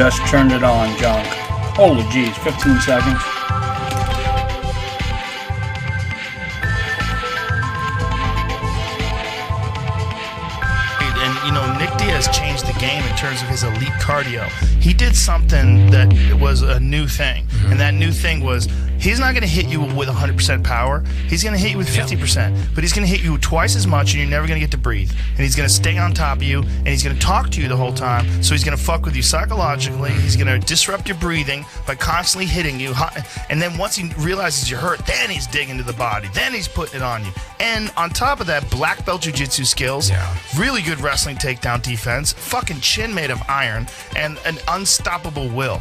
just turned it on, junk. Holy jeez, 15 seconds. Nick Diaz changed the game in terms of his elite cardio. He did something that was a new thing, and that new thing was he's not going to hit you with 100% power. He's going to hit you with 50%, but he's going to hit you twice as much, and you're never going to get to breathe. And he's going to stay on top of you, and he's going to talk to you the whole time, so he's going to fuck with you psychologically. He's going to disrupt your breathing by constantly hitting you, and then once he realizes you're hurt, then he's digging to the body. Then he's putting it on you. And on top of that, black belt jiu-jitsu skills, really good wrestling takedown defense, fucking chin made of iron, and an unstoppable will.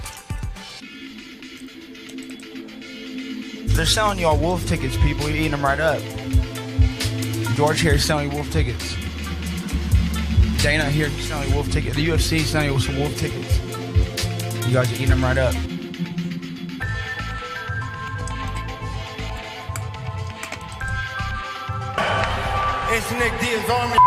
They're selling y'all wolf tickets, people. You're eating them right up. George here is selling you wolf tickets. Dana here is selling you wolf tickets. The UFC is selling you some wolf tickets. You guys are eating them right up. It's Nick Diaz Army.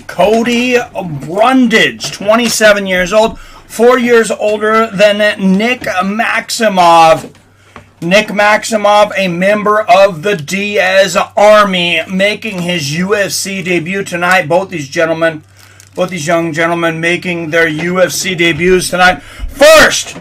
Cody Brundage, 27 years old, 4 years older than Nick Maximov. Nick Maximov, a member of the Diaz Army, making his UFC debut tonight. Both these young gentlemen making their UFC debuts tonight. First,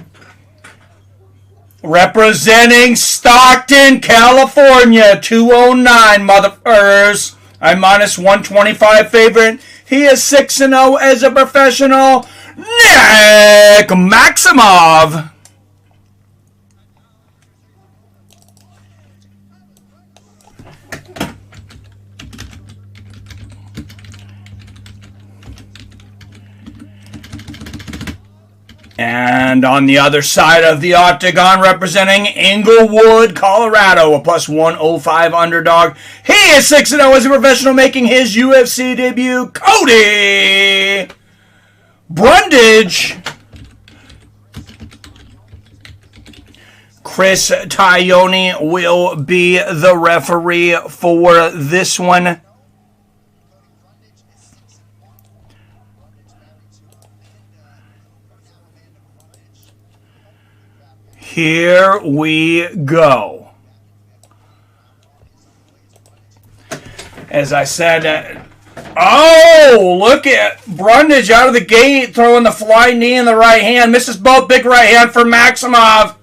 representing Stockton, California, 209 motherfuckers. I'm minus 125 favorite. He is 6-0 as a professional. Nick Maximov. And on the other side of the octagon, representing Inglewood, Colorado, a plus 105 underdog. He is 6-0 as a professional, making his UFC debut. Cody Brundage. Chris Taioni will be the referee for this one. Here we go. As I said, oh, look at Brundage out of the gate, throwing the flying knee in the right hand. Misses both. Big right hand for Maximov.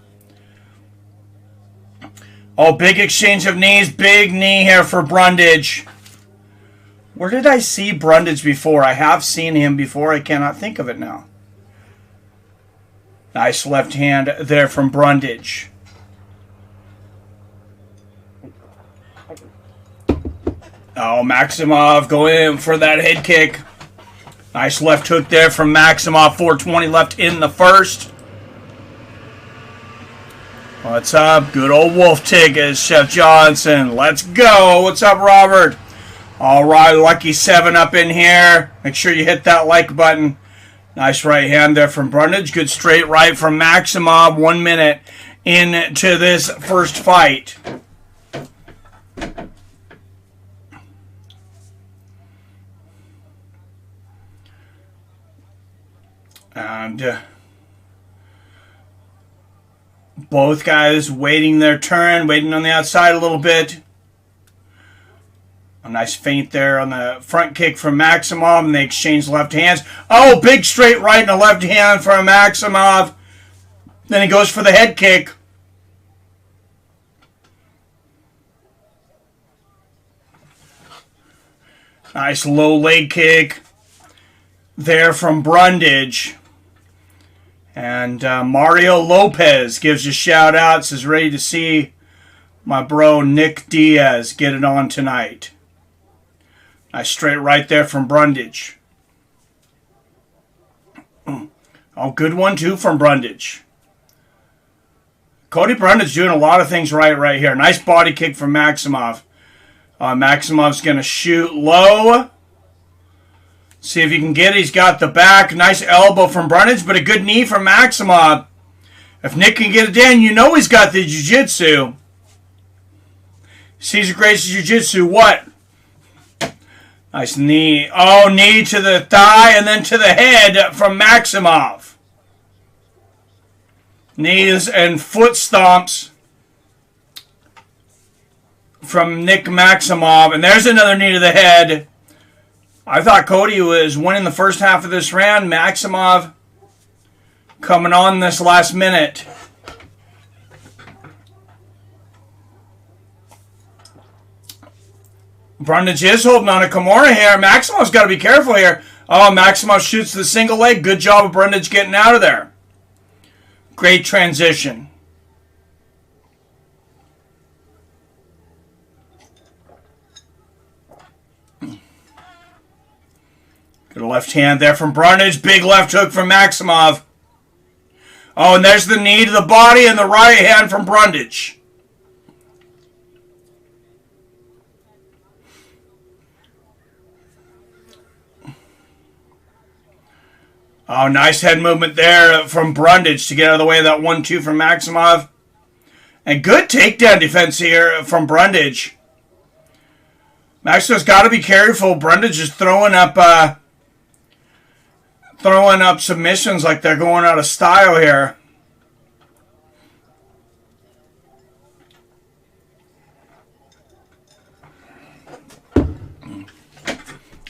Oh, big exchange of knees. Big knee here for Brundage. Where did I see Brundage before? I have seen him before. I cannot think of it now. Nice left hand there from Brundage. Oh, Maximov going in for that head kick. Nice left hook there from Maximov. 420 left in the first. What's up? Good old wolf tickets, Chef Johnson. Let's go. What's up, Robert? All right, Lucky 7 up in here. Make sure you hit that like button. Nice right hand there from Brundage. Good straight right from Maximov. 1 minute into this first fight. And both guys waiting their turn, waiting on the outside a little bit. A nice feint there on the front kick from Maximov, and they exchange left hands. Oh, big straight right and a left hand from Maximov. Then he goes for the head kick. Nice low leg kick there from Brundage. And Mario Lopez gives a shout out, says ready to see my bro Nick Diaz get it on tonight. Nice straight right there from Brundage. Oh, good one too from Brundage. Cody Brundage doing a lot of things right here. Nice body kick from Maximov. Maximov's going to shoot low. See if you can get it. He's got the back. Nice elbow from Brundage, but a good knee from Maximov. If Nick can get it in, you know he's got the jiu-jitsu. Cesar Grace's jiu-jitsu, what? Nice knee. Oh, knee to the thigh and then to the head from Maximov. Knees and foot stomps from Nick Maximov. And there's another knee to the head. I thought Cody was winning the first half of this round. Maximov coming on this last minute. Brundage is holding on to Kimura here. Maximov's got to be careful here. Oh, Maximov shoots the single leg. Good job of Brundage getting out of there. Great transition. Good left hand there from Brundage. Big left hook from Maximov. Oh, and there's the knee to the body and the right hand from Brundage. Oh, nice head movement there from Brundage to get out of the way of that 1-2 from Maximov. And good takedown defense here from Brundage. Maximov's got to be careful. Brundage is throwing up submissions like they're going out of style here.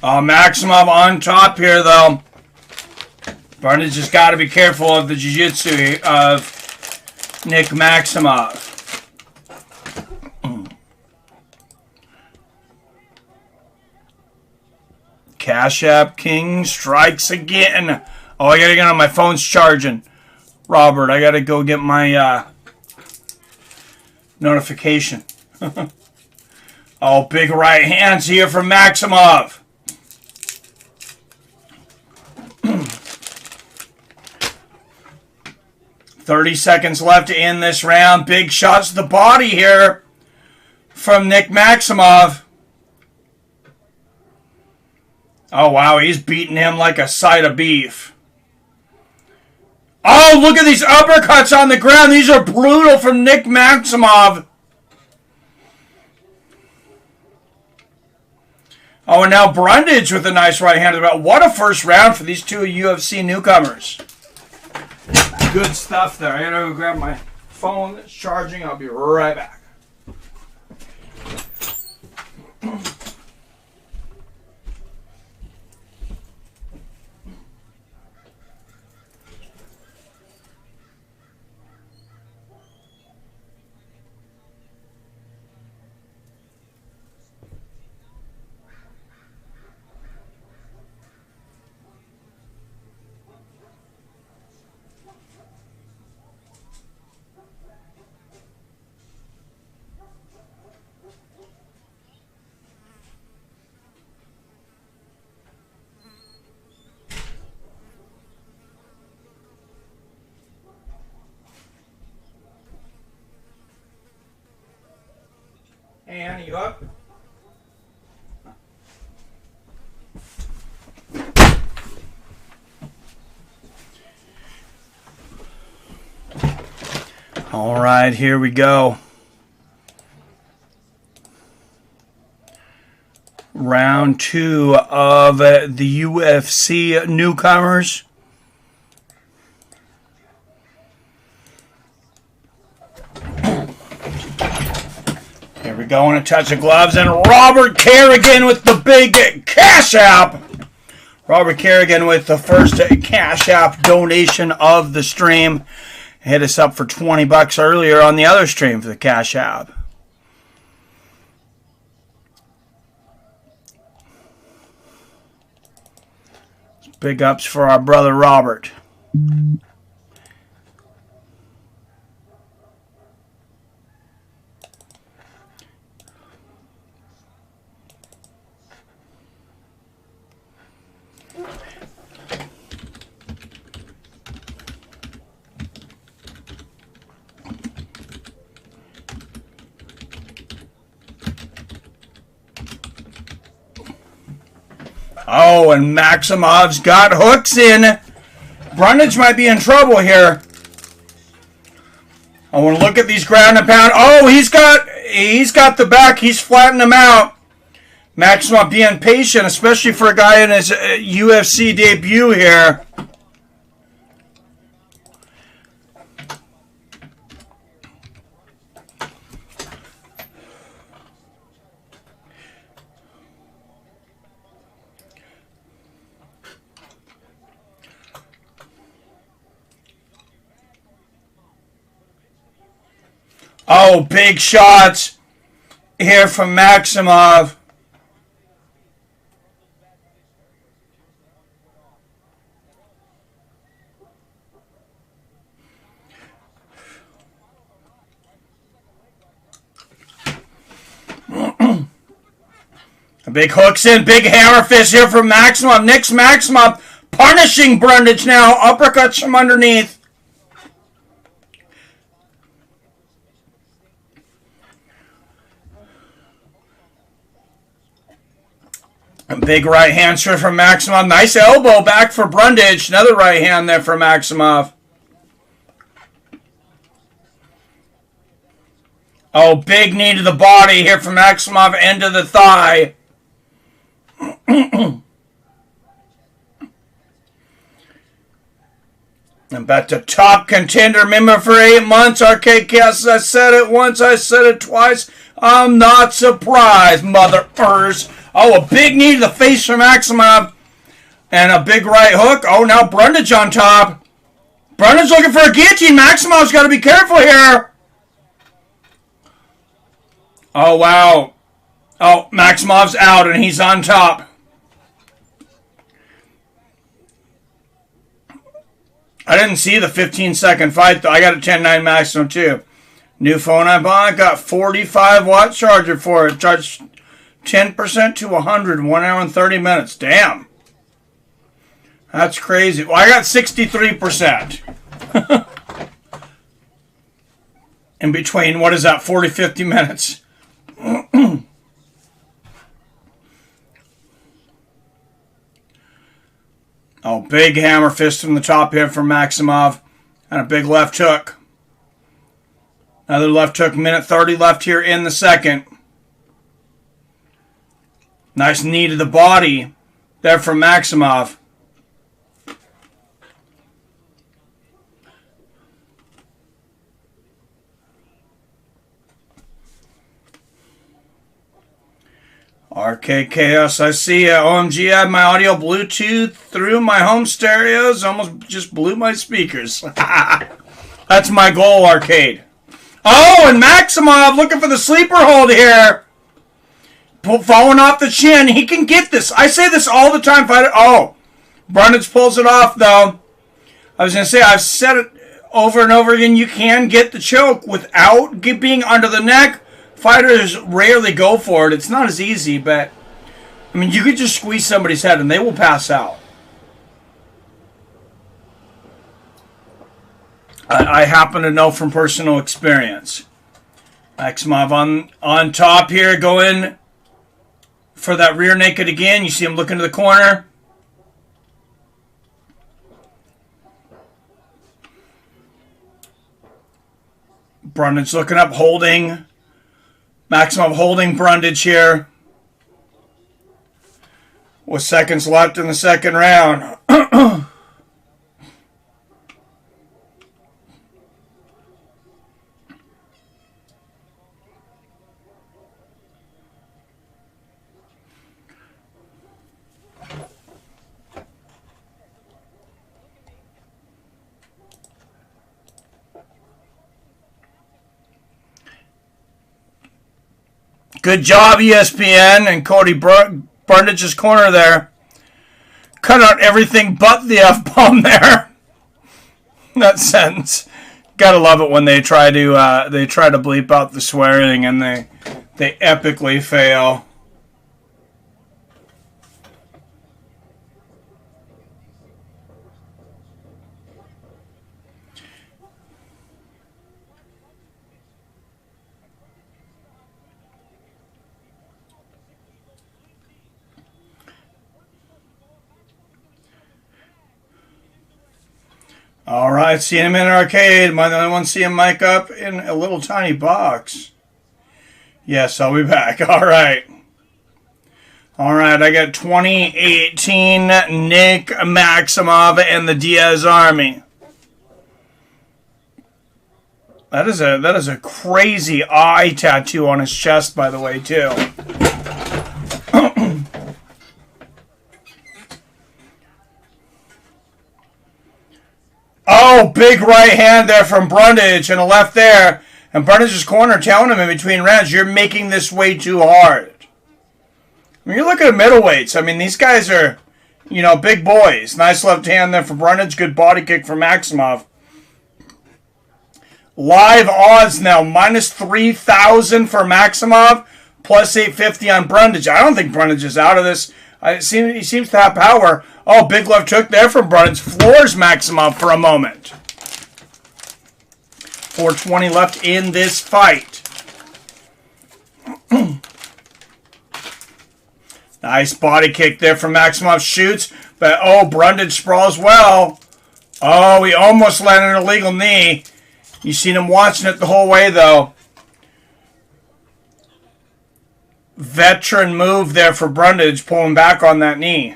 Oh, Maximov on top here, though. Brundage just got to be careful of the jiu-jitsu of Nick Maximov. Cash App King strikes again. Oh, I got to get on my phone's charging. Robert, I got to go get my notification. Oh, big right hands here from Maximov. 30 seconds left to end this round. Big shots to the body here from Nick Maximov. Oh, wow. He's beating him like a side of beef. Oh, look at these uppercuts on the ground. These are brutal from Nick Maximov. Oh, and now Brundage with a nice right hand. What a first round for these two UFC newcomers. Good stuff there. I gotta go grab my phone that's charging. I'll be right back. Hey, Annie, you up? All right, here we go. Round 2 of the UFC newcomers. Here we go in a touch of gloves, and Robert Kerrigan with the big cash app. Robert Kerrigan with the first cash app donation of the stream. Hit us up for $20 earlier on the other stream for the cash app. Big ups for our brother Robert. Oh, and Maximov's got hooks in. Brundage might be in trouble here. I want to look at these ground and pound. Oh, he's got the back. He's flattening him out. Maximov being patient, especially for a guy in his UFC debut here. Oh, big shots here from Maximov. A big hooks in, big hammer fist here from Maximov. Nick's Maximov punishing Brundage now. Uppercuts from underneath. A big right hand straight from Maximov. Nice elbow back for Brundage. Another right hand there for Maximov. Oh, big knee to the body here from Maximov. End of the thigh. I'm about to top contender. Remember, for 8 months, RKKS, I said it once, I said it twice. I'm not surprised, mother Pearce. Oh, a big knee to the face from Maximov. And a big right hook. Oh, now Brundage on top. Brundage looking for a guillotine. Maximov's got to be careful here. Oh, wow. Oh, Maximov's out and he's on top. I didn't see the 15-second fight, though. I got a 10-9 Maximum, too. New phone I bought. Got 45-watt charger for it. Charged 10% to 100 in 1 hour and 30 minutes. Damn. That's crazy. Well, I got 63%. In between, what is that, 40, 50 minutes? Oh, big hammer fist from the top here from Maximov. And a big left hook. Another left hook, minute 30 left here in the second. Nice knee to the body there from Maximov. RKKS, I see ya. OMG, I have my audio Bluetooth through my home stereos. Almost just blew my speakers. That's my goal, Arcade. Oh, and Maximov looking for the sleeper hold here. Falling off the chin. He can get this. I say this all the time. Fighter. Oh, Brundage pulls it off, though. I was going to say, I've said it over and over again. You can get the choke without being under the neck. Fighters rarely go for it. It's not as easy, but I mean, you could just squeeze somebody's head and they will pass out. I happen to know from personal experience. Maximov on top here, going for that rear naked again. You see him looking to the corner. Brundage looking up, holding. Maximov holding Brundage here. With seconds left in the second round. Good job, ESPN and Cody Brundage's corner there. Cut out everything but the F-bomb there. That sentence. Gotta love it when they try to bleep out the swearing and they epically fail. All right, seeing him in an arcade. Am I the only one seeing Mike up in a little tiny box? Yes, I'll be back. All right. All right, I got 2018 Nick Maximov and the Diaz Army. That is a crazy eye tattoo on his chest, by the way, too. Oh, big right hand there from Brundage and a left there. And Brundage's corner telling him in between rounds, you're making this way too hard. I mean, you look at the middleweights. I mean, these guys are, big boys. Nice left hand there for Brundage. Good body kick for Maximov. Live odds now, minus 3,000 for Maximov, plus 850 on Brundage. I don't think Brundage is out of this. He seems to have power. Oh, big left hook there from Brundage. Floors Maximov for a moment. 4:20 left in this fight. Nice body kick there from Maximov. Shoots, but Brundage sprawls well. Oh, he almost landed an illegal knee. You seen him watching it the whole way, though. Veteran move there for Brundage, pulling back on that knee.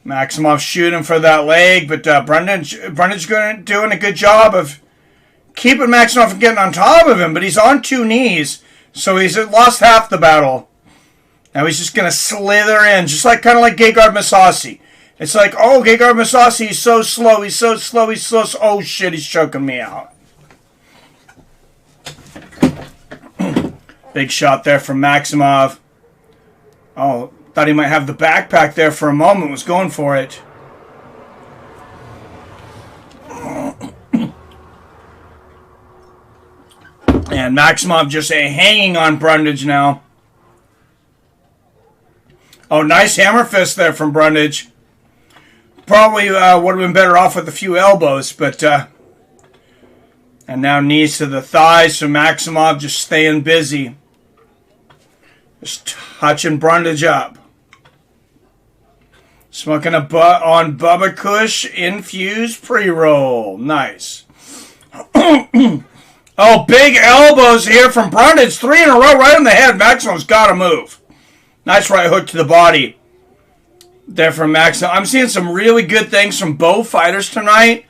Maximov shooting for that leg, but Brundage doing a good job of keeping Maximov from getting on top of him, but he's on two knees, so he's lost half the battle. Now he's just going to slither in, just kind of like Gegard Mousasi. It's like, Gegard Mousasi, he's so slow, oh shit, he's choking me out. Big shot there from Maximov. Oh, thought he might have the backpack there for a moment, was going for it. And Maximov just hanging on Brundage now. Oh, nice hammer fist there from Brundage. Probably would have been better off with a few elbows, but... and now knees to the thighs, so Maximov just staying busy. Just touching Brundage up. Smoking a butt on Bubba Kush infused pre-roll. Nice. Oh, big elbows here from Brundage. 3 in a row right on the head. Maximov's got to move. Nice right hook to the body there from Maximov. I'm seeing some really good things from both fighters tonight.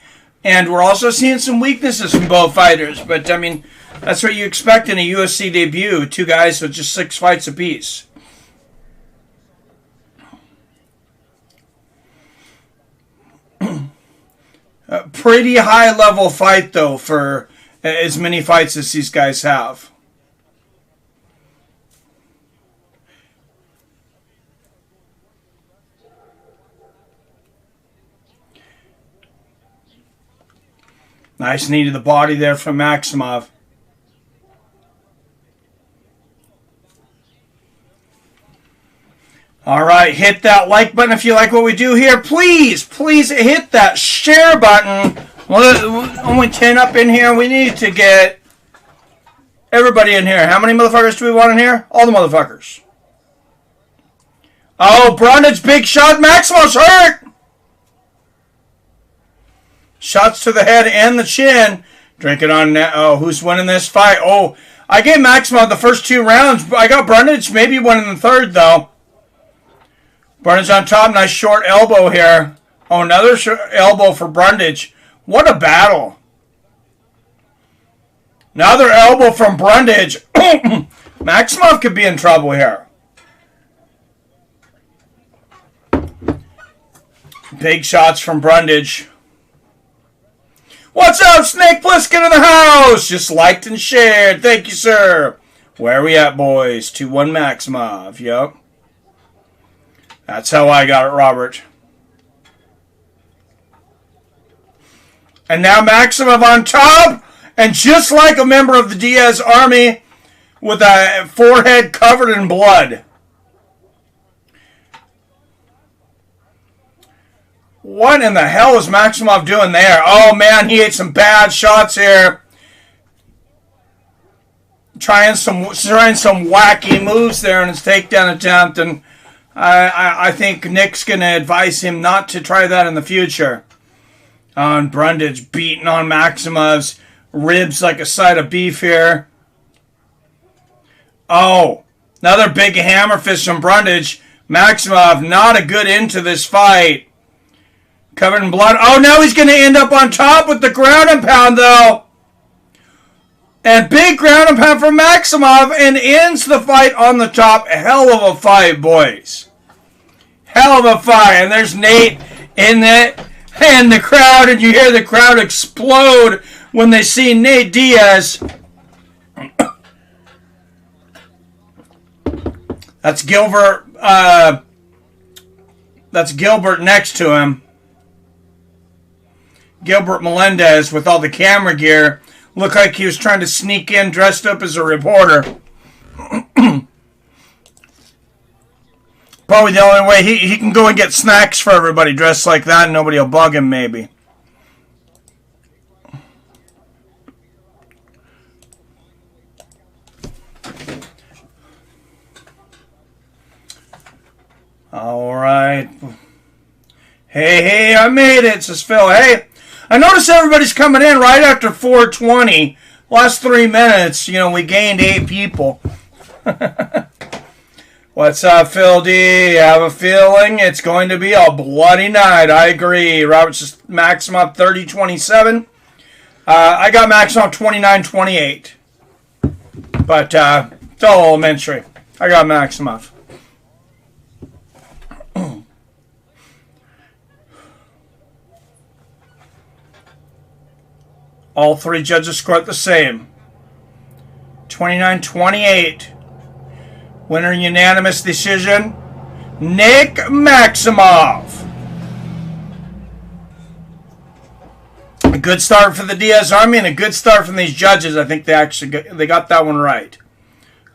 And we're also seeing some weaknesses from both fighters. But, I mean, that's what you expect in a UFC debut. 2 guys with just 6 fights apiece. A pretty high-level fight, though, for as many fights as these guys have. Nice knee to the body there from Maximov. All right, hit that like button if you like what we do here. Please hit that share button. Only 10 up in here. We need to get everybody in here. How many motherfuckers do we want in here? All the motherfuckers. Oh, Brundage, big shot. Maximov's hurt. Shots to the head and the chin. Drinking on that. Oh, who's winning this fight? Oh, I gave Maximov the first 2 rounds. I got Brundage maybe winning the third, though. Brundage on top. Nice short elbow here. Oh, another elbow for Brundage. What a battle. Another elbow from Brundage. Maximov could be in trouble here. Big shots from Brundage. What's up, Snake Plissken in the house? Just liked and shared. Thank you, sir. Where are we at, boys? 2-1 Maximov. Yep. That's how I got it, Robert. And now Maximov on top. And just like a member of the Diaz army with a forehead covered in blood. What in the hell is Maximov doing there? Oh, man, he ate some bad shots here. Trying some wacky moves there in his takedown attempt. And I think Nick's going to advise him not to try that in the future. And Brundage beating on Maximov's ribs like a side of beef here. Oh, another big hammer fist from Brundage. Maximov not a good end to this fight. Covered in blood. Oh, now he's going to end up on top with the ground and pound, though. And big ground and pound from Maximov and ends the fight on the top. Hell of a fight, boys. Hell of a fight. And there's Nate in it. And the crowd, and you hear the crowd explode when they see Nate Diaz. That's Gilbert. That's Gilbert next to him. Gilbert Melendez with all the camera gear. Looked like he was trying to sneak in dressed up as a reporter. Probably the only way he can go and get snacks for everybody dressed like that and nobody will bug him maybe. Alright. Hey, I made it, says Phil. Hey, I noticed everybody's coming in right after 4:20. Last 3 minutes, we gained 8 people. What's up, Phil D? I have a feeling it's going to be a bloody night. I agree. Robert's Maximov 30-27. I got Maximov 29-28. But it's all elementary. I got Maximov. All 3 judges scored the same. 29-28. Winner unanimous decision, Nick Maximov. A good start for the Diaz Army and a good start from these judges. I think they got that one right.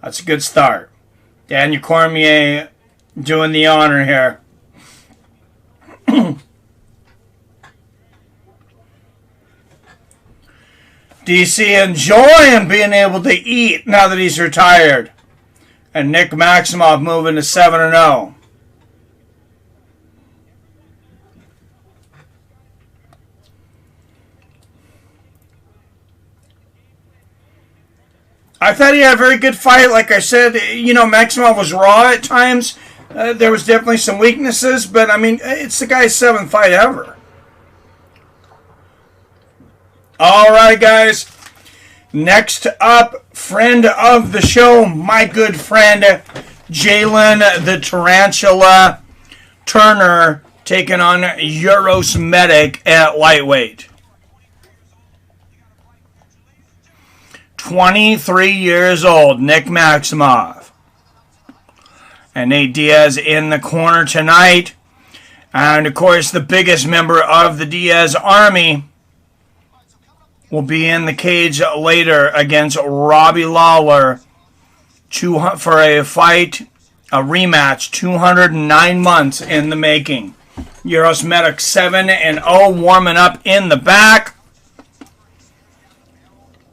That's a good start. Daniel Cormier doing the honor here. DC enjoying being able to eat now that he's retired. And Nick Maximov moving to 7-0. I thought he had a very good fight. Like I said, Maximov was raw at times. There was definitely some weaknesses, but I mean, it's the guy's 7th fight ever. All right, guys. Next up, friend of the show, my good friend, Jalin the Tarantula Turner, taking on Uros Medic at lightweight. 23 years old, Nick Maximov. And Nate Diaz in the corner tonight. And, of course, the biggest member of the Diaz Army will be in the cage later against Robbie Lawler for a fight, a rematch, 209 months in the making. Uros Medic 7-0, warming up in the back.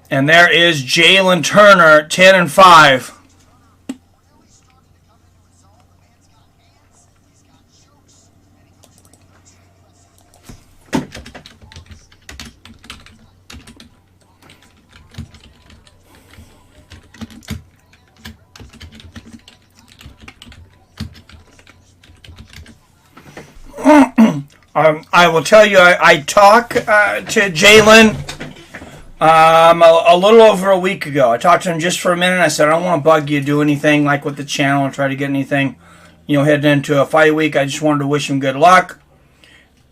And there is Jalin Turner, 10-5. I will tell you, I talked to Jalin a little over a week ago. I talked to him just for a minute. I said, I don't want to bug you, do anything like with the channel, or try to get anything, heading into a fight week. I just wanted to wish him good luck.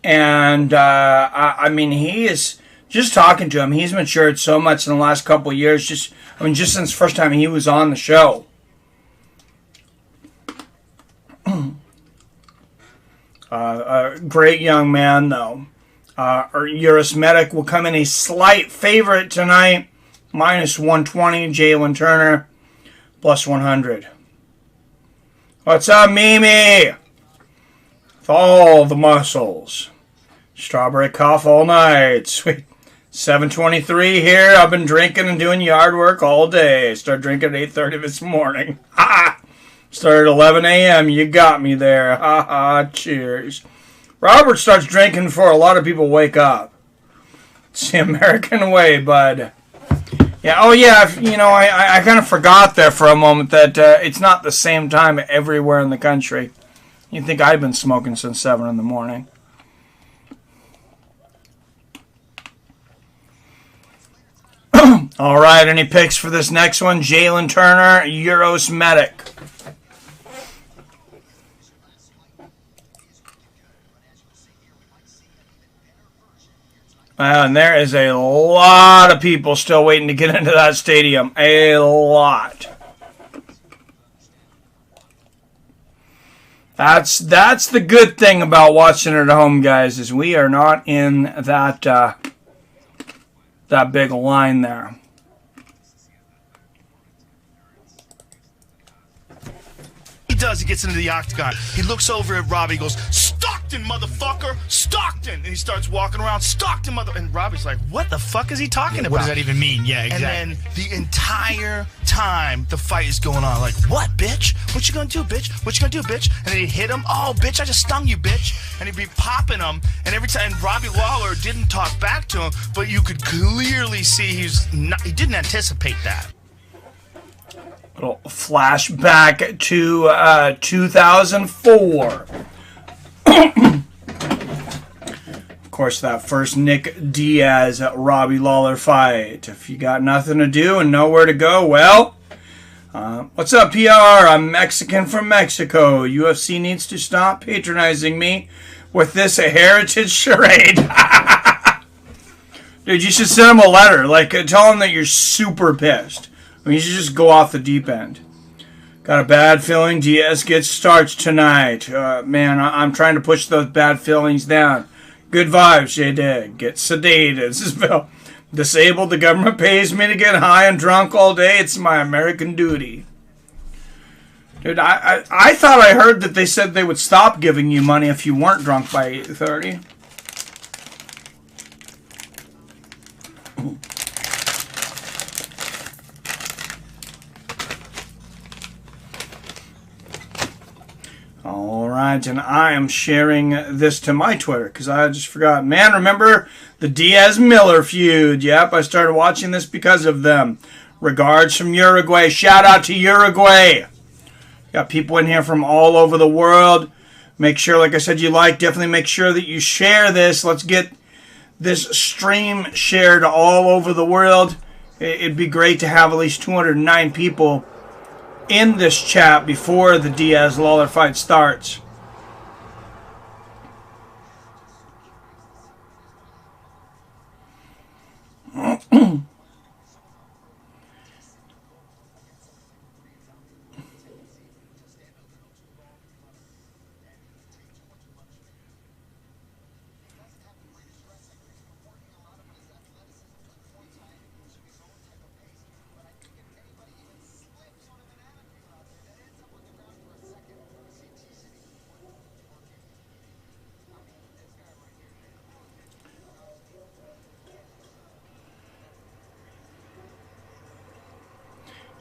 And, I mean, he is, just talking to him, he's matured so much in the last couple of years. Just since the first time he was on the show. A great young man, though. Uros Medic will come in a slight favorite tonight. -120, Jalin Turner. +100. What's up, Mimi? With all the muscles. Strawberry cough all night. Sweet. 7:23 here. I've been drinking and doing yard work all day. Started drinking at 8:30 this morning. Started at 11 a.m. You got me there. Ha ha. Cheers. Robert starts drinking before a lot of people wake up. It's the American way, bud. Yeah. Oh, yeah. You know, I kind of forgot there for a moment that it's not the same time everywhere in the country. You'd think I'd been smoking since 7 in the morning. All right. Any picks for this next one? Jalin Turner, Uros Medic. And there is a lot of people still waiting to get into that stadium. A lot. That's the good thing about watching it at home, guys, is we are not in that that big line there. Does he gets into the octagon, he looks over at Robbie, he goes, Stockton, motherfucker, Stockton, and he starts walking around, Stockton, and Robbie's like, what the fuck is he talking about? What does that even mean? Yeah, exactly. And then the entire time the fight is going on, like, what, bitch? What you gonna do, bitch? What you gonna do, bitch? And then he'd hit him, oh, bitch, I just stung you, bitch. And he'd be popping him, and every time Robbie Lawler didn't talk back to him, but you could clearly see he didn't anticipate that. Little flashback to 2004. Of course, that first Nick Diaz Robbie Lawler fight. If you got nothing to do and nowhere to go, well, what's up, PR? I'm Mexican from Mexico. UFC needs to stop patronizing me with this heritage charade. Dude, you should send him a letter. Like, tell him that you're super pissed. I mean, you should just go off the deep end. Got a bad feeling Diaz gets starched tonight. Man, I'm trying to push those bad feelings down. Good vibes, J-Dig. Get sedated. Disabled. The government pays me to get high and drunk all day. It's my American duty. Dude, I thought I heard that they said they would stop giving you money if you weren't drunk by 8:30. All right, and I am sharing this to my Twitter because I just forgot. Man, remember the Diaz-Miller feud? Yep, I started watching this because of them. Regards from Uruguay. Shout out to Uruguay. Got people in here from all over the world. Make sure, like I said, you like. Definitely make sure that you share this. Let's get this stream shared all over the world. It'd be great to have at least 209 people in this chat before the Diaz-Lawler fight starts.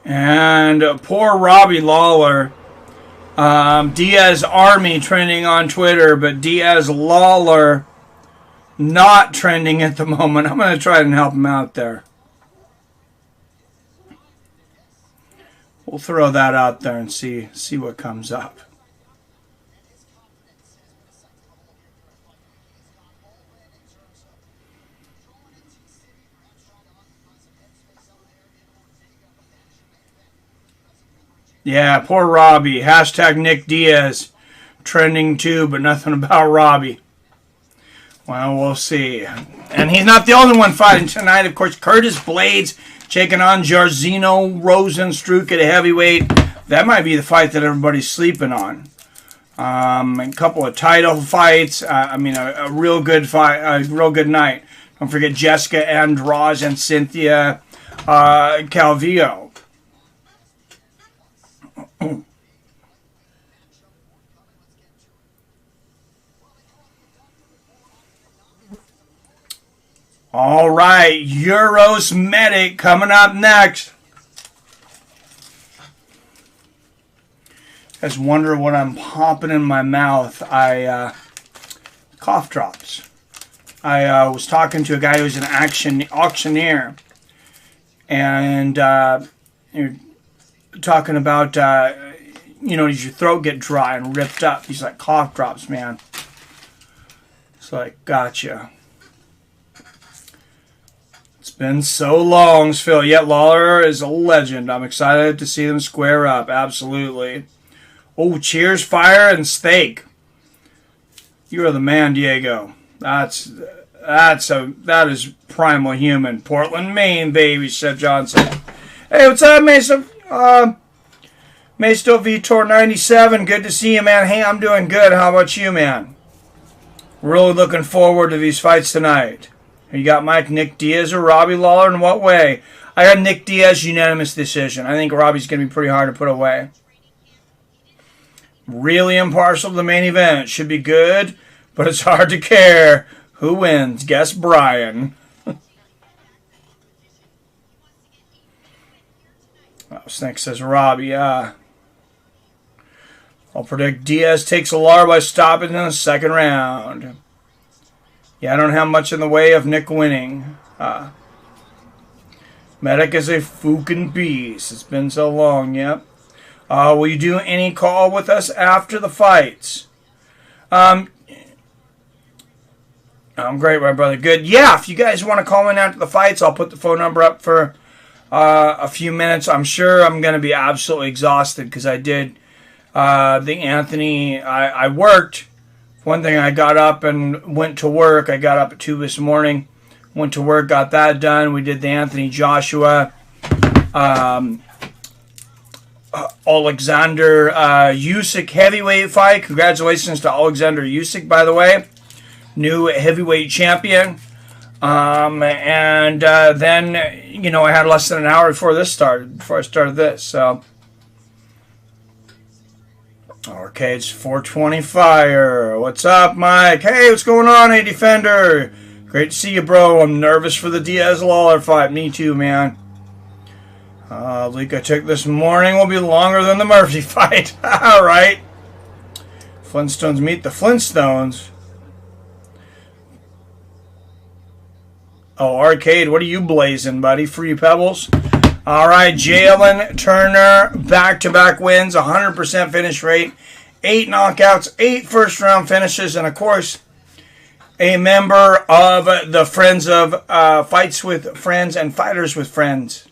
And poor Robbie Lawler. Diaz Army trending on Twitter, but Diaz Lawler not trending at the moment. I'm going to try and help him out there. We'll throw that out there and see what comes up. Yeah, poor Robbie. Hashtag Nick Diaz. Trending too, but nothing about Robbie. Well, we'll see. And he's not the only one fighting tonight. Of course, Curtis Blaydes taking on Jairzinho Rozenstruik at a heavyweight. That might be the fight that everybody's sleeping on. A couple of title fights. I mean, a real good fight. A real good night. Don't forget Jéssica, Andrade, and Cynthia Calvillo. All right, Uros Medic coming up next. guys wonder what I'm popping in my mouth. Cough drops. I was talking to a guy who's an auctioneer, and you're talking about, you know, does your throat get dry and ripped up? He's like, cough drops, man. It's like, gotcha. It's been so long, Phil. Yet Lawler is a legend. I'm excited to see them square up. Absolutely. Oh, cheers, fire, and steak. You are the man, Diego. That is primal human. Portland, Maine, baby, Chef Johnson. Hey, what's up, Mesa? Mesto Vitor 97. Good to see you, man. Hey, I'm doing good. How about you, man? Really looking forward to these fights tonight. You got Mike, Nick Diaz, or Robbie Lawler? In what way? I got Nick Diaz, unanimous decision. I think Robbie's going to be pretty hard to put away. Really impartial to the main event. Should be good, but it's hard to care. Who wins? Guess Brian. Snake says Robbie. I'll predict Diaz takes a Lawler by stopping in the second round. Yeah, I don't have much in the way of Nick winning. Medic is a fucking beast. It's been so long, yep. Will you do any call with us after the fights? I'm great, my brother. Good. Yeah, if you guys want to call in after the fights, I'll put the phone number up for a few minutes. I'm sure I'm going to be absolutely exhausted because I did the Anthony. I worked. One thing, I got up and went to work. I got up at 2 this morning. Went to work, got that done. We did the Anthony Joshua, Alexander Usyk heavyweight fight. Congratulations to Alexander Usyk, by the way. New heavyweight champion. And then, you know, I had less than an hour before I started this. So, Arcade's 420 Fire. What's up, Mike? Hey, what's going on, A Defender? Great to see you, bro. I'm nervous for the Diaz-Lawler fight. Me too, man. Leak I took this morning will be longer than the Murphy fight. All right. Flintstones meet the Flintstones. Oh, Arcade, what are you blazing, buddy? Free Pebbles? All right, Jalin Turner, back-to-back wins, 100% finish rate, 8 knockouts, 8 first-round finishes, and, of course, a member of the Friends of Fights with Friends and Fighters with Friends.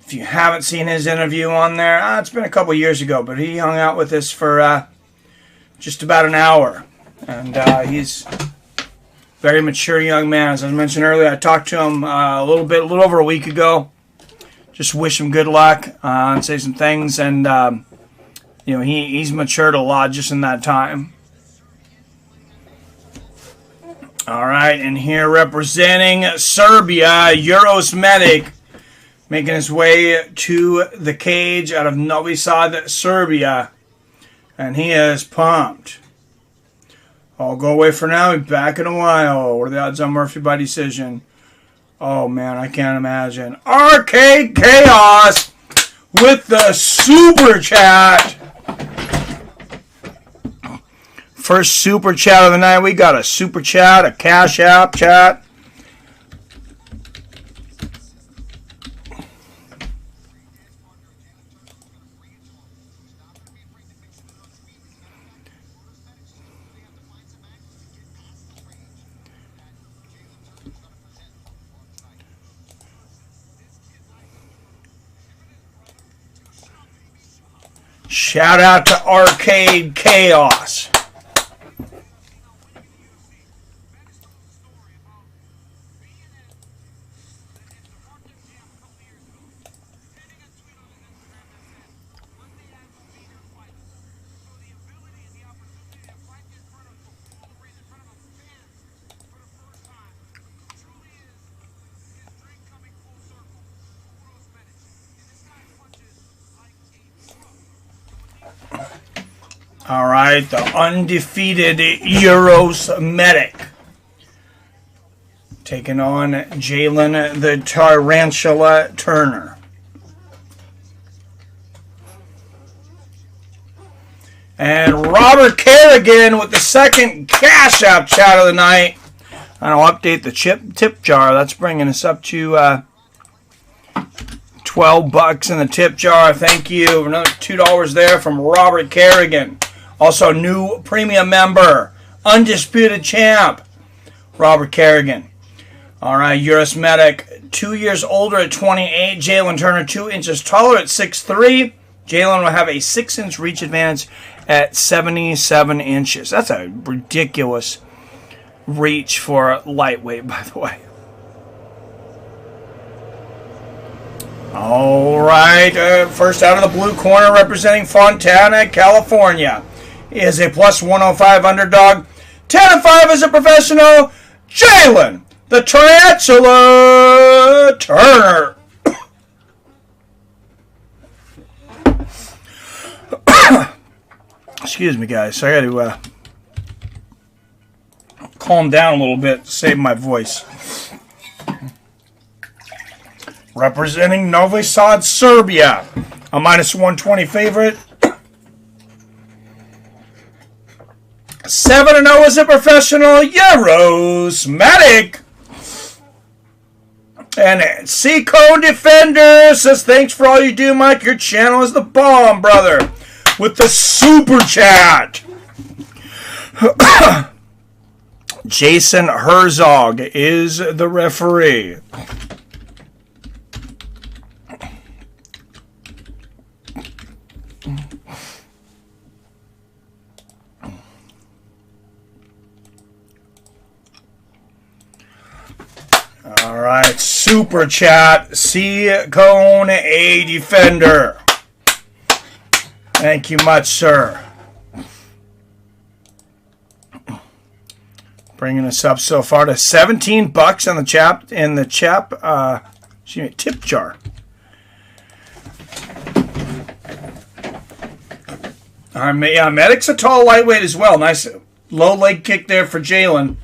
If you haven't seen his interview on there, it's been a couple years ago, but he hung out with us for just about an hour, and he's very mature young man. As I mentioned earlier, I talked to him a little over a week ago. Just wish him good luck and say some things. And, you know, he's matured a lot just in that time. All right, and here representing Serbia, Uros Medic, making his way to the cage out of Novi Sad, Serbia. And he is pumped. I'll go away for now. Be back in a while. What are the odds on Murphy by decision? Oh, man, I can't imagine. Arcade Chaos with the super chat. First super chat of the night. We got a super chat, a cash app chat. Shout out to Arcade Chaos. All right, the undefeated Uros Medic taking on Jalin the Tarantula Turner. And Robert Kerrigan with the second Cash App chat of the night. And I'll update the tip jar. That's bringing us up to $12 in the tip jar. Thank you. Another $2 there from Robert Kerrigan. Also, new premium member, undisputed champ, Robert Kerrigan. All right, Uros Medic, 2 years older at 28. Jalin Turner, 2 inches taller at 6'3". Jalin will have a 6-inch reach advantage at 77 inches. That's a ridiculous reach for lightweight, by the way. All right, first out of the blue corner representing Fontana, California, is a plus 105 underdog. 10-5 as a professional, Jalin the Tarantula Turner. Excuse me, guys. I got to calm down a little bit to save my voice. Representing Novi Sad, Serbia, a minus 120 favorite. 7-0 as a professional, Uros Medic. And Seco Defender says, thanks for all you do, Mike. Your channel is the bomb, brother. With the super chat. Jason Herzog is the referee. All right, super chat, C-Cone A Defender. Thank you much, sir. Bringing us up so far to $17 on the tip jar. Yeah, Medic's a tall lightweight as well. Nice low leg kick there for Jalin.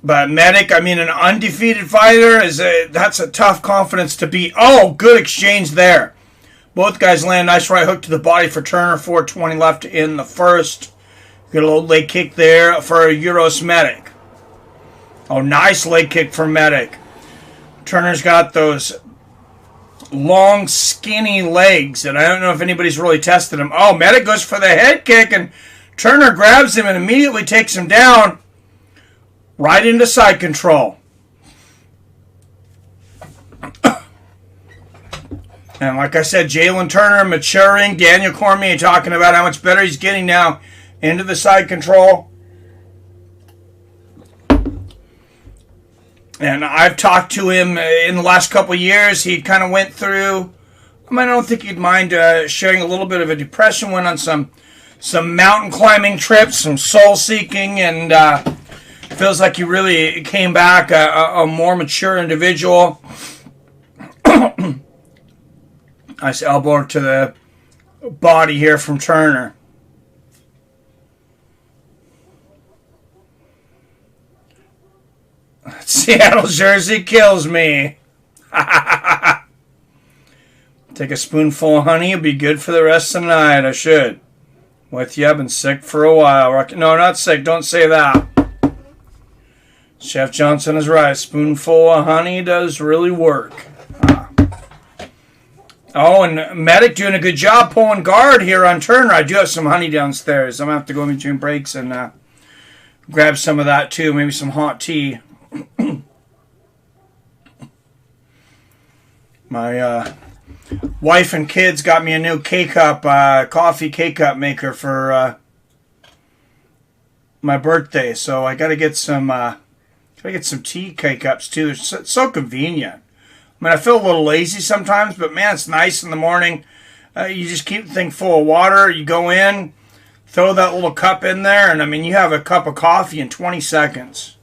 But Medic, I mean, an undefeated fighter, that's a tough confidence to beat. Oh, good exchange there. Both guys land nice right hook to the body for Turner. 4:20 left in the first. Good little leg kick there for Uros Medic. Oh, nice leg kick for Medic. Turner's got those long, skinny legs, and I don't know if anybody's really tested him. Oh, Medic goes for the head kick, and Turner grabs him and immediately takes him down. Right into side control. And like I said, Jalin Turner maturing. Daniel Cormier talking about how much better he's getting now into the side control. And I've talked to him in the last couple of years. He kind of went through, I don't think he'd mind sharing a little bit of a depression. Went on some mountain climbing trips, some soul seeking, and feels like he really came back a more mature individual. Nice elbow to the body here from Turner. Seattle jersey kills me. Take a spoonful of honey. It'll be good for the rest of the night. I should. With you, I've been sick for a while. No, not sick. Don't say that. Chef Johnson is right. A spoonful of honey does really work. Oh, and Medic doing a good job pulling guard here on Turner. I do have some honey downstairs. I'm going to have to go in between breaks and grab some of that too. Maybe some hot tea. My wife and kids got me a new K-Cup, coffee K-Cup maker for my birthday. So I got to get some tea K-Cups too. It's so convenient. I mean, I feel a little lazy sometimes, but man, it's nice in the morning. You just keep the thing full of water. You go in, throw that little cup in there, and I mean, you have a cup of coffee in 20 seconds.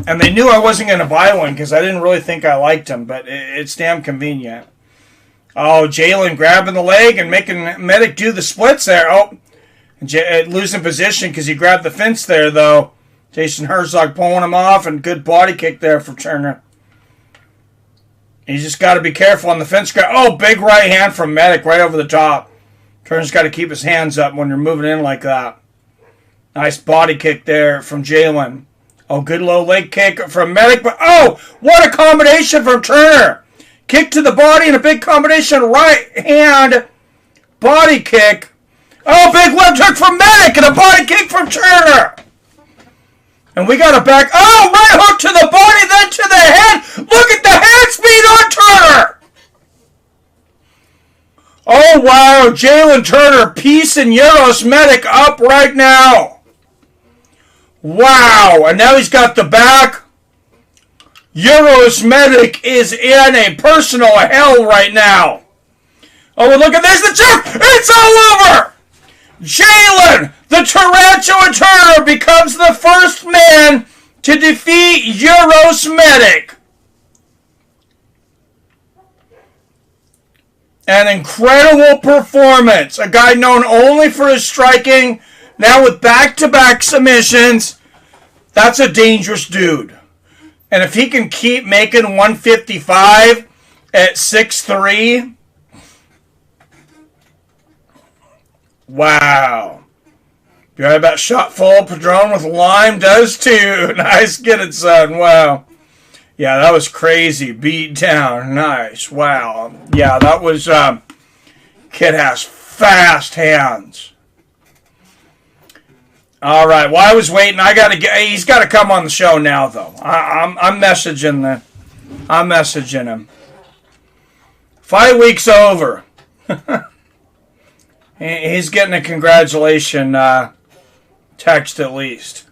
And they knew I wasn't going to buy one because I didn't really think I liked them, but it's damn convenient. Oh, Jalin grabbing the leg and making Medic do the splits there. Oh, losing position because he grabbed the fence there, though. Jason Herzog pulling him off, and good body kick there for Turner. He's just got to be careful on the fence grab. Oh, big right hand from Medic right over the top. Turner's got to keep his hands up when you're moving in like that. Nice body kick there from Jalin. Oh, good low leg kick from Medic. But oh, what a combination from Turner. Kick to the body and a big combination right hand body kick. Oh, big left hook from Medic and a body kick from Turner. And we got a back. Oh, right hook to the body, then to the head. Look at the head speed on Turner. Oh, wow. Jalin Turner piecing Uros Medic up right now. Wow. And now he's got the back. Uros Medic is in a personal hell right now. Oh, look at this. The chip. It's all over. Jalin, the Tarantula Turner, becomes the first man to defeat Uros Medic. An incredible performance. A guy known only for his striking, now with back-to-back submissions. That's a dangerous dude. And if he can keep making 155 at 6'3", wow. You right about shot full of Padron with lime? Does too. Nice. Get it, son. Wow. Yeah, that was crazy. Beat down. Nice. Wow. Yeah, that was... Kid has fast hands. All right. Well, I was waiting. He's got to come on the show now, though. I'm messaging him. 5 weeks over. He's getting a congratulation text at least.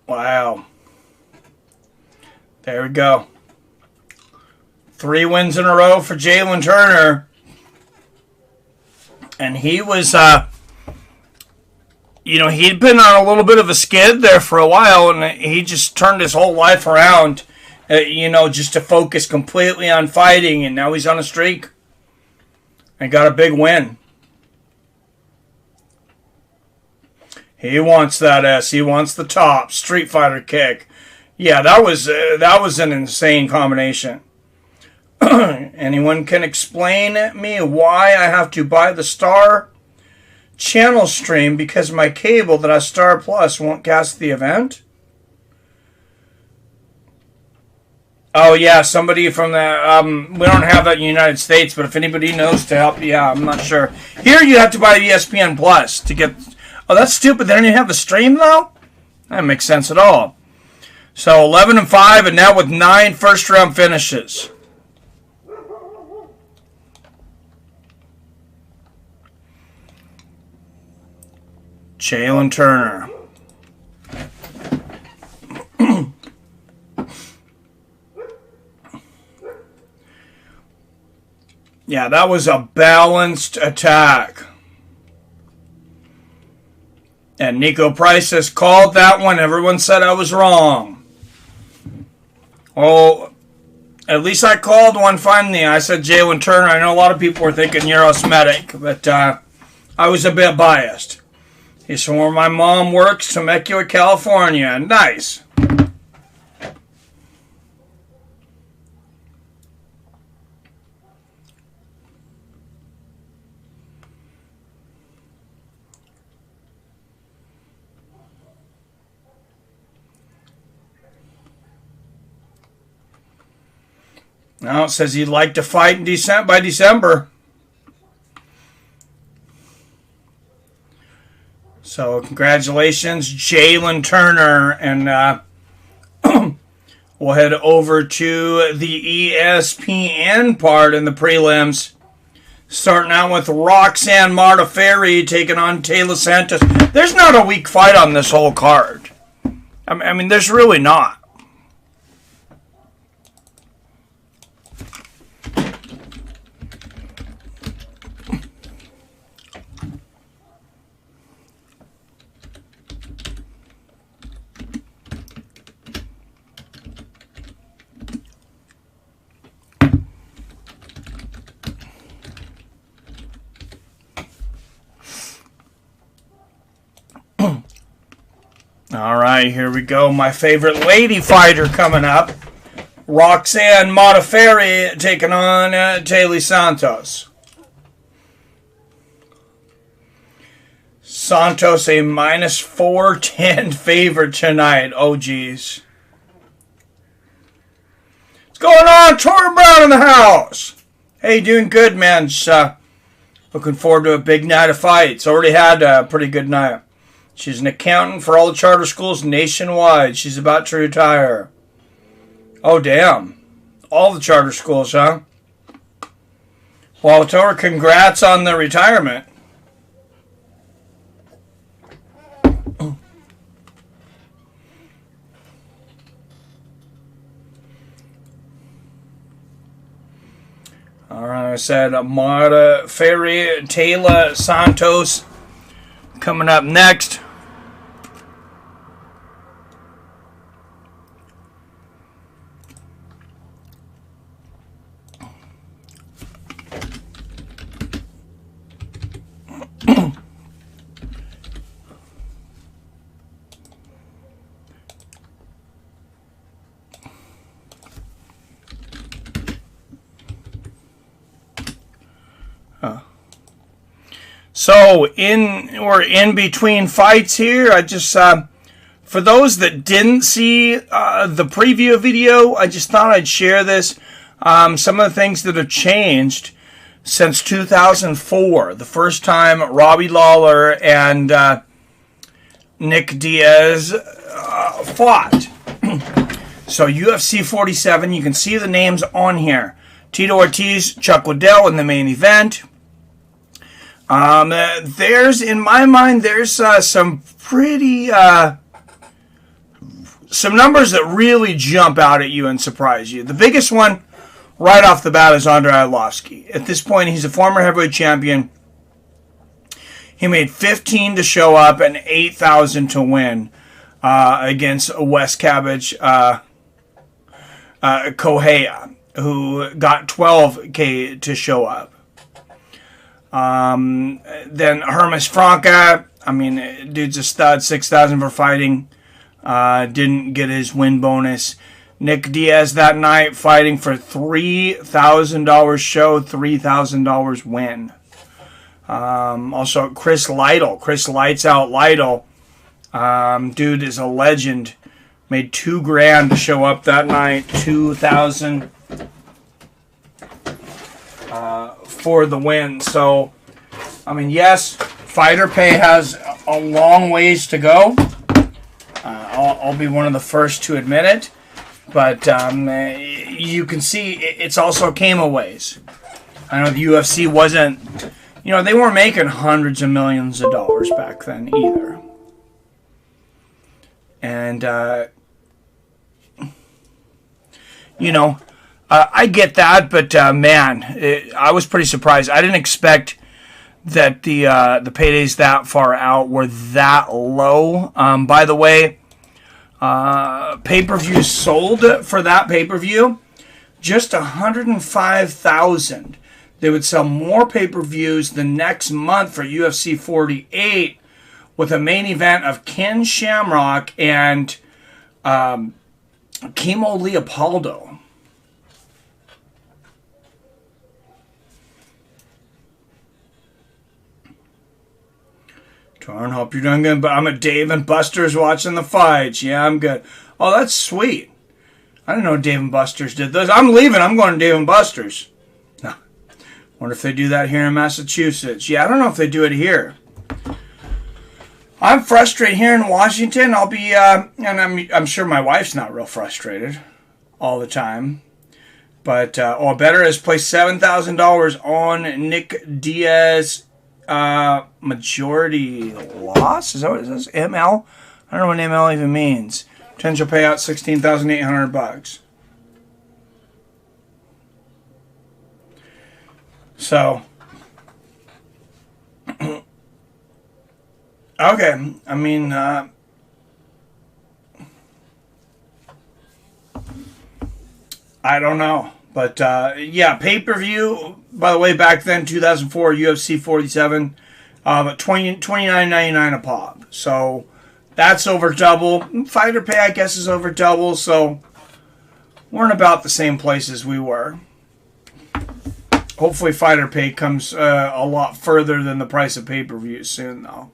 Wow. There we go. 3 wins in a row for Jalin Turner. And he was, he'd been on a little bit of a skid there for a while, and he just turned his whole life around, just to focus completely on fighting, and now he's on a streak. And got a big win. He wants that S. He wants the top Street Fighter kick. Yeah, that was an insane combination. Anyone can explain me why I have to buy the Star channel stream because my cable that has Star Plus won't cast the event? Oh yeah, somebody from the we don't have that in the United States, but if anybody knows to help, yeah, I'm not sure. Here you have to buy ESPN Plus to get. Oh, that's stupid. They don't even have the stream, though? That makes sense at all. So, 11-5, and now with 9 first-round finishes. Jalin Turner. Yeah, that was a balanced attack. And Nico Price has called that one. Everyone said I was wrong. Well, at least I called one finally. I said Jalin Turner. I know a lot of people were thinking Uros Medic, but I was a bit biased. He's from where my mom works, Temecula, California. Nice. Now it says he'd like to fight by December. So congratulations, Jalin Turner. And we'll head over to the ESPN part in the prelims. Starting out with Roxanne Modafferi taking on Taila Santos. There's not a weak fight on this whole card. I mean, there's really not. All right, here we go. My favorite lady fighter coming up. Roxanne Modafferi taking on Taila Santos. Santos a minus 410 favorite tonight. Oh, geez. What's going on? Tori Brown in the house. Hey, doing good, man. Just, looking forward to a big night of fights. Already had a pretty good night. She's an accountant for all the charter schools nationwide. She's about to retire. Oh, damn. All the charter schools, huh? Well, Tor, congrats on the retirement. All right, I said Modafferi, Taila Santos coming up next. So we're in between fights here. I just for those that didn't see the preview video, I just thought I'd share this. Some of the things that have changed since 2004, the first time Robbie Lawler and Nick Diaz fought. So UFC 47, you can see the names on here. Tito Ortiz, Chuck Liddell in the main event. There's, in my mind, there's some pretty, some numbers that really jump out at you and surprise you. The biggest one, right off the bat, is Andrade. At this point, he's a former heavyweight champion. He made 15 to show up and 8,000 to win against West Cabbage Kohea, who got 12K to show up. Then Hermes Franca, I mean, dude's a stud, 6,000 for fighting. Didn't get his win bonus. Nick Diaz that night fighting for $3,000 show, $3,000 win. Also Chris Lytle, Chris Lights Out Lytle, dude is a legend. Made $2,000 to show up that night, 2,000 for the win. So, I mean, yes, fighter pay has a long ways to go. I'll be one of the first to admit it. But you can see it's also came a ways. I know the UFC wasn't, you know, they weren't making hundreds of millions of dollars back then either. And, you know, I get that, but man, I was pretty surprised. I didn't expect that the paydays that far out were that low. By the way, pay-per-view sold for that pay-per-view just 105,000. They would sell more pay-per-views the next month for UFC 48 with a main event of Ken Shamrock and Kimo Leopoldo. Torn, hope you're doing good, but I'm at Dave and Buster's watching the fights. Yeah, I'm good. Oh, that's sweet. I didn't know Dave and Buster's did this. I'm leaving. I'm going to Dave and Buster's. No. Wonder if they do that here in Massachusetts. Yeah, I don't know if they do it here. I'm frustrated here in Washington. I'll be, and I'm sure my wife's not real frustrated all the time. But, better has placed $7,000 on Nick Diaz majority loss. Is that what it says? ML? I don't know what ML even means. Potential payout $16,800. So, okay. I mean, I don't know. But, yeah, pay-per-view, by the way, back then, 2004, UFC 47, but $29.99 a pop. So, that's over double. Fighter pay, I guess, is over double. So, we're in about the same place as we were. Hopefully, fighter pay comes a lot further than the price of pay-per-view soon, though.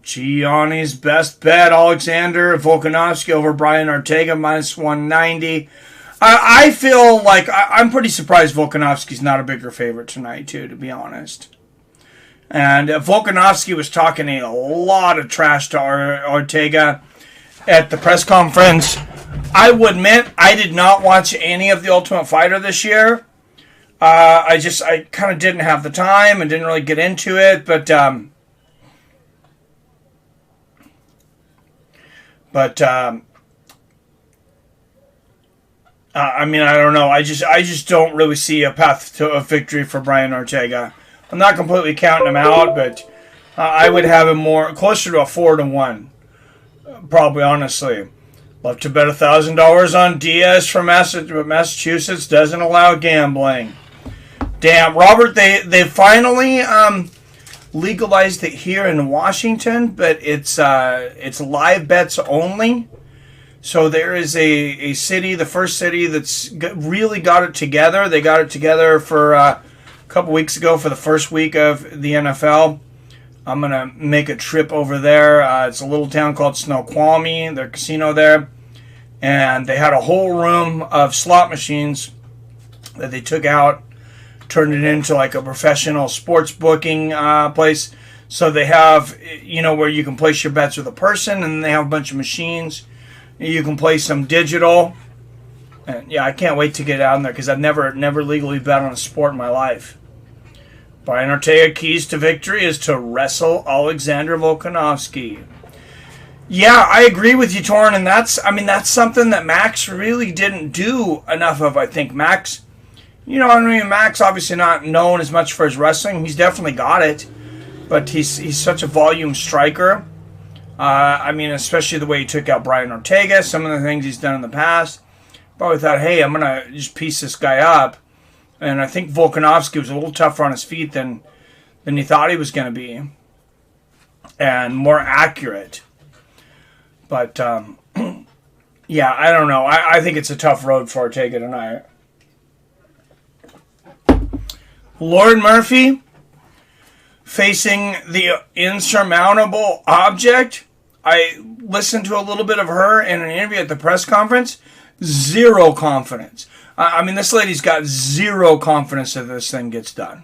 Gianni's best bet, Alexander Volkanovski over Brian Ortega, minus 190. I feel like I'm pretty surprised Volkanovski's not a bigger favorite tonight, too, to be honest. And Volkanovski was talking a lot of trash to Ortega at the press conference. I will admit, I did not watch any of The Ultimate Fighter this year. I kind of didn't have the time and didn't really get into it, but I mean, I don't know. I just don't really see a path to a victory for Brian Ortega. I'm not completely counting him out, but I would have him more closer to a 4-1. Probably, honestly. Love to bet $1,000 on Diaz from Massachusetts. Doesn't allow gambling. Damn, Robert, they finally legalized it here in Washington, but it's live bets only. So there is a city, the first city that's really got it together. They got it together for a couple weeks ago for the first week of the NFL. I'm going to make a trip over there. It's a little town called Snoqualmie, their casino there. And they had a whole room of slot machines that they took out, turned it into like a professional sports booking place. So they have, where you can place your bets with a person, and they have a bunch of machines. You can play some digital. And yeah, I can't wait to get out there because I've never legally bet on a sport in my life. Brian Ortega keys to victory is to wrestle Alexander Volkanovski. Yeah, I agree with you, Torrin, and that's something that Max really didn't do enough of. I think Max, Max obviously not known as much for his wrestling. He's definitely got it, but he's such a volume striker. Especially the way he took out Brian Ortega, some of the things he's done in the past. Probably thought, hey, I'm gonna just piece this guy up. And I think Volkanovski was a little tougher on his feet than he thought he was going to be. And more accurate. But, yeah, I don't know. I think it's a tough road for Ortega tonight. Lord Murphy facing the insurmountable object. I listened to a little bit of her in an interview at the press conference. Zero confidence. This lady's got zero confidence that this thing gets done.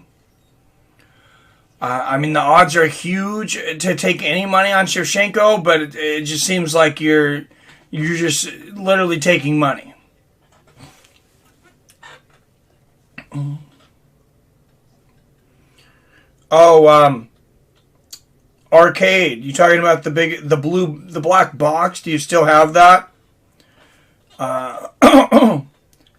The odds are huge to take any money on Shevchenko, but it just seems like you're just literally taking money. Arcade. You talking about the black box? Do you still have that?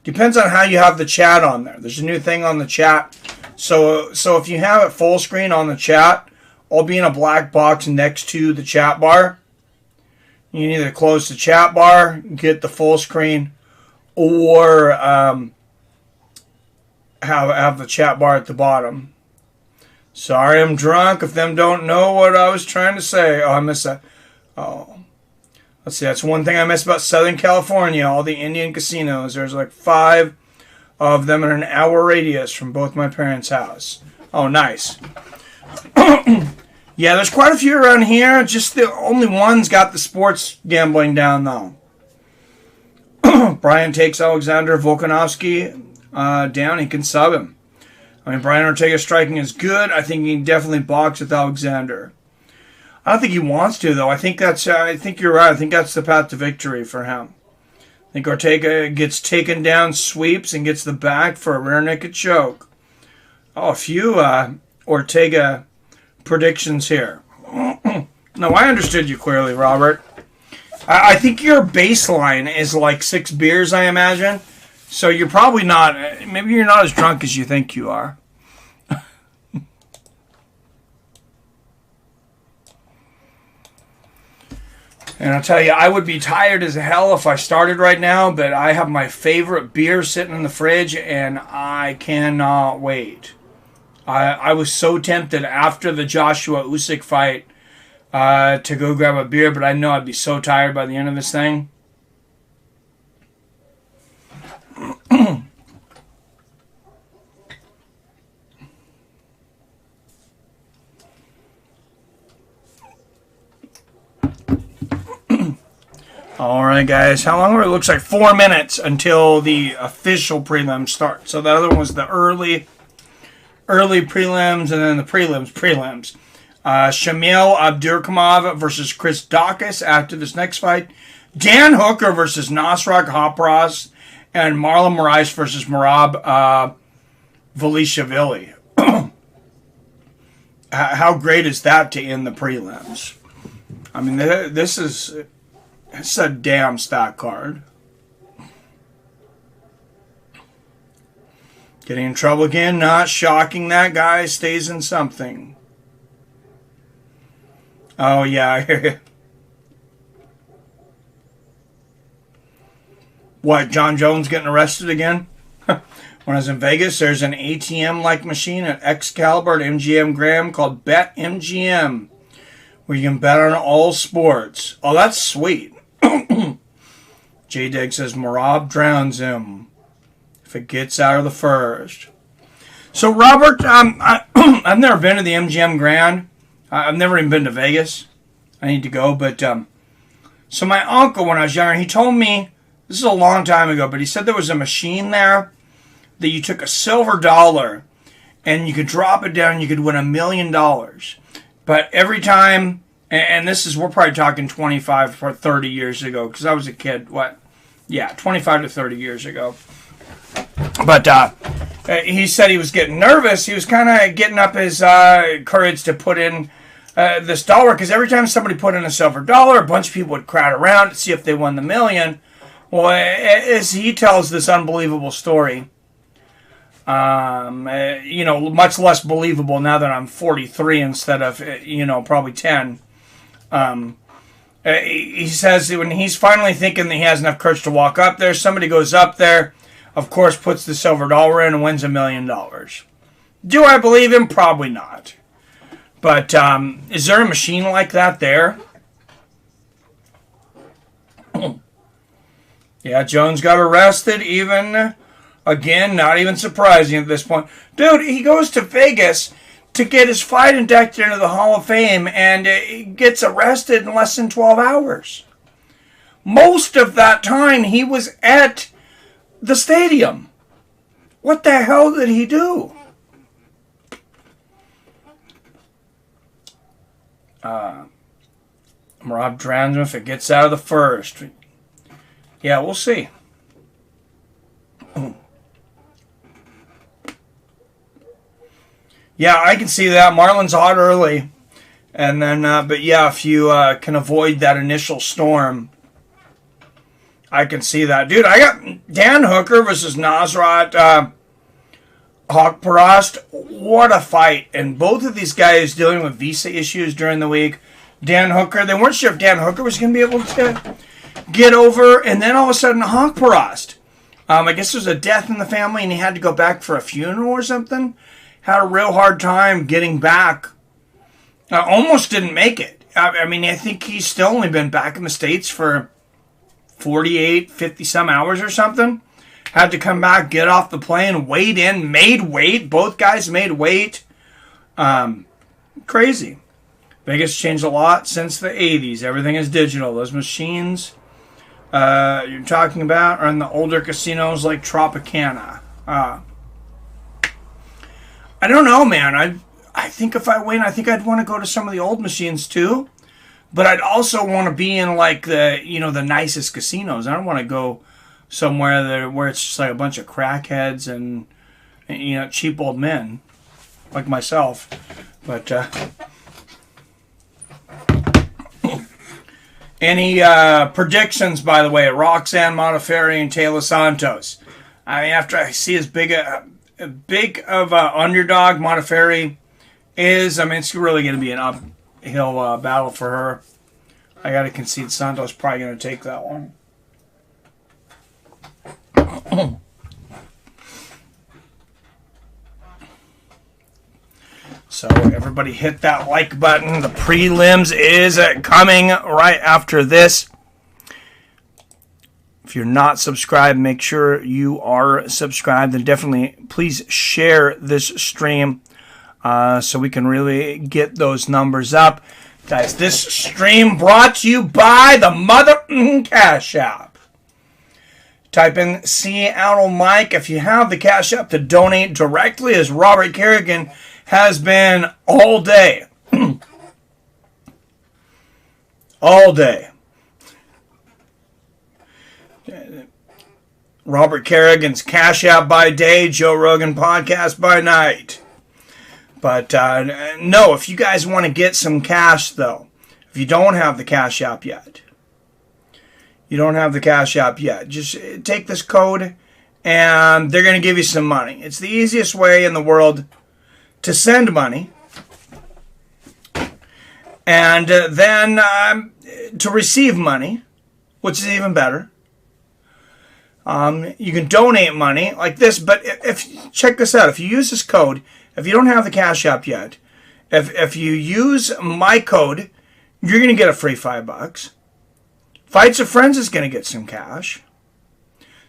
Depends on how you have the chat on there. There's a new thing on the chat. So if you have it full screen on the chat, I'll be in a black box next to the chat bar. You can either close the chat bar, get the full screen, or have the chat bar at the bottom. Sorry, I'm drunk. If them don't know what I was trying to say. Oh, I missed that. Oh. Let's see, that's one thing I miss about Southern California, all the Indian casinos. There's like 5 of them in an hour radius from both my parents' house. Oh, nice. Yeah, there's quite a few around here. Just the only one's got the sports gambling down, though. Brian takes Alexander Volkanovski down. He can sub him. Brian Ortega's striking is good. I think he can definitely box with Alexander. I don't think he wants to, though. I think you're right. I think that's the path to victory for him. I think Ortega gets taken down, sweeps, and gets the back for a rear naked choke. Oh, a few Ortega predictions here. No, I understood you clearly, Robert. I think your baseline is like 6 beers, I imagine. So you're probably not, maybe you're not as drunk as you think you are. And I'll tell you, I would be tired as hell if I started right now, but I have my favorite beer sitting in the fridge, and I cannot wait. I was so tempted after the Joshua Usyk fight to go grab a beer, but I know I'd be so tired by the end of this thing. All right, guys. How long? It looks like 4 minutes until the official prelims start. So the other one was the early prelims, and then the prelims. Shamil Abdurakhimov versus Chris Daukaus after this next fight. Dan Hooker versus Nasrat Haqparast, and Marlon Moraes versus Merab Dvalishvili. How great is that to end the prelims? I mean, this is... It's a damn stock card. Getting in trouble again. Not shocking. That guy stays in something. Oh, yeah, I hear you. What, John Jones getting arrested again? When I was in Vegas, there's an ATM-like machine at Excalibur at MGM Graham called Bet MGM, where you can bet on all sports. Oh, that's sweet. J-Dig says Merab drowns him if it gets out of the first. So, Robert, I've never been to the MGM Grand. I've never even been to Vegas. I need to go. But so my uncle, when I was younger, he told me, this is a long time ago, but he said there was a machine there that you took a silver dollar and you could drop it down and you could win $1 million. But every time... And this is, we're probably talking 25 or 30 years ago, because I was a kid, 25 to 30 years ago. But he said he was getting nervous. He was kind of getting up his courage to put in this dollar, because every time somebody put in a silver dollar, a bunch of people would crowd around to see if they won the million. Well, as he tells this unbelievable story, much less believable now that I'm 43 instead of, probably 10. He says that when he's finally thinking that he has enough courage to walk up there, somebody goes up there, of course, puts the silver dollar in and wins $1 million. Do I believe him? Probably not. But is there a machine like that there? Yeah, Jones got arrested even, again, not even surprising at this point. Dude, he goes to Vegas to get his fight inducted into the Hall of Fame, and he gets arrested in less than 12 hours. Most of that time, he was at the stadium. What the hell did he do? Merab drowns him if it gets out of the first. Yeah, we'll see. Yeah, I can see that. Marlon's hot early. And then, but yeah, if you can avoid that initial storm, I can see that. Dude, I got Dan Hooker versus Nasrat Haqparast. What a fight. And both of these guys dealing with visa issues during the week. Dan Hooker, they weren't sure if Dan Hooker was going to be able to get over. And then all of a sudden, Haqparast. I guess there was a death in the family and he had to go back for a funeral or something. Had a real hard time getting back. Almost didn't make it. I mean, I think he's still only been back in the States for 48, 50 some hours or something. Had to come back, get off the plane, weighed in, made weight. Both guys made weight. Crazy. Vegas changed a lot since the 80s. Everything is digital. Those machines you're talking about are in the older casinos like Tropicana. I don't know, man. I think if I win, I think I'd want to go to some of the old machines too. But I'd also want to be in like the the nicest casinos. I don't want to go somewhere where it's just like a bunch of crackheads and cheap old men like myself. But any predictions, by the way, Roxanne Modafferi and Taila Santos? I mean, after I see as big of a underdog Modafferi is, I mean, it's really going to be an uphill battle for her. I got to concede Santos probably going to take that one. So everybody hit that like button. The prelims is coming right after this. If you're not subscribed, make sure you are subscribed. And definitely please share this stream so we can really get those numbers up. Guys, this stream brought to you by the Mother Cash App. Type in Seattle Mike if you have the Cash App to donate directly, as Robert Kerrigan has been all day. All day. Robert Kerrigan's Cash App by day, Joe Rogan podcast by night. But no, if you guys want to get some cash, though, if you don't have the Cash App yet, just take this code and they're going to give you some money. It's the easiest way in the world to send money, and then to receive money, which is even better. You can donate money like this, but if check this out, if you use this code, if you don't have the Cash App yet, if you use my code, you're going to get a free $5. Fights of Friends is going to get some cash.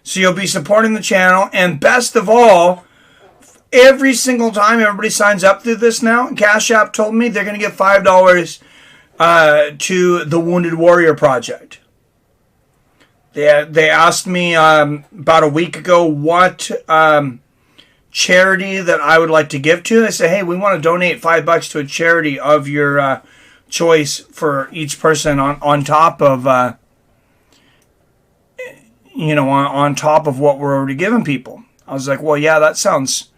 So you'll be supporting the channel, and best of all, every single time everybody signs up through this now, Cash App told me they're going to get $5 to the Wounded Warrior Project. They asked me about a week ago what charity that I would like to give to. They said, hey, we want to donate $5 to a charity of your choice for each person on top of on top of what we're already giving people. I was like, well, yeah, that sounds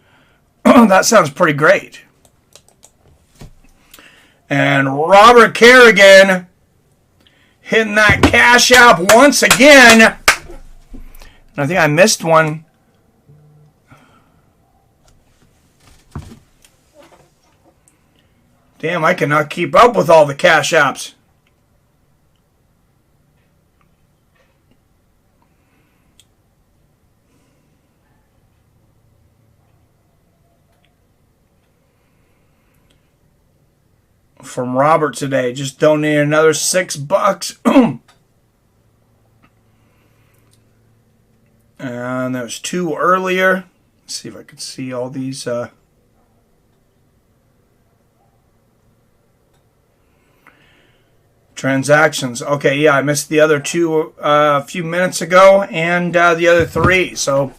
that sounds pretty great. And Robert Kerrigan hitting that Cash App once again. And I think I missed one. Damn, I cannot keep up with all the Cash Apps. From Robert today, just donated another $6. And there was 2 earlier. Let's see if I can see all these. Transactions. Okay, yeah, I missed the other 2 a few minutes ago, and the other 3. So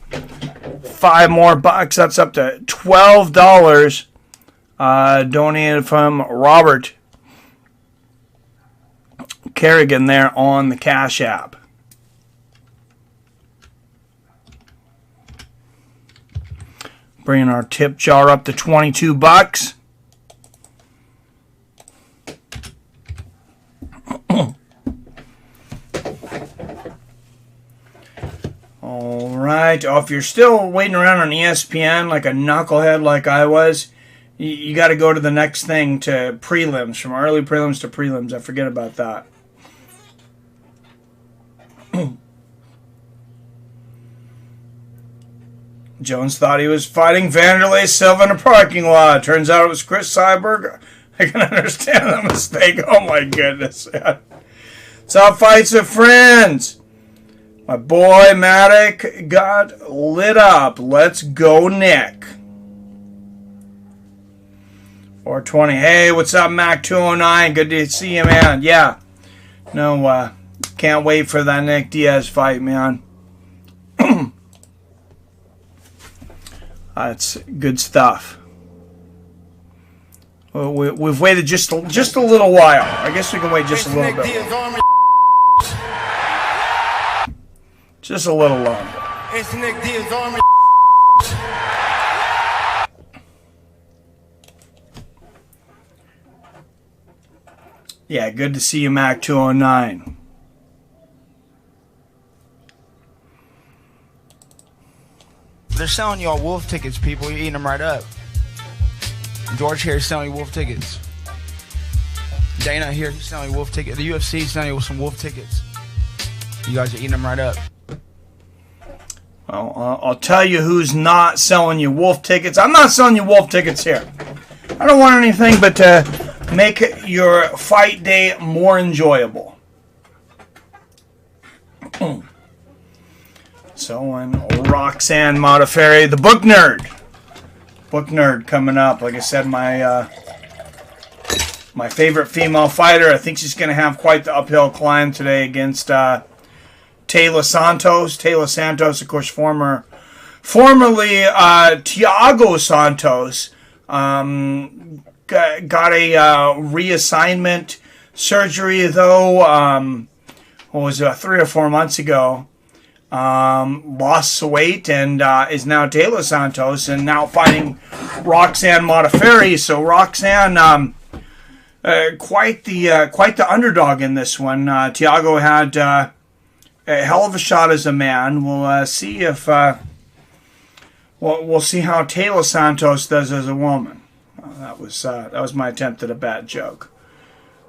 5 more bucks. That's up to $12. Donated from Robert Kerrigan there on the Cash App. Bringing our tip jar up to $22. All right. Oh, if you're still waiting around on ESPN like a knucklehead like I was, you got to go to the next thing, to prelims, from early prelims to prelims. I forget about that. Jones thought he was fighting Vanderlei Silva in a parking lot. Turns out it was Chris Cyborg. I can understand the mistake. Oh my goodness. It's how Fights of Friends. My boy Matic got lit up. Let's go, Nick. 420. Hey, what's up, Mac209? Good to see you, man. Yeah. No, can't wait for that Nick Diaz fight, man. That's good stuff. We've waited just a little while. I guess we can wait just a little bit. Just a little longer. It's Nick Diaz Army. Yeah, good to see you, Mac 209. They're selling y'all wolf tickets, people. You're eating them right up. George here is selling you wolf tickets. Dana here is selling you wolf tickets. The UFC is selling you some wolf tickets. You guys are eating them right up. Well, I'll tell you who's not selling you wolf tickets. I'm not selling you wolf tickets here. I don't want anything but to make your fight day more enjoyable. So, when Roxanne Modafferi, the book nerd. Book nerd coming up. Like I said, my favorite female fighter. I think she's going to have quite the uphill climb today against Taila Santos. Taila Santos, of course, formerly Thiago Santos. Got a reassignment surgery, though. What was it, 3 or 4 months ago? Lost weight and is now Taila Santos, and now fighting Roxanne Modafferi. So Roxanne, quite the underdog in this one. Thiago had a hell of a shot as a man. We'll see if we'll see how Taila Santos does as a woman. That was my attempt at a bad joke.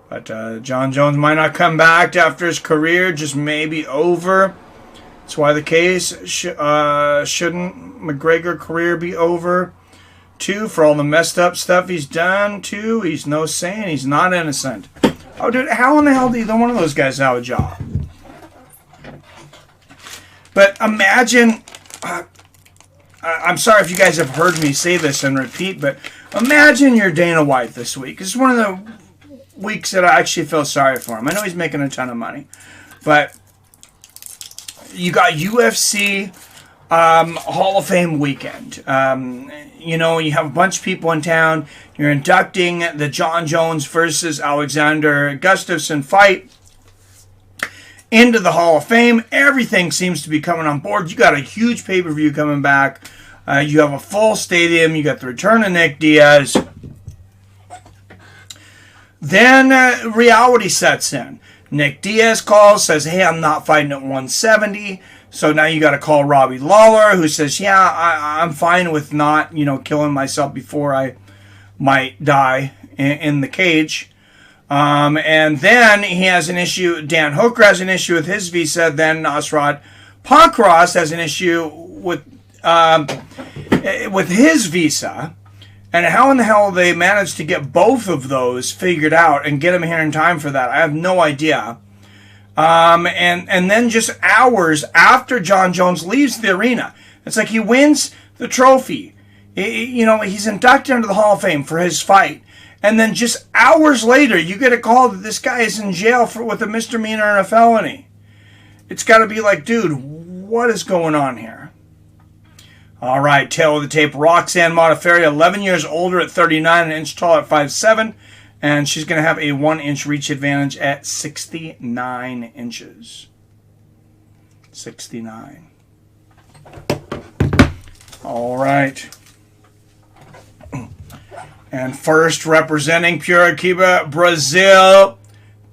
But John Jones might not come back after his career just may be over. That's why the case shouldn't McGregor career be over. 2, for all the messed up stuff he's done. 2, he's no saint. He's not innocent. Oh, dude, how in the hell do either one of those guys have a job? But imagine, I'm sorry if you guys have heard me say this and repeat, but imagine you're Dana White this week. This is one of the weeks that I actually feel sorry for him. I know he's making a ton of money, but you got UFC Hall of Fame weekend. You know, you have a bunch of people in town. You're inducting the John Jones versus Alexander Gustafsson fight into the Hall of Fame. Everything seems to be coming on board. You got a huge pay-per-view coming back. You have a full stadium. You got the return of Nick Diaz. Then reality sets in. Nick Diaz calls, says, hey, I'm not fighting at 170. So now you got to call Robbie Lawler, who says, yeah, I'm fine with not, killing myself before I might die in the cage. And then he has an issue, Dan Hooker has an issue with his visa. Then Nasrat Haqparast has an issue with his visa. And how in the hell they managed to get both of those figured out and get him here in time for that, I have no idea. And then just hours after John Jones leaves the arena, it's like he wins the trophy. He's inducted into the Hall of Fame for his fight. And then just hours later, you get a call that this guy is in jail with a misdemeanor and a felony. It's got to be like, dude, what is going on here? All right, tail of the tape. Roxanne Modafferi, 11 years older at 39, an inch tall at 5'7", and she's going to have a 1-inch reach advantage at 69 inches. 69. All right. And first, representing Curitiba, Brazil,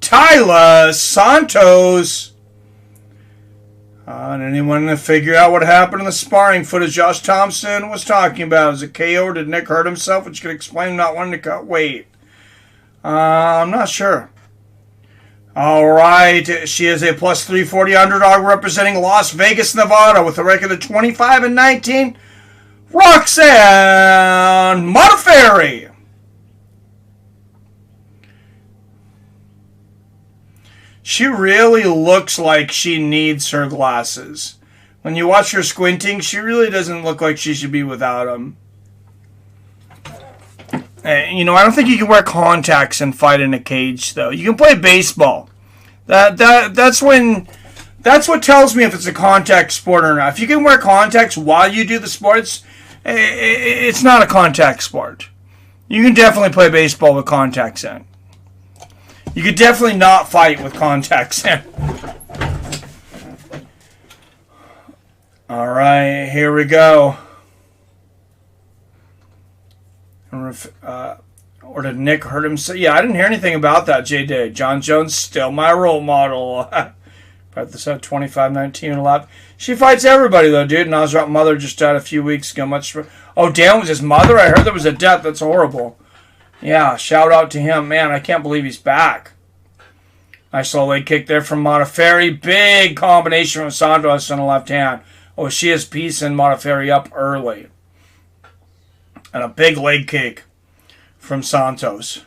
Taila Santos. And anyone figure out what happened in the sparring footage Josh Thompson was talking about? Is it KO or did Nick hurt himself, which could explain not wanting to cut weight? I'm not sure. All right, she is a plus 340 underdog representing Las Vegas, Nevada, with a record of 25-19. Roxanne Modafferi. She really looks like she needs her glasses. When you watch her squinting, she really doesn't look like she should be without them. I don't think you can wear contacts and fight in a cage, though. You can play baseball. That's what tells me if it's a contact sport or not. If you can wear contacts while you do the sports, it's not a contact sport. You can definitely play baseball with contacts in. You could definitely not fight with contacts in. All right, here we go. Or did Nick hurt himself? Yeah, I didn't hear anything about that, J-Day. John Jones, still my role model. But this at 25-19 left. She fights everybody, though, dude. Nasrat mother just died a few weeks ago. Oh, damn, was his mother? I heard there was a death. That's horrible. Yeah, shout out to him. Man, I can't believe he's back. Nice little leg kick there from Modafferi. Big combination from Santos on the left hand. Oh, she has piecing Modafferi up early. And a big leg kick from Santos.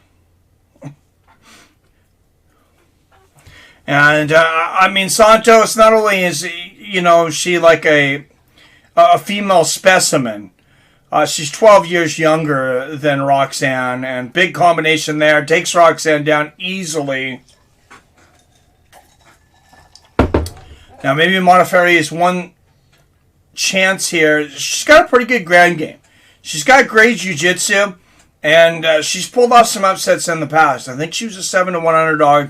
And, I mean, Santos, not only is, you know, she like a female specimen, she's 12 years younger than Roxanne, and big combination there. Takes Roxanne down easily. Now, maybe Modafferi is one chance here. She's got a pretty good ground game. She's got great jiu-jitsu, and she's pulled off some upsets in the past. I think she was a 7-1 underdog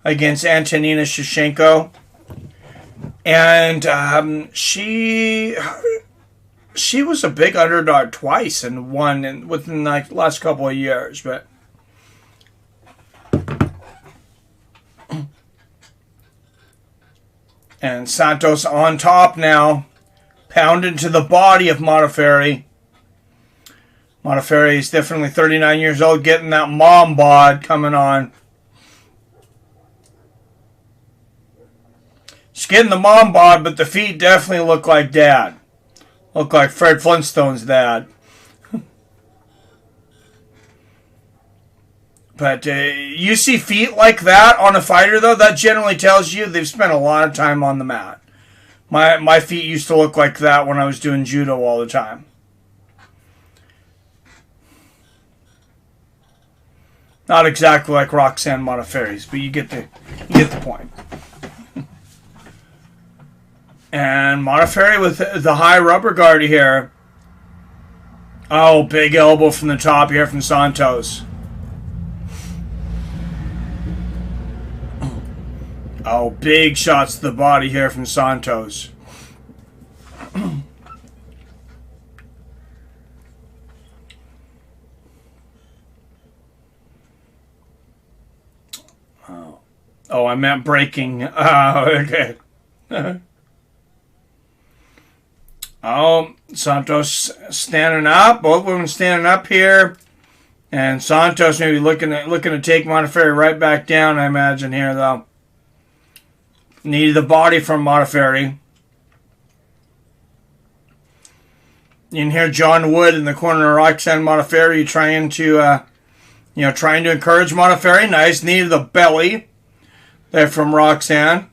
against Antonina Shevchenko. And she was a big underdog twice and won within the last couple of years. But and Santos on top now, pounded to the body of Modafferi. Modafferi is definitely 39 years old, getting that mom bod coming on. She's getting the mom bod, but the feet definitely look like dad. Look like Fred Flintstone's dad. But you see feet like that on a fighter, though, that generally tells you they've spent a lot of time on the mat. My feet used to look like that when I was doing judo all the time. Not exactly like Roxanne Modafferi's, but you get the point. And Modafferi with the high rubber guard here. Oh, big elbow from the top here from Santos. Oh, big shots to the body here from Santos. Oh, I meant breaking. Oh, okay. Oh, Santos standing up. Both women standing up here. And Santos maybe looking to take Modafferi right back down, I imagine, here, though. Knee to the body from Modafferi. You can hear John Wood in the corner of Roxanne Modafferi trying to encourage Modafferi. Nice knee to the belly there from Roxanne.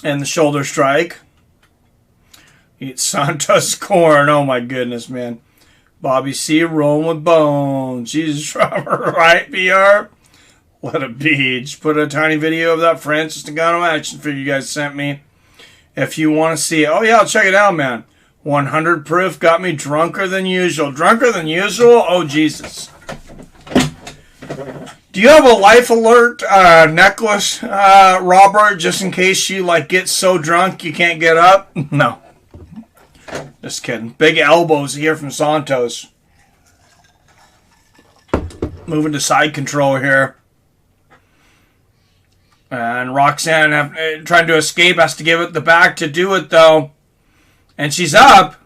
And the shoulder strike. Eat Santos corn. Oh my goodness, man. Bobby C. rolling with bones. Jesus, Robert, right, BR? Let it be. Just put a tiny video of that Francis Ngannou action figure you guys sent me. If you want to see it. Oh, yeah, I'll check it out, man. 100 proof got me drunker than usual. Drunker than usual? Oh, Jesus. Do you have a life alert necklace, Robert, just in case you get so drunk you can't get up? No. Just kidding. Big elbows here from Santos. Moving to side control here. And Roxanne trying to escape, has to give it the back to do it, though. And she's up.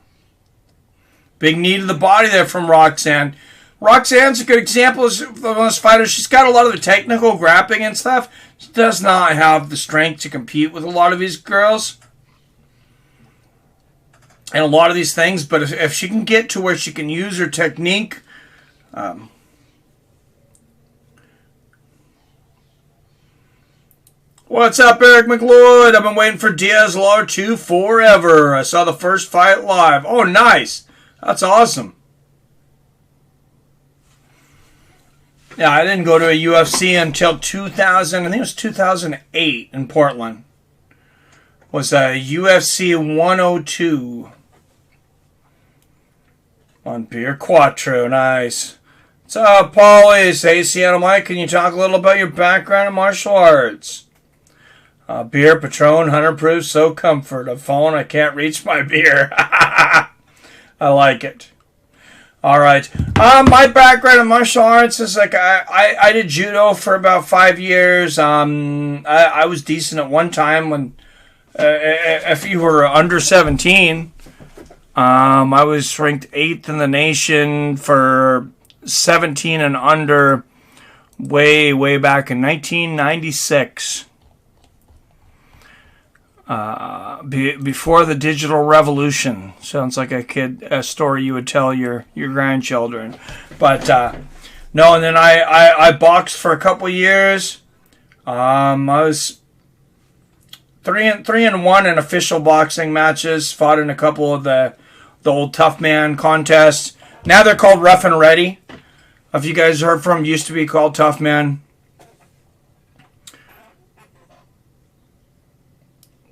Big knee to the body there from Roxanne. Roxanne's a good example of those fighters. She's got a lot of the technical grappling and stuff. She does not have the strength to compete with a lot of these girls. And a lot of these things. But if she can get to where she can use her technique... What's up, Eric McLeod? I've been waiting for Diaz Lawler 2 forever. I saw the first fight live. Oh, nice. That's awesome. Yeah, I didn't go to a UFC until 2000. I think it was 2008 in Portland. Was a UFC 102. One beer quattro, nice. What's up, Paulie? Hey, Seattle Mike, can you talk a little about your background in martial arts? Beer, Patron, 100 proof, so comfort. I've fallen, I can't reach my beer. I like it. All right. My background in martial arts is like I did judo for about 5 years. I was decent at one time when if you were under 17. I was ranked 8th in the nation for 17 and under way back in 1996. Before the digital revolution. Sounds like a story you would tell your grandchildren. But no, and then I boxed for a couple years. I was 3-1 in official boxing matches. Fought in a couple of the old tough man contests. Now they're called Rough and Ready. Have you guys heard from? Used to be called Tough Man.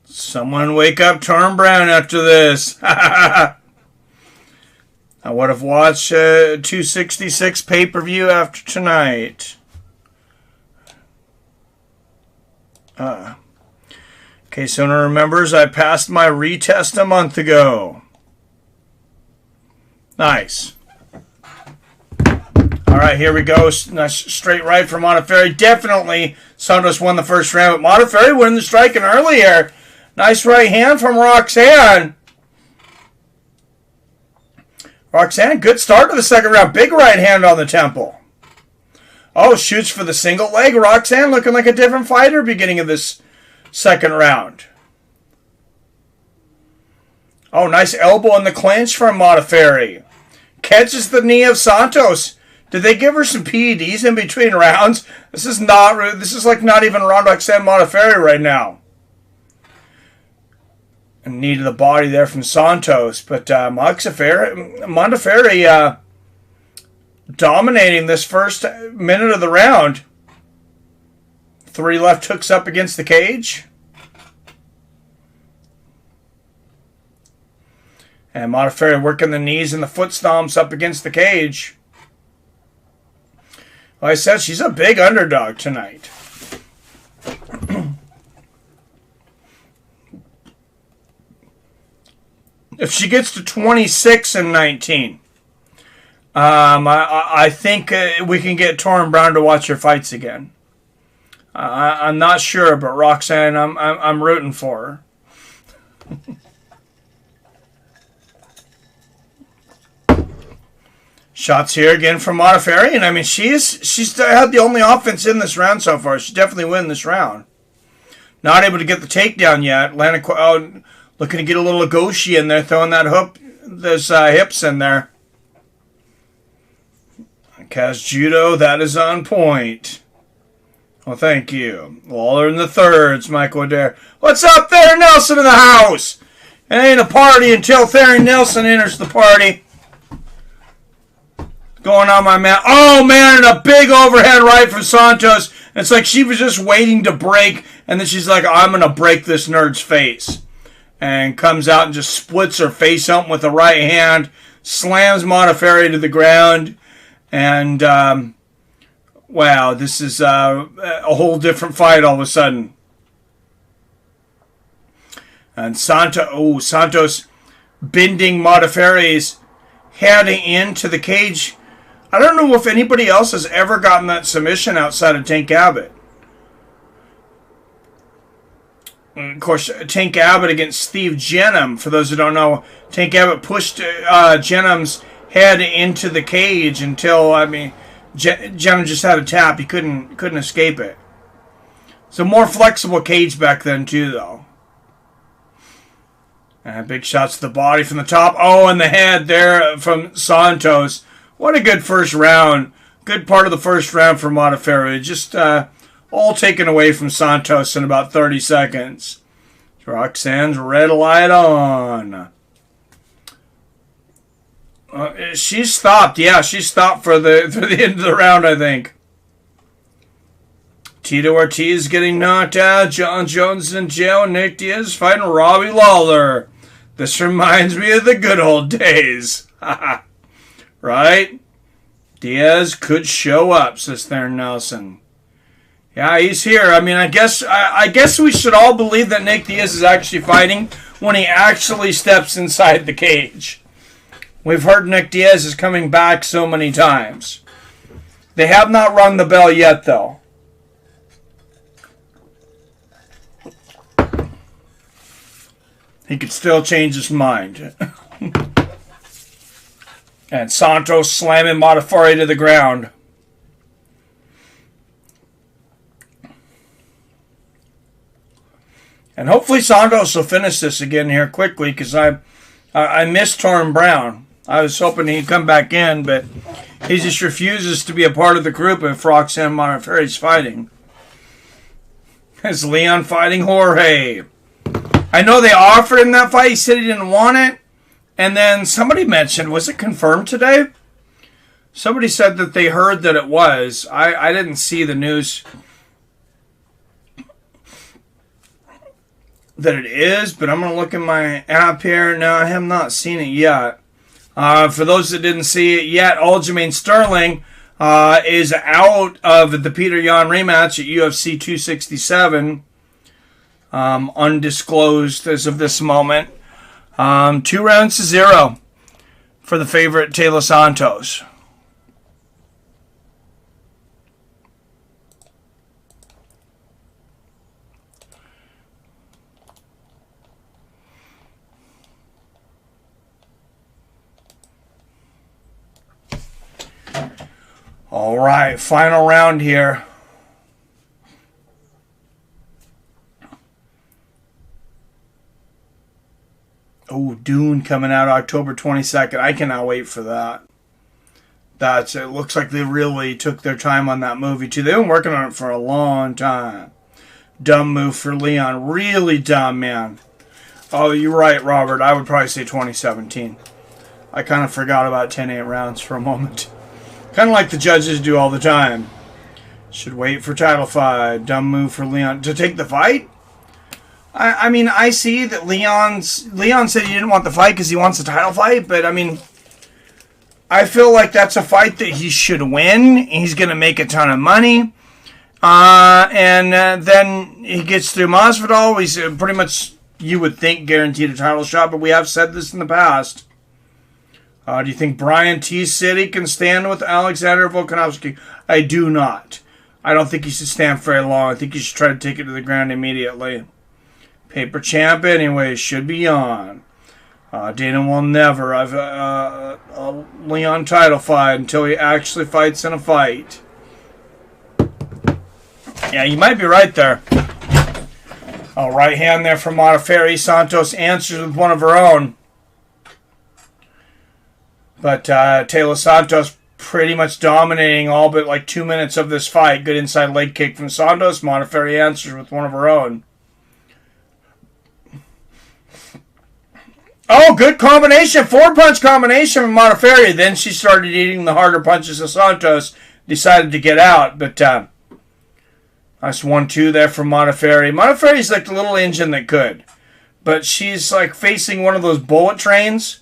Someone wake up Tom Brown after this. I would have watched 266 pay-per-view after tonight. Okay, so no remembers I passed my retest a month ago. Nice. All right, here we go. Nice straight right from Modafferi. Definitely Santos won the first round, but Modafferi winning the striking earlier. Nice right hand from Roxanne. Roxanne, good start to the second round. Big right hand on the temple. Oh, shoots for the single leg. Roxanne looking like a different fighter beginning of this second round. Oh, nice elbow in the clinch from Modafferi. Catches the knee of Santos. Did they give her some PEDs in between rounds? This is like not even Roxanne Modafferi right now. And knee to the body there from Santos. But Modafferi dominating this first minute of the round. 3 left hooks up against the cage. And Modafferi working the knees and the foot stomps up against the cage. Like I said, she's a big underdog tonight. If she gets to 26-19, I think we can get Torrin Brown to watch her fights again. I'm not sure, but Roxanne, I'm rooting for her. Shots here again from Modafferi, and I mean she's had the only offense in this round so far. She's definitely winning this round. Not able to get the takedown yet. Looking to get a little Agoshi in there, throwing that hook, those hips in there. Kaz Judo, that is on point. Well, thank you. Lawler in the thirds, Michael Adair. What's up there, Nelson in the house? It ain't a party until Theron Nelson enters the party. Going on, my man. Oh, man, and a big overhead right from Santos. It's like she was just waiting to break, and then she's like, I'm going to break this nerd's face. And comes out and just splits her face up with the right hand. Slams Modafferi to the ground. And, wow, this is a whole different fight all of a sudden. And Santos bending Modafferi's head into the cage. I don't know if anybody else has ever gotten that submission outside of Tank Abbott. And of course, Tank Abbott against Steve Jenham. For those who don't know, Tank Abbott pushed Jenham's head into the cage until, I mean, Jenham just had a tap. He couldn't escape it. It's a more flexible cage back then, too, though. And big shots to the body from the top. Oh, and the head there from Santos. What a good first round. Good part of the first round for Modafferi. Just all taken away from Santos in about 30 seconds. Roxanne's red light on. She's stopped. Yeah, she's stopped for the end of the round, I think. Tito Ortiz getting knocked out. John Jones in jail. Nick Diaz fighting Robbie Lawler. This reminds me of the good old days. right? Diaz could show up, says Theron Nelson. Yeah, he's here. I mean, I guess we should all believe that Nick Diaz is actually fighting when he actually steps inside the cage. We've heard Nick Diaz is coming back so many times. They have not rung the bell yet, though. He could still change his mind. And Santos slamming Modafferi to the ground. And hopefully Santos will finish this again here quickly, because I missed Torrin Brown. I was hoping he'd come back in, but he just refuses to be a part of the group if Roxanne Modafferi's fighting. Is Leon fighting Jorge? I know they offered him that fight. He said he didn't want it. And then somebody mentioned, was it confirmed today? Somebody said that they heard that it was. I didn't see the news that it is, but I'm going to look in my app here. No, I have not seen it yet. For those that didn't see it yet, Aljamain Sterling is out of the Peter Yan rematch at UFC 267. Undisclosed as of this moment. 2-0 for the favorite Taila Santos. All right, final round here. Oh, Dune coming out October 22nd. I cannot wait for that. It looks like they really took their time on that movie, too. They've been working on it for a long time. Dumb move for Leon. Really dumb, man. Oh, you're right, Robert. I would probably say 2017. I kind of forgot about 10-8 rounds for a moment. Kind of like the judges do all the time. Should wait for title fight. Dumb move for Leon. To take the fight? I mean, I see that Leon said he didn't want the fight because he wants the title fight, but I mean, I feel like that's a fight that he should win. He's going to make a ton of money. And then he gets through Masvidal. He's pretty much, you would think, guaranteed a title shot, but we have said this in the past. Do you think Brian T. City can stand with Alexander Volkanovski? I do not. I don't think he should stand very long. I think he should try to take it to the ground immediately. Paper champ anyway, should be on. Dana will never have a Leon title fight until he actually fights in a fight. Yeah, you might be right there. Oh, right hand there from Modafferi. Santos answers with one of her own. But Taila Santos pretty much dominating all but like 2 minutes of this fight. Good inside leg kick from Santos. Modafferi answers with one of her own. Oh, good combination. 4-punch combination from Modafferi. Then she started eating the harder punches of Santos. Decided to get out. But nice 1-2 there from Modafferi. Modafferi's like the little engine that could. But she's like facing one of those bullet trains.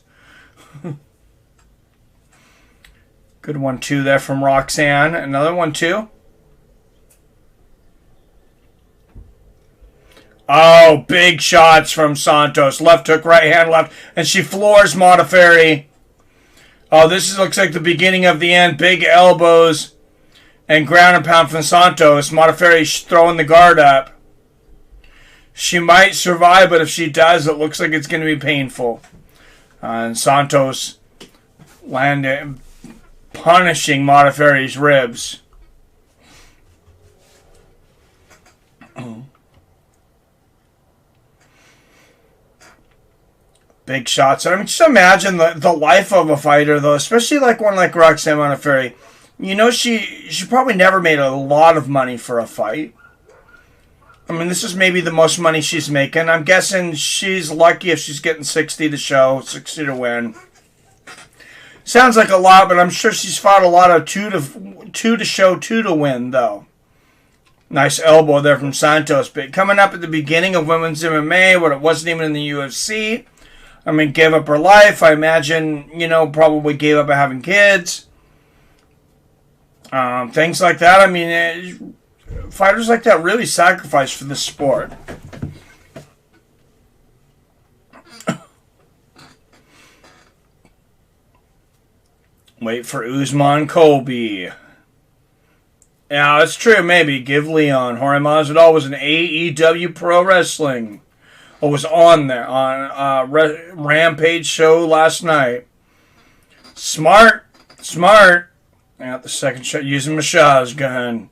Good 1-2 there from Roxanne. Another 1-2. Oh, big shots from Santos. Left hook, right hand, left. And she floors Modafferi. Oh, this looks like the beginning of the end. Big elbows and ground and pound from Santos. Modafferi throwing the guard up. She might survive, but if she does, it looks like it's going to be painful. And Santos landed, punishing Modafferi's ribs. Big shots. I mean, just imagine the life of a fighter, though, especially like one like Roxanne Modafferi. You know, she probably never made a lot of money for a fight. I mean, this is maybe the most money she's making. I'm guessing she's lucky if she's getting 60 to show, 60 to win. Sounds like a lot, but I'm sure she's fought a lot of 2 to show, 2 to win, though. Nice elbow there from Santos. But coming up at the beginning of women's MMA, when it wasn't even in the UFC. I mean, gave up her life. I imagine, probably gave up having kids. Things like that. I mean, fighters like that really sacrifice for the sport. Wait for Usman Colby. Yeah, that's true, maybe. Give Leon. Jorge Masvidal was an AEW Pro Wrestling. Or was on there on Rampage show last night. Smart. Out the second shot using Mashah's gun.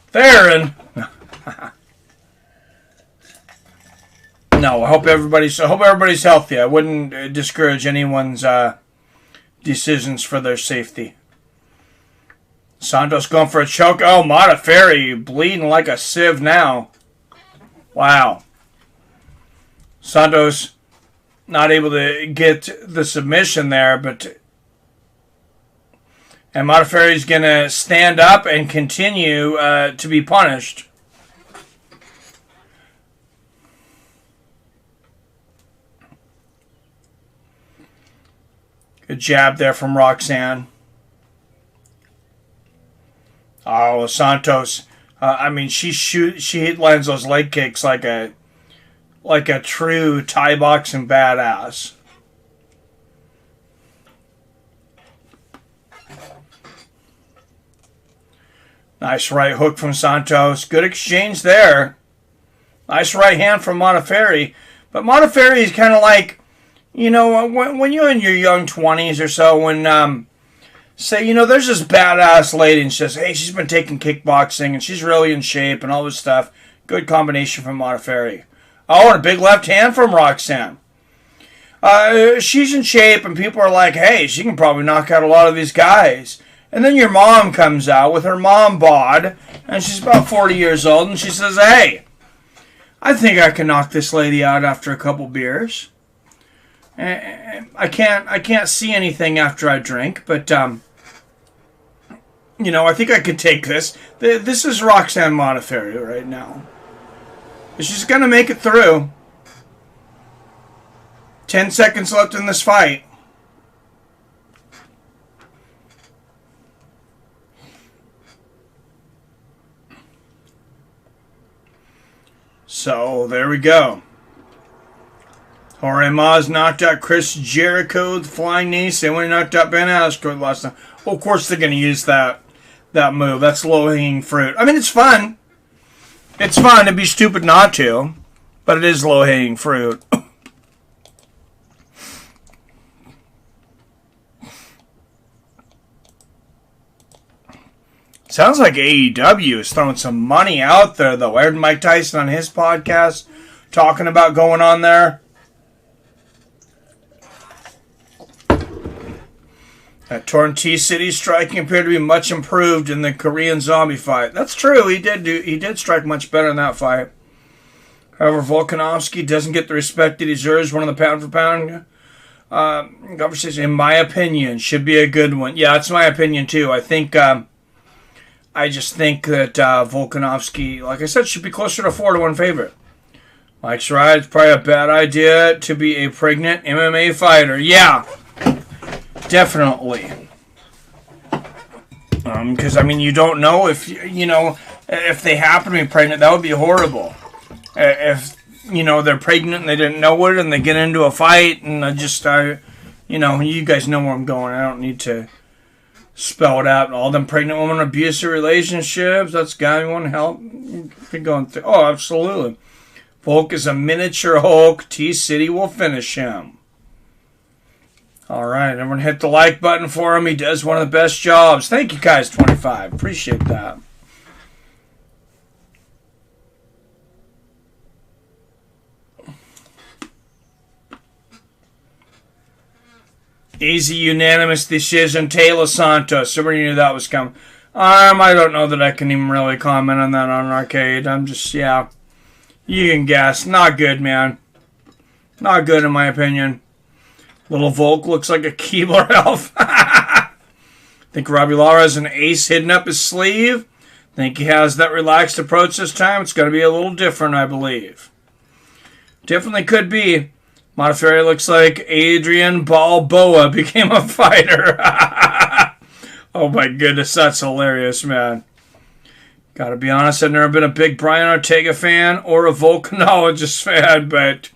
Theron. No, I hope everybody's healthy. I wouldn't discourage anyone's decisions for their safety. Santos going for a choke. Oh, Modafferi bleeding like a sieve now. Wow. Santos not able to get the submission there, and Modafferi's going to stand up and continue to be punished. Good jab there from Roxanne. Oh, Santos. I mean, she lands those leg kicks like a true Thai boxing badass. Nice right hook from Santos. Good exchange there. Nice right hand from Modafferi. But Modafferi is kind of like, when you're in your young 20s or so, when, say, there's this badass lady and she says, hey, she's been taking kickboxing and she's really in shape and all this stuff. Good combination from Modafferi. Oh, and a big left hand from Roxanne. She's in shape and people are like, hey, she can probably knock out a lot of these guys. And then your mom comes out with her mom bod, and she's about 40 years old, and she says, hey, I think I can knock this lady out after a couple beers. I can't see anything after I drink, but, I think I could take this. This is Roxanne Modafferi right now. She's going to make it through. 10 seconds left in this fight. So, there we go. Jorge Mas knocked out Chris Jericho with the flying knee. Same way he knocked out Ben Askren last time. Well, of course they're going to use that move. That's low-hanging fruit. I mean, it's fun. It's fun. It'd be stupid not to. But it is low-hanging fruit. Sounds like AEW is throwing some money out there, though. I heard Mike Tyson on his podcast talking about going on there. That torn T-City striking appeared to be much improved in the Korean Zombie fight. That's true. He did strike much better in that fight. However, Volkanovski doesn't get the respect that he deserves. One of the pound-for-pound conversation, in my opinion, should be a good one. Yeah, it's my opinion, too. I just think that Volkanovski, like I said, should be closer to 4-1 favorite. Mike's right. It's probably a bad idea to be a pregnant MMA fighter. Yeah, definitely. Because, you don't know if they happen to be pregnant. That would be horrible. If, they're pregnant and they didn't know it and they get into a fight and you guys know where I'm going. I don't need to spell it out. All them pregnant women, abusive relationships. That's got me want to help. Be going through. Oh, absolutely. Volk is a miniature Hulk. T-City will finish him. All right, everyone hit the like button for him. He does one of the best jobs. Thank you, guys. 25. Appreciate that. Easy unanimous decision. Taila Santos. Somebody knew that was coming. I don't know that I can even really comment on that on Arcade. I'm just, yeah. You can guess. Not good, man. Not good in my opinion. Little Volk looks like a Keebler elf. Think Robbie Lawler has an ace hidden up his sleeve. Think he has that relaxed approach this time. It's going to be a little different, I believe. Definitely could be. Modafferi looks like Adrian Balboa became a fighter. Oh my goodness, that's hilarious, man. Gotta be honest, I've never been a big Brian Ortega fan or a volcanologist fan, but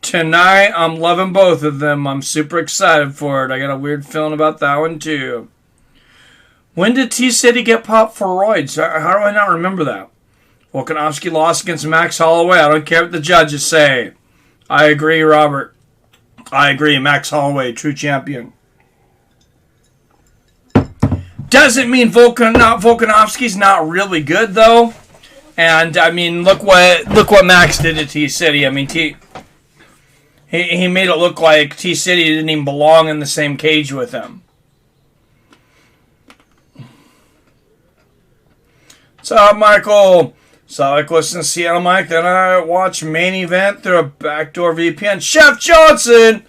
tonight I'm loving both of them. I'm super excited for it. I got a weird feeling about that one too. When did T-City get popped for roids? How do I not remember that? Volkanovski lost against Max Holloway. I don't care what the judges say. I agree, Robert. I agree. Max Holloway, true champion. Doesn't mean Volkanovski's not really good, though. And, I mean, look what Max did to T-City. I mean, he made it look like T-City didn't even belong in the same cage with him. What's up, Michael? So I like listening to Seattle Mike, then I watch main event through a backdoor VPN. Chef Johnson!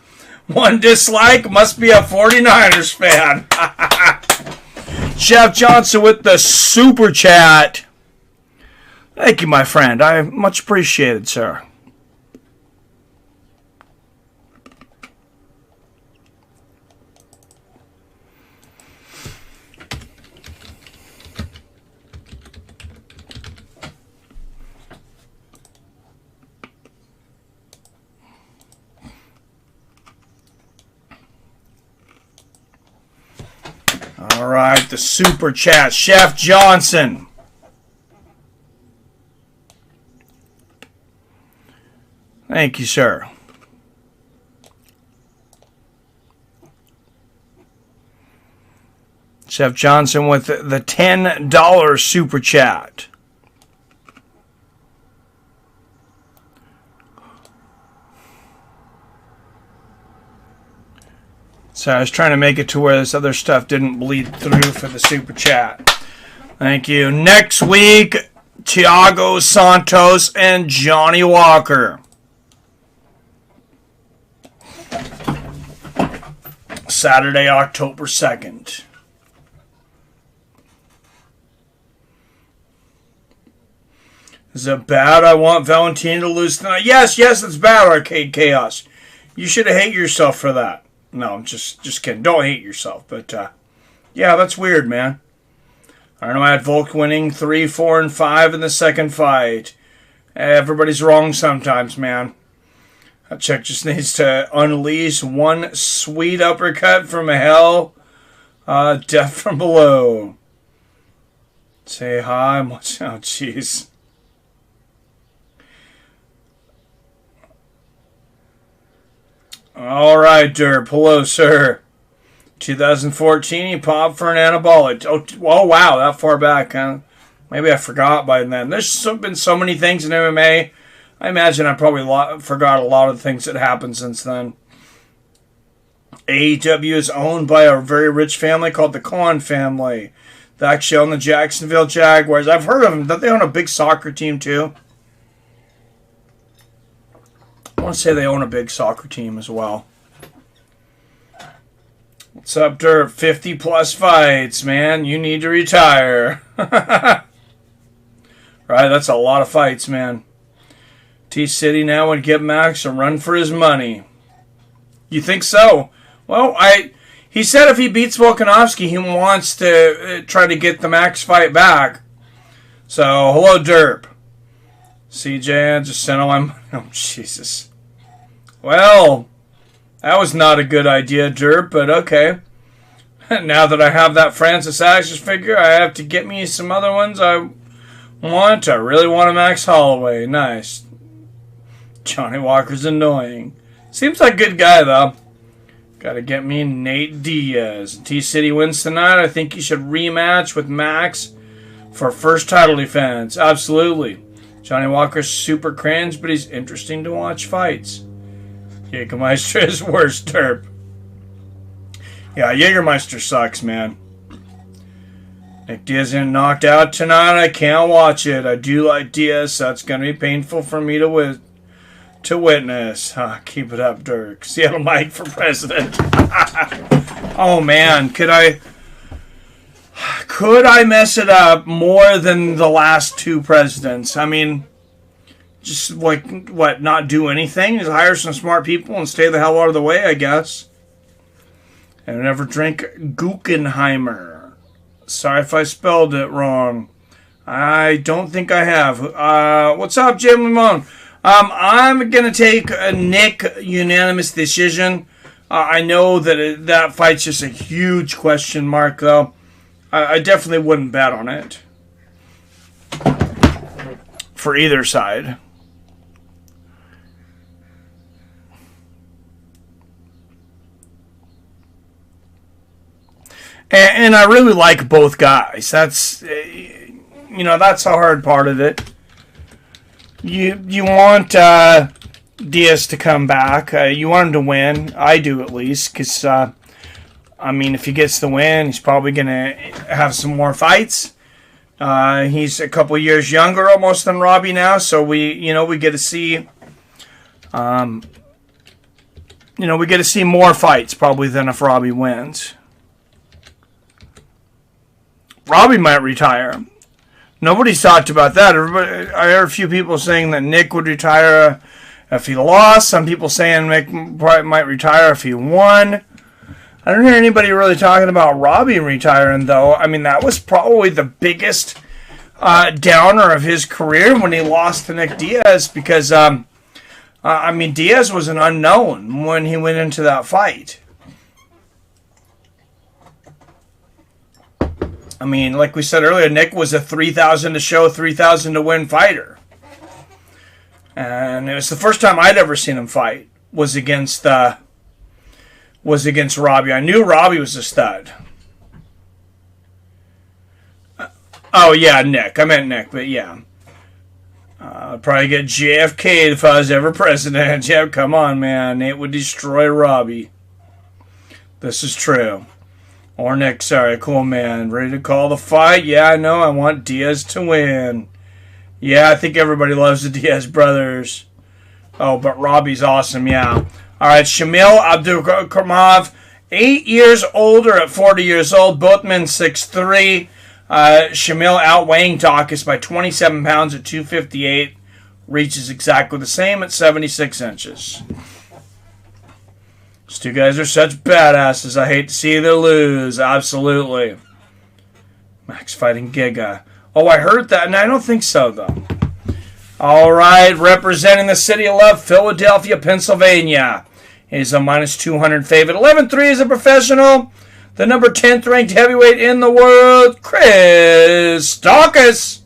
One dislike, must be a 49ers fan. Chef Johnson with the super chat. Thank you, my friend. I much appreciated, sir. All right, the super chat. Chef Johnson. Thank you, sir. Chef Johnson with the $10 super chat. So I was trying to make it to where this other stuff didn't bleed through for the super chat. Thank you. Next week, Thiago Santos and Johnny Walker. Saturday, October 2nd. Is it bad I want Valentina to lose tonight? Yes, it's bad, Arcade Chaos. You should hate yourself for that. No, just kidding. Don't hate yourself. But, yeah, that's weird, man. I don't know, I had Volk winning 3, 4, and 5 in the second fight. Everybody's wrong sometimes, man. That chick just needs to unleash one sweet uppercut from hell. Death from below. Say hi. Oh, jeez. All right, Derp. Hello, sir. 2014, he popped for an anabolic. Oh, wow, that far back, huh? Maybe I forgot by then. There's been so many things in MMA. I imagine I probably forgot a lot of things that happened since then. AEW is owned by a very rich family called the Khan family. They actually own the Jacksonville Jaguars. I've heard of them. Don't they own a big soccer team, too? I want to say they own a big soccer team as well. What's up, Derp? 50 plus fights, man. You need to retire. Right, that's a lot of fights, man. T-City now would get Max a run for his money. You think so? Well, he said if he beats Volkanovski, he wants to try to get the Max fight back. So, hello, Derp. CJ, I just sent all my money. Oh, Jesus. Well, that was not a good idea, Derp, but okay. Now that I have that Francis Ashes figure, I have to get me some other ones I want. I really want a Max Holloway. Nice. Johnny Walker's annoying. Seems like a good guy, though. Gotta get me Nate Diaz. T-City wins tonight. I think he should rematch with Max for first title defense. Absolutely. Johnny Walker's super cringe, but he's interesting to watch fights. Jägermeister is worse, Derp. Yeah, Jägermeister sucks, man. Nick Diaz isn't knocked out tonight. I can't watch it. I do like Diaz, so it's going to be painful for me to witness. Keep it up, Dirk. Seattle Mike for president. Oh, man. Could I mess it up more than the last two presidents? I mean, just like, what, not do anything? Just hire some smart people and stay the hell out of the way, I guess. And never drink Guggenheimer. Sorry if I spelled it wrong. I don't think I have. What's up, Jim Limon? I'm going to take a Nick unanimous decision. I know that that fight's just a huge question mark, though. I definitely wouldn't bet on it. For either side. And I really like both guys. That's, that's the hard part of it. You want Diaz to come back. You want him to win. I do, at least. Because, if he gets the win, he's probably going to have some more fights. He's a couple years younger almost than Robbie now. So we get to see... we get to see more fights probably than if Robbie wins. Robbie might retire. Nobody's talked about that. I heard a few people saying that Nick would retire if he lost. Some people saying Nick might retire if he won. I don't hear anybody really talking about Robbie retiring, though. That was probably the biggest downer of his career when he lost to Nick Diaz because, Diaz was an unknown when he went into that fight. Like we said earlier, Nick was a 3,000 to show, 3,000 to win fighter. And it was the first time I'd ever seen him fight was against Robbie. I knew Robbie was a stud. Oh, yeah, Nick. I meant Nick, but yeah. I'd probably get JFK if I was ever president. Yeah, come on, man. Nate would destroy Robbie. This is true. Or Nick, sorry, cool man. Ready to call the fight? Yeah, I know. I want Diaz to win. Yeah, I think everybody loves the Diaz brothers. Oh, but Robbie's awesome, yeah. All right, Shamil Abdurakhimov, 8 years older at 40 years old. Both men 6'3". Shamil outweighing Daukaus by 27 pounds at 258. Reaches exactly the same at 76 inches. These two guys are such badasses. I hate to see them lose. Absolutely. Max fighting Giga. Oh, I heard that, and I don't think so, though. All right, representing the city of love, Philadelphia, Pennsylvania. He's a minus 200 favorite. 11-3 as a professional. The number 10th ranked heavyweight in the world, Chris Daukaus.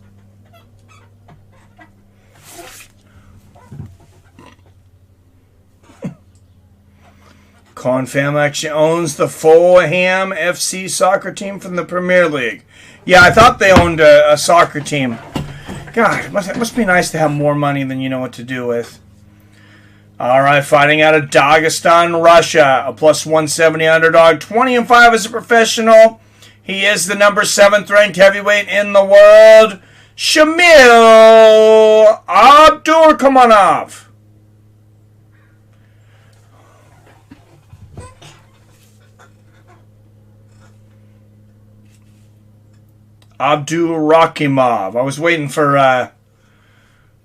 Khan family actually owns the Fulham FC soccer team from the Premier League. Yeah, I thought they owned a soccer team. God, it must be nice to have more money than you know what to do with. All right, fighting out of Dagestan, Russia. A plus 170 underdog. 20-5 as a professional. He is the number 7th ranked heavyweight in the world. Shamil Abdurakhimov. Abdurakhimov. I was waiting for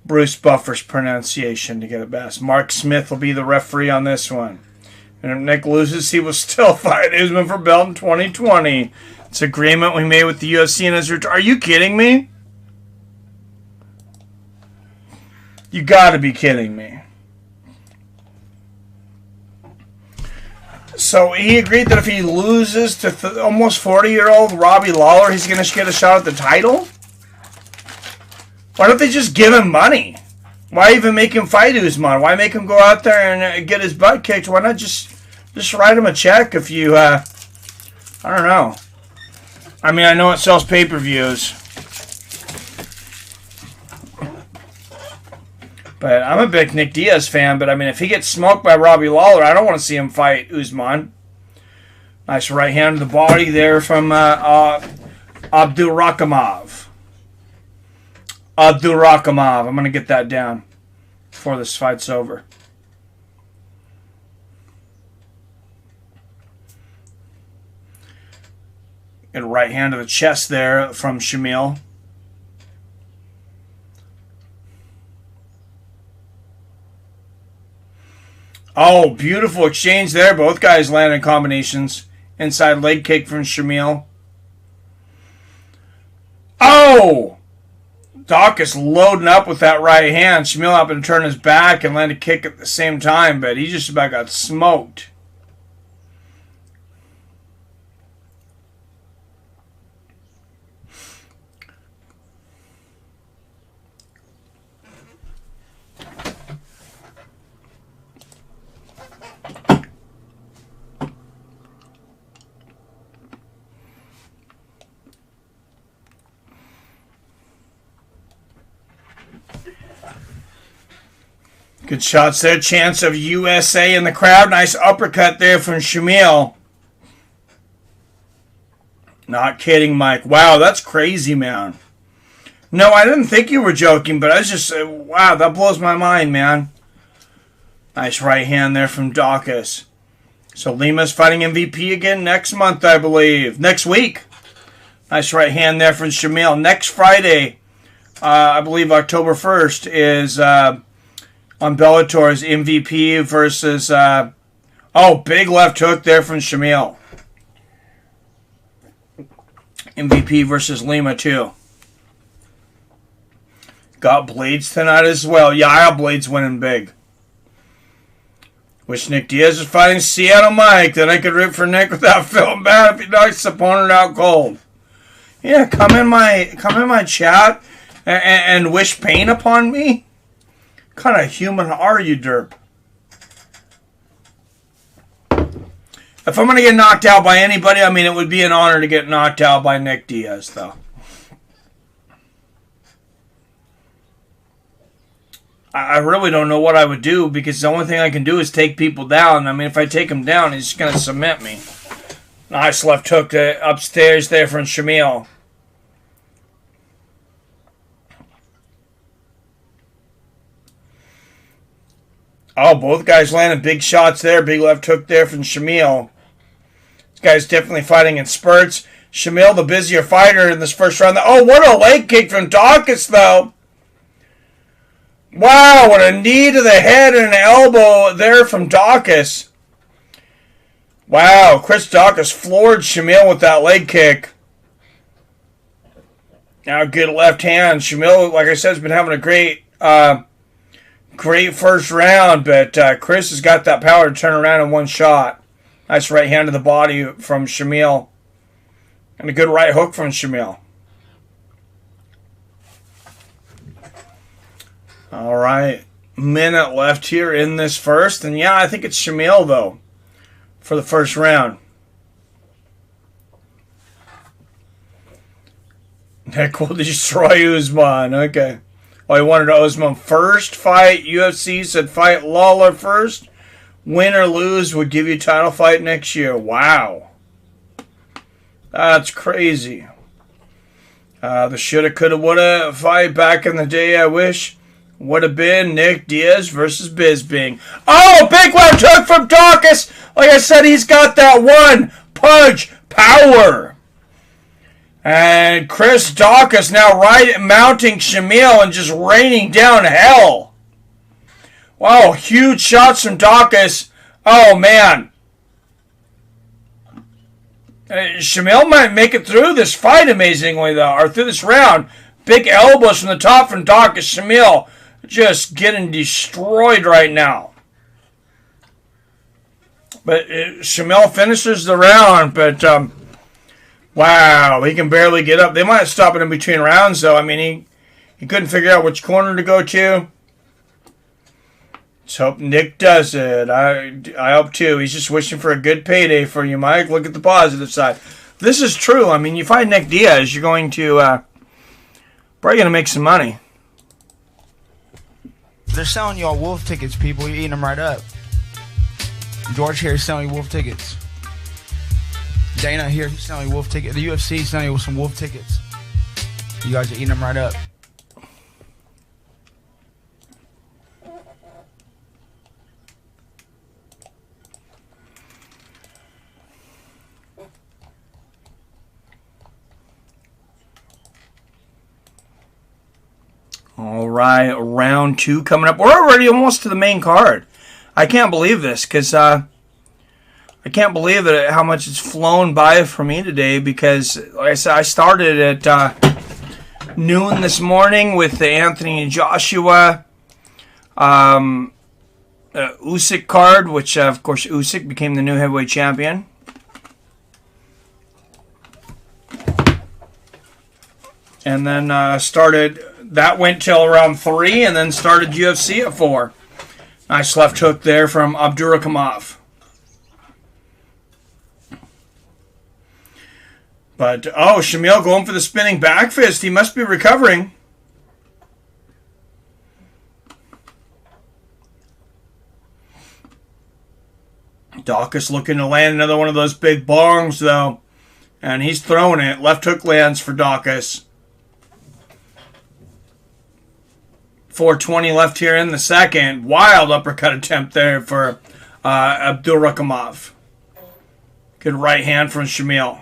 Bruce Buffer's pronunciation to get it best. Mark Smith will be the referee on this one. And if Nick loses, he will still fight Usman for belt in 2020. It's an agreement we made with the UFC and his return. Are you kidding me? You gotta be kidding me. So he agreed that if he loses to almost 40-year-old Robbie Lawler, he's going to get a shot at the title? Why don't they just give him money? Why even make him fight Usman? Why make him go out there and get his butt kicked? Why not just write him a check if you, I don't know. I mean, I know it sells pay-per-views. But I'm a big Nick Diaz fan, but I mean, if he gets smoked by Robbie Lawler, I don't want to see him fight Usman. Nice right hand to the body there from Abdurakhimov. Abdurakhimov. I'm going to get that down before this fight's over. Get a right hand to the chest there from Shamil. Oh, beautiful exchange there. Both guys landed combinations. Inside leg kick from Shamil. Oh! Daukaus loading up with that right hand. Shamil happened to turn his back and land a kick at the same time, but he just about got smoked. Good shots there. Chance of USA in the crowd. Nice uppercut there from Shamil. Not kidding, Mike. Wow, that's crazy, man. No, I didn't think you were joking, but I was just... wow, that blows my mind, man. Nice right hand there from Daukaus. So Lima's fighting MVP again next month, I believe. Next week. Nice right hand there from Shamil. Next Friday, I believe October 1st, is... on Bellator's MVP versus... big left hook there from Shamil. MVP versus Lima, too. Got Blaydes tonight as well. Yeah, I have Blaydes winning big. Wish Nick Diaz was fighting Seattle Mike. Then I could root for Nick without feeling bad if he knocks the opponent out cold. Yeah, come in my chat and wish pain upon me. What kind of human are you, derp? If I'm going to get knocked out by anybody, I mean, it would be an honor to get knocked out by Nick Diaz, though. I really don't know what I would do, because the only thing I can do is take people down. I mean, if I take him down, he's just going to cement me. Nice left hook upstairs there from Shamil. Oh, both guys landed big shots there. Big left hook there from Shamil. This guy's definitely fighting in spurts. Shamil, the busier fighter in this first round. Oh, what a leg kick from Daukaus, though. Wow, what a knee to the head and an elbow there from Daukaus. Wow, Chris Daukaus floored Shamil with that leg kick. Now, good left hand. Shamil, like I said, has been having a great first round, but Chris has got that power to turn around in one shot. Nice right hand to the body from Shamil. And a good right hook from Shamil. All right. Minute left here in this first. And yeah, I think it's Shamil, though, for the first round. Nick will destroy Usman. Okay. Well, he wanted Usman first fight. UFC said fight Lawler first. Win or lose would give you title fight next year. Wow. That's crazy. The shoulda, coulda, woulda fight back in the day, I wish, would have been Nick Diaz versus Bisping. Oh, big left hook from Daukaus. Like I said, he's got that one punch power. And Chris Daukaus now mounting Shamil and just raining down hell. Wow, huge shots from Daukaus. Oh, man. Shamil might make it through this fight amazingly, though, or through this round. Big elbows from the top from Daukaus. Shamil just getting destroyed right now. But Shamil finishes the round, but wow, he can barely get up. They might stop it in between rounds, though. I mean, he couldn't figure out which corner to go to. Let's hope Nick does it. I hope too. He's just wishing for a good payday for you, Mike. Look at the positive side. This is true. I mean, you fight Nick Diaz, you're going to probably going to make some money. They're selling y'all wolf tickets, people. You're eating them right up. George here is selling you wolf tickets. Dana here is selling you wolf tickets. The UFC is selling you some wolf tickets. You guys are eating them right up. All right, round two coming up. We're already almost to the main card. I can't believe this because I can't believe it, how much it's flown by for me today like I said, I started at noon this morning with the Anthony and Joshua Usyk card, which of course Usyk became the new heavyweight champion. And then that went till around 3, and then started UFC at 4. Nice left hook there from Abdurakhimov. But, Shamil going for the spinning back fist. He must be recovering. Daukaus looking to land another one of those big bongs, though. And he's throwing it. Left hook lands for Daukaus. 4:20 left here in the second. Wild uppercut attempt there for Abdurakhimov. Good right hand from Shamil.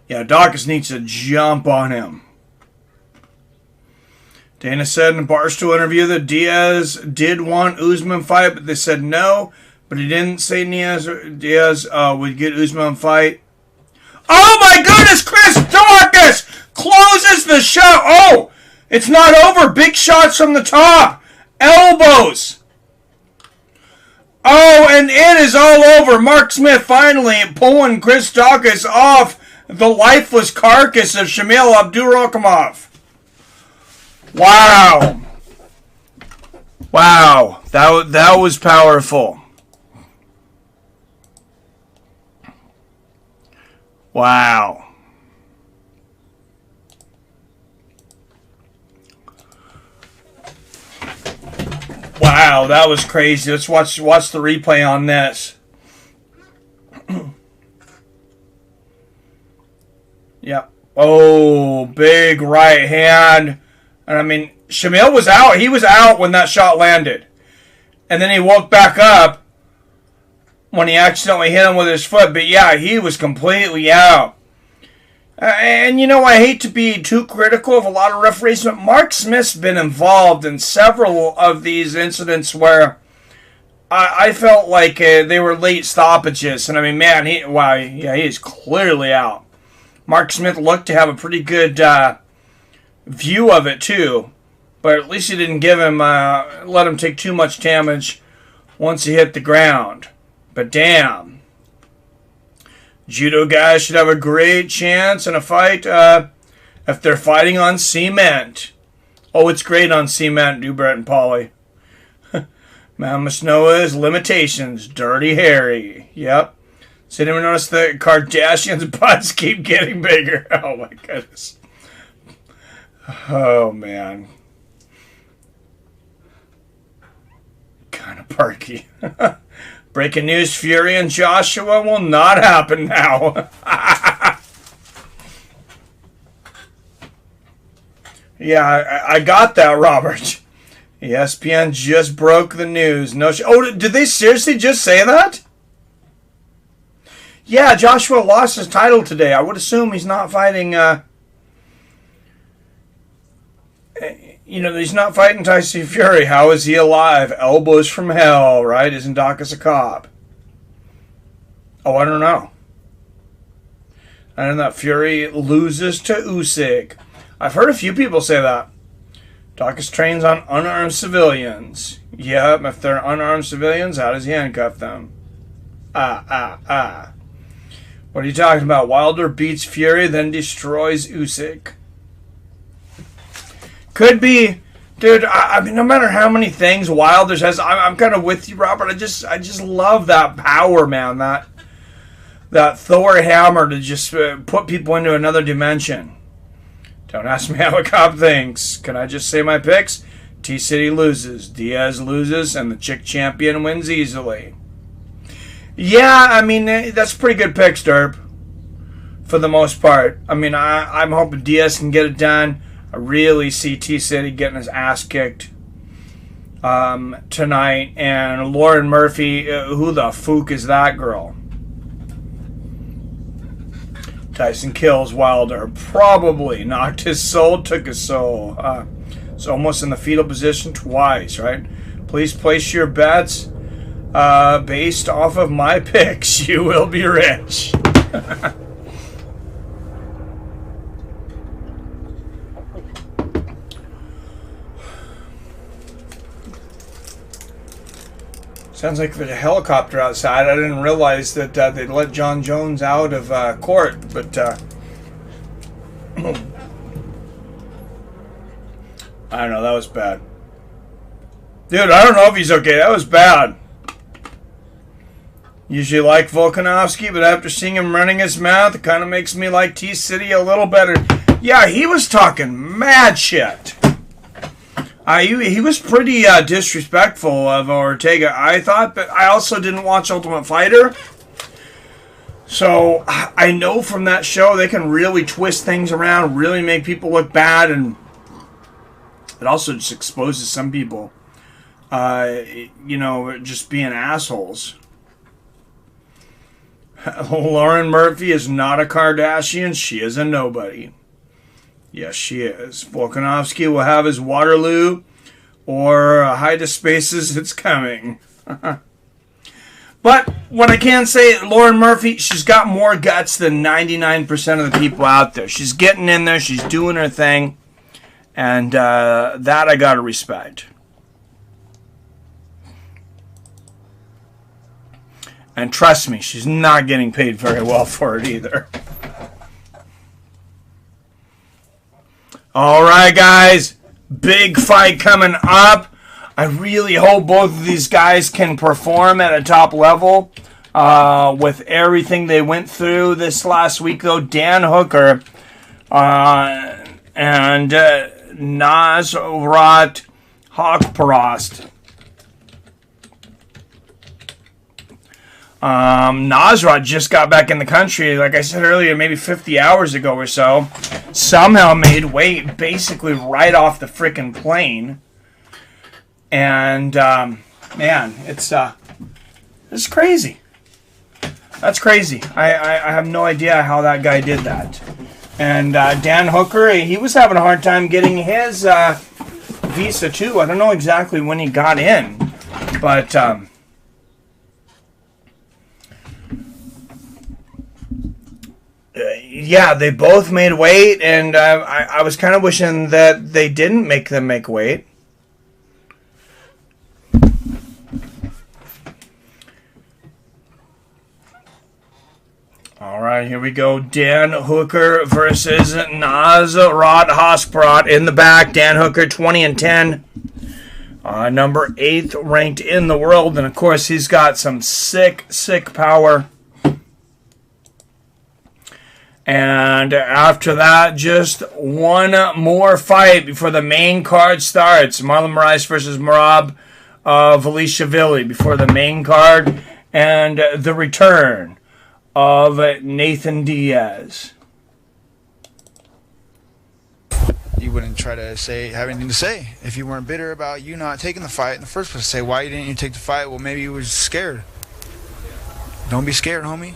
Yeah, Daukaus needs to jump on him. Dana said in a Barstool interview that Diaz did want Usman fight, but they said no. But he didn't say Diaz would get Usman fight. Oh my goodness, Chris Daukaus closes the show. Oh, it's not over. Big shots from the top. Elbows. Oh, and it is all over. Mark Smith finally pulling Chris Daukaus off the lifeless carcass of Shamil Abdurakhimov. Wow. Wow. That was powerful. Wow. Wow, that was crazy. Let's watch the replay on this. Yeah. Oh, big right hand. And I mean, Shamil was out. He was out when that shot landed. And then he woke back up when he accidentally hit him with his foot. But yeah, he was completely out. And you know, I hate to be too critical of a lot of referees, but Mark Smith's been involved in several of these incidents where I felt like they were late stoppages. And I mean, man, he is clearly out. Mark Smith looked to have a pretty good view of it too, but at least he didn't give him let him take too much damage once he hit the ground. But damn, judo guys should have a great chance in a fight if they're fighting on cement. Oh, it's great on cement, Dubret and Pauly. Man must know his limitations. Dirty Harry. Yep. So anyone notice the Kardashians' butts keep getting bigger? Oh my goodness. Oh man. Kind of perky. Breaking news, Fury and Joshua will not happen now. Yeah, I got that, Robert. ESPN just broke the news. No, did they seriously just say that? Yeah, Joshua lost his title today. I would assume he's not fighting, he's not fighting Tyson Fury. How is he alive? Elbows from hell, right? Isn't Daukaus a cop? Oh, I don't know. I don't know. Fury loses to Usyk. I've heard a few people say that. Daukaus trains on unarmed civilians. Yep, if they're unarmed civilians, how does he handcuff them? What are you talking about? Wilder beats Fury, then destroys Usyk. Could be, dude. I mean, no matter how many things Wilder says, I'm kind of with you, Robert. I just love that power, man. That Thor hammer to just put people into another dimension. Don't ask me how a cop thinks. Can I just say my picks? T-City loses, Diaz loses, and the chick champion wins easily. Yeah, I mean, that's pretty good picks, Derp, for the most part. I mean, I'm hoping Diaz can get it done. I really see T-City getting his ass kicked tonight. And Lauren Murphy, who the fook is that girl? Tyson kills Wilder. Probably knocked his soul, took his soul. It's almost in the fetal position twice, right? Please place your bets based off of my picks. You will be rich. Sounds like there's a helicopter outside. I didn't realize that they'd let John Jones out of court, but I don't know. That was bad. Dude, I don't know if he's okay. That was bad. Usually like Volkanovski, but after seeing him running his mouth, it kind of makes me like T-City a little better. Yeah, he was talking mad shit. He was pretty disrespectful of Ortega, I thought, but I also didn't watch Ultimate Fighter. So I know from that show they can really twist things around, really make people look bad, and it also just exposes some people, just being assholes. Lauren Murphy is not a Kardashian. She is a nobody. Yes, she is. Volkanovski will have his Waterloo or High to Spaces. It's coming. But what I can say, Lauren Murphy, she's got more guts than 99% of the people out there. She's getting in there. She's doing her thing. And that I got to respect. And trust me, she's not getting paid very well for it either. All right, guys. Big fight coming up. I really hope both of these guys can perform at a top level with everything they went through this last week, though. Dan Hooker and Nasrat Haqparast. Nasrat just got back in the country, like I said earlier, maybe 50 hours ago or so. Somehow made weight basically right off the frickin' plane. And, man, it's crazy. That's crazy. I have no idea how that guy did that. And Dan Hooker, he was having a hard time getting his visa, too. I don't know exactly when he got in. But, yeah, they both made weight, and I was kind of wishing that they didn't make them make weight. All right, here we go. Dan Hooker versus Nasrat Haqparast in the back. Dan Hooker, 20-10. Number 8th ranked in the world, and of course he's got some sick power. And after that, just one more fight before the main card starts. Marlon Moraes versus Merab Dvalishvili before the main card. And the return of Nathan Diaz. You wouldn't try to have anything to say if you weren't bitter about you not taking the fight in the first place. Say, why didn't you take the fight? Well, maybe you were scared. Don't be scared, homie.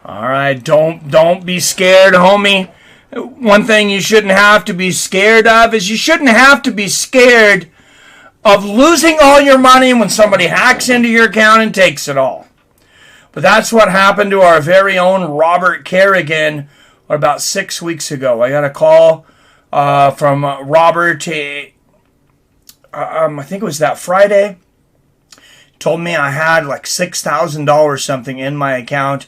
All right, don't be scared, homie. One thing you shouldn't have to be scared of is you shouldn't have to be scared of losing all your money when somebody hacks into your account and takes it all. But that's what happened to our very own Robert Kerrigan about 6 weeks ago. I got a call from Robert, I think it was that Friday. Told me I had like $6,000 something in my account.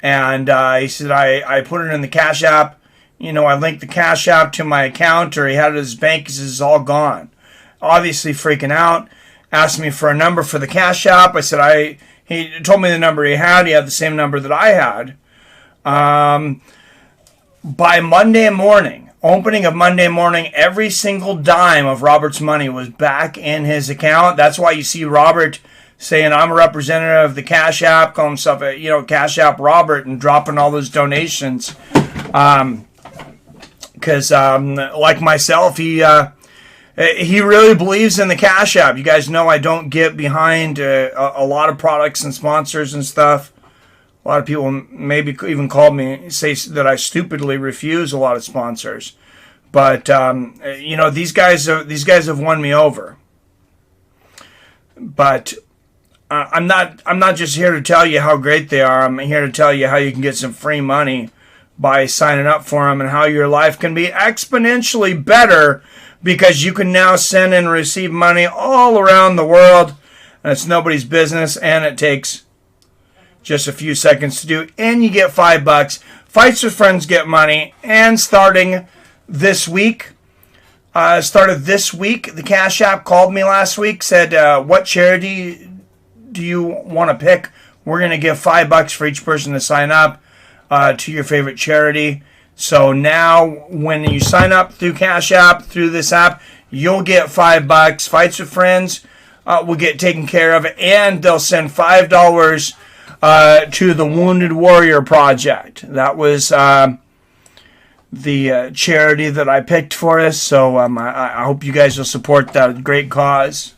And he said, I put it in the Cash App. You know, I linked the Cash App to my account, or he had it at his bank. He says, it's all gone. Obviously freaking out. Asked me for a number for the Cash App. I said, he told me the number he had. He had the same number that I had. By Monday morning, opening of Monday morning, every single dime of Robert's money was back in his account. That's why you see Robert saying, I'm a representative of the Cash App, call himself Cash App Robert, and dropping all those donations. Because, like myself, he really believes in the Cash App. You guys know I don't get behind a lot of products and sponsors and stuff. A lot of people maybe even called me, say that I stupidly refuse a lot of sponsors. But you know, these guys have won me over. But I'm not just here to tell you how great they are. I'm here to tell you how you can get some free money by signing up for them, and how your life can be exponentially better because you can now send and receive money all around the world, and it's nobody's business, and it takes just a few seconds to do, and you get $5. Fights with Friends get money, and started this week, the Cash App called me last week, said, what charity do you want to pick? We're going to give $5 for each person to sign up to your favorite charity. So now when you sign up through Cash App, through this app, you'll get $5. Fights with Friends will get taken care of, and they'll send $5 to the Wounded Warrior Project. That was the charity that I picked for us. So I hope you guys will support that great cause.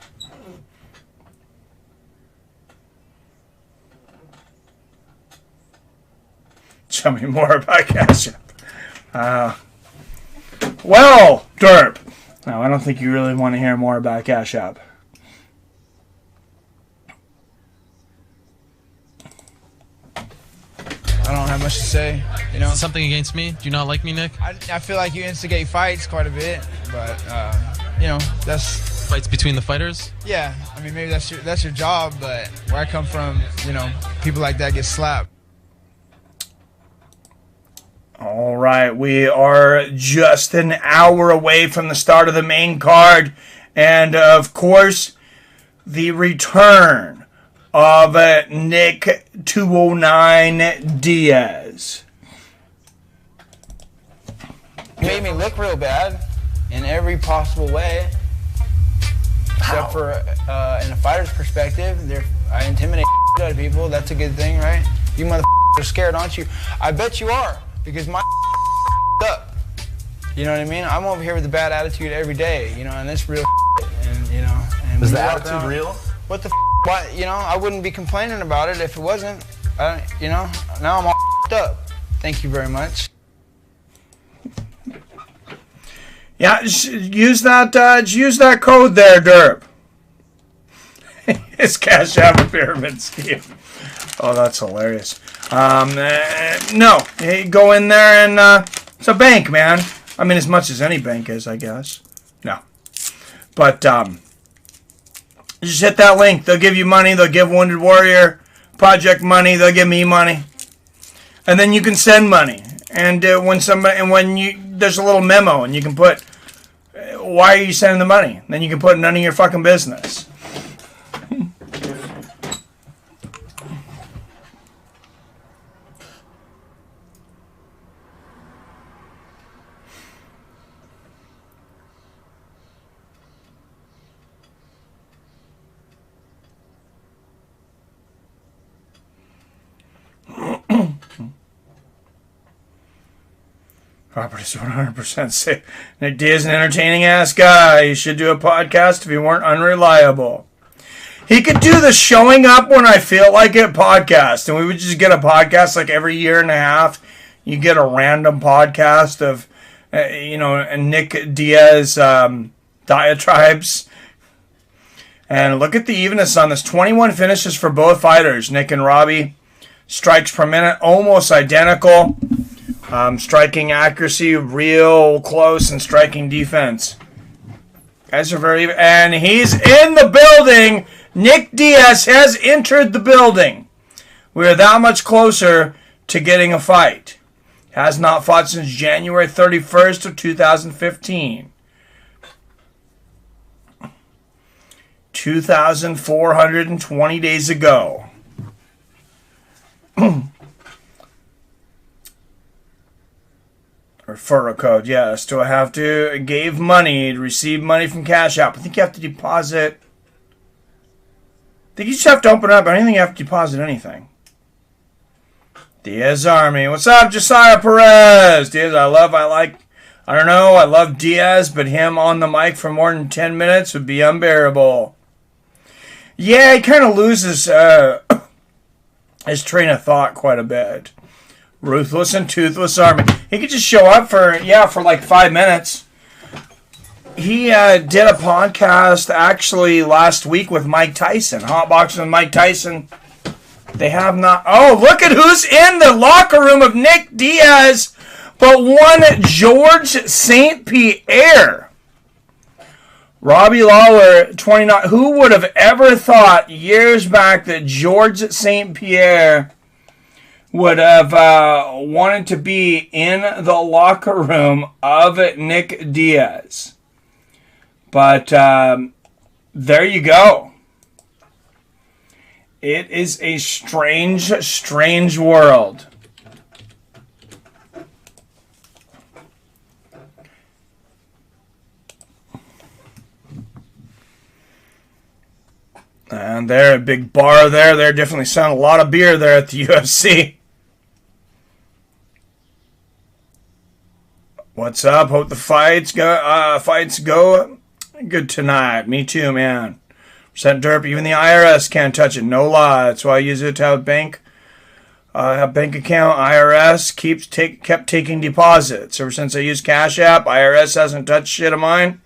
Tell me more about Cash App. Well, Derp. No, I don't think you really want to hear more about Cash App. I don't have much to say, you know. Something against me? Do you not like me, Nick? I feel like you instigate fights quite a bit, but you know, that's Fights between the fighters? yeah. I mean, maybe that's your job, but where I come from, you know, people like that get slapped. All right, we are just an hour away from the start of the main card, and of course, the return of Nick 209 Diaz. Made me look real bad in every possible way, except for in a fighter's perspective. I intimidate out of people. That's a good thing, right? You motherfuckers are scared, aren't you? I bet you are, because my up. You know what I mean? I'm over here with a bad attitude every day, you know, and it's real. And you know, and is the attitude real? What the? Why? You know, I wouldn't be complaining about it if it wasn't. You know, now I'm all up. Thank you very much. Yeah, use that code there, Derp. His Cash App pyramid scheme. Oh, that's hilarious. No, hey, go in there and it's a bank, man. I mean, as much as any bank is, I guess. No, but just hit that link. They'll give you money. They'll give Wounded Warrior Project money. They'll give me money, and then you can send money. And there's a little memo, and you can put, why are you sending the money? Then you can put none of your fucking business. Robert is 100% safe. Nick Diaz is an entertaining ass guy. He should do a podcast if he weren't unreliable. He could do the showing up when I feel like it podcast, and we would just get a podcast like every year and a half. You get a random podcast of, Nick Diaz diatribes. And look at the evenness on this. 21 finishes for both fighters, Nick and Robbie. Strikes per minute, almost identical. Striking accuracy, real close, and striking defense. Guys are very... And he's in the building! Nick Diaz has entered the building. We are that much closer to getting a fight. Has not fought since January 31st of 2015. 2,420 days ago. Referral code, yes. Do I have to give money to receive money from Cash App? I think you have to deposit. I think you just have to open up. I don't think you have to deposit anything. Diaz Army. What's up, Josiah Perez? Diaz, I love Diaz, but him on the mic for more than 10 minutes would be unbearable. Yeah, he kind of loses his train of thought quite a bit. Ruthless and toothless army. He could just show up for like 5 minutes. He did a podcast actually last week with Mike Tyson. Hotboxing with Mike Tyson. They have not... Oh, look at who's in the locker room of Nick Diaz, but one George St. Pierre. Robbie Lawler, 29. Who would have ever thought years back that George St. Pierre would have wanted to be in the locker room of Nick Diaz? But there you go. It is a strange, strange world. And there, a big bar there. They're definitely selling a lot of beer there at the UFC. What's up? Hope the fights go good tonight. Me too, man. Percent derp. Even the IRS can't touch it. No lie. That's why I use it to have bank account. IRS kept taking deposits. Ever since I used Cash App, IRS hasn't touched shit of mine.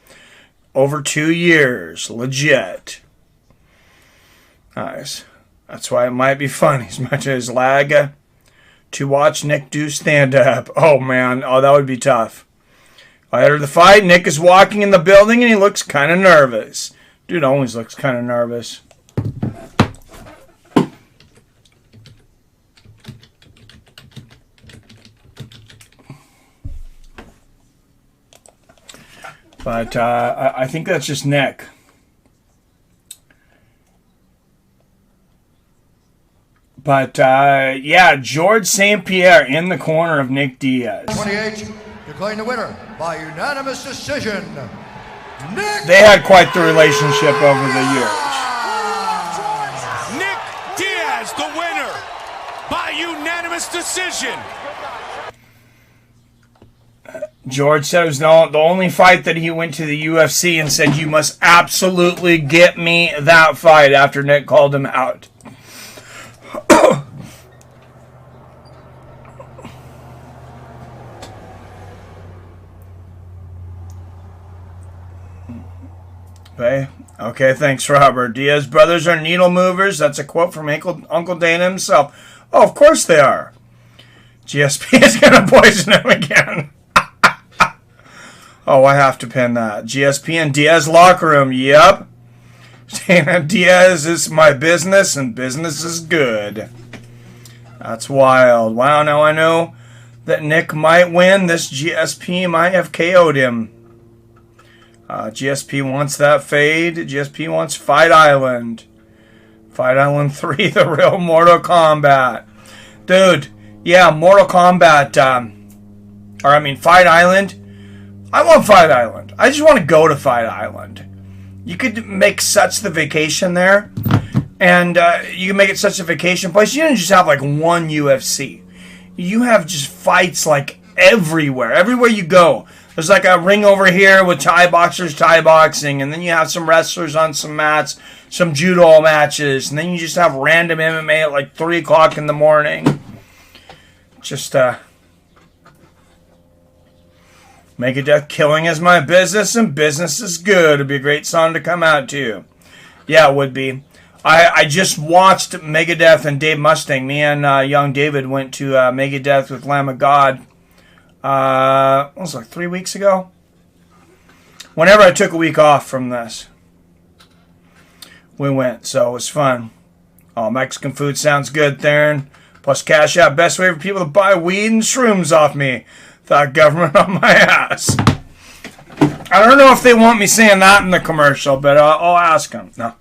Over 2 years. Legit. Nice. That's why it might be fun as much as lag to watch Nick do stand-up. Oh, man. Oh, that would be tough. I enter the fight. Nick is walking in the building, and he looks kind of nervous. Dude always looks kind of nervous. But I think that's just Nick. But, yeah, George St. Pierre in the corner of Nick Diaz. 28, declaring the winner by unanimous decision, Nick. They had quite the relationship over the years. Nick Diaz, the winner by unanimous decision. George said it was the only fight that he went to the UFC and said, you must absolutely get me that fight after Nick called him out. Okay, thanks, Robert. Diaz brothers are needle movers. That's a quote from Uncle Dana himself. Oh, of course they are. GSP is going to poison him again. Oh, I have to pin that. GSP and Diaz locker room. Yep. Dana Diaz is my business, and business is good. That's wild. Wow, now I know that Nick might win. This GSP might have KO'd him. GSP wants that fade. GSP wants Fight Island. Fight Island 3, the real Mortal Kombat. Dude, yeah, Mortal Kombat, Fight Island. I want Fight Island. I just want to go to Fight Island. You could make such the vacation there. And you can make it such a vacation place. You don't just have like one UFC. You have just fights like everywhere. Everywhere you go. There's like a ring over here with Thai boxers Thai boxing, and then you have some wrestlers on some mats, some judo matches, and then you just have random MMA at like 3 o'clock in the morning. Just, Megadeth killing is my business, and business is good. It'd be a great song to come out to. Yeah, it would be. I just watched Megadeth and Dave Mustaine. Me and young David went to Megadeth with Lamb of God. It was like 3 weeks ago. Whenever I took a week off from this, we went. So it was fun. Oh, Mexican food sounds good, Theron. Plus Cash App, best way for people to buy weed and shrooms off me. Thought government on my ass. I don't know if they want me saying that in the commercial, but I'll ask them. No.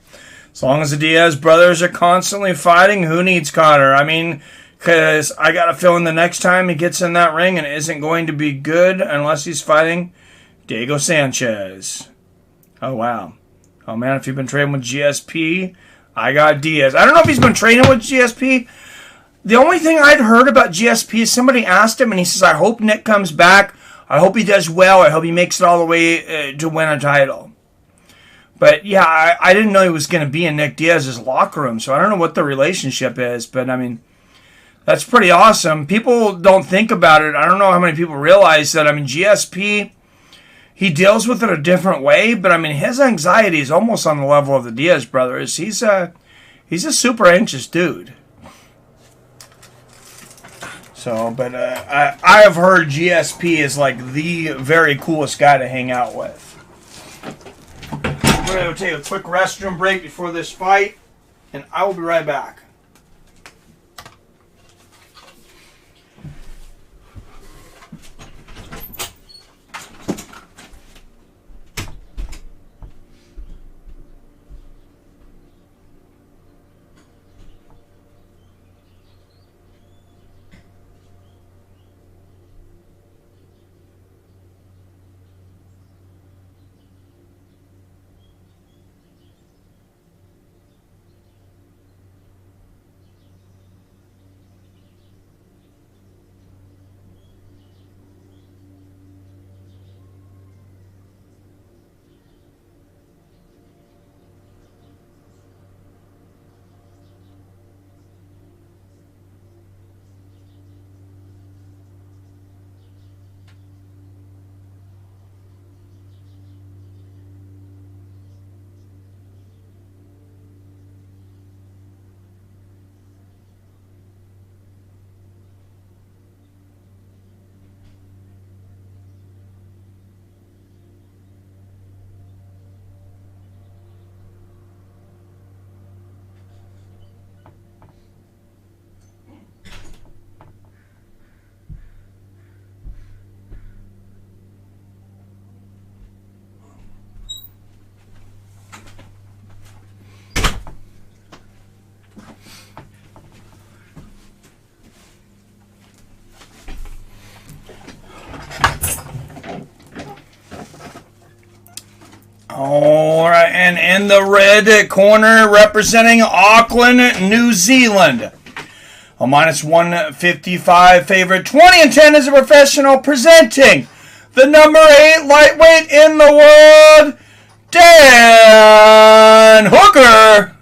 As long as the Diaz brothers are constantly fighting, who needs Connor? I mean, because I got a feeling the next time he gets in that ring, and it isn't going to be good unless he's fighting Diego Sanchez. Oh, wow. Oh, man, if you've been training with GSP, I got Diaz. I don't know if he's been training with GSP. The only thing I'd heard about GSP is somebody asked him, and he says, I hope Nick comes back. I hope he does well. I hope he makes it all the way to win a title. But yeah, I didn't know he was going to be in Nick Diaz's locker room, so I don't know what the relationship is. But I mean, that's pretty awesome. People don't think about it. I don't know how many people realize that. I mean, GSP, he deals with it a different way, but I mean, his anxiety is almost on the level of the Diaz brothers. He's a super anxious dude. So, but I have heard GSP is like the very coolest guy to hang out with. We're going to take a quick restroom break before this fight, and I will be right back. All right, and in the red corner, representing Auckland, New Zealand, a minus 155 favorite, 20-10 as a professional, presenting the number 8 lightweight in the world, Dan Hooker.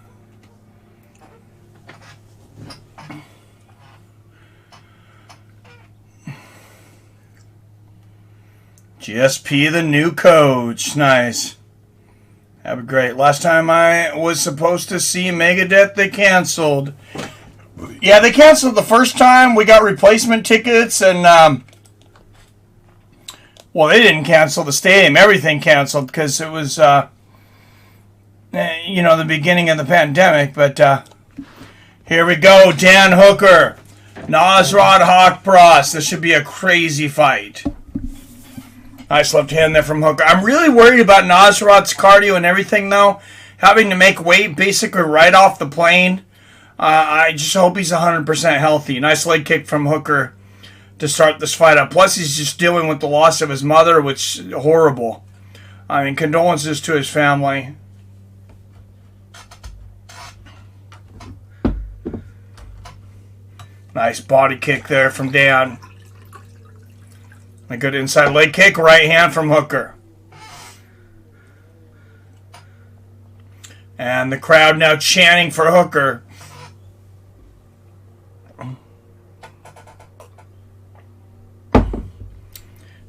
GSP, the new coach. Nice. That'd be great. Last time I was supposed to see Megadeth, they canceled. Yeah, they canceled the first time. We got replacement tickets, and well, they didn't cancel the stadium. Everything canceled because it was, the beginning of the pandemic. But here we go, Dan Hooker, Nasrat Haqparast. This should be a crazy fight. Nice left hand there from Hooker. I'm really worried about Nasrat's cardio and everything, though. Having to make weight basically right off the plane. I just hope he's 100% healthy. Nice leg kick from Hooker to start this fight up. Plus, he's just dealing with the loss of his mother, which is horrible. I mean, condolences to his family. Nice body kick there from Dan. A good inside leg kick, right hand from Hooker. And the crowd now chanting for Hooker.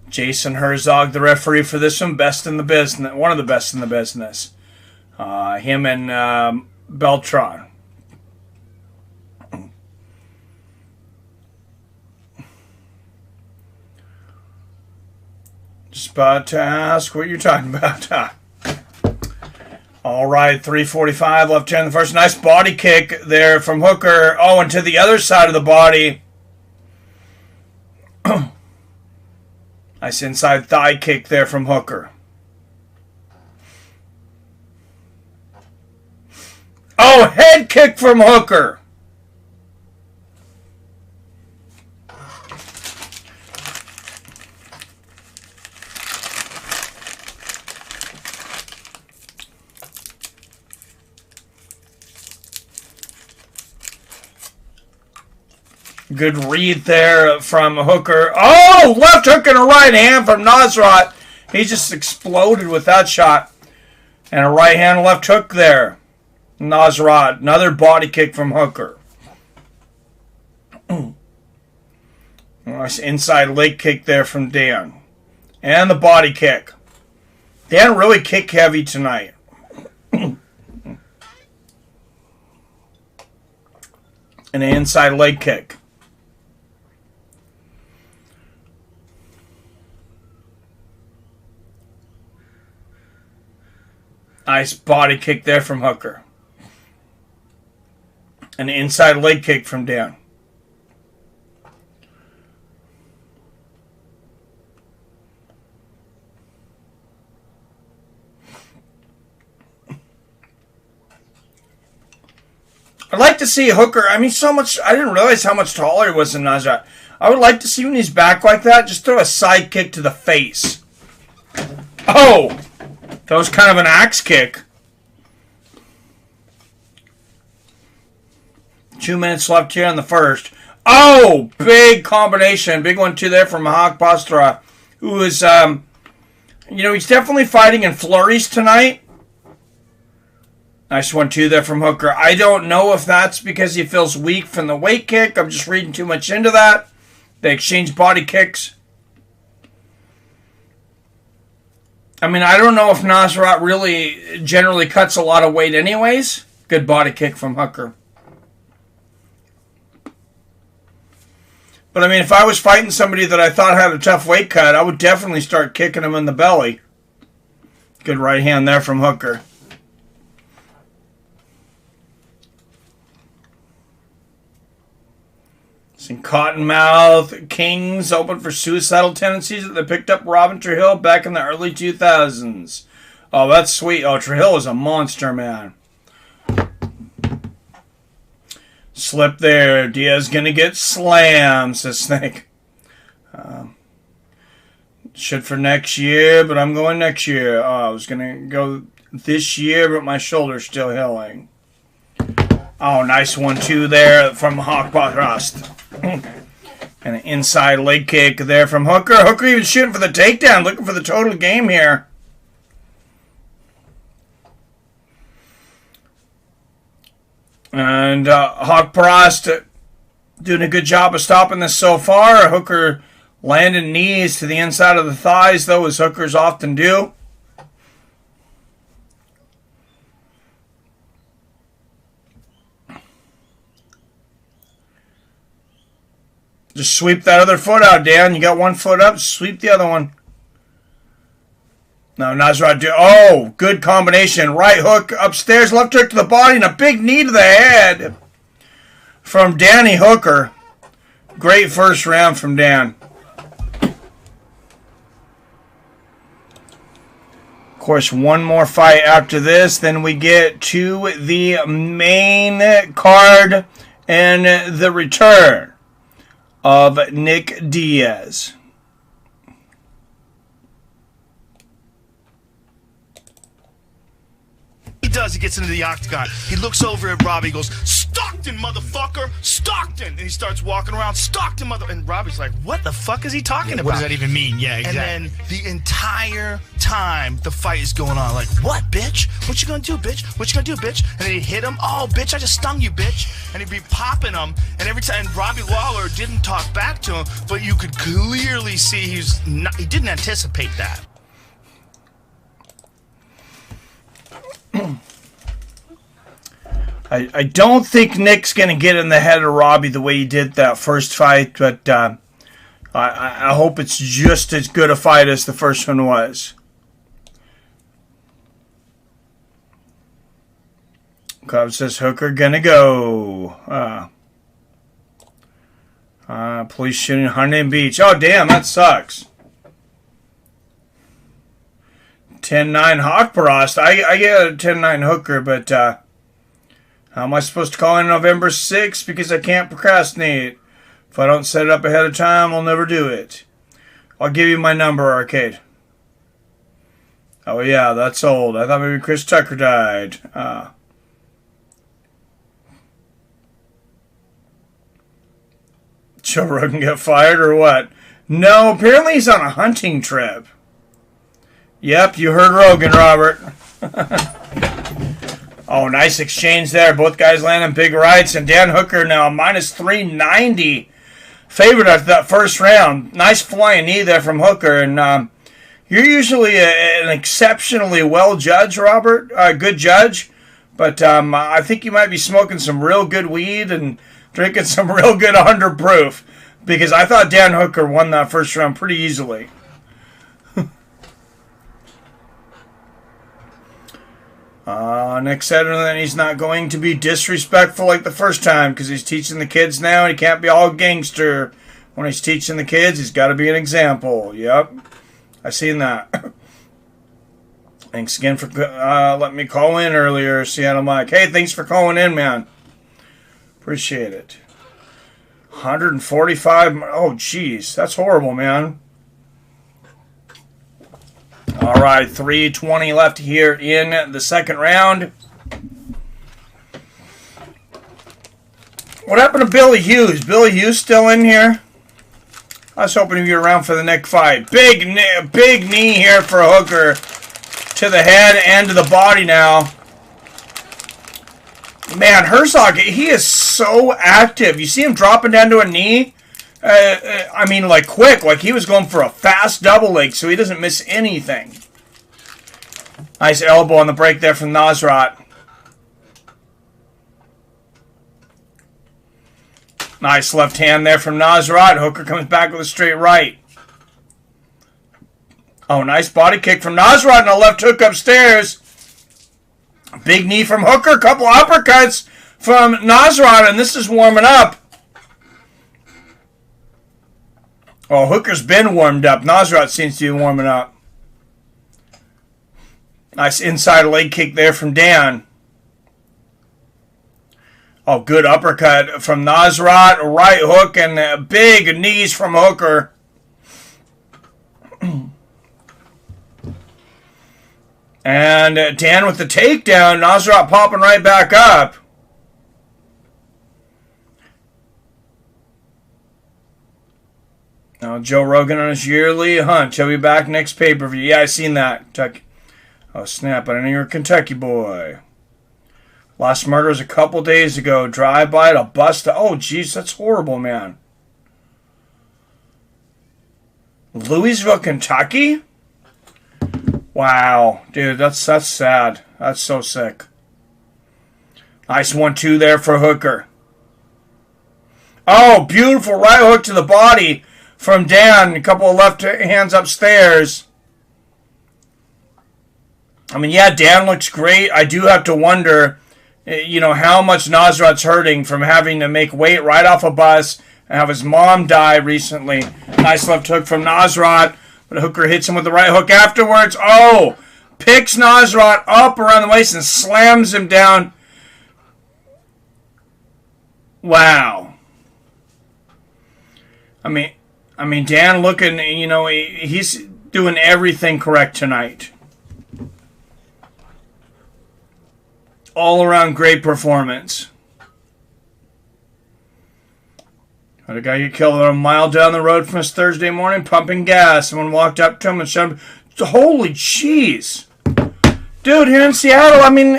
Jason Herzog, the referee for this one, best in the business, one of the best in the business. Him and Beltran. Just about to ask what you're talking about. All right, 345 left hand in the first. Nice body kick there from Hooker. Oh, and to the other side of the body. Nice inside thigh kick there from Hooker. Oh, head kick from Hooker. Good read there from Hooker. Oh, left hook and a right hand from Nasrat. He just exploded with that shot. And a right hand, left hook there. Nasrat. Another body kick from Hooker. Nice inside leg kick there from Dan. And the body kick. Dan really kick heavy tonight. And an inside leg kick. Nice body kick there from Hooker. An inside leg kick from Dan. I'd like to see Hooker. I mean, so much. I didn't realize how much taller he was than Nasrat. I would like to see when he's back like that, just throw a side kick to the face. Oh! That was kind of an axe kick. 2 minutes left here in the first. Oh! Big combination. Big 1-2 there from Haqparast, who is, he's definitely fighting in flurries tonight. Nice 1-2 there from Hooker. I don't know if that's because he feels weak from the weight kick. I'm just reading too much into that. They exchange body kicks. I mean, I don't know if Nasrat really generally cuts a lot of weight anyways. Good body kick from Hooker. But I mean, if I was fighting somebody that I thought had a tough weight cut, I would definitely start kicking him in the belly. Good right hand there from Hooker. Some Cottonmouth Kings open for suicidal tendencies that they picked up Robin Trujillo back in the early 2000s. Oh, that's sweet. Oh, Trujillo is a monster, man. Slip there. Diaz going to get slammed, says Snake. Should for next year, but I'm going next year. Oh, I was going to go this year, but my shoulder's still healing. Oh, nice 1-2 there from Haqparast. And an inside leg kick there from Hooker. Hooker even shooting for the takedown, looking for the total game here. And Haqparast doing a good job of stopping this so far. Hooker landing knees to the inside of the thighs, though, as Hookers often do. Just sweep that other foot out, Dan. You got one foot up, sweep the other one. No, Nasrat. Oh, good combination. Right hook upstairs, left hook to the body, and a big knee to the head from Danny Hooker. Great first round from Dan. Of course, one more fight after this. Then we get to the main card and the return of Nick Diaz. He does, he gets into the octagon. He looks over at Robbie, he goes, "Stockton, motherfucker! Stockton!" And he starts walking around, "Stockton, mother..." And Robbie's like, what the fuck is he talking about? What does that even mean? Yeah, exactly. And then the entire time the fight is going on, like, "What, bitch? What you gonna do, bitch? What you gonna do, bitch?" And then he'd hit him, "Oh, bitch, I just stung you, bitch." And he'd be popping him, and every time Robbie Lawler didn't talk back to him, but you could clearly see he didn't anticipate that. I don't think Nick's going to get in the head of Robbie the way he did that first fight, but I hope it's just as good a fight as the first one was. Cub says Hooker gonna go. Police shooting Huntington Beach. Oh, damn, that sucks. 10-9 Haqparast. I get a 10-9 Hooker, but how am I supposed to call in November 6th? Because I can't procrastinate. If I don't set it up ahead of time, I'll never do it. I'll give you my number, Arcade. Oh, yeah, that's old. I thought maybe Chris Tucker died. Joe Rogan get fired or what? No, apparently he's on a hunting trip. Yep, you heard Rogan, Robert. Oh, nice exchange there. Both guys landing big rights. And Dan Hooker now minus 390. Favorite at that first round. Nice flying knee there from Hooker. And you're usually an exceptionally well judge, Robert. Good judge. But I think you might be smoking some real good weed and drinking some real good 100 proof. Because I thought Dan Hooker won that first round pretty easily. Nick said that he's not going to be disrespectful like the first time because he's teaching the kids now and he can't be all gangster. When he's teaching the kids, he's got to be an example. Yep. I seen that. Thanks again for letting me call in earlier, Seattle Mike. Hey, thanks for calling in, man. Appreciate it. 145. Oh, jeez. That's horrible, man. All right, 3:20 left here in the second round. What happened to Billy Hughes? Billy Hughes still in here? I was hoping he'd be around for the next fight. Big knee here for Hooker to the head and to the body now. Man, Herzog, he is so active. You see him dropping down to a knee? I mean, like, quick. Like, he was going for a fast double leg, so he doesn't miss anything. Nice elbow on the break there from Nasrat. Nice left hand there from Nasrat. Hooker comes back with a straight right. Oh, nice body kick from Nasrat and a left hook upstairs. Big knee from Hooker. Couple uppercuts from Nasrat, and this is warming up. Oh, Hooker's been warmed up. Nasrat seems to be warming up. Nice inside leg kick there from Dan. Oh, good uppercut from Nasrat. Right hook and big knees from Hooker. And Dan with the takedown. Nasrat popping right back up. Now, Joe Rogan on his yearly hunt. He'll be back next pay-per-view. Yeah, I seen that. Kentucky. Oh, snap. I didn't know you were a Kentucky boy. Last murder was a couple days ago. Drive-by to bust. Oh, jeez. That's horrible, man. Louisville, Kentucky? Wow. Dude, that's sad. That's so sick. Nice 1-2 there for Hooker. Oh, beautiful right hook to the body from Dan. A couple of left hands upstairs. I mean, yeah, Dan looks great. I do have to wonder, you know, how much Nasrat's hurting from having to make weight right off a bus and have his mom die recently. Nice left hook from Nasrat. But Hooker hits him with the right hook afterwards. Oh, picks Nasrat up around the waist and slams him down. Wow. I mean, Dan looking, you know, he's doing everything correct tonight. All around great performance. Had a guy get killed a mile down the road from us Thursday morning, pumping gas. Someone walked up to him and shouted, "Holy jeez. Dude, here in Seattle, I mean,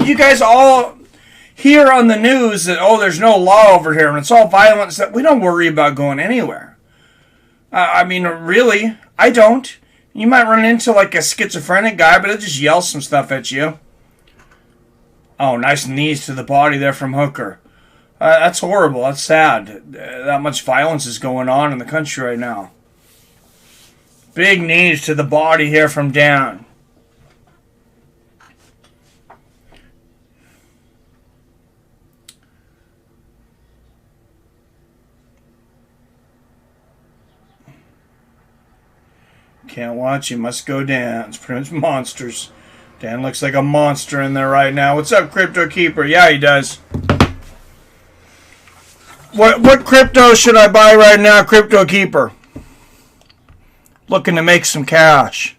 you guys all hear on the news that, oh, there's no law over here and it's all violence, that we don't worry about going anywhere. I mean, really, I don't. You might run into like a schizophrenic guy, but he'll just yell some stuff at you. Oh, nice knees to the body there from Hooker. That's horrible. That's sad. That much violence is going on in the country right now. Big knees to the body here from Dan. Can't watch. You must go dance. Pretty much monsters. Dan looks like a monster in there right now. What's up, Crypto Keeper? Yeah, he does. What crypto should I buy right now, Crypto Keeper? Looking to make some cash.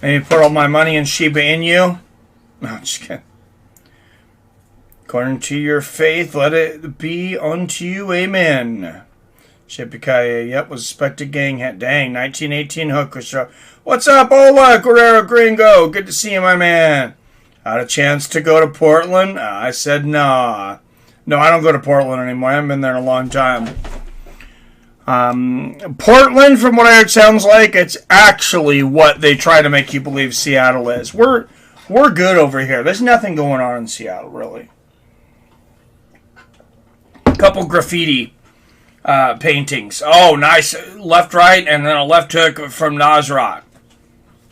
Maybe put all my money in Shiba Inu. No, just kidding. According to your faith, let it be unto you. Amen. Shevchenko, yep, was suspected gang hit. Dang, 1918 hooker show. What's up, Ola Guerrero Gringo? Good to see you, my man. Had a chance to go to Portland? I said nah. No, I don't go to Portland anymore. I haven't been there in a long time. Portland, from what I heard, sounds like it's actually what they try to make you believe Seattle is. We're good over here. There's nothing going on in Seattle, really. A couple graffiti paintings. Oh, nice. Left, right, and then a left hook from Nasrat.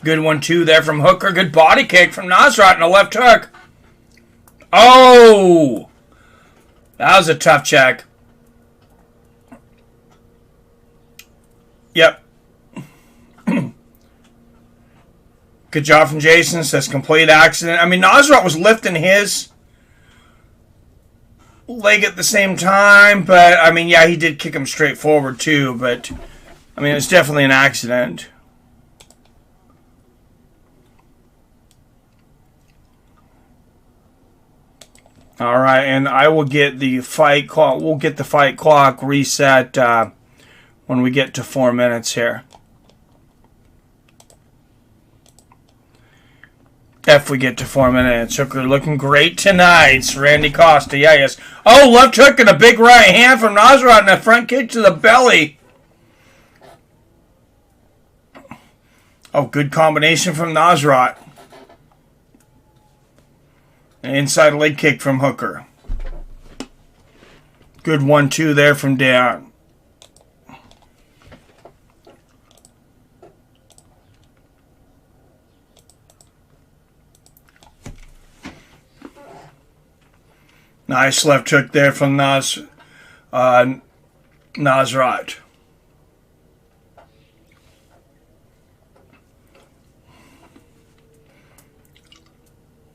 Good one, too, there from Hooker. Good body kick from Nasrat and a left hook. Oh! That was a tough check. Yep. Good job from Jason. Says complete accident. I mean, Nasrat was lifting his leg at the same time, but, I mean, yeah, he did kick him straight forward, too, but, I mean, it's definitely an accident. All right, and I will get the fight clock. We'll get the fight clock reset when we get to 4 minutes here. If we get to 4 minutes. Hooker looking great tonight. Randy Costa, yeah, yes. Oh, left hook and a big right hand from Nasrat and a front kick to the belly. Oh, good combination from Nasrat. An inside leg kick from Hooker. Good 1-2 there from down. Nice left hook there from Nasrat.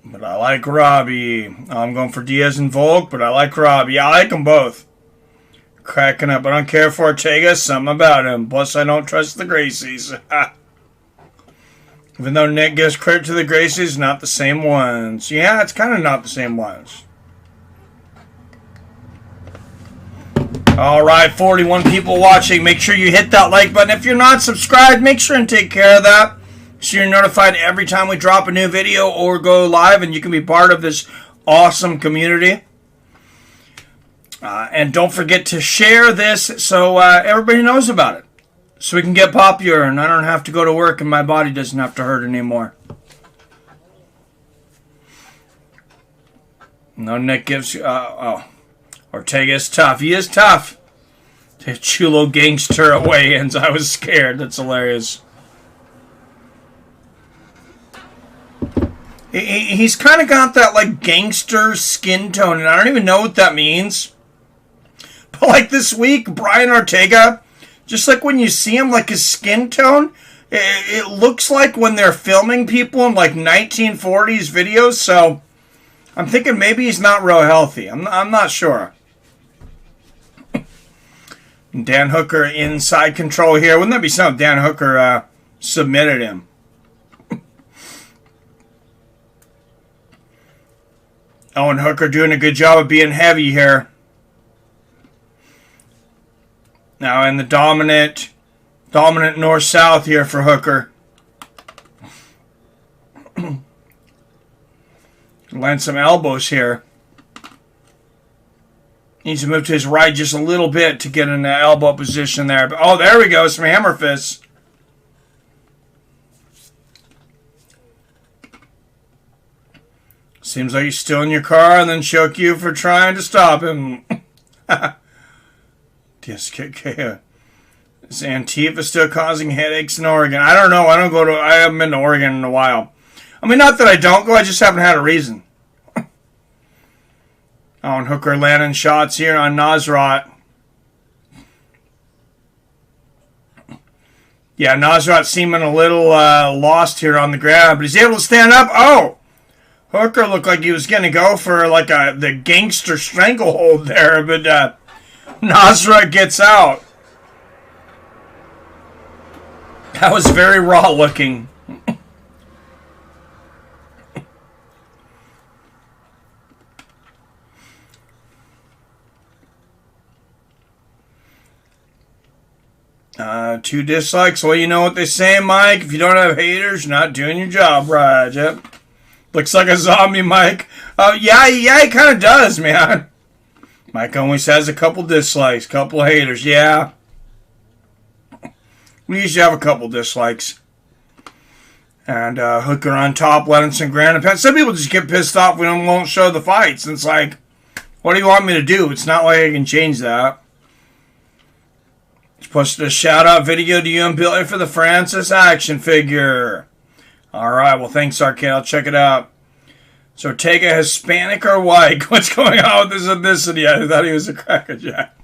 But I like Robbie. I'm going for Diaz and Volk, but I like Robbie. I like them both. Cracking up. I don't care for Ortega. Something about him. Plus, I don't trust the Gracies. Even though Nick gives credit to the Gracies, not the same ones. Yeah, it's kind of not the same ones. All right, 41 people watching. Make sure you hit that like button. If you're not subscribed, make sure and take care of that. So you're notified every time we drop a new video or go live, and you can be part of this awesome community. And don't forget to share this so everybody knows about it. So we can get popular and I don't have to go to work and my body doesn't have to hurt anymore. No, Nick gives... Ortega's tough. He is tough. The Chulo gangster at weigh-ins. I was scared. That's hilarious. He's kind of got that, like, gangster skin tone, and I don't even know what that means. But, like, this week, Brian Ortega, just like when you see him, like, his skin tone, it looks like when they're filming people in, like, 1940s videos, so I'm thinking maybe he's not real healthy. I'm not sure. Dan Hooker inside control here. Wouldn't that be something? Dan Hooker submitted him. Oh, and Hooker doing a good job of being heavy here. Now in the dominant north-south here for Hooker. Land some elbows here. Needs to move to his right just a little bit to get in the elbow position there. Oh, there we go. Some hammer fists. Seems like he's still in your car and then choke you for trying to stop him. Is Antifa still causing headaches in Oregon? I don't know. I haven't been to Oregon in a while. I mean, not that I don't go. I just haven't had a reason. Oh, and Hooker landing shots here on Nasrat. Yeah, Nasrat seeming a little lost here on the ground, but he's able to stand up. Oh! Hooker looked like he was going to go for like the gangster stranglehold there, but Nasrat gets out. That was very raw looking. 2 dislikes. Well, you know what they say, Mike. If you don't have haters, you're not doing your job right. Yep. Looks like a zombie, Mike. Yeah, he kind of does, man. Mike always has a couple dislikes, couple haters. Yeah. We usually have a couple dislikes. And Hooker on top, Levinson, Granite. Some people just get pissed off we won't show the fights. And it's like, what do you want me to do? It's not like I can change that. Just posted a shout-out video to you and Billy for the Francis action figure. All right, well, thanks, Arcade. I'll check it out. So, Ortega, Hispanic or white? What's going on with this ethnicity? I thought he was a crackerjack.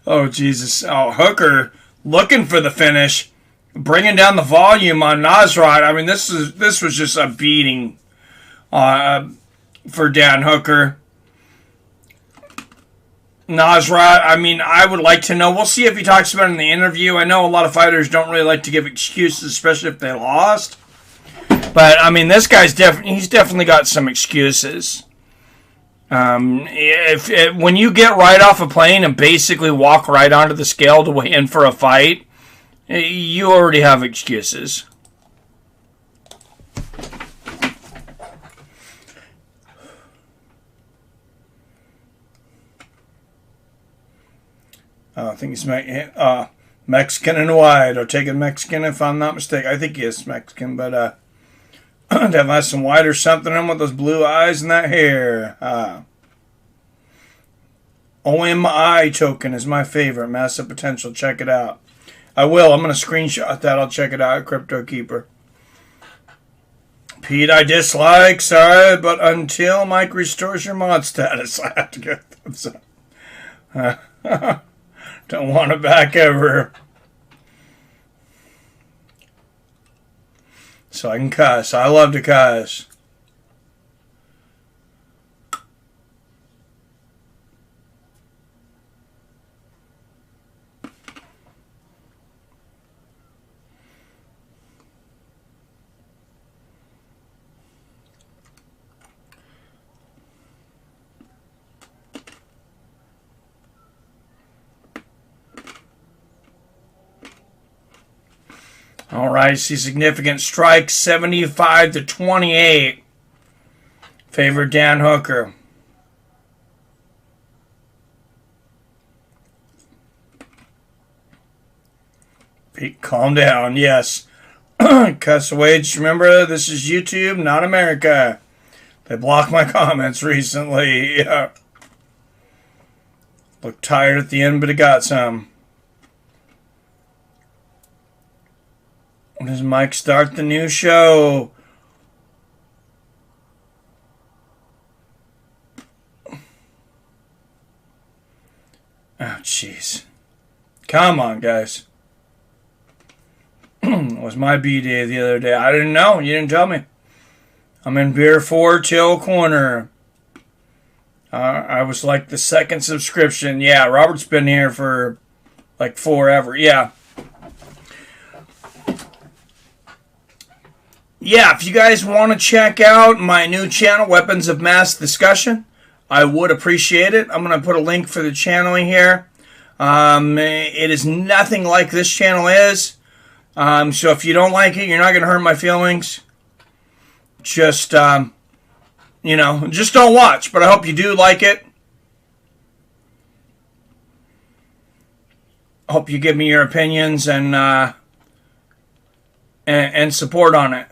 Oh, Jesus. Oh, Hooker looking for the finish. Bringing down the volume on Nasrat. I mean, this was just a beating for Dan Hooker. Nasrat, I mean, I would like to know. We'll see if he talks about it in the interview. I know a lot of fighters don't really like to give excuses, especially if they lost. But, I mean, this guy's he's definitely got some excuses. When you get right off a plane and basically walk right onto the scale to weigh in for a fight, you already have excuses. I think he's Mexican and white. Or taking Mexican if I'm not mistaken. I think he is Mexican, but have some white or something in with those blue eyes and that hair. OMI token is my favorite. Massive potential. Check it out. I will. I'm going to screenshot that. I'll check it out. Crypto Keeper. Pete, I dislike. Sorry, but until Mike restores your mod status, I have to get thumbs up. Don't want to back ever. So I can cuss. I love to cuss. All right, see significant strike, 75-28. Favor Dan Hooker. Pete, calm down. Yes. Cuss away. Just remember, this is YouTube, not America. They blocked my comments recently. Yeah. Looked tired at the end, but it got some. When does Mike start the new show? Oh, jeez. Come on, guys. It was my B-Day the other day. I didn't know. You didn't tell me. I'm in Beer 4 Chill Corner. I was like the second subscription. Yeah, Robert's been here for like forever. Yeah. Yeah, if you guys want to check out my new channel, Weapons of Mass Discussion, I would appreciate it. I'm going to put a link for the channel in here. It is nothing like this channel is. So if you don't like it, you're not going to hurt my feelings. Just, just don't watch. But I hope you do like it. I hope you give me your opinions and support on it.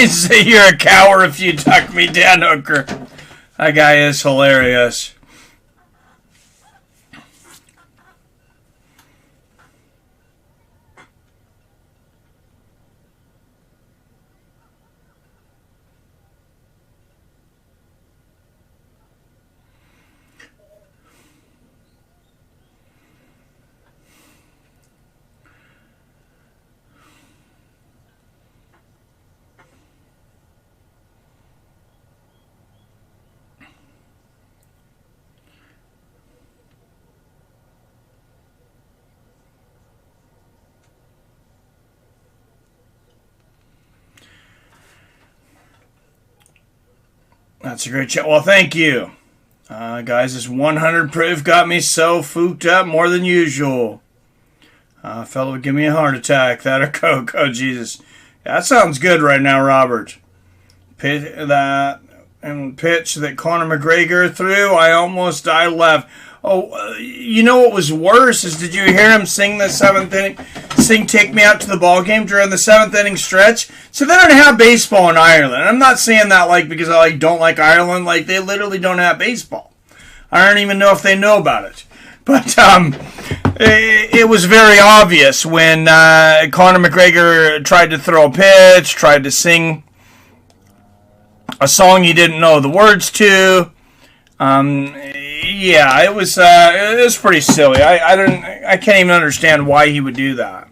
Say you're a coward if you tuck me down, Hooker. That guy is hilarious. That's a great chat. Well, thank you. Guys, this 100 proof got me so fooked up more than usual. Fellow would give me a heart attack. That or Coke. Oh, Jesus. Yeah, that sounds good right now, Robert. Pitch that Conor McGregor threw. I almost died left. Oh, you know what was worse is, did you hear him sing the seventh inning? Sing "Take Me Out to the Ball Game" during the seventh inning stretch. So they don't have baseball in Ireland. I'm not saying that because I don't like Ireland. They literally don't have baseball. I don't even know if they know about it. But it was very obvious when Conor McGregor tried to throw a pitch, tried to sing a song he didn't know the words to. Yeah, it was pretty silly. I can't even understand why he would do that.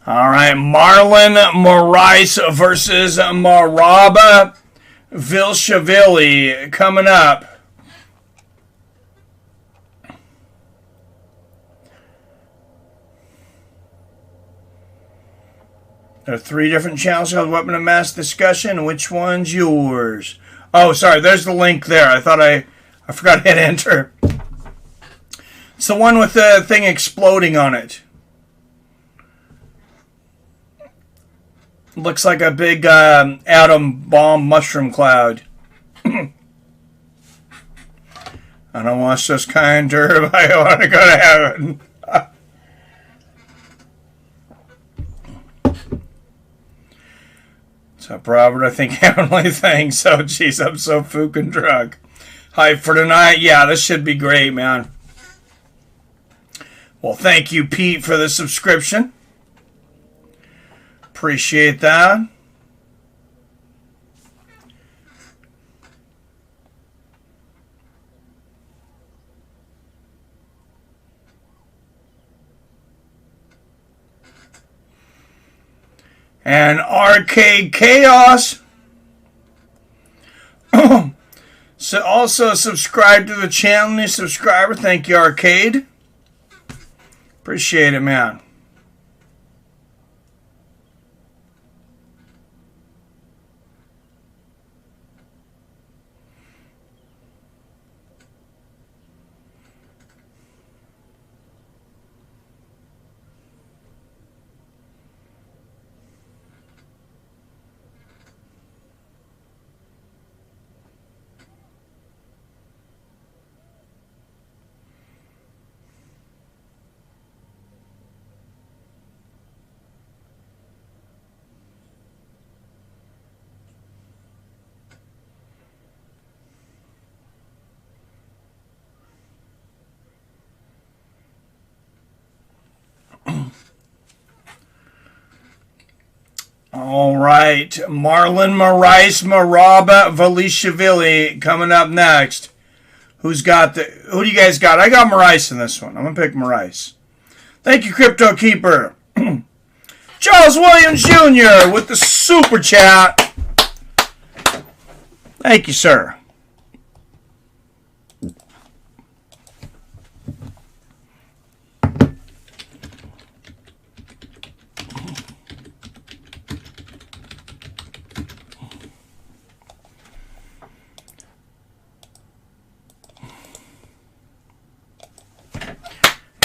All right, Marlon Moraes versus Merab Dvalishvili coming up. There are 3 different channels called Weapon of Mass Discussion. Which one's yours? Oh, sorry, there's the link there. I thought I forgot to hit enter. It's the one with the thing exploding on it. Looks like a big atom bomb mushroom cloud. I don't watch those kind of. I want to go to heaven. What's up, Robert? I think heavenly things. Oh, jeez, I'm so fucking drunk. Hype for tonight? Yeah, this should be great, man. Well, thank you, Pete, for the subscription. Appreciate that. And Arcade Chaos. So also subscribe to the channel, new subscriber. Thank you, Arcade. Appreciate it, man. All right, Marlon Moraes, Merab Dvalishvili coming up next. Who do you guys got? I got Moraes in this one. I'm gonna pick Moraes. Thank you, Crypto Keeper. Charles Williams Jr. with the super chat. Thank you, sir.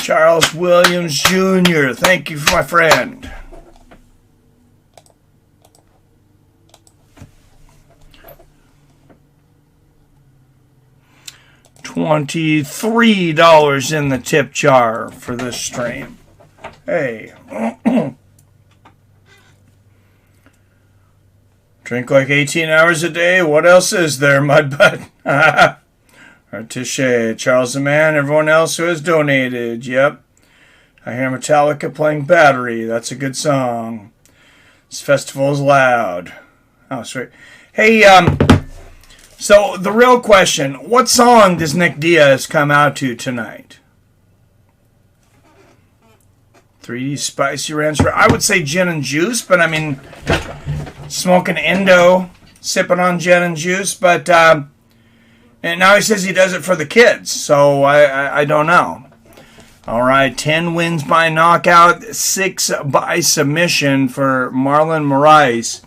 Charles Williams Jr., thank you for my friend. $23 in the tip jar for this stream. Hey. Drink like 18 hours a day. What else is there, Mudbutt? Artiche, Charles the Man, everyone else who has donated. Yep. I hear Metallica playing Battery. That's a good song. This festival is loud. Oh, sweet. Hey, so the real question, what song does Nick Diaz come out to tonight? 3D Spicy Ranch. I would say gin and juice, but I mean, smoking Indo, sipping on gin and juice, but and now he says he does it for the kids, so I don't know. All right, 10 wins by knockout, 6 by submission for Marlon Moraes.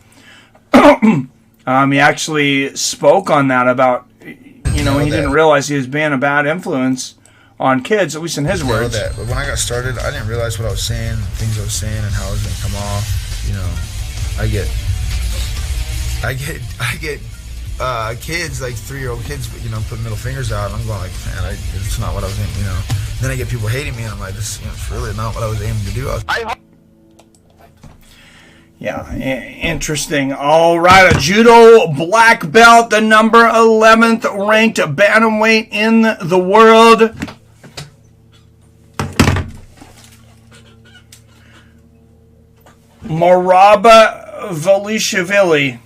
He actually spoke on that about, he didn't realize he was being a bad influence on kids, at least in his words. That. But when I got started, I didn't realize what I was saying, things I was saying, and how I was going to come off. I get kids, like 3-year-old kids, putting middle fingers out, and I'm going like, man, it's not what I was aiming, Then I get people hating me, and I'm like, this, it's really not what I was aiming to do. Yeah, interesting. All right, a judo black belt, the number 11th ranked bantamweight in the world. Merab Dvalishvili.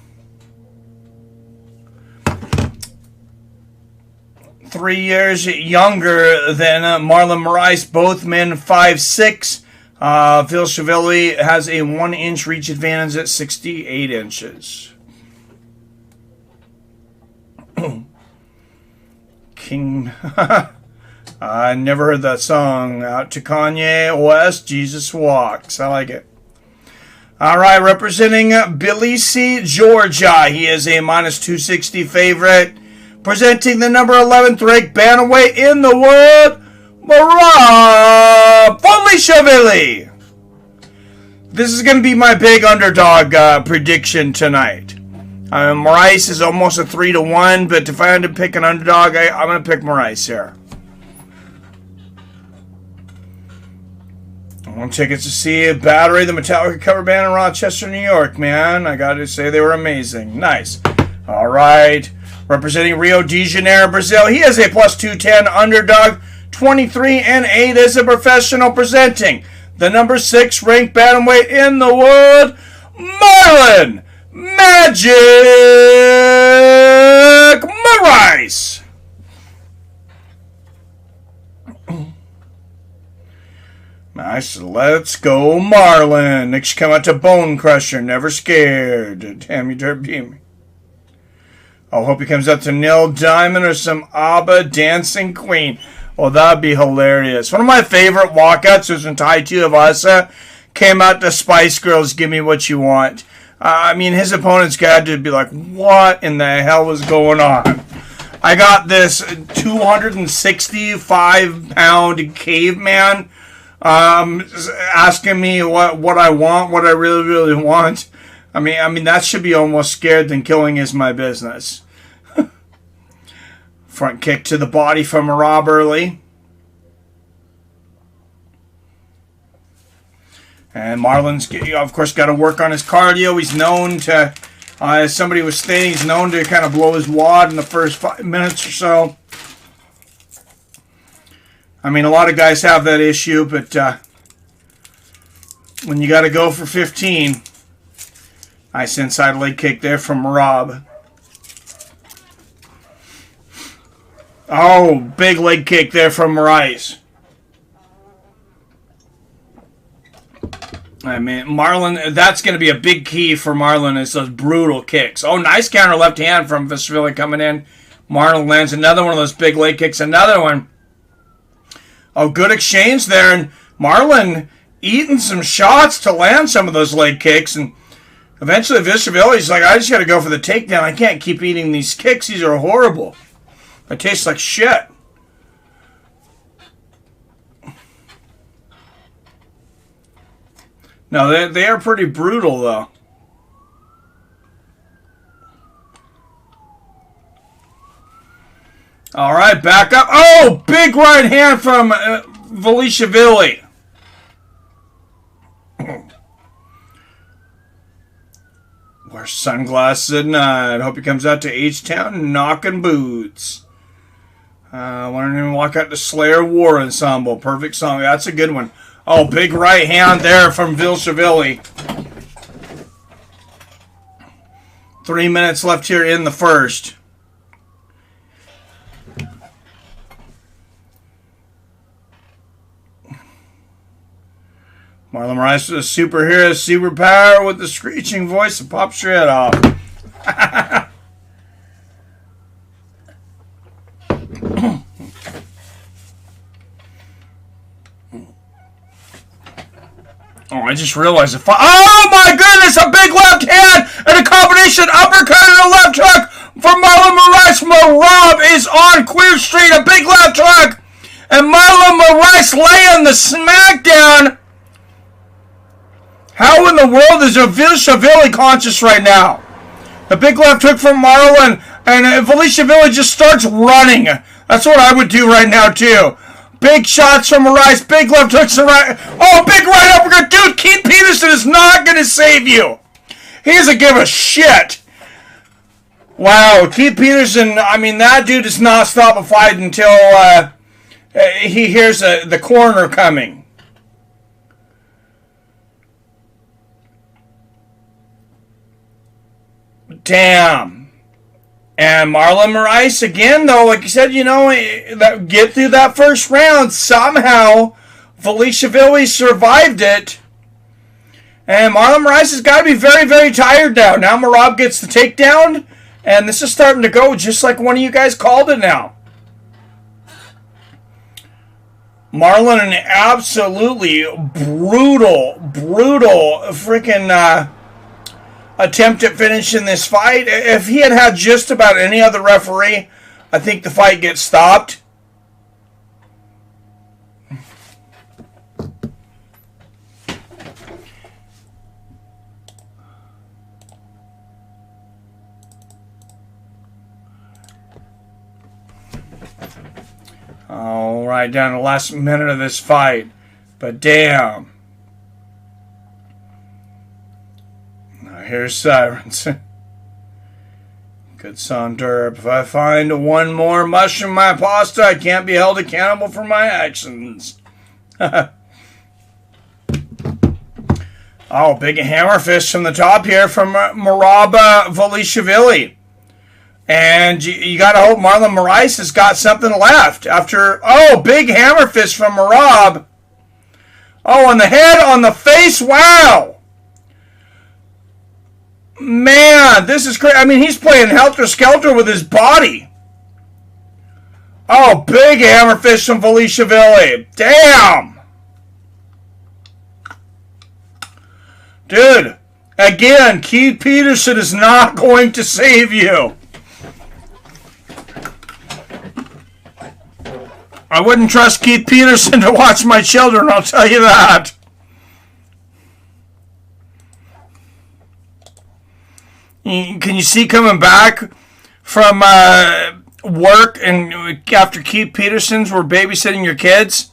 3 years younger than Marlon Moraes, both men 5'6". Dvalishvili has a 1-inch reach advantage at 68 inches. King. I never heard that song. Out to Kanye West, Jesus Walks. I like it. All right, representing Tbilisi, Georgia. He is a -260 favorite. Presenting the number 11th ranked bantamweight in the world, Merab Dvalishvili. This is going to be my big underdog prediction tonight. Moraes is almost a 3-1, but if I had to pick an underdog, I'm going to pick Moraes here. I want tickets to see Battery, the Metallica cover band in Rochester, New York, man. I got to say they were amazing. Nice. All right. Representing Rio de Janeiro, Brazil, he is a +210 underdog. 23-8 as a professional, presenting the number 6 ranked bantamweight in the world, Marlon Magic Moraes. Nice, let's go Marlon. Next, come out to Bone Crusher, never scared. Damn, you dirt beat me. I hope he comes up to Neil Diamond or some ABBA Dancing Queen. Well, that'd be hilarious. One of my favorite walkouts was when Tai Tuivasa came out to Spice Girls, Give Me What You Want. His opponents got to be like, what in the hell was going on? I got this 265-pound caveman asking me what I want, what I really, really want. I mean, that should be almost scared than killing is my business. Front kick to the body from Merab early. And Marlon's, of course, got to work on his cardio. He's known to, as somebody was stating, he's known to kind of blow his wad in the first 5 minutes or so. A lot of guys have that issue, but when you got to go for 15, nice inside leg kick there from Merab. Oh, big leg kick there from Moraes. Marlon, that's going to be a big key for Marlon is those brutal kicks. Oh, nice counter left hand from Dvalishvili coming in. Marlon lands another one of those big leg kicks. Another one. Oh, good exchange there. And Marlon eating some shots to land some of those leg kicks. And eventually Dvalishvili's like, I just got to go for the takedown. I can't keep eating these kicks. These are horrible. It tastes like shit. No, they are pretty brutal, though. All right, back up. Oh, big right hand from Dvalishvili. Wear sunglasses at night. Hope he comes out to H-Town knocking boots. Learning to walk out to Slayer War Ensemble. Perfect song. That's a good one. Oh, big right hand there from Dvalishvili. 3 minutes left here in the first. Marlon Moraes is a superhero, superpower with the screeching voice that pops your head off. Oh, I just realized oh my goodness, a big left hand and a combination uppercut and a left hook from Marlon Moraes. Merab is on Queer Street, a big left hook, and Marlon Moraes laying the smackdown. How in the world is Dvalishvili conscious right now? The big left hook from Marlon, and Dvalishvili just starts running. That's what I would do right now, too. Big shots from Moraes, big left hooks and right. Oh, big right uppercut. Dude, Keith Peterson is not going to save you. He doesn't give a shit. Wow, Keith Peterson, I mean, that dude does not stop a fight until he hears the coroner coming. Damn. And Marlon Moraes, again, though, like you said, you know, get through that first round. Somehow, Dvalishvili survived it. And Marlon Moraes has got to be very, very tired now. Now Merab gets the takedown, and this is starting to go just like one of you guys called it now. Marlon, an absolutely brutal freaking attempt at finishing this fight. If he had had just about any other referee, I think the fight gets stopped. All right, down to the last minute of this fight. But damn. Here's Sirens. Good son, Derp. If I find one more mushroom in my pasta, I can't be held accountable for my actions. Oh, big hammer fist from the top here from Merab Dvalishvili. And you got to hope Marlon Moraes has got something left after... Oh, big hammer fist from Merab. Oh, on the head, on the face. Wow. Man, this is crazy. I mean, he's playing helter-skelter with his body. Oh, big hammer fist from Dvalishvili. Damn. Dude, again, Keith Peterson is not going to save you. I wouldn't trust Keith Peterson to watch my children, I'll tell you that. Can you see coming back from work and after Keith Peterson's were babysitting your kids?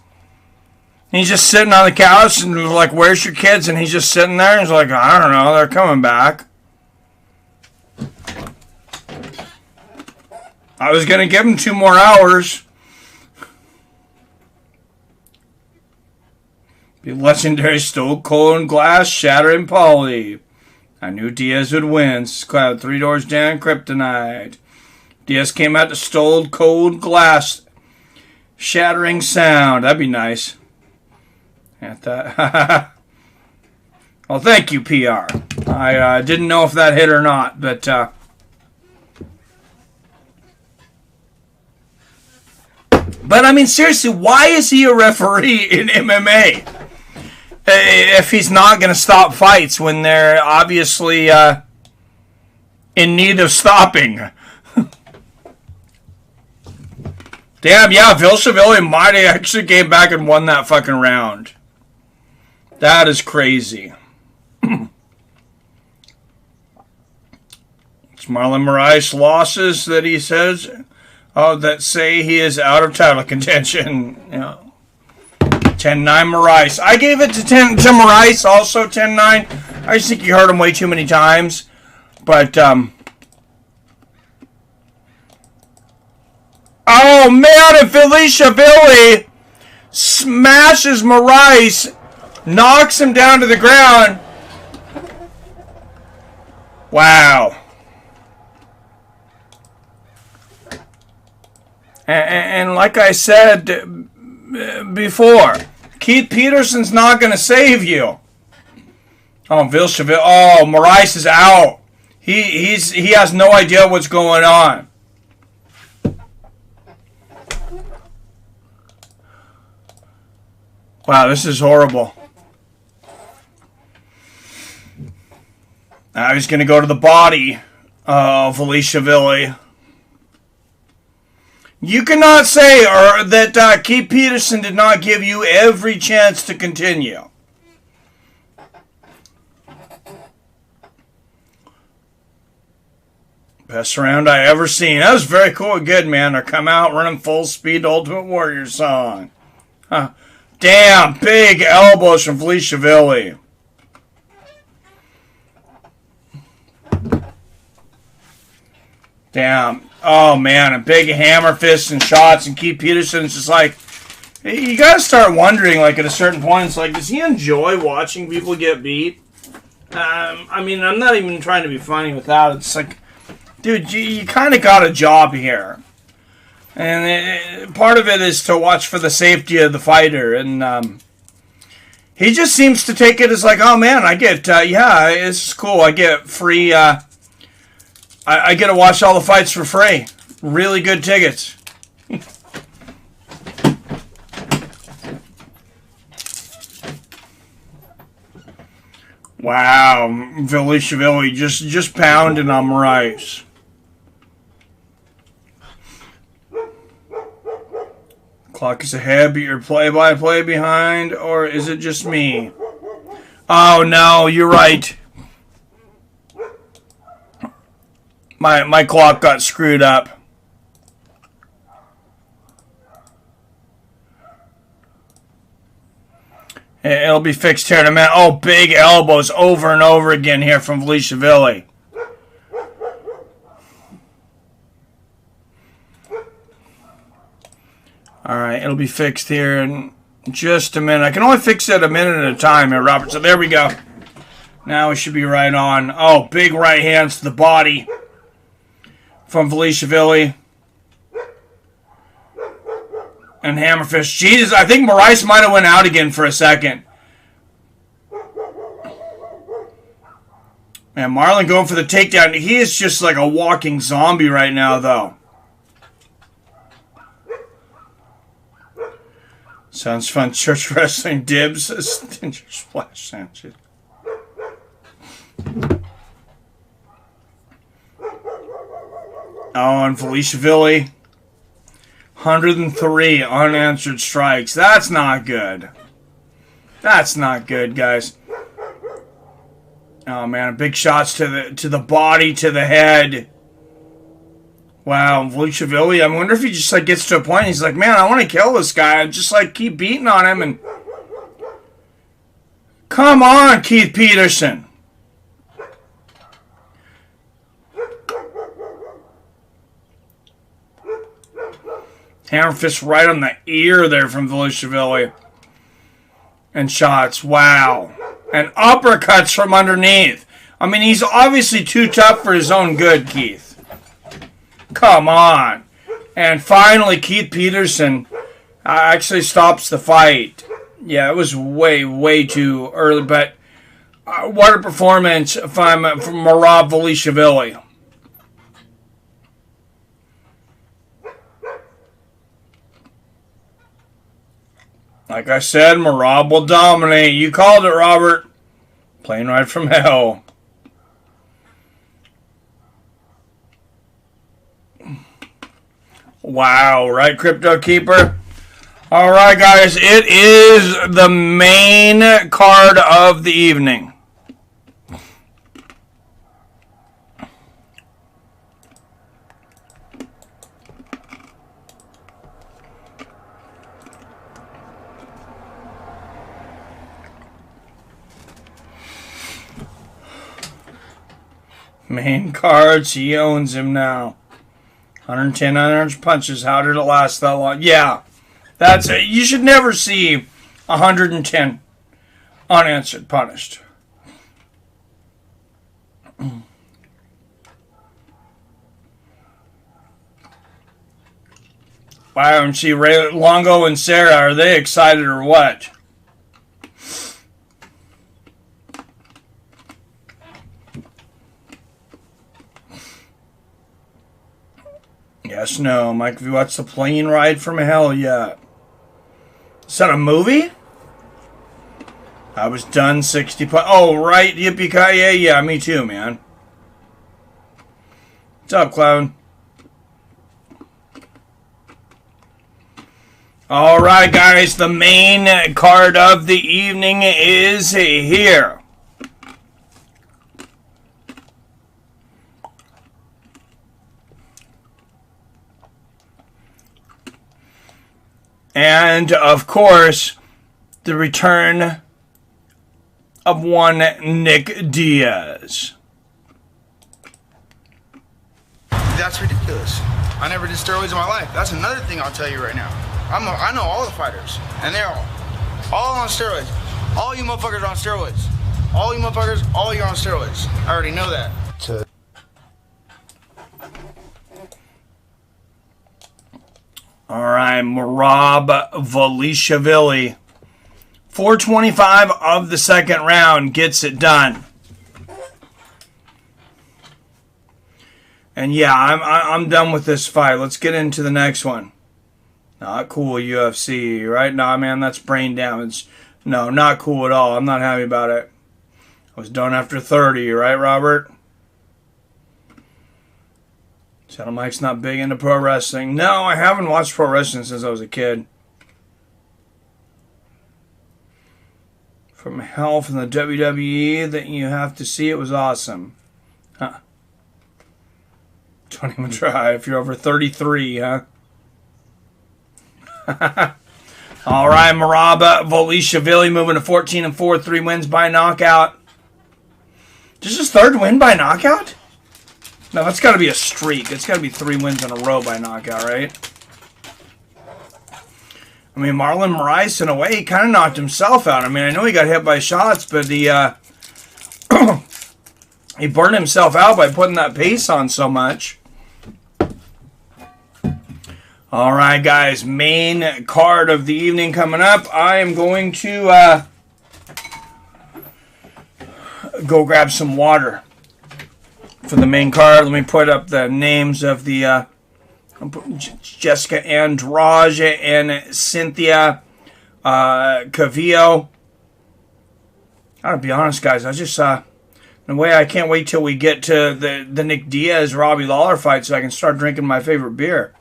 And he's just sitting on the couch and like, where's your kids? And he's just sitting there and he's like, I don't know, they're coming back. I was going to give him 2 more hours. Be legendary Stone Cold Glass Shattering Poly. I knew Diaz would win. Cloud 3 doors down, Kryptonite. Diaz came out to Stone Cold Glass Shattering Sound. That'd be nice. At that. Well, thank you, PR. I didn't know if that hit or not, but I mean, seriously, why is he a referee in MMA? If he's not going to stop fights when they're obviously in need of stopping. Damn, yeah, Dvalishvili might have actually came back and won that fucking round. That is crazy. Marlon Moraes losses that he says that say he is out of title contention. 10-9 Moraes. I gave it to Moraes, also 10-9. I just think you heard him way too many times. But, oh, man, and Dvalishvili smashes Moraes, knocks him down to the ground. Wow. And like I said before, Keith Peterson's not going to save you. Oh, Dvalishvili. Oh, Moraes is out. He has no idea what's going on. Wow, this is horrible. Now he's going to go to the body of Dvalishvili. You cannot say that Keith Peterson did not give you every chance to continue. Best round I ever seen. That was very cool. Good, man. Or come out running full speed Ultimate Warrior song. Huh. Damn, big elbows from Dvalishvili. Damn. Oh, man, a big hammer fist and shots, and Keith Peterson's just like, you got to start wondering, like, at a certain point, it's like, does he enjoy watching people get beat? I mean, I'm not even trying to be funny with that. It's like, dude, you kind of got a job here. And part of it is to watch for the safety of the fighter. And he just seems to take it as like, oh, man, I get, yeah, it's cool. I get free, I get to watch all the fights for free. Really good tickets. Wow, Dvalishvili just pounding on Moraes. Clock is ahead, but you're play-by-play behind, or is it just me? Oh no, you're right. My clock got screwed up. It'll be fixed here in a minute. Oh, big elbows over and over again here from Dvalishvili. Alright, it'll be fixed here in just a minute. I can only fix it a minute at a time here, Robert. So there we go. Now we should be right on. Oh, big right hands to the body from Dvalishvili. And hammerfist. Jesus, I think Moraes might have went out again for a second. Man, Marlon going for the takedown. He is just like a walking zombie right now, though. Sounds fun. Church wrestling dibs. Stinger splash sandwich. Oh, and Dvalishvili. 103 unanswered strikes. That's not good. That's not good, guys. Oh man, big shots to the body, to the head. Wow, Dvalishvili. I wonder if he just like gets to a point. He's like, man, I want to kill this guy. Just like keep beating on him and. Come on, Keith Peterson. Hammer fist right on the ear there from Dvalishvili. And shots. Wow. And uppercuts from underneath. I mean, he's obviously too tough for his own good, Keith. Come on. And finally, Keith Peterson actually stops the fight. Yeah, it was way, way too early. But what a performance from Merab Dvalishvili. Like I said, Merab will dominate. You called it, Robert. Plane ride from hell. Wow, right, Crypto Keeper? All right, guys, it is the main card of the evening. Main cards, he owns him now. 110 unearned punches. How did it last that long? Yeah, that's it. You should never see 110 unanswered punished. Wow, and see Longo and Sarah, are they excited or what? Yes, no. Mike, have you watched The Plane Ride from Hell yet? Is that a movie? I was done 60 Oh, right. Yippee-ki-yay. Yeah, me too, man. What's up, Clown? All right, guys. The main card of the evening is here. And, of course, the return of one Nick Diaz. That's ridiculous. I never did steroids in my life. That's another thing I'll tell you right now. I know all the fighters, and they're all on steroids. All you motherfuckers are on steroids. All you motherfuckers, all you're on steroids. I already know that. All right, Merab Dvalishvili. 4:25 of the second round gets it done. And yeah, I'm done with this fight. Let's get into the next one. Not cool, UFC, right? Nah, man, that's brain damage. No, not cool at all. I'm not happy about it. I was done after 30, right, Robert? Shadow Mike's not big into pro wrestling. No, I haven't watched pro wrestling since I was a kid. From hell from the WWE that you have to see, it was awesome. Huh. Don't even try if you're over 33, huh? All right, Merab Dvalishvili moving to 14-4, 3 wins by knockout. Just his third win by knockout? No, that's got to be a streak. It's got to be 3 wins in a row by knockout, right? I mean, Marlon Moraes, in a way, he kind of knocked himself out. I mean, I know he got hit by shots, but he he burned himself out by putting that pace on so much. All right, guys, main card of the evening coming up. I am going to go grab some water for the main card. Let me put up the names of the Jéssica, Andrade, and Cynthia Calvillo. I gotta be honest, guys. I just in a way, I can't wait till we get to the Nick Diaz Robbie Lawler fight so I can start drinking my favorite beer.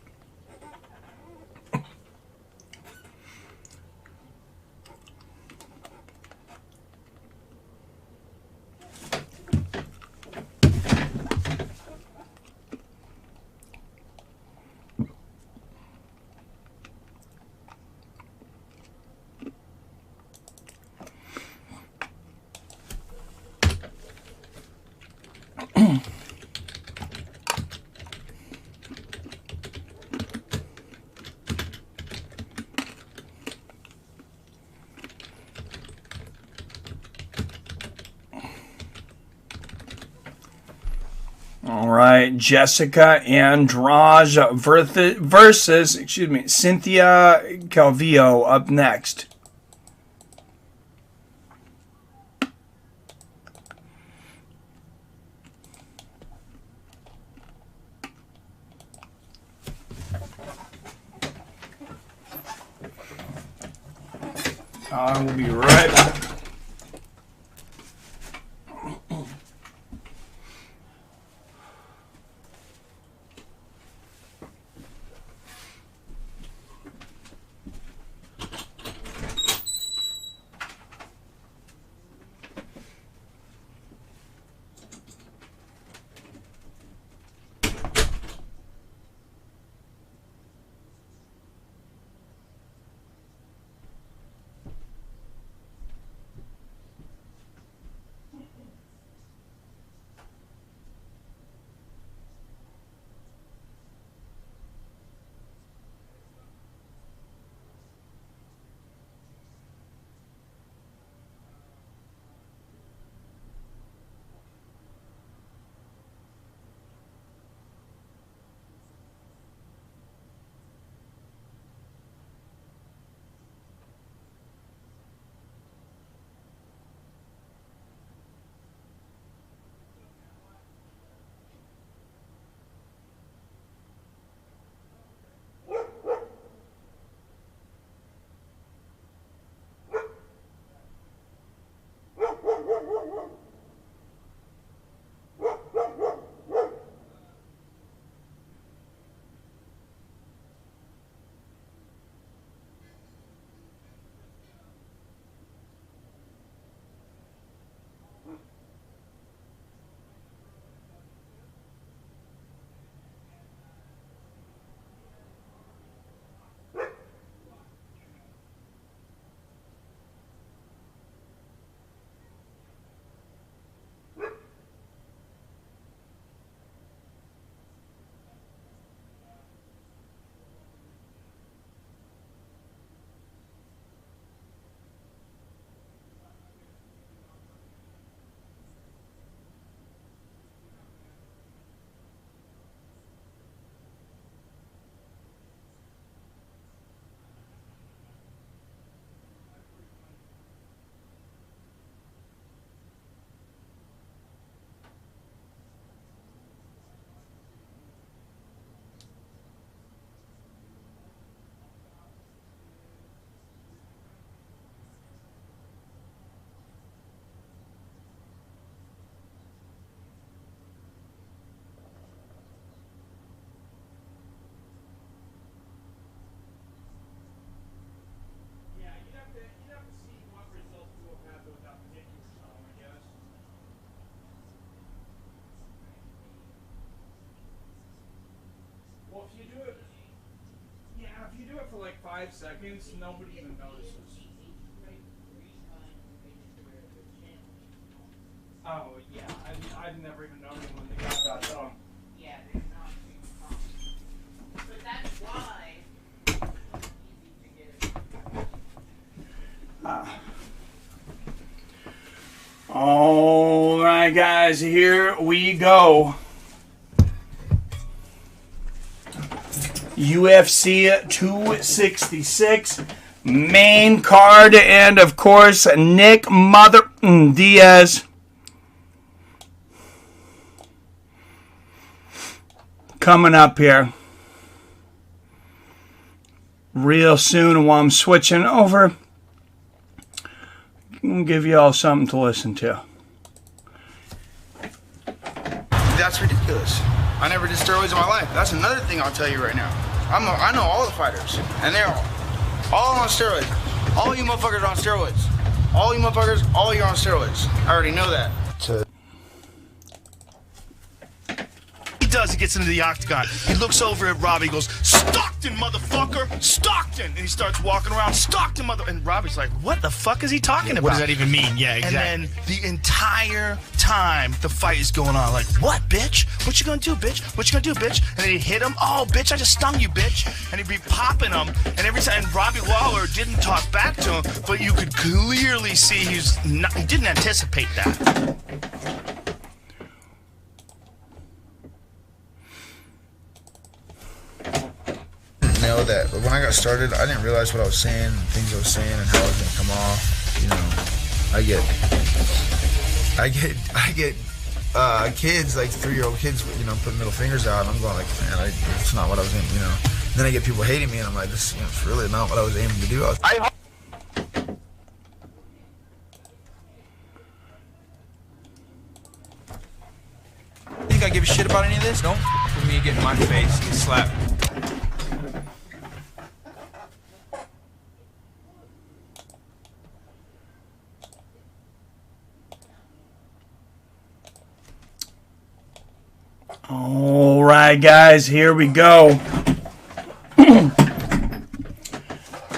All right, Jéssica Andrade versus Cynthia Calvillo up next. I will be right back. 5 seconds, nobody even notices. Oh, yeah. I've never even noticed when they got that song. Yeah, they're not too common. But that's why it's easy to get it. All right, guys, here we go. UFC 266 main card, and of course Nick Diaz coming up here real soon. While I'm switching over, I'll give you all something to listen to. That's ridiculous. I never did steroids in my life. That's another thing I'll tell you right now. I know all the fighters, and they're all on steroids. All you motherfuckers are on steroids. All you motherfuckers, all you're on steroids. I already know that. He does, he gets into the octagon. He looks over at Robbie, he goes, "Stockton, motherfucker! Stockton!" And he starts walking around, "Stockton, mother..." And Robbie's like, what the fuck is he talking about? What does that even mean? Yeah, exactly. And then the entire time the fight is going on, like, "What, bitch? What you gonna do, bitch? What you gonna do, bitch?" And then he'd hit him, "Oh, bitch, I just stung you, bitch." And he'd be popping him. And every time, Robbie Lawler didn't talk back to him, but you could clearly see he didn't anticipate that. Know that when I got started, I didn't realize what I was saying, and things I was saying, and how I was gonna come off. You know, I get kids, like 3-year-old kids, you know, putting middle fingers out, and I'm going like, man, it's not what I was aiming, you know. And then I get people hating me, and I'm like, this, you know, it's really not what I was aiming to do. You think I give a shit about any of this? Don't for me get in my face, get slapped. All right, guys, here we go.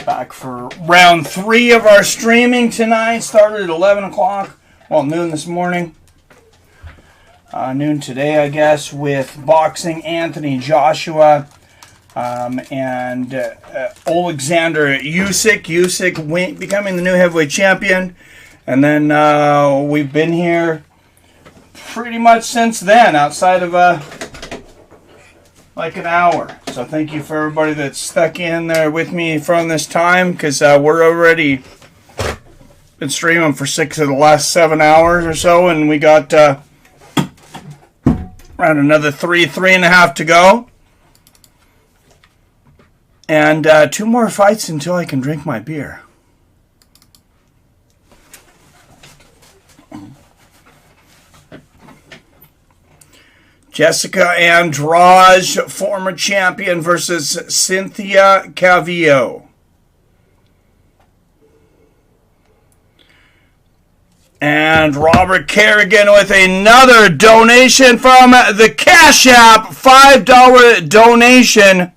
Back for round 3 of our streaming tonight. Started at 11 o'clock. Well, noon this morning. Noon today, I guess, with boxing, Anthony Joshua, and Alexander Usyk. Usyk becoming the new heavyweight champion. And then we've been here pretty much since then, outside of like an hour. So thank you for everybody that's stuck in there with me from this time, because we're already been streaming for 6 of the last 7 hours or so, and we got around another 3.5 to go, and 2 more fights until I can drink my beer. Jéssica Andrade, former champion, versus Cynthia Calvillo. And Robert Kerrigan with another donation from the Cash App, $5 donation.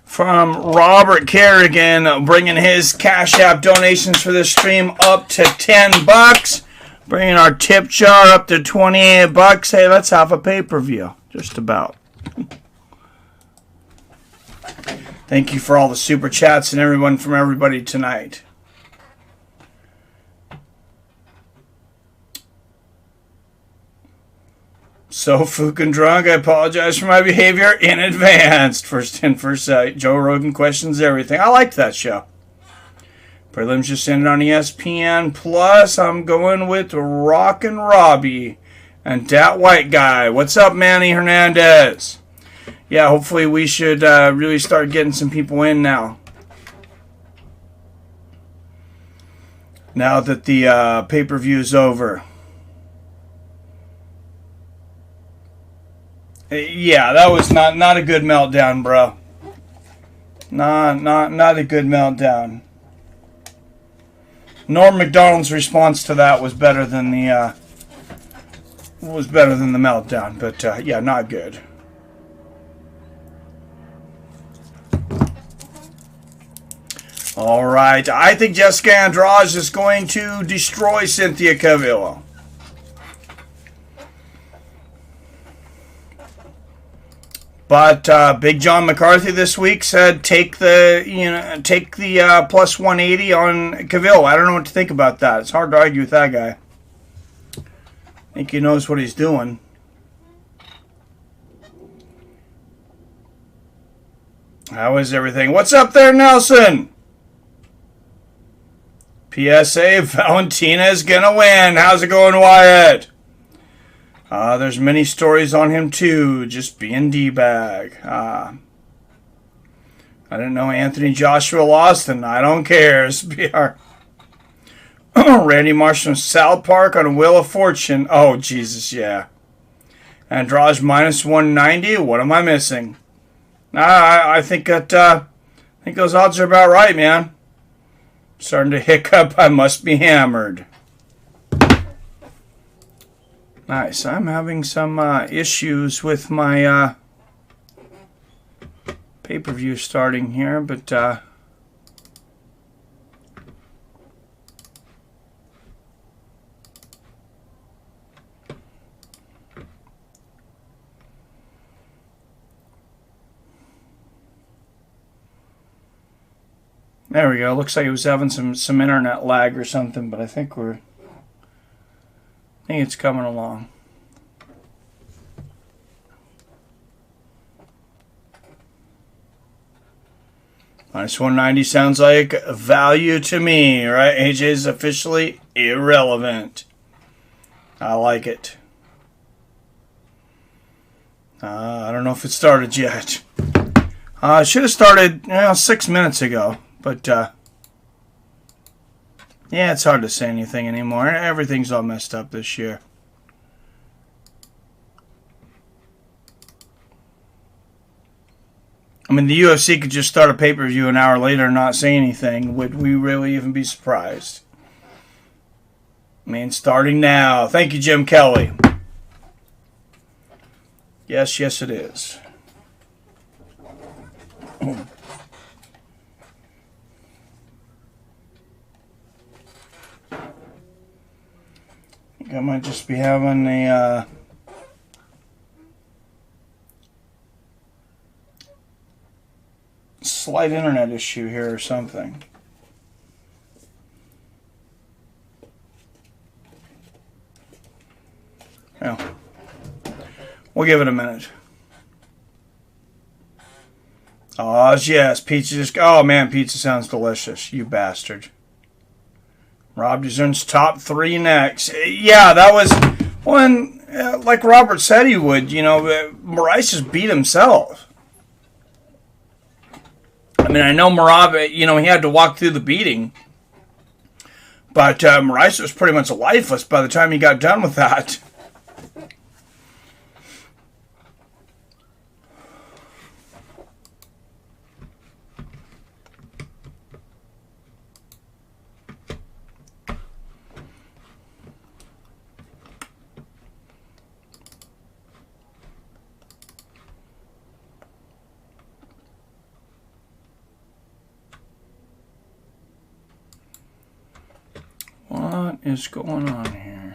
From Robert Kerrigan, bringing his Cash App donations for this stream up to $10. Bringing our tip jar up to $28. Hey, let's have a pay-per-view. Just about. Thank you for all the super chats and everybody tonight. So fucking drunk, I apologize for my behavior in advance. First in, first out. Joe Rogan questions everything. I liked that show. Prelims just ended on ESPN Plus. I'm going with Rockin' Robbie and that white guy. What's up, Manny Hernandez? Yeah, hopefully we should really start getting some people in now. Now that the pay-per-view is over. Yeah, that was not a good meltdown, bro. Not a good meltdown. Norm Macdonald's response to that was better than the was better than the meltdown, but yeah, not good. All right, I think Jéssica Andrade is going to destroy Cynthia Calvillo. But Big John McCarthy this week said take the plus 180 on Calvillo. I don't know what to think about that. It's hard to argue with that guy. I think he knows what he's doing. How is everything? What's up there, Nelson? PSA, Valentina is gonna win. How's it going, Wyatt? There's many stories on him too, just being D-bag. I didn't know Anthony Joshua lost, and I don't care. SBR. Randy Marsh from South Park on Wheel of Fortune. Oh, Jesus, yeah. Andrade minus 190. What am I missing? I think that I think those odds are about right, man. Starting to hiccup. I must be hammered. Nice. I'm having some issues with my pay-per-view starting here, but there we go. Looks like it was having some internet lag or something, but I think it's coming along. Minus 190 sounds like value to me, right? AJ is officially irrelevant. I like it. I don't know if it started yet. I should have started 6 minutes ago, but yeah, it's hard to say anything anymore. Everything's all messed up this year. I mean, the UFC could just start a pay-per-view an hour later and not say anything. Would we really even be surprised? I mean, starting now. Thank you, Jim Kelly. Yes, yes, it is. I might just be having a slight internet issue here or something. Well, we'll give it a minute. Oh, yes, pizza just... Oh, man, pizza sounds delicious, you bastard. Rob deserves top 3 next. Yeah, that was one, like Robert said he would. Moraes just beat himself. I mean, I know Merab, he had to walk through the beating. But Moraes was pretty much lifeless by the time he got done with that. What is going on here?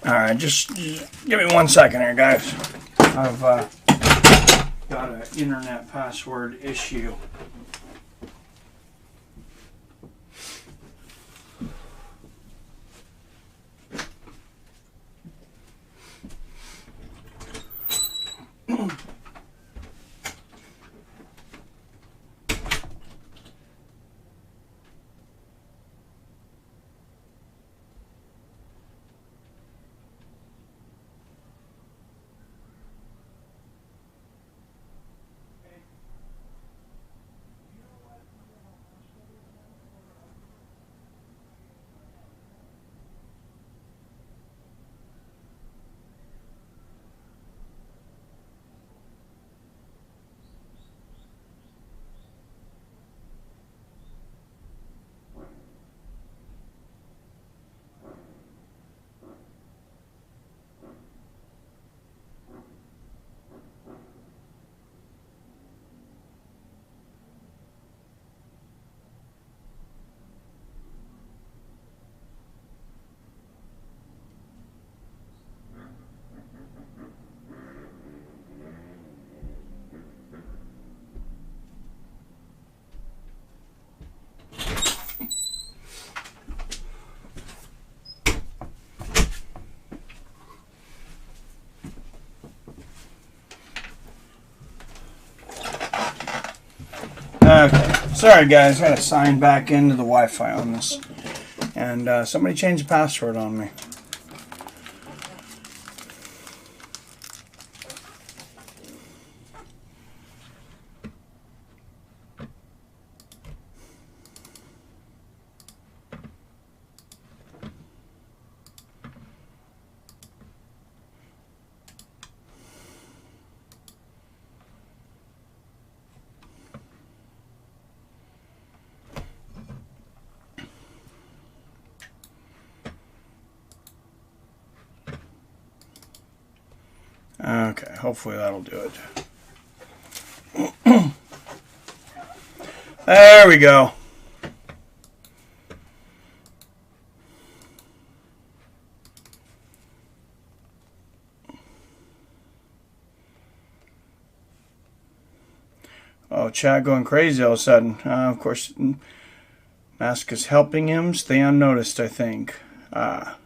All right, just give me 1 second here, guys. I've got got an internet password issue. Okay, sorry guys, I gotta sign back into the Wi-Fi on this. And somebody changed the password on me. Okay, hopefully that'll do it. There we go. Oh, chat going crazy all of a sudden. Of course, Mask is helping him stay unnoticed, I think. I've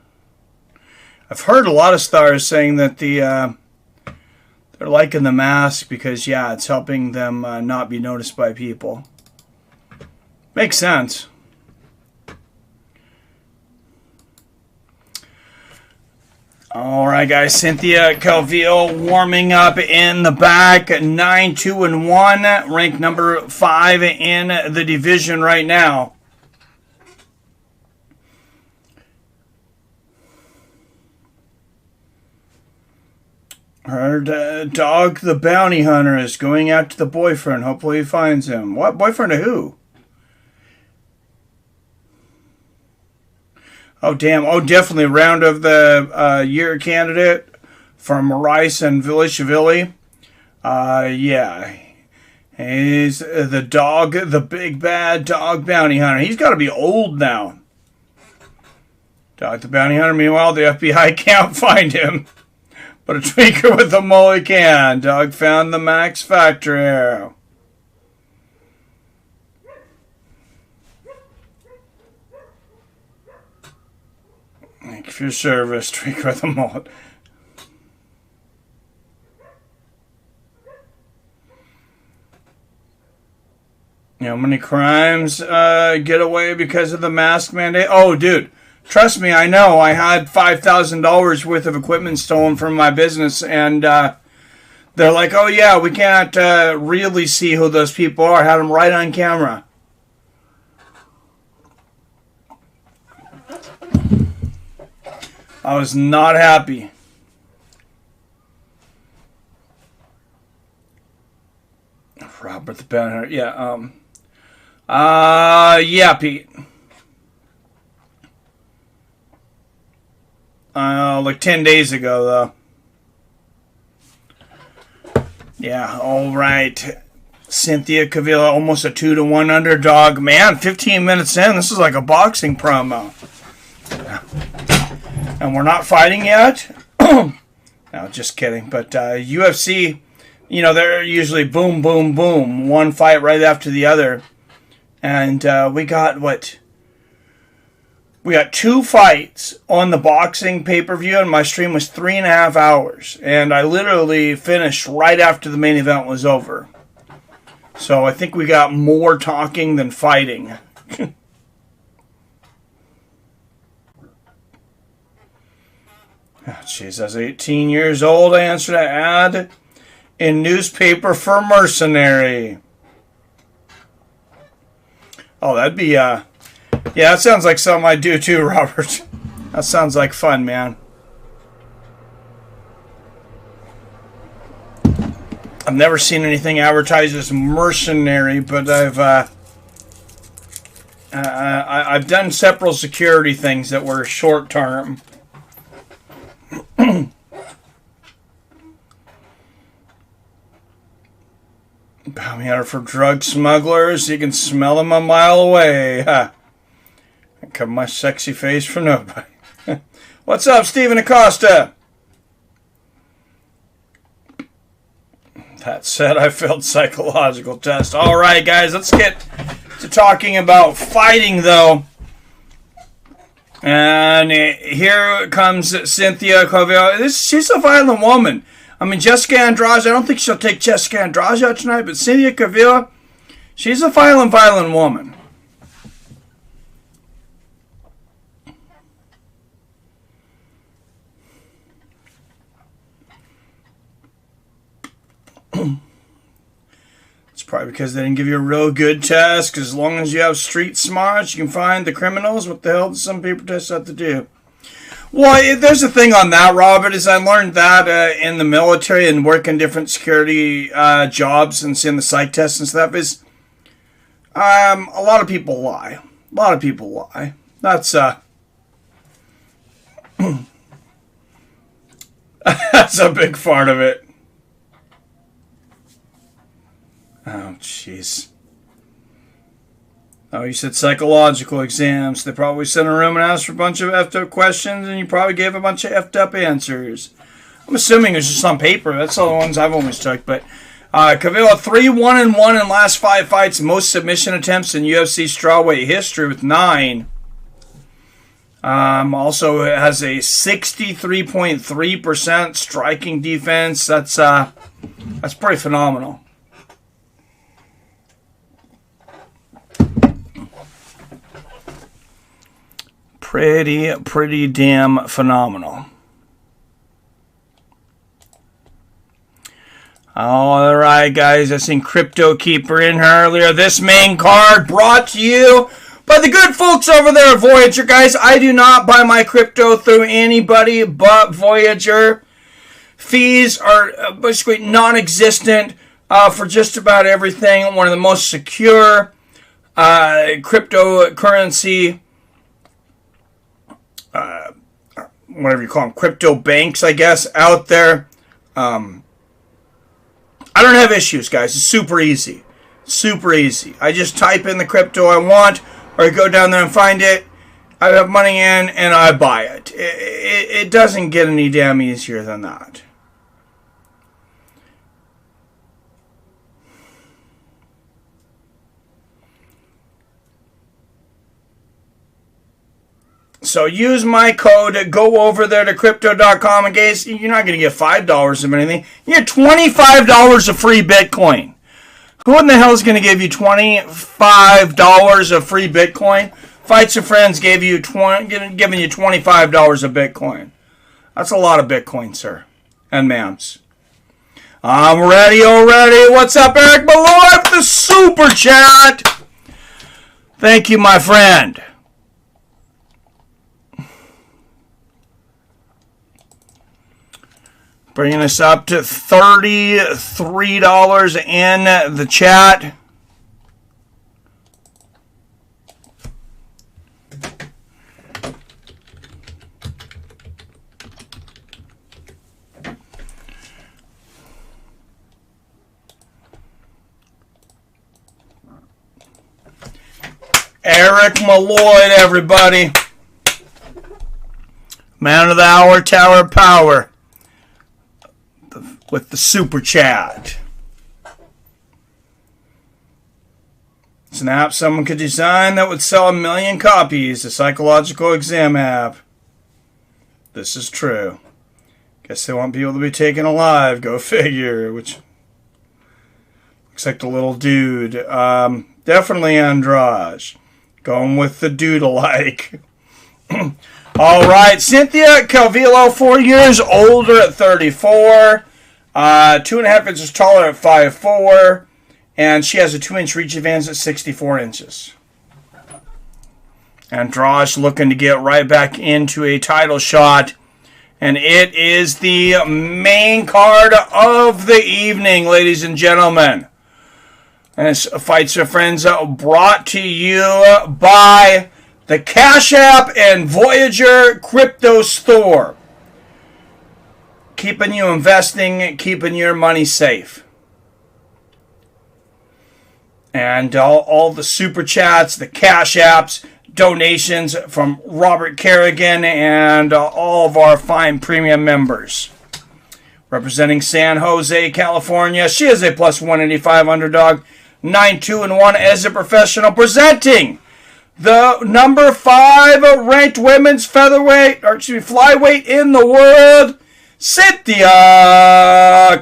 heard a lot of stars saying that they're liking the mask because, yeah, it's helping them not be noticed by people. Makes sense. All right, guys. Cynthia Calvillo warming up in the back. 9-2-1, ranked number 5 in the division right now. Her dog, the bounty hunter, is going out to the boyfriend. Hopefully he finds him. What? Boyfriend of who? Oh, damn. Oh, definitely round of the year candidate from Moraes and Dvalishvili. Yeah. He's the dog, the big bad dog bounty hunter. He's got to be old now. Dog the bounty hunter. Meanwhile, the FBI can't find him. But a tweaker with a mully can. Dog found the Max Factor arrow. Thank you for your service, tweaker with a mullet. You know how many crimes get away because of the mask mandate? Oh, dude. Trust me, I know. I had $5,000 worth of equipment stolen from my business, and they're like, oh, yeah, we can't really see who those people are. I had them right on camera. I was not happy. Robert the Banner. Yeah, yeah, Pete. Like 10 days ago, though. Yeah, all right. Cynthia Calvillo, almost a 2-1 underdog. Man, 15 minutes in, this is like a boxing promo. And we're not fighting yet? No, just kidding. But UFC you know, they're usually boom, boom, boom, one fight right after the other. And we got what? We got 2 fights on the boxing pay-per-view, and my stream was 3.5 hours. And I literally finished right after the main event was over. So I think we got more talking than fighting. Jeez, I was 18 years old. I answered an ad in newspaper for mercenary. Oh, that'd be, yeah, that sounds like something I'd do too, Robert. That sounds like fun, man. I've never seen anything advertised as mercenary, but I've done several security things that were short term. Bounty hunter for drug smugglers. You can smell them a mile away. I cover my sexy face for nobody. What's up, Stephen Acosta? That said, I failed psychological test. All right, guys, let's get to talking about fighting, though. And here comes Cynthia Calvillo. She's a violent woman. I mean, Jéssica Andrade, I don't think she'll take Jéssica Andrade out tonight, but Cynthia Calvillo, she's a violent woman. It's probably because they didn't give you a real good test, because as long as you have street smarts, you can find the criminals. What the hell do some people tests have to do? Well, there's a thing on that, Robert, is I learned that in the military and working different security jobs and seeing the psych tests and stuff is a lot of people lie. A lot of people lie. That's that's a big part of it. Oh, jeez. Oh, you said psychological exams. They probably sent a room and asked for a bunch of effed up questions, and you probably gave a bunch of effed up answers. I'm assuming it's just on paper. That's all the ones I've always took. But Calvillo 3-1-1 in last 5 fights, most submission attempts in UFC strawweight history with 9. Also, it has a 63.3% striking defense. That's pretty phenomenal. Pretty damn phenomenal. All right, guys. I seen Crypto Keeper in here earlier. This main card brought to you by the good folks over there at Voyager, guys. I do not buy my crypto through anybody but Voyager. Fees are basically non-existent for just about everything. One of the most secure cryptocurrency whatever you call them, crypto banks, I guess, out there. I don't have issues, guys. It's super easy. Super easy. I just type in the crypto I want, or I go down there and find it. I have money in, and I buy it. It doesn't get any damn easier than that. So use my code. Go over there to crypto.com. And guys, you're not going to get $5 of anything. You get $25 of free Bitcoin. Who in the hell is going to give you $25 of free Bitcoin? Fights of Friends giving you $25 of Bitcoin. That's a lot of Bitcoin, sir and ma'ams. I'm ready already. What's up, Eric Malloy, for the super chat? Thank you, my friend. Bringing us up to $33 in the chat. Eric Malloy, everybody. Man of the hour, Tower Power. with the super chat. It's an app someone could design that would sell 1 million copies. The psychological exam app. This is true. Guess they want people to be taken alive. Go figure. Which looks like the little dude. Definitely Andrade. Going with the dude-alike. All right. Cynthia Calvillo, 4 years older at 34. 2.5 inches taller at 5'4". And she has a 2-inch reach advantage at 64 inches. Andrade looking to get right back into a title shot. And it is the main card of the evening, ladies and gentlemen. And this Fights with Friends brought to you by the Cash App and Voyager Crypto Store. Keeping you investing, keeping your money safe. And all the super chats, the cash apps, donations from Robert Kerrigan and all of our fine premium members. Representing San Jose, California, she is a plus 185 underdog, 9-2-1 as a professional, presenting the number 5 ranked women's flyweight in the world, Cynthia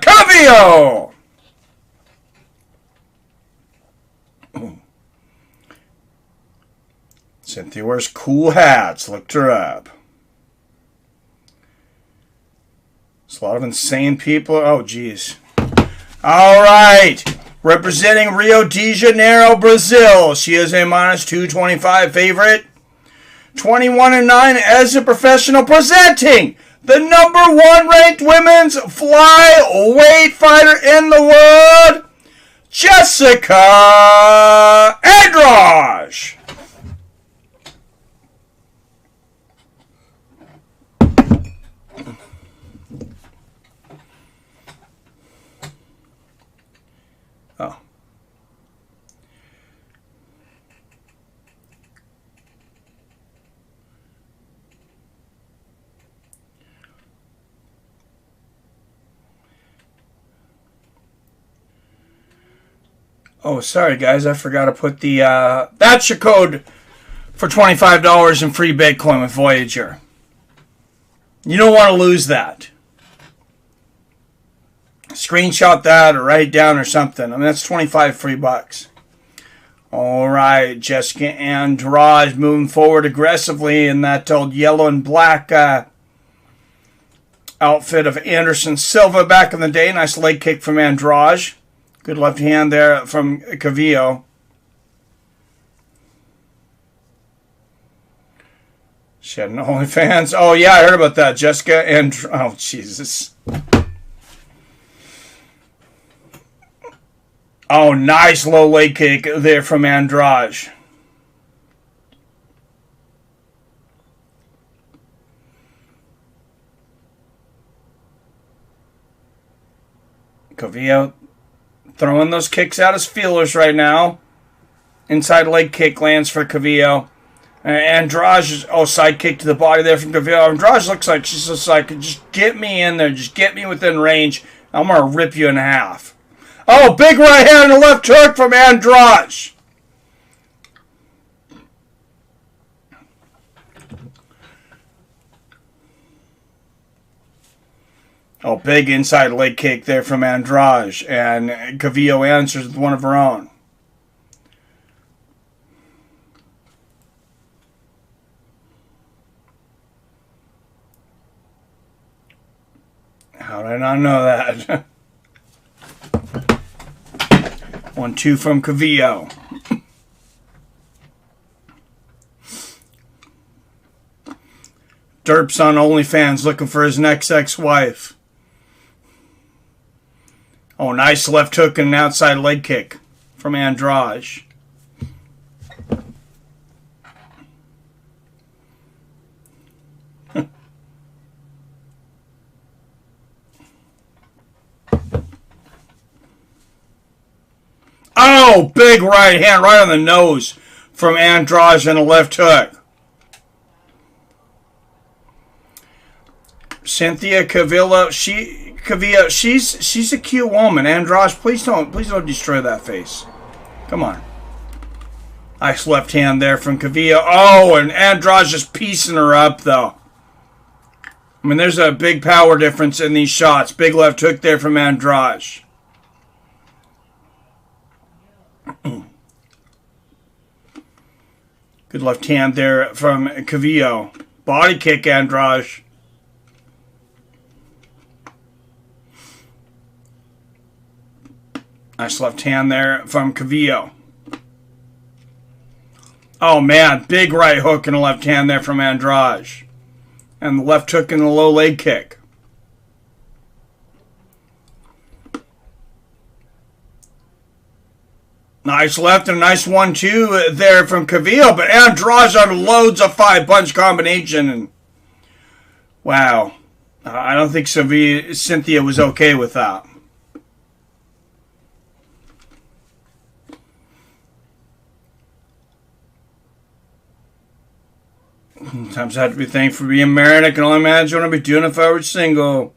Calvillo. Cynthia wears cool hats. Looked her up. There's a lot of insane people. Oh, geez. All right. Representing Rio de Janeiro, Brazil. She is a minus 225 favorite. 21-9 as a professional. Presenting the number 1 ranked women's flyweight fighter in the world, Jéssica Andrade. Oh, sorry, guys. I forgot to put the... that's your code for $25 in free Bitcoin with Voyager. You don't want to lose that. Screenshot that or write it down or something. I mean, that's 25 free bucks. All right. Jéssica Andrade moving forward aggressively in that old yellow and black outfit of Anderson Silva back in the day. Nice leg kick from Andrade. Good left hand there from Calvillo. She had an OnlyFans. Oh, yeah, I heard about that. Jéssica and... Oh, Jesus. Oh, nice low leg kick there from Andrade. Calvillo throwing those kicks out as feelers right now. Inside leg kick lands for Calvillo. Andrade, side kick to the body there from Calvillo. Andrade looks like she's just like, just get me in there. Just get me within range. I'm going to rip you in half. Oh, big right hand and a left hook from Andrade. Oh, big inside leg kick there from Andrade. And Calvillo answers with one of her own. How did I not know that? 1-2 from Calvillo. Derp's on OnlyFans looking for his next ex-wife. Oh, nice left hook and an outside leg kick from Andrade. Oh, big right hand right on the nose from Andrade and a left hook. Cynthia, Calvillo, she's a cute woman. Andrade, please don't destroy that face. Come on. Nice left hand there from Calvillo. Oh, and Andrade just piecing her up, though. I mean, there's a big power difference in these shots. Big left hook there from Andrade. Good left hand there from Calvillo. Body kick, Andrade. Nice left hand there from Calvillo. Oh, man. Big right hook and a left hand there from Andrade. And the left hook and the low leg kick. Nice left and a nice 1-2 there from Calvillo. But Andrade unloads a 5-punch combination. And wow. I don't think Cynthia was okay with that. Sometimes I have to be thankful for being married. I can only imagine what I'd be doing if I were single.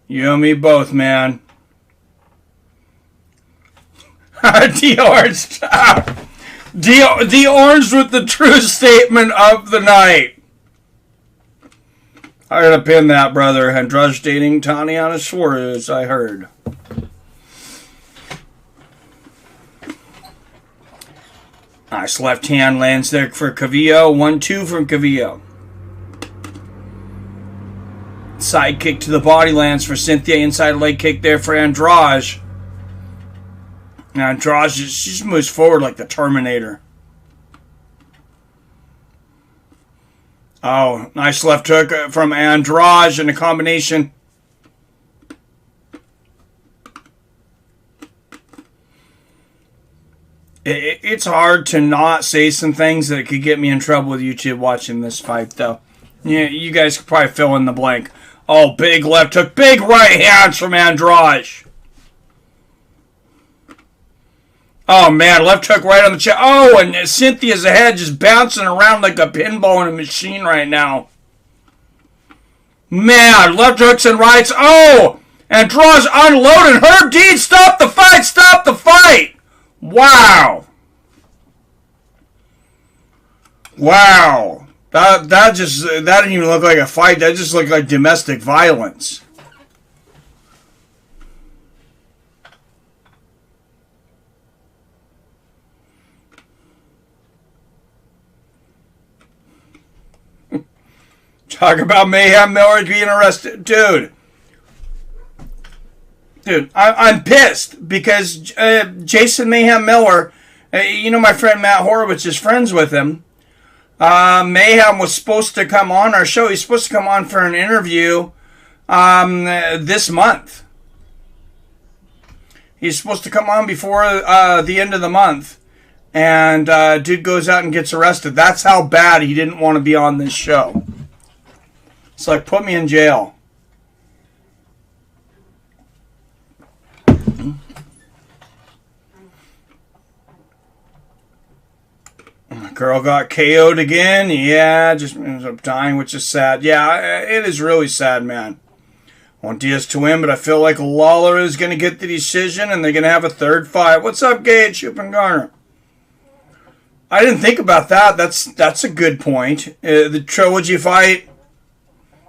You and me both, man. The orange with the true statement of the night. I gotta pin that, brother. Andrade dating Tatiana Suarez, I heard. Nice left hand lands there for Calvillo. 1-2 from Calvillo. Side kick to the body lands for Cynthia. Inside leg kick there for Andrade. Now Andrade, she just moves forward like the Terminator. Oh, nice left hook from Andrade and a combination. It's hard to not say some things that could get me in trouble with YouTube watching this fight, though. Yeah, you guys could probably fill in the blank. Oh, big left hook, big right hands from Andrade. Oh, man, left hook right on the chest. Oh, and Cynthia's head just bouncing around like a pinball in a machine right now. Man, left hooks and rights. Oh, Andrade unloading. Herb Dean, stop the fight, stop the fight. Wow. Wow. That didn't even look like a fight. That just looked like domestic violence. Talk about Mayhem Miller being arrested. Dude, I'm pissed because Jason Mayhem Miller, you know my friend Matt Horowitz is friends with him. Mayhem was supposed to come on our show. He's supposed to come on for an interview this month. He's supposed to come on before the end of the month. And dude goes out and gets arrested. That's how bad he didn't want to be on this show. It's like, put me in jail. Girl got KO'd again. Yeah, just ends up dying, which is sad. Yeah, it is really sad, man. I want Diaz to win, but I feel like Lawler is going to get the decision, and they're going to have a third fight. What's up, Gage? Garner? I didn't think about that. That's a good point. The trilogy fight.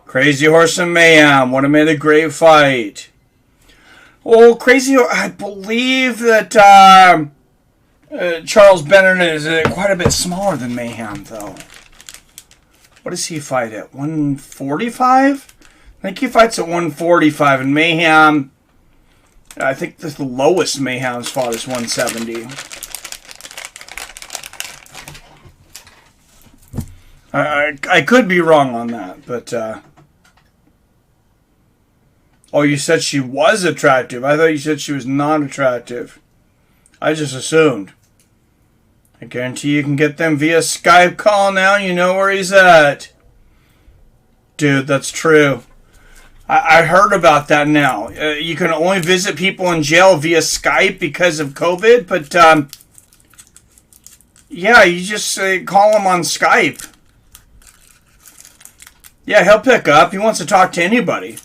Crazy Horse and Mayhem would have made a great fight. Well, I believe that Charles Bennett is quite a bit smaller than Mayhem, though. What does he fight at? 145? I think he fights at 145, and Mayhem, I think the lowest Mayhem's fought is 170. I could be wrong on that, but oh, you said she was attractive. I thought you said she was not attractive. I just assumed. I guarantee you can get them via Skype call now. You know where he's at. Dude, that's true. I heard about that now. You can only visit people in jail via Skype because of COVID, but yeah, you just call them on Skype. Yeah, he'll pick up. He wants to talk to anybody.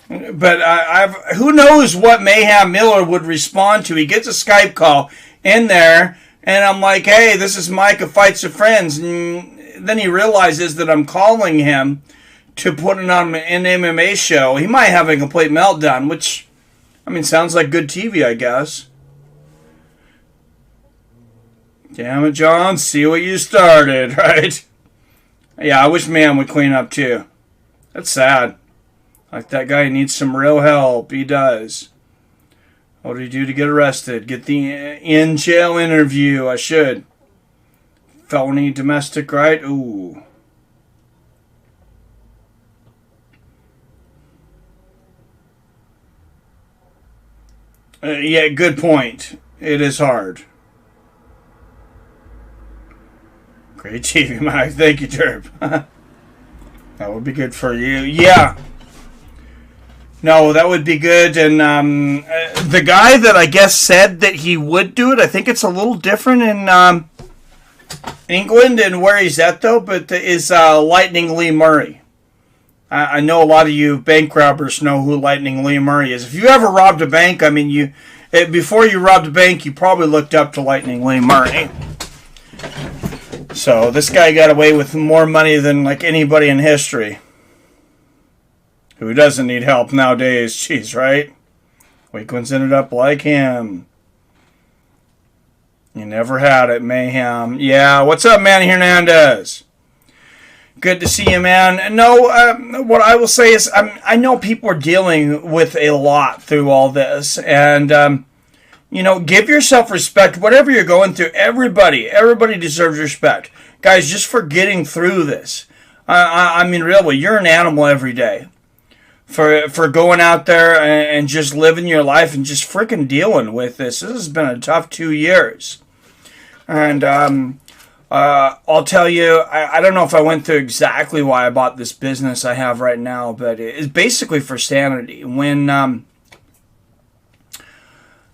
But who knows what Mayhem Miller would respond to. He gets a Skype call in there, and I'm like, hey, this is Mike of Fights with Friends. And then he realizes that I'm calling him to put it on an MMA show. He might have a complete meltdown, which, I mean, sounds like good TV, I guess. Damn it, John, see what you started, right? Yeah, I wish man would clean up, too. That's sad. Like, that guy needs some real help. He does. What did he do to get arrested? Get the in-jail interview. I should. Felony domestic, right? Ooh. Yeah, good point. It is hard. Great TV, Mike. Thank you, Derp. That would be good for you. Yeah. No, that would be good. And the guy that I guess said that he would do it, I think it's a little different in England and where he's at, though, but is Lightning Lee Murray. I know a lot of you bank robbers know who Lightning Lee Murray is. If you ever robbed a bank, I mean, before you robbed a bank, you probably looked up to Lightning Lee Murray. So this guy got away with more money than like anybody in history. Who doesn't need help nowadays? Jeez, right? Weak ones ended up like him. You never had it, Mayhem. Yeah, what's up, Manny Hernandez? Good to see you, man. No, what I will say is I know people are dealing with a lot through all this. And, you know, give yourself respect. Whatever you're going through, everybody deserves respect. Guys, just for getting through this. I mean, really, you're an animal every day. For going out there and just living your life and just freaking dealing with this. This has been a tough 2 years. And I'll tell you, I don't know if I went through exactly why I bought this business I have right now, but it's basically for sanity. When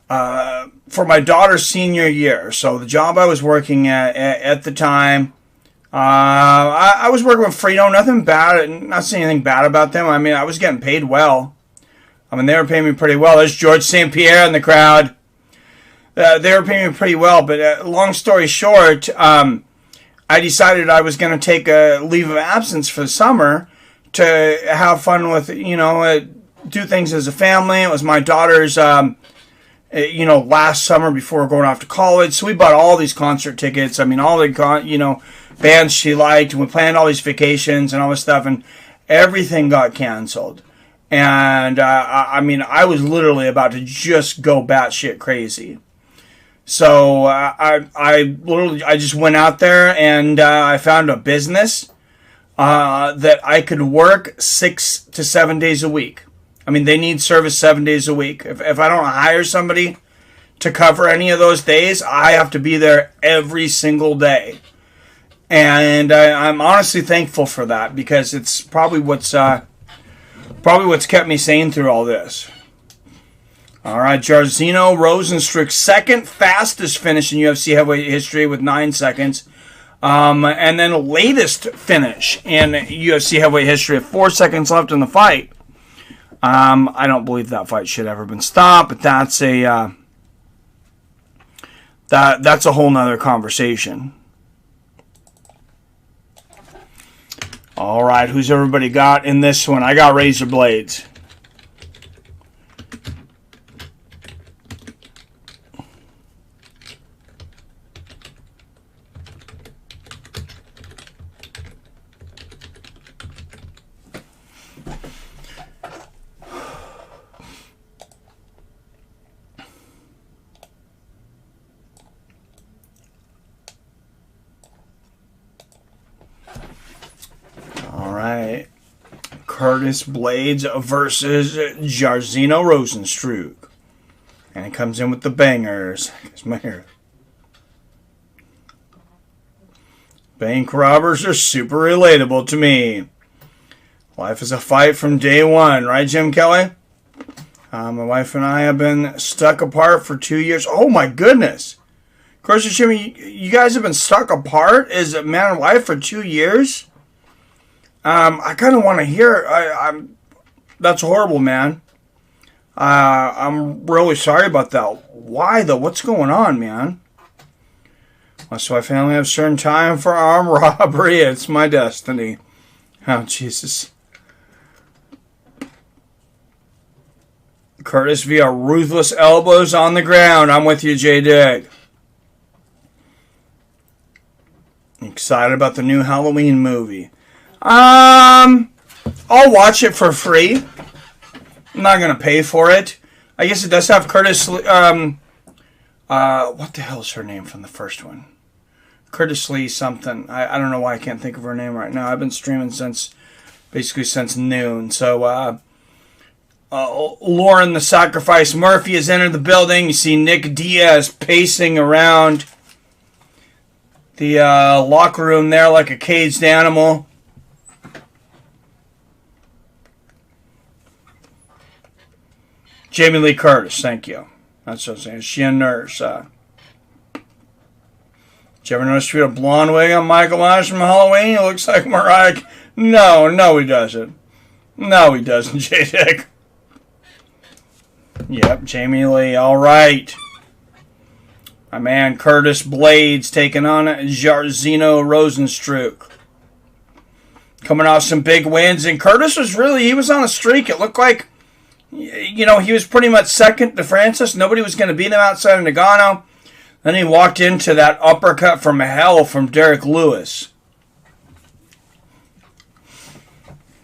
for my daughter's senior year, so the job I was working at the time, I was working with Frito, nothing bad, not saying anything bad about them. I mean, I was getting paid well. I mean, they were paying me pretty well. There's George St. Pierre in the crowd. They were paying me pretty well, but long story short, I decided I was going to take a leave of absence for the summer to have fun with, you know, do things as a family. It was my daughter's, you know, last summer before going off to college. So we bought all these concert tickets. I mean, all the, you know, bands she liked. And we planned all these vacations and all this stuff. And everything got canceled. And, I mean, I was literally about to just go batshit crazy. So I just went out there and I found a business that I could work 6 to 7 days a week. I mean, they need service 7 days a week. If I don't hire somebody to cover any of those days, I have to be there every single day. And I'm honestly thankful for that because it's probably what's kept me sane through all this. All right, Jairzinho Rozenstruik, second fastest finish in UFC heavyweight history with 9 seconds. And then latest finish in UFC heavyweight history at 4 seconds left in the fight. I don't believe that fight should have ever been stopped, but that's a that's a whole nother conversation. All right, who's everybody got in this one? I got Razor Blaydes. Curtis Blaydes versus Jairzinho Rozenstruik. And it comes in with the bangers. Bank robbers are super relatable to me. Life is a fight from day one, right, Jim Kelly? My wife and I have been stuck apart for 2 years. Oh my goodness. Of course, Jimmy, you guys have been stuck apart as a man and wife for 2 years? I kind of want to hear. That's horrible, man. I'm really sorry about that. Why though? What's going on, man? Must my family have certain time for armed robbery? It's my destiny. Oh, Jesus. Curtis via ruthless elbows on the ground. I'm with you, J-Dig. Excited about the new Halloween movie. I'll watch it for free. I'm not going to pay for it. I guess it does have Curtis... what the hell is her name from the first one? Curtis Lee something. I don't know why I can't think of her name right now. I've been streaming since noon. So, Lauren the Sacrifice Murphy has entered the building. You see Nick Diaz pacing around the locker room there like a caged animal. Jamie Lee Curtis, thank you. That's what I'm saying. Is she a nurse? Did you ever notice we had a blonde wig on Michael Myers from Halloween? He looks like Mariah. No, he doesn't. No, he doesn't, J-Dick. Yep, Jamie Lee. All right. My man Curtis Blaydes taking on Jairzinho Rozenstruik. Coming off some big wins. And Curtis he was on a streak. It looked like, he was pretty much second to Francis. Nobody was going to beat him outside of Nagano. Then he walked into that uppercut from hell from Derek Lewis.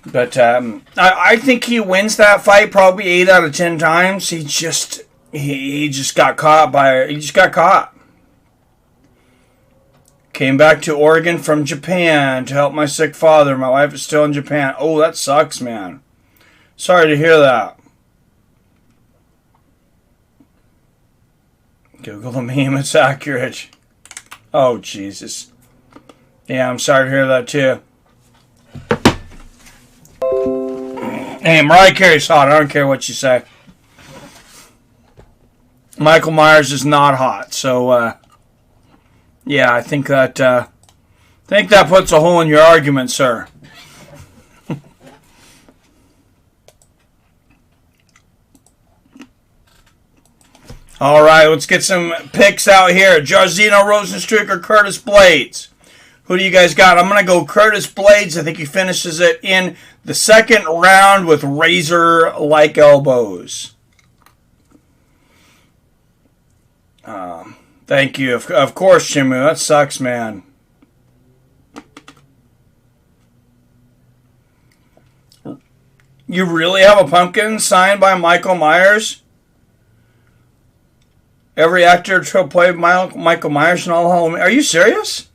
But I think he wins that fight probably 8 out of 10 times. He just got caught He just got caught. Came back to Oregon from Japan to help my sick father. My wife is still in Japan. Oh, that sucks, man. Sorry to hear that. Google the meme, it's accurate. Oh, Jesus. Yeah, I'm sorry to hear that, too. Hey, Mariah Carey's hot. I don't care what you say. Michael Myers is not hot. So, yeah, I think that puts a hole in your argument, sir. All right, let's get some picks out here. Jairzinho Rozenstruik or Curtis Blaydes? Who do you guys got? I'm going to go Curtis Blaydes. I think he finishes it in the second round with razor-like elbows. Thank you. Of course, Shimu. That sucks, man. You really have a pumpkin signed by Michael Myers? Every actor to play Michael Myers and all Halloween. Are you serious?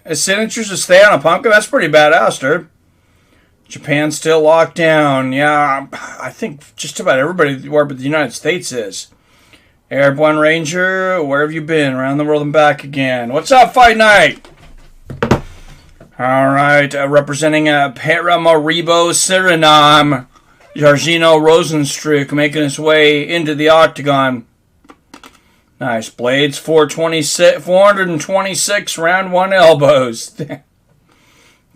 His signatures to stay on a pumpkin? That's pretty badass, dude. Japan's still locked down. Yeah, I think just about everybody where but the United States is. Airborne Ranger, where have you been? Around the world and back again. What's up, Fight Night? All right, representing Paramaribo Suriname, Jairzinho Rozenstruik making his way into the octagon. Nice. Blaydes, 426 round 1 elbows.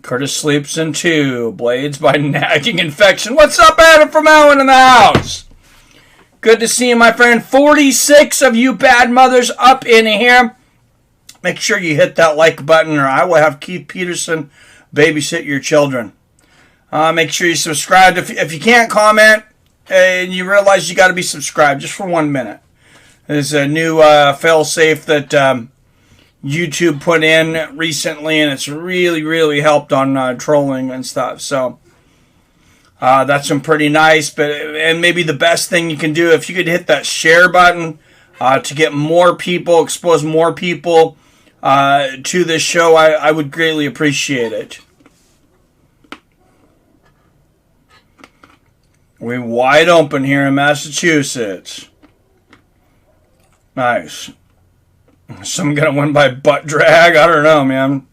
Curtis sleeps in 2. Blaydes by nagging infection. What's up, Adam from Allen in the house? Good to see you, my friend. 46 of you bad mothers up in here. Make sure you hit that like button or I will have Keith Peterson babysit your children. Make sure you subscribe. If you can't comment and you realize you got to be subscribed just for 1 minute. There's a new fail-safe that YouTube put in recently, and it's really, really helped on trolling and stuff. So that's been pretty nice. And maybe the best thing you can do, if you could hit that share button to get more people, expose more people to this show, I would greatly appreciate it. We're wide open here in Massachusetts. Nice. Some gonna win by butt drag? I don't know, man.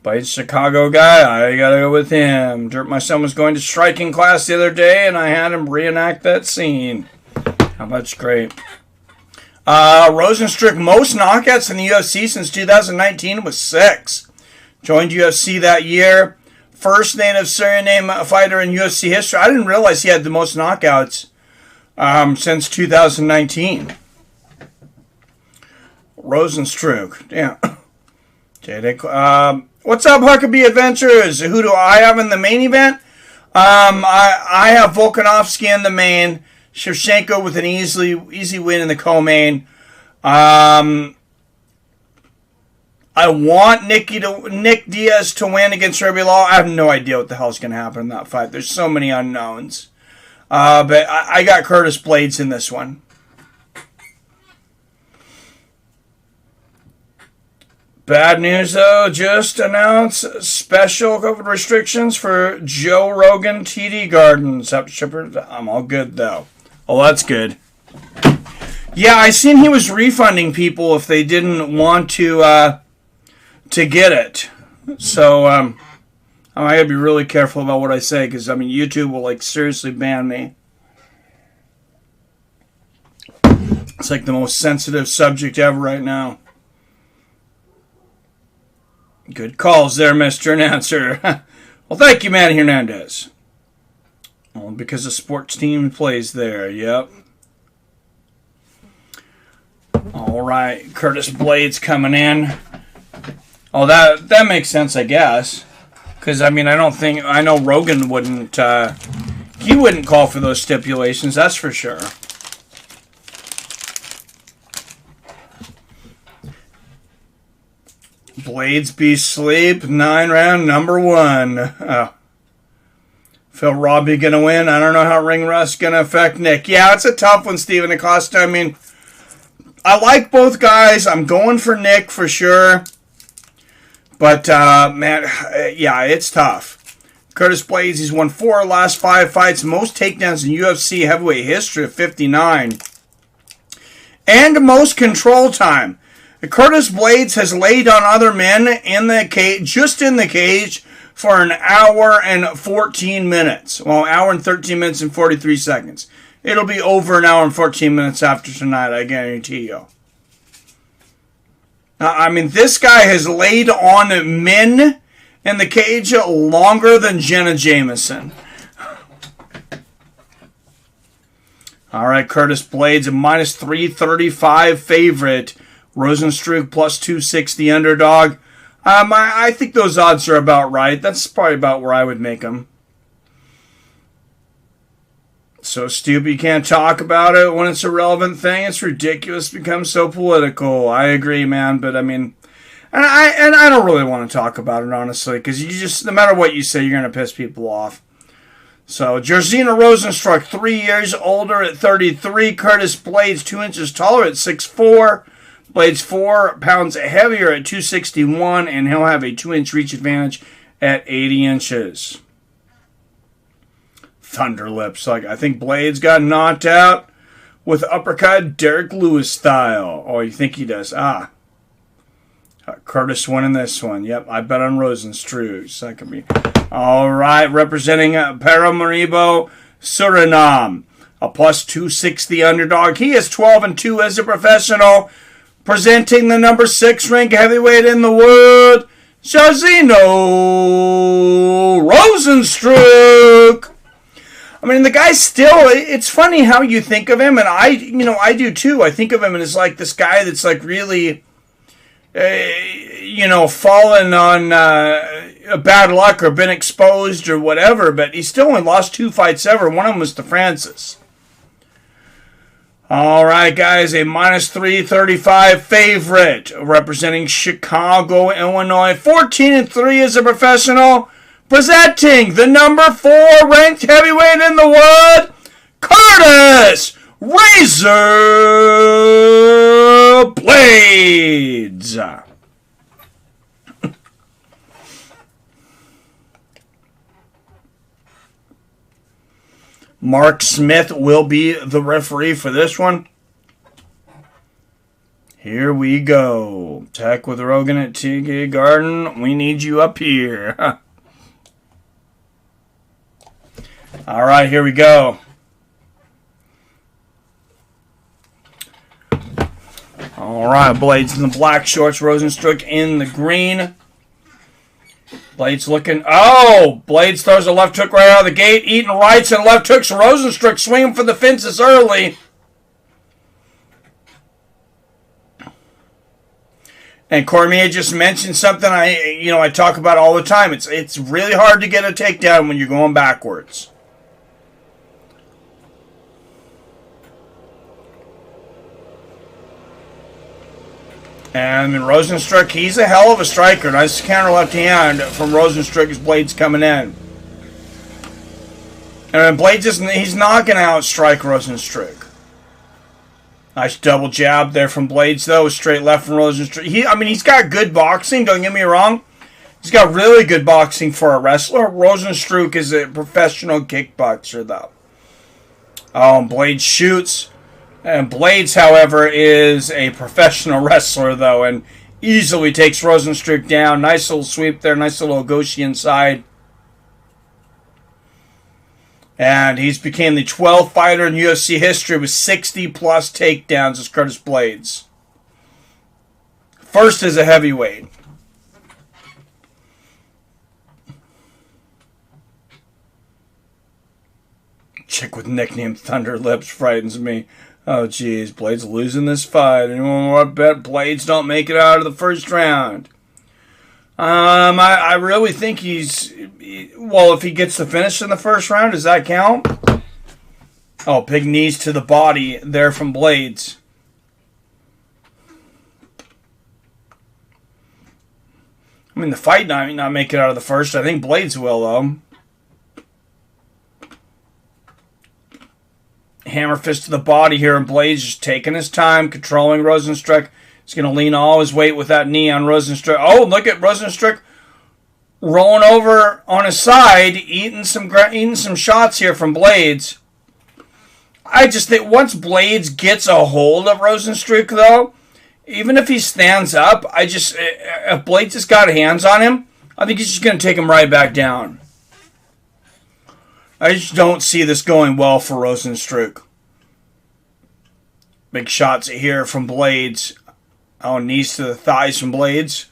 By Chicago guy, I gotta go with him. My son was going to striking class the other day, and I had him reenact that scene. Oh, that's great. Rozenstruik, most knockouts in the UFC since 2019 was 6. Joined UFC that year. First native Suriname fighter in UFC history. I didn't realize he had the most knockouts since 2019. Rozenstruik. Yeah. What's up, Huckabee Adventures? Who do I have in the main event? I have Volkanovski in the main. Shevchenko with an easy win in the co-main. I want Nick Diaz to win against Robbie. I have no idea what the hell's going to happen in that fight. There's so many unknowns. But I got Curtis Blaydes in this one. Bad news, though. Just announced special COVID restrictions for Joe Rogan TD Gardens. I'm all good, though. Oh, that's good. Yeah, I seen he was refunding people if they didn't want to get it. So, I gotta be really careful about what I say, because, I mean, YouTube will, like, seriously ban me. It's like the most sensitive subject ever right now. Good calls there, Mr. Announcer. Well, thank you, Manny Hernandez. Well, because the sports team plays there, yep. All right, Curtis Blaydes coming in. Oh, that makes sense, I guess. Because, I mean, I know Rogan wouldn't, he wouldn't call for those stipulations, that's for sure. Blaydes be sleep, 9-round, number 1. Oh. Phil Robbie gonna win? I don't know how ring rust's gonna affect Nick. Yeah, it's a tough one, Steven Acosta. I mean, I like both guys. I'm going for Nick for sure. But, man, yeah, it's tough. Curtis Blaydes, he's won 4 last 5 fights. Most takedowns in UFC heavyweight history of 59. And most control time. Curtis Blaydes has laid on other men in the cage, just in the cage, for an hour and 14 minutes. Well, an hour and 13 minutes and 43 seconds. It'll be over an hour and 14 minutes after tonight, I guarantee you. I mean, this guy has laid on men in the cage longer than Jenna Jameson. All right, Curtis Blaydes, a minus 335 favorite. Rozenstruik plus 260 underdog. I think those odds are about right. That's probably about where I would make them. So stupid you can't talk about it when it's a relevant thing. It's ridiculous. It becomes so political. I agree, man. But I mean, and I don't really want to talk about it, honestly, because you just, no matter what you say, you're going to piss people off. So Jairzinho Rozenstruik, 3 years older at 33. Curtis Blaydes, 2 inches taller at 6'4". Blaydes 4 pounds heavier at 261, and he'll have a 2-inch reach advantage at 80 inches. Thunder lips. Like, I think Blaydes got knocked out with uppercut Derek Lewis style. Oh, you think he does? Curtis winning this one. Yep, I bet on Rozenstruik. So that could be. All right, representing Paramaribo, Suriname. A plus 260 underdog. He is 12-2 as a professional. Presenting the number 6 ranked heavyweight in the world, Jairzinho Rozenstruik. I mean, the guy's still, it's funny how you think of him, and I do too. I think of him as like this guy that's like really, fallen on bad luck or been exposed or whatever, but he's still only lost 2 fights ever. One of them was to Francis. All right, guys, a minus 335 favorite representing Chicago, Illinois. 14-3 as a professional. Presenting the number 4 ranked heavyweight in the world, Curtis Razor Blaydes. Mark Smith will be the referee for this one. Here we go. Tech with Rogan at TD Garden. We need you up here. All right, here we go. All right, Blaydes in the black shorts, Rozenstruik in the green. Blaydes looking. Oh! Blaydes throws a left hook right out of the gate. Eating rights and left hooks. Rozenstruik swinging for the fences early. And Cormier just mentioned something I talk about all the time. It's really hard to get a takedown when you're going backwards. And Rozenstruik, he's a hell of a striker. Nice counter left hand from Rozenstruik as Blaydes coming in. And Blaydes, he's not going to outstrike Rozenstruik. Nice double jab there from Blaydes, though. Straight left from Rozenstruik. He's got good boxing, don't get me wrong. He's got really good boxing for a wrestler. Rozenstruik is a professional kickboxer, though. Oh, and Blaydes shoots. And Blaydes, however, is a professional wrestler, though, and easily takes Rozenstruik down. Nice little sweep there. Nice little Ogoshi inside. And he's became the 12th fighter in UFC history with 60-plus takedowns as Curtis Blaydes. First as a heavyweight. Chick with nickname Thunder Lips frightens me. Oh, geez. Blaydes losing this fight. Anyone want to bet Blaydes don't make it out of the first round? I really think if he gets the finish in the first round, does that count? Oh, big knees to the body there from Blaydes. The fight might not make it out of the first. I think Blaydes will, though. Hammer fist to the body here, and Blaydes just taking his time, controlling Rozenstruik. He's going to lean all his weight with that knee on Rozenstruik. Oh, look at Rozenstruik rolling over on his side, eating some shots here from Blaydes. I just think once Blaydes gets a hold of Rozenstruik, though, even if he stands up, if Blaydes has got hands on him, I think he's just going to take him right back down. I just don't see this going well for Rozenstruik. Big shots here from Blaydes. Oh, knees to the thighs from Blaydes.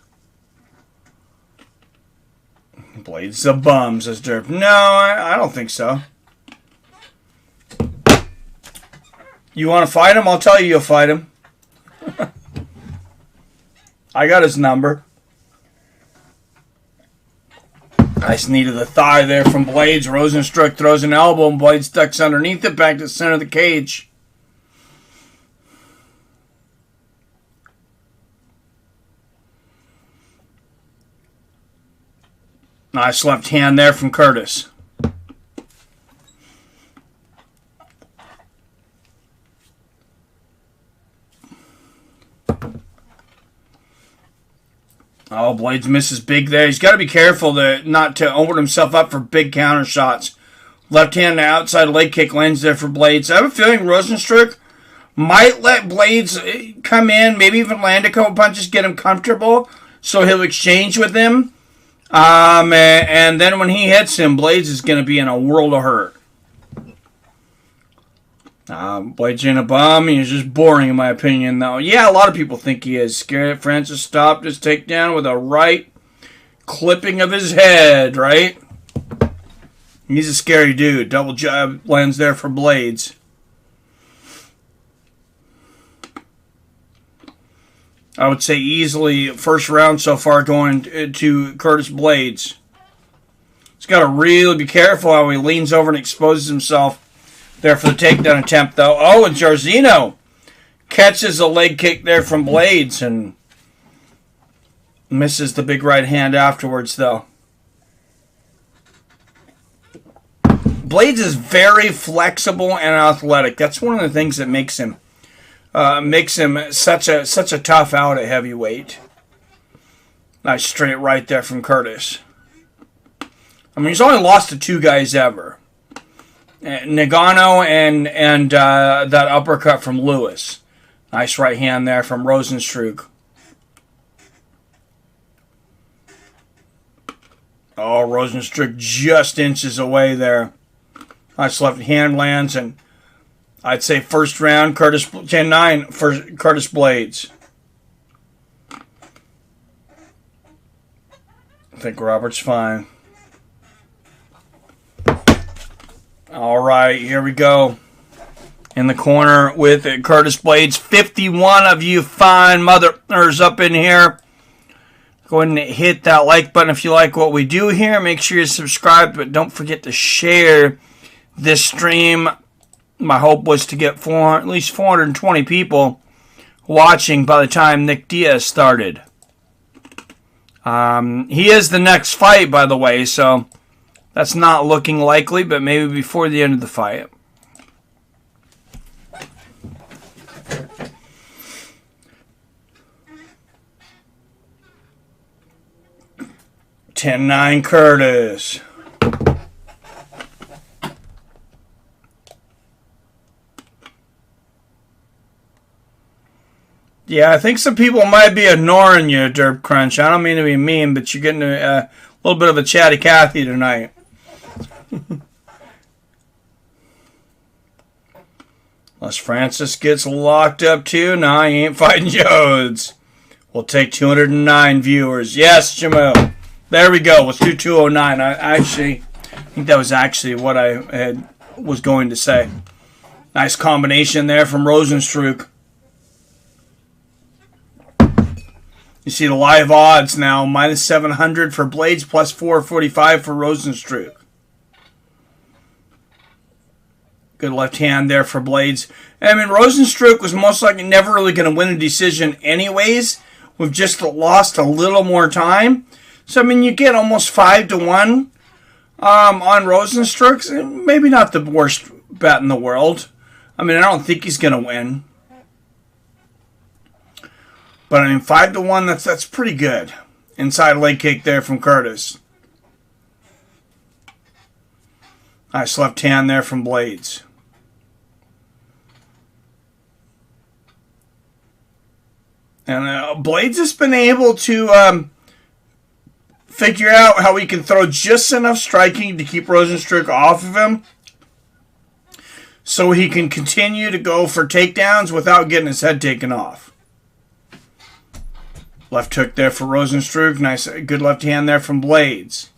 Blaydes the bum, says Derp. No, I don't think so. You want to fight him? I'll tell you you'll fight him. I got his number. Nice knee to the thigh there from Blaydes. Rozenstruik throws an elbow and Blaydes ducks underneath it back to the center of the cage. Nice left hand there from Curtis. Oh, Blaydes misses big there. He's got to be careful not to open himself up for big counter shots. Left hand to outside leg kick lands there for Blaydes. I have a feeling Rozenstruik might let Blaydes come in, maybe even land a couple punches, get him comfortable, so he'll exchange with him. And then when he hits him, Blaydes is going to be in a world of hurt. Blaydes in a bum. He's just boring, in my opinion, though. Yeah, a lot of people think he is. Francis stopped his takedown with a right clipping of his head, right? He's a scary dude. Double jab lands there for Blaydes. I would say easily first round so far going to Curtis Blaydes. He's got to really be careful how he leans over and exposes himself there for the takedown attempt, though. Oh, and Jairzinho catches a leg kick there from Blaydes and misses the big right hand afterwards, though. Blaydes is very flexible and athletic. That's one of the things that makes him such a tough out at heavyweight. Nice straight right there from Curtis. He's only lost to two guys ever. Nagano and that uppercut from Lewis. Nice right hand there from Rozenstruik. Oh, Rozenstruik just inches away there. Nice left hand lands, and I'd say first round, 10-9 for Curtis Blaydes. think Robert's fine. All right, here we go. In the corner with Curtis Blaydes. 51 of you fine mothers up in here. Go ahead and hit that like button if you like what we do here. Make sure you subscribe, but don't forget to share this stream. My hope was to get at least 420 people watching by the time Nick Diaz started. He is the next fight, by the way, so that's not looking likely, but maybe before the end of the fight. $10-9 Curtis. Yeah, I think some people might be ignoring you, Derp Crunch. I don't mean to be mean, but you're getting a little bit of a chatty Cathy tonight. Unless Francis gets locked up too. No, he ain't fighting Jodes. We'll take 209 viewers. Yes, Jamil. There we go. Let's do 209. I think that was actually what I was going to say. Nice combination there from Rozenstruik. You see the live odds now. Minus 700 for Blaydes, plus 445 for Rozenstruik. Good left hand there for Blaydes. I mean, Rozenstruik was most likely never really going to win a decision anyways. We've just lost a little more time. So, I mean, you get almost 5-1 on Rozenstruik. Maybe not the worst bet in the world. I mean, I don't think he's going to win. But, I mean, 5-1, that's pretty good. Inside leg kick there from Curtis. Nice left hand there from Blaydes. And Blaydes has been able to figure out how he can throw just enough striking to keep Rozenstruik off of him, so he can continue to go for takedowns without getting his head taken off. Left hook there for Rozenstruik. Nice, good left hand there from Blaydes.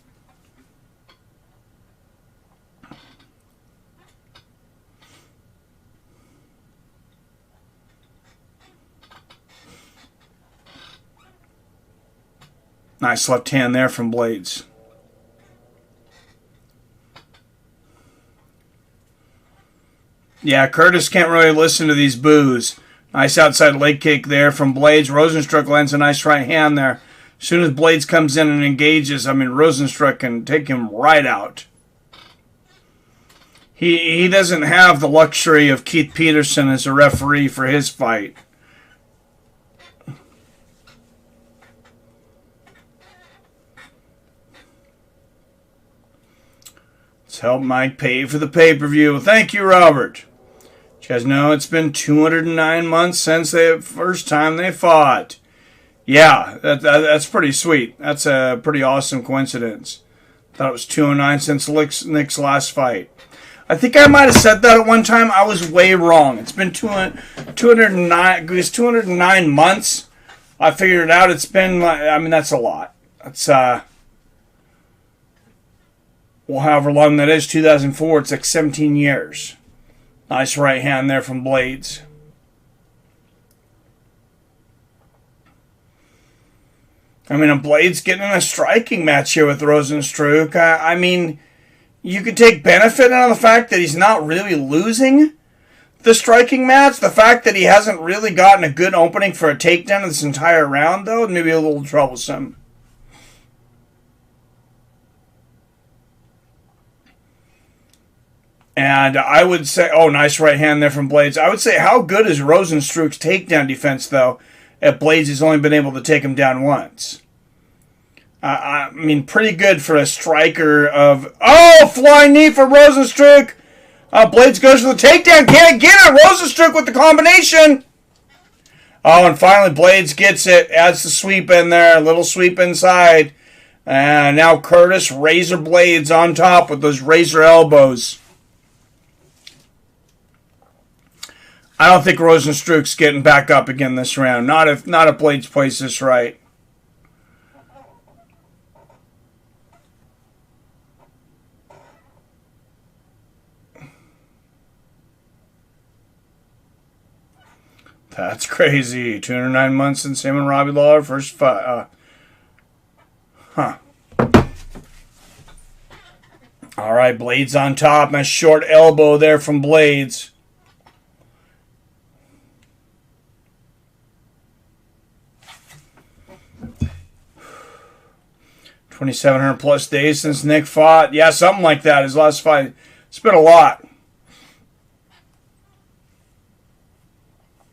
Nice left hand there from Blaydes. Yeah, Curtis can't really listen to these boos. Nice outside leg kick there from Blaydes. Rozenstruik lands a nice right hand there. As soon as Blaydes comes in and engages, I mean, Rozenstruik can take him right out. He doesn't have the luxury of Keith Peterson as a referee for his fight. Let's help Mike pay for the pay-per-view. Thank you, Robert. You guys know it's been 209 months since the first time they fought. Yeah, that's pretty sweet. That's a pretty awesome coincidence. Thought it was 209 since Nick's last fight. I think I might have said that at one time. I was way wrong. It's been 209. It's 209 months. I figured it out. It's been, I mean, that's a lot. That's well, however long that is, 2004. It's like 17 years. Nice right hand there from Blaydes. I mean, Blaydes getting in a striking match here with Rozenstruik. I mean, you could take benefit out of the fact that he's not really losing the striking match. The fact that he hasn't really gotten a good opening for a takedown this entire round, though, maybe a little troublesome. And I would say, oh, nice right hand there from Blaydes. I would say, how good is Rozenstruik's takedown defense, though, if Blaydes has only been able to take him down once? I mean, pretty good for a striker of... Oh, flying knee for Rozenstruik. Blaydes goes for the takedown. Can't get it. Rozenstruik with the combination. Oh, and finally Blaydes gets it. Adds the sweep in there. A little sweep inside. And now Curtis razor blades on top with those razor elbows. I don't think Rozenstruik's getting back up again this round. Not if Blaydes plays this right. That's crazy. 209 months since him and Robbie Lawler first fight. Huh. All right, Blaydes on top. Nice short elbow there from Blaydes. $2,700 plus days since Nick fought. Yeah, something like that. His last fight. It's been a lot.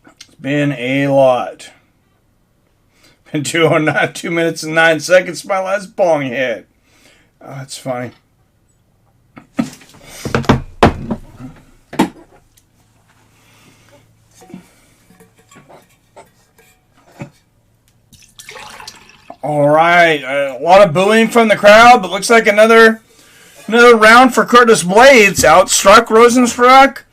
It's been a lot. Been 2 minutes and 9 seconds. My last bong hit. Oh, that's funny. All right, a lot of booing from the crowd, but looks like another round for Curtis Blaydes. Outstruck Rozenstruik.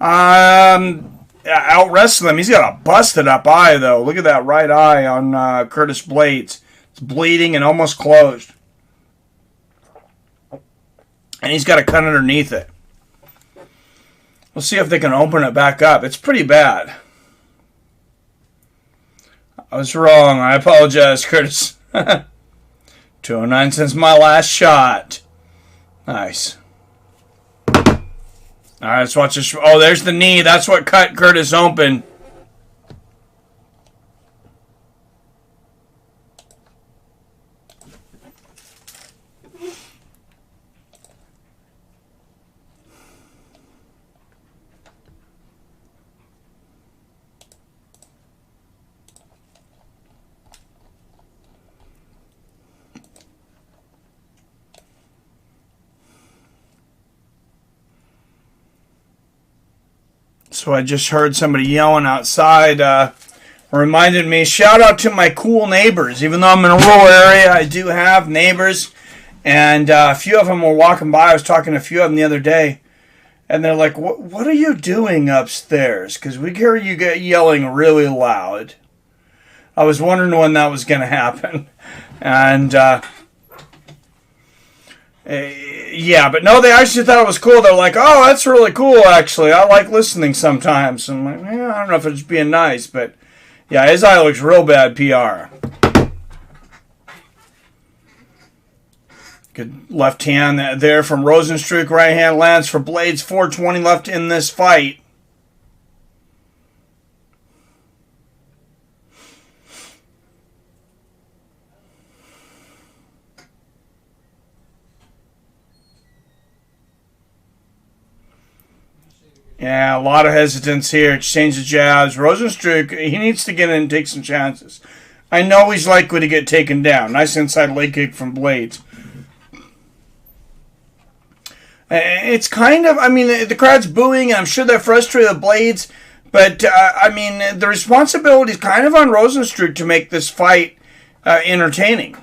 Out wrestling him. He's got a busted up eye though. Look at that right eye on Curtis Blaydes. It's bleeding and almost closed, and he's got a cut underneath it. We'll see if they can open it back up. It's pretty bad. I was wrong. I apologize, Curtis. 209 since my last shot. Nice. All right, let's watch this. Oh, there's the knee. That's what cut Curtis open. So I just heard somebody yelling outside. Reminded me, shout out to my cool neighbors. Even though I'm in a rural area, I do have neighbors. And a few of them were walking by. I was talking to a few of them the other day. And they're like, what are you doing upstairs? Because we hear you get yelling really loud. I was wondering when that was going to happen. And yeah, but no, they actually thought it was cool. They're like, oh, that's really cool, actually. I like listening sometimes. I'm like, yeah, I don't know if it's being nice, but yeah, his eye looks real bad PR. Good left hand there from Rozenstruik. Right hand lands for Blaydes. 4:20 left in this fight. Yeah, a lot of hesitance here. Exchange the jabs. Rozenstruik, he needs to get in and take some chances. I know he's likely to get taken down. Nice inside leg kick from Blaydes. It's kind of, I mean, the crowd's booing, and I'm sure they're frustrated with Blaydes, but, I mean, the responsibility is kind of on Rozenstruik to make this fight entertaining.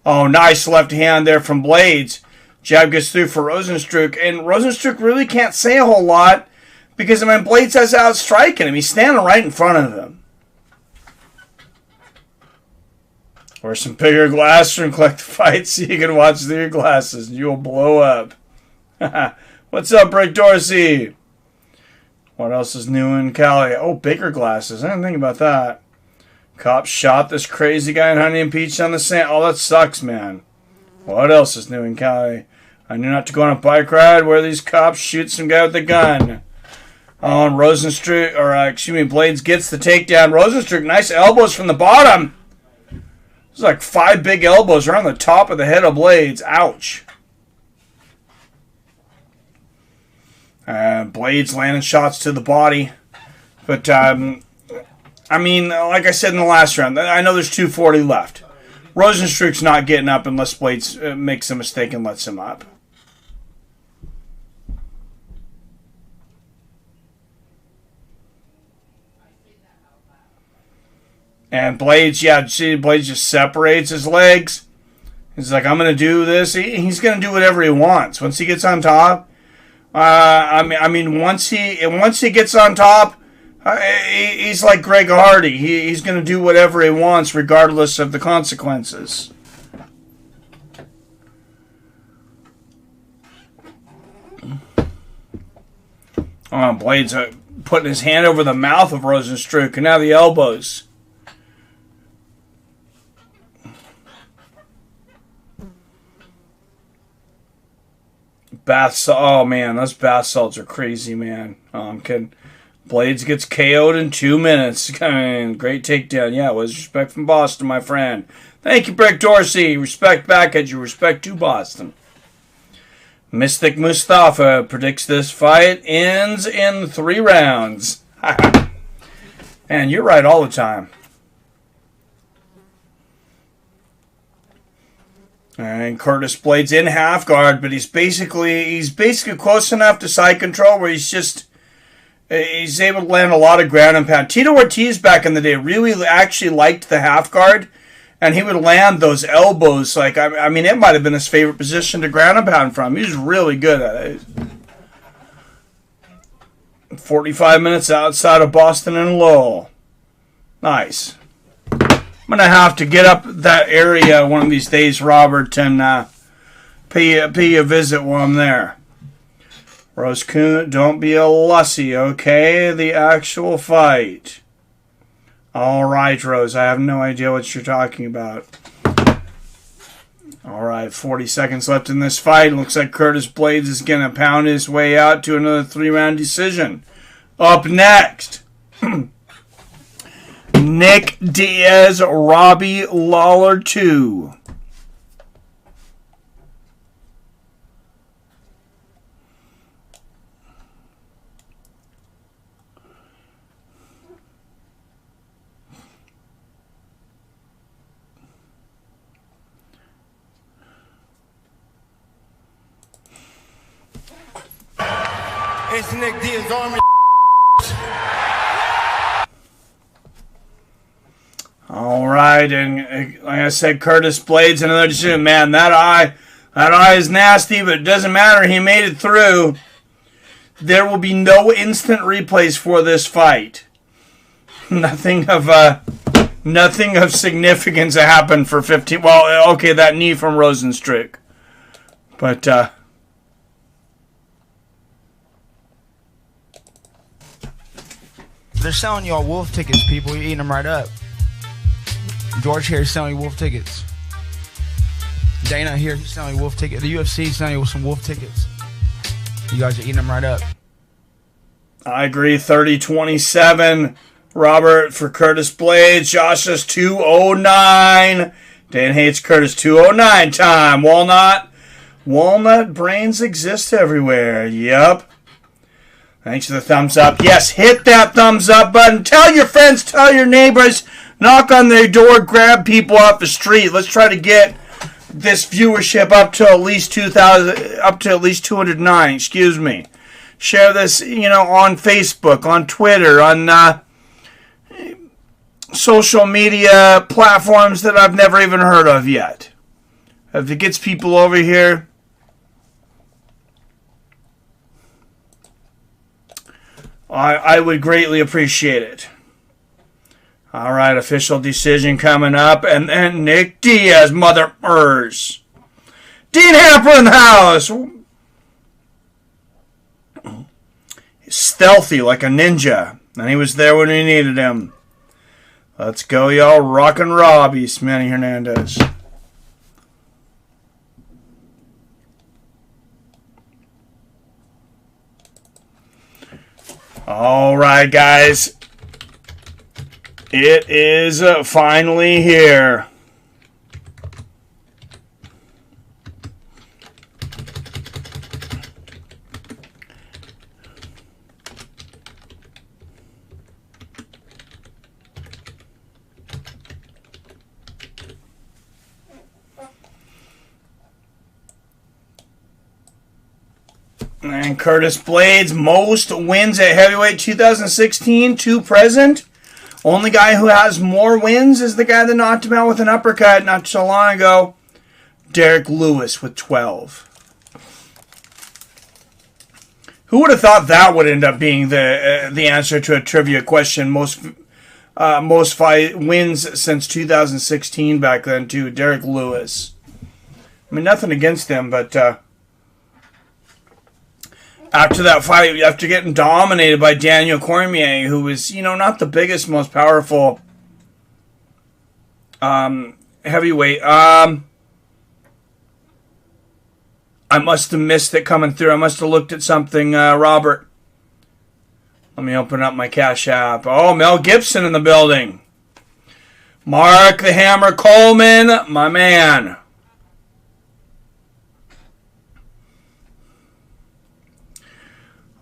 Oh, nice left hand there from Blaydes. Jab gets through for Rozenstruik, and Rozenstruik really can't say a whole lot because, I mean, Blaydes has outstriking him. He's standing right in front of him. Wear some bigger glasses and collect the fight so you can watch through your glasses and you'll blow up. What's up, Rick Dorsey? What else is new in Cali? Oh, bigger glasses. I didn't think about that. Cops shot this crazy guy in Honey and Peach on the sand. Oh, that sucks, man. What else is new in Cali? I knew not to go on a bike ride where these cops shoot some guy with a gun. Oh, and Rozenstruik, or Blaydes gets the takedown. Rozenstruik, nice elbows from the bottom. There's like 5 big elbows around the top of the head of Blaydes. Ouch. Blaydes landing shots to the body. But, I mean, like I said in the last round, I know there's 240 left. Rozenstruik's not getting up unless Blaydes makes a mistake and lets him up. And Blaydes, yeah, see, Blaydes just separates his legs. He's like, I'm going to do this. He's going to do whatever he wants. Once he gets on top, I mean, once he gets on top, he's like Greg Hardy. He's going to do whatever he wants, regardless of the consequences. Blaydes putting his hand over the mouth of Rozenstruik, and now the elbows. Oh man, those bath salts are crazy, man. I'm kidding. Blaydes gets KO'd in 2 minutes. Great takedown. Yeah, it was respect from Boston, my friend. Thank you, Brick Dorsey. Respect back at you. Respect to Boston. Mystic Mustafa predicts this fight ends in 3 rounds. Man, you're right all the time. And Curtis Blaydes in half guard, but he's basically close enough to side control where he's able to land a lot of ground and pound. Tito Ortiz back in the day really actually liked the half guard, and he would land those elbows. Like I mean, it might have been his favorite position to ground and pound from. He was really good at it. 45 minutes outside of Boston and Lowell. Nice. I'm going to have to get up that area one of these days, Robert, and pay you a visit while I'm there. Rose Kuhn, don't be a lussy, okay? The actual fight. All right, Rose, I have no idea what you're talking about. All right, 40 seconds left in this fight. Looks like Curtis Blaydes is going to pound his way out to another 3-round decision. Up next, Nick Diaz, Robbie Lawler 2. It's Nick Diaz Army. All right, and like I said, Curtis Blaydes, another decision. Man, that eye is nasty, but it doesn't matter. He made it through. There will be no instant replays for this fight. Nothing of significance happened for 15. Well, okay, that knee from Rozenstruik, but they're selling y'all wolf tickets, people. You're eating them right up. George here is selling you wolf tickets. Dana here is selling you wolf tickets. The UFC is selling you some wolf tickets. You guys are eating them right up. I agree. 30-27. Robert for Curtis Blaydes. Josh is 209. Dan hates Curtis. 209 time. Walnut brains exist everywhere. Yup. Thanks for the thumbs up. Yes, hit that thumbs up button. Tell your friends, tell your neighbors. Knock on their door, grab people off the street. Let's try to get this viewership up to at least 2,000, up to at least 209. Excuse me. Share this, on Facebook, on Twitter, on social media platforms that I've never even heard of yet. If it gets people over here, I would greatly appreciate it. All right, official decision coming up, and then Nick Diaz, mother ers. Dean Hamper in the house. Stealthy like a ninja, and he was there when we needed him. Let's go, y'all. Rockin' Robbie, Manny Hernandez. All right, guys. It is finally here. And Curtis Blaydes, most wins at heavyweight 2016 to present. Only guy who has more wins is the guy that knocked him out with an uppercut not so long ago, Derek Lewis with 12. Who would have thought that would end up being the answer to a trivia question? Most fight wins since 2016 back then too, Derek Lewis. I mean, nothing against him, but After that fight, after getting dominated by Daniel Cormier, who was, not the biggest, most powerful heavyweight. I must have missed it coming through. I must have looked at something, Robert. Let me open up my Cash App. Oh, Mel Gibson in the building. Mark the Hammer Coleman, my man.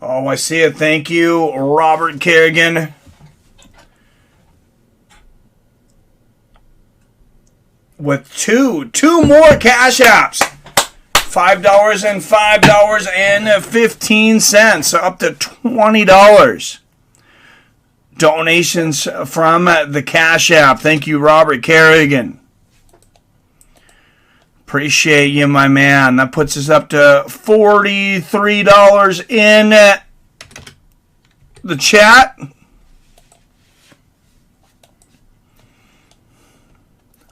Oh, I see it. Thank you, Robert Kerrigan. With two more Cash Apps. $5 and $5.15, so up to $20. Donations from the Cash App. Thank you, Robert Kerrigan. Appreciate you, my man. That puts us up to $43 in the chat.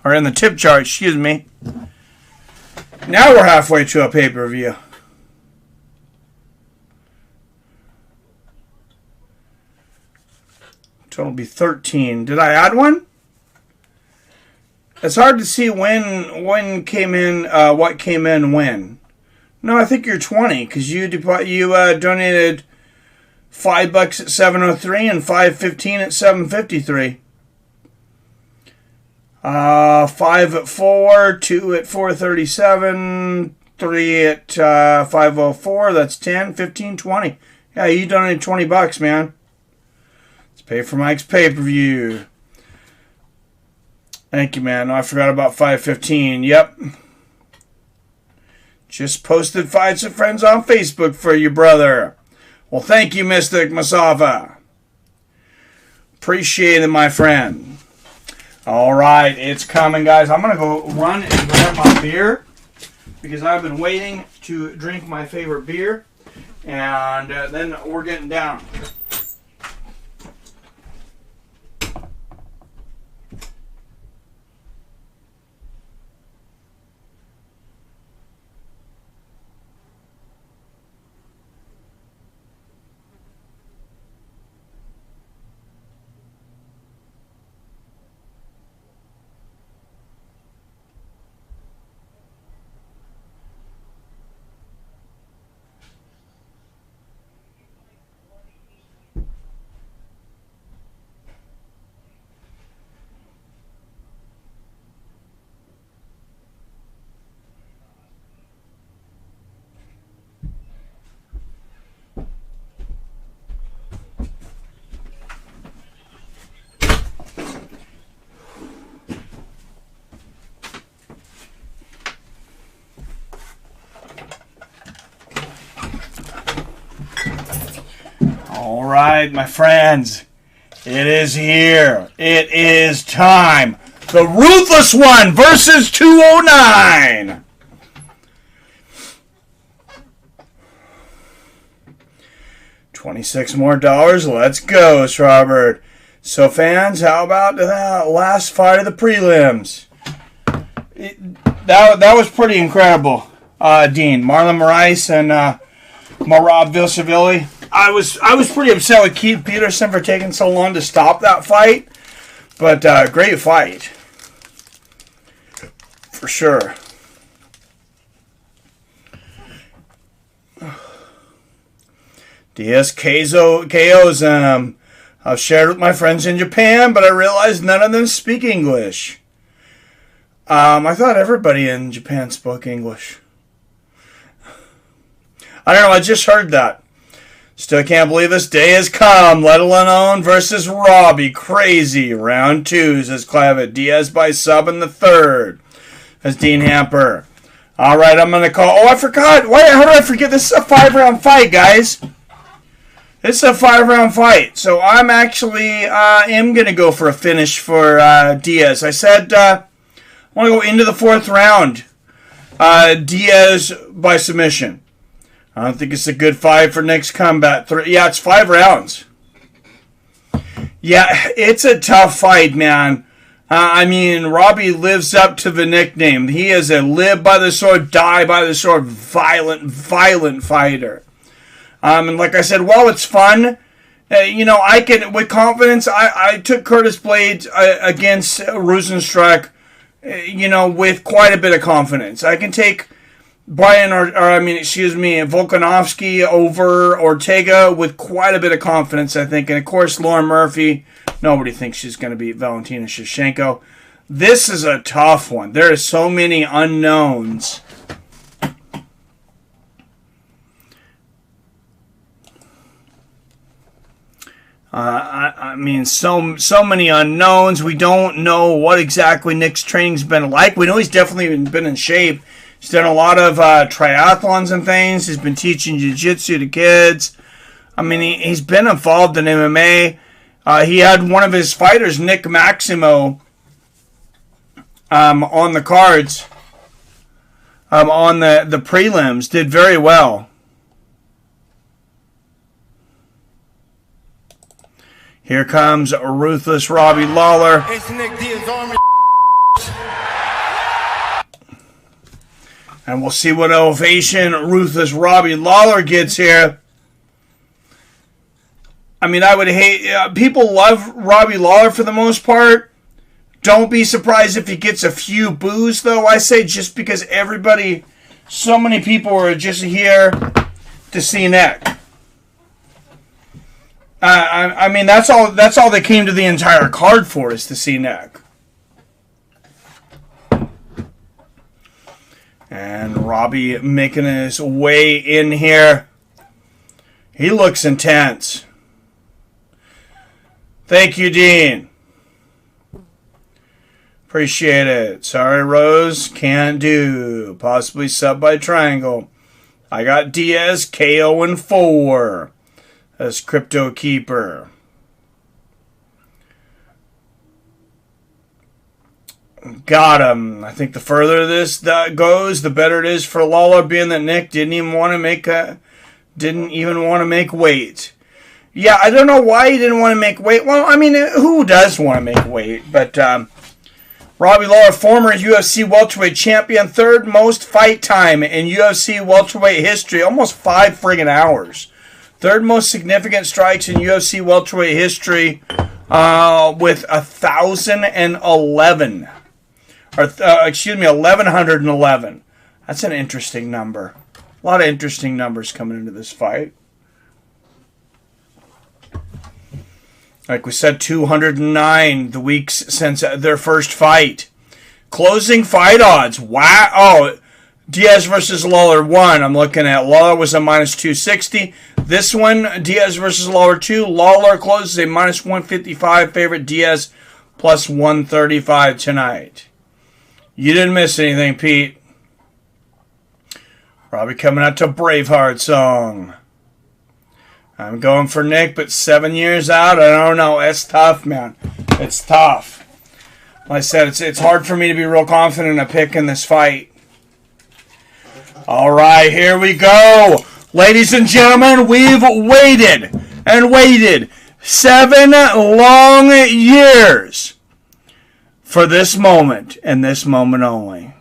Or in the tip jar, excuse me. Now we're halfway to a pay-per-view. Total will be 13. Did I add one? It's hard to see when came in, what came in when. No, I think you're 20 because you donated $5 at 703 and $5.15 at 753. 5 at 4, 2 at 437, 3 at 504. That's 10, 15, 20. Yeah, you donated $20, man. Let's pay for Mike's pay-per-view. Thank you, man. Oh, I forgot about 515. Yep. Just posted Fights with Friends on Facebook for you, brother. Well, thank you, Mystic Masafa. Appreciate it, my friend. All right, it's coming, guys. I'm going to go run and grab my beer because I've been waiting to drink my favorite beer. And then we're getting down. All right, my friends, it is here. It is time. The Ruthless One versus 209. $26 more. Let's go, Robert. So, fans, how about that last fight of the prelims? That was pretty incredible, Dean. Marlon Moraes and Merab Dvalishvili. I was pretty upset with Keith Peterson for taking so long to stop that fight, but great fight for sure. Diaz KOs. I've shared with my friends in Japan, but I realized none of them speak English. I thought everybody in Japan spoke English. I don't know. I just heard that. Still can't believe this day has come, let alone versus Robbie. Crazy. Round 2, says Clavitt. Diaz by sub in the third. As Dean Hamper. All right, I'm going to call. Oh, I forgot. How did I forget? This is a 5-round fight, guys. This is a 5-round fight. So I'm actually am going to go for a finish for Diaz. I said I want to go into the 4th round. Diaz by submission. I don't think it's a good fight for next combat. Yeah, it's 5 rounds. Yeah, it's a tough fight, man. I mean, Robbie lives up to the nickname. He is a live by the sword, die by the sword, violent fighter. And like I said, while it's fun, I can, with confidence, I took Curtis Blaydes against Rozenstruik, with quite a bit of confidence. I can take Volkanovski over Ortega with quite a bit of confidence, I think. And of course, Lauren Murphy, nobody thinks she's going to beat Valentina Shevchenko. This is a tough one. There are so many unknowns. So many unknowns. We don't know what exactly Nick's training's been like. We know he's definitely been in shape. He's done a lot of triathlons and things. He's been teaching jiu-jitsu to kids. He's been involved in MMA. He had one of his fighters, Nick Maximov, on the cards, on the prelims. Did very well. Here comes ruthless Robbie Lawler. It's Nick Diaz Army. And we'll see what ovation ruthless Robbie Lawler gets here. I would hate... people love Robbie Lawler for the most part. Don't be surprised if he gets a few boos, though, I say, just because so many people are just here to see Nick. That's all they came to the entire card for, is to see Nick. And Robbie making his way in here. He looks intense. Thank you, Dean. Appreciate it. Sorry, Rose. Can't do. Possibly sub by triangle. I got Diaz, KO, and 4 as Crypto Keeper. Got him. I think the further this goes, the better it is for Lawler, being that Nick didn't even want to make weight. Yeah, I don't know why he didn't want to make weight. Well, who does want to make weight? But Robbie Lawler, former UFC welterweight champion, third most fight time in UFC welterweight history, almost 5 friggin' hours. Third most significant strikes in UFC welterweight history, with 1,011. 1,111. That's an interesting number. A lot of interesting numbers coming into this fight. Like we said, 209 the weeks since their first fight. Closing fight odds. Wow. Oh, Diaz versus Lawler 1. I'm looking at Lawler was a minus 260. This one, Diaz versus Lawler 2. Lawler closes a minus 155 favorite. Diaz plus 135 tonight. You didn't miss anything, Pete. Robbie coming out to Braveheart song. I'm going for Nick, but 7 years out, I don't know. It's tough, man. It's tough. Like I said, it's hard for me to be real confident in a pick in this fight. All right, here we go. Ladies and gentlemen, we've waited and waited 7 long years for this moment, and this moment only.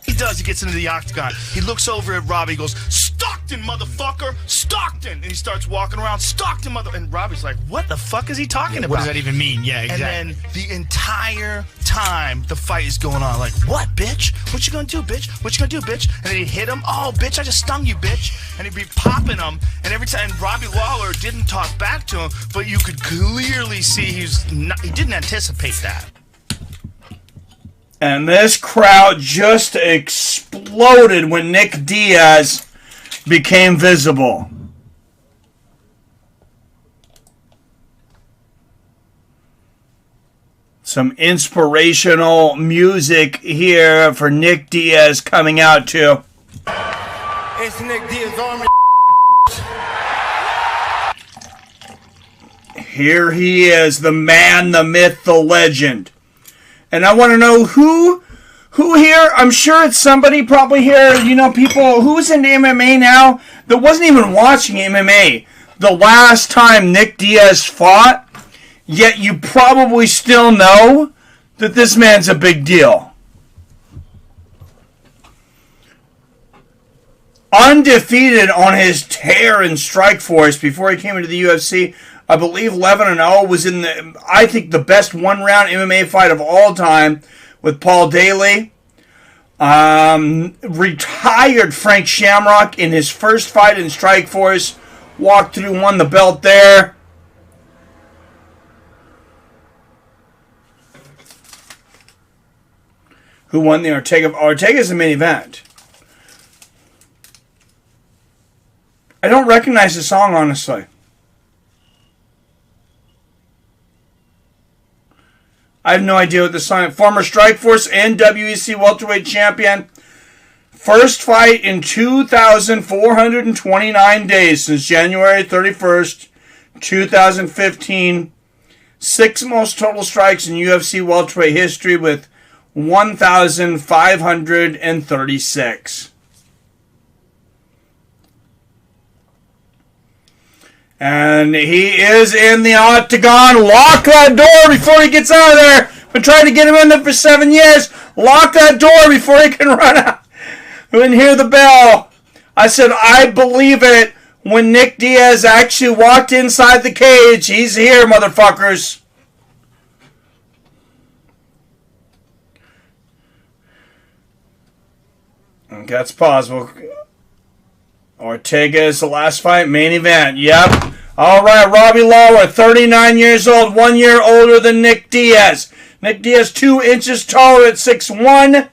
He does. He gets into the octagon. He looks over at Robbie. He goes, "Stockton, motherfucker! Stockton!" And he starts walking around, "Stockton, mother..." And Robbie's like, "What the fuck is he talking about? What does that even mean?" Yeah, exactly. And then the entire time the fight is going on, like, "What, bitch? What you gonna do, bitch? What you gonna do, bitch?" And then he'd hit him. "Oh, bitch, I just stung you, bitch." And he'd be popping him. And every time Robbie Lawler didn't talk back to him, but you could clearly see he didn't anticipate that. And this crowd just exploded when Nick Diaz became visible. Some inspirational music here for Nick Diaz coming out to. It's Nick Diaz Army. Here he is, the man, the myth, the legend. And I want to know who here, I'm sure it's somebody probably here, people, who's into MMA now that wasn't even watching MMA the last time Nick Diaz fought, yet you probably still know that this man's a big deal. Undefeated on his tear in Strikeforce before he came into the UFC. I believe 11-0 was in the, I think, the best one-round MMA fight of all time with Paul Daly. Retired Frank Shamrock in his first fight in Strikeforce. Walked through, won the belt there. Who won the Ortega? Ortega's the main event. I don't recognize the song, honestly. I have no idea what the song is. Former Strikeforce and WEC welterweight champion. First fight in 2,429 days since January 31st, 2015. 6th most total strikes in UFC welterweight history with 1,536. And he is in the octagon. Lock that door before he gets out of there. Been trying to get him in there for 7 years. Lock that door before he can run out and hear the bell. I said, I believe it when Nick Diaz actually walked inside the cage. He's here, motherfuckers. And that's possible. Ortega is the last fight, main event. Yep. All right, Robbie Lawler, 39 years old, 1 year older than Nick Diaz. Nick Diaz 2 inches taller at 6'1".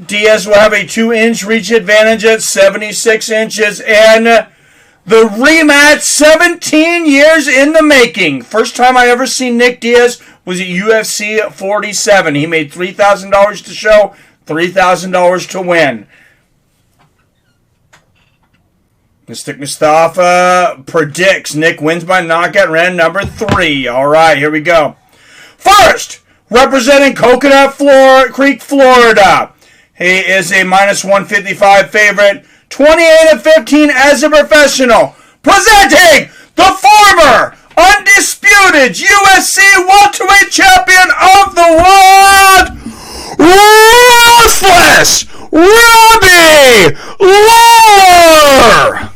Diaz will have a 2-inch reach advantage at 76 inches. And the rematch, 17 years in the making. First time I ever seen Nick Diaz was at UFC 47. He made $3,000 to show, $3,000 to win. Mystic Mustafa predicts Nick wins by knockout round number 3. All right, here we go. First, representing Coconut Creek, Florida. He is a minus 155 favorite. 28-15 as a professional. Presenting the former undisputed UFC welterweight champion of the world, Ruthless Robbie Lawler.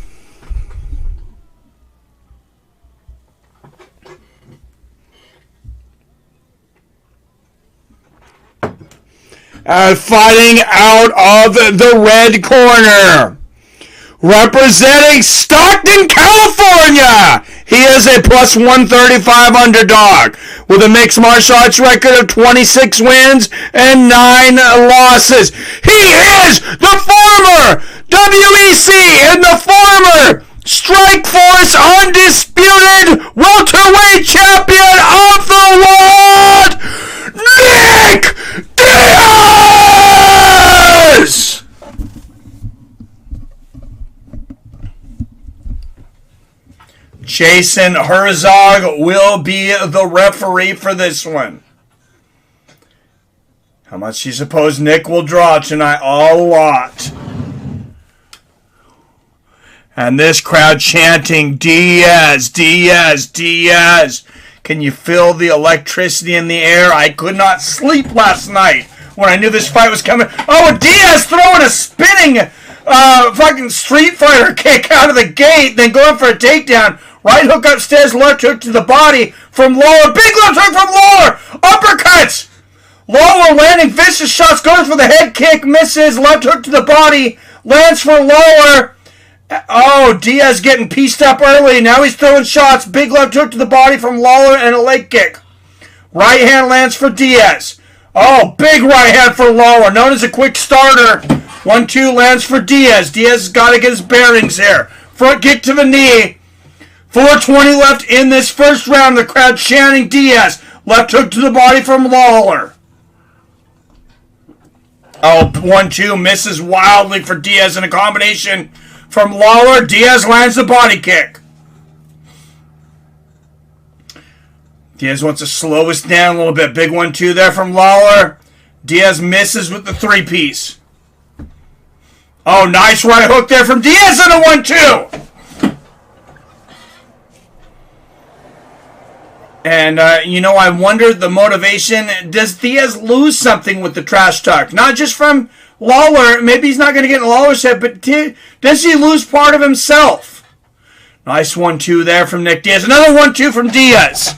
Fighting out of the red corner, representing Stockton, California, he is a plus 135 underdog with a mixed martial arts record of 26 wins and 9 losses. He is the former WEC and the former Strikeforce undisputed welterweight champion of the world, Nick Diaz! Jason Herzog will be the referee for this one. How much do you suppose Nick will draw tonight? A lot. And this crowd chanting, Diaz, Diaz, Diaz. Can you feel the electricity in the air? I could not sleep last night when I knew this fight was coming. Oh, Diaz throwing a spinning fucking Street Fighter kick out of the gate, then going for a takedown. Right hook upstairs, left hook to the body from Lawler. Big left hook from Lawler. Uppercuts. Lawler landing vicious shots, goes for the head kick, misses. Left hook to the body, lands for Lawler. Oh, Diaz getting pieced up early. Now he's throwing shots. Big left hook to the body from Lawler and a leg kick. Right hand lands for Diaz. Oh, big right hand for Lawler, known as a quick starter. 1-2 lands for Diaz. Diaz has got to get his bearings here. Front kick to the knee. 4:20 left in this first round. The crowd chanting Diaz. Left hook to the body from Lawler. Oh, 1-2 misses wildly for Diaz in a combination from Lawler. Diaz lands the body kick. Diaz wants to slow us down a little bit. Big 1-2 there from Lawler. Diaz misses with the 3-piece. Oh, nice right hook there from Diaz and a 1-2. And, I wonder the motivation. Does Diaz lose something with the trash talk? Not just from Lawler. Maybe he's not going to get in Lawler's head, but does he lose part of himself? Nice 1-2 there from Nick Diaz. Another 1-2 from Diaz.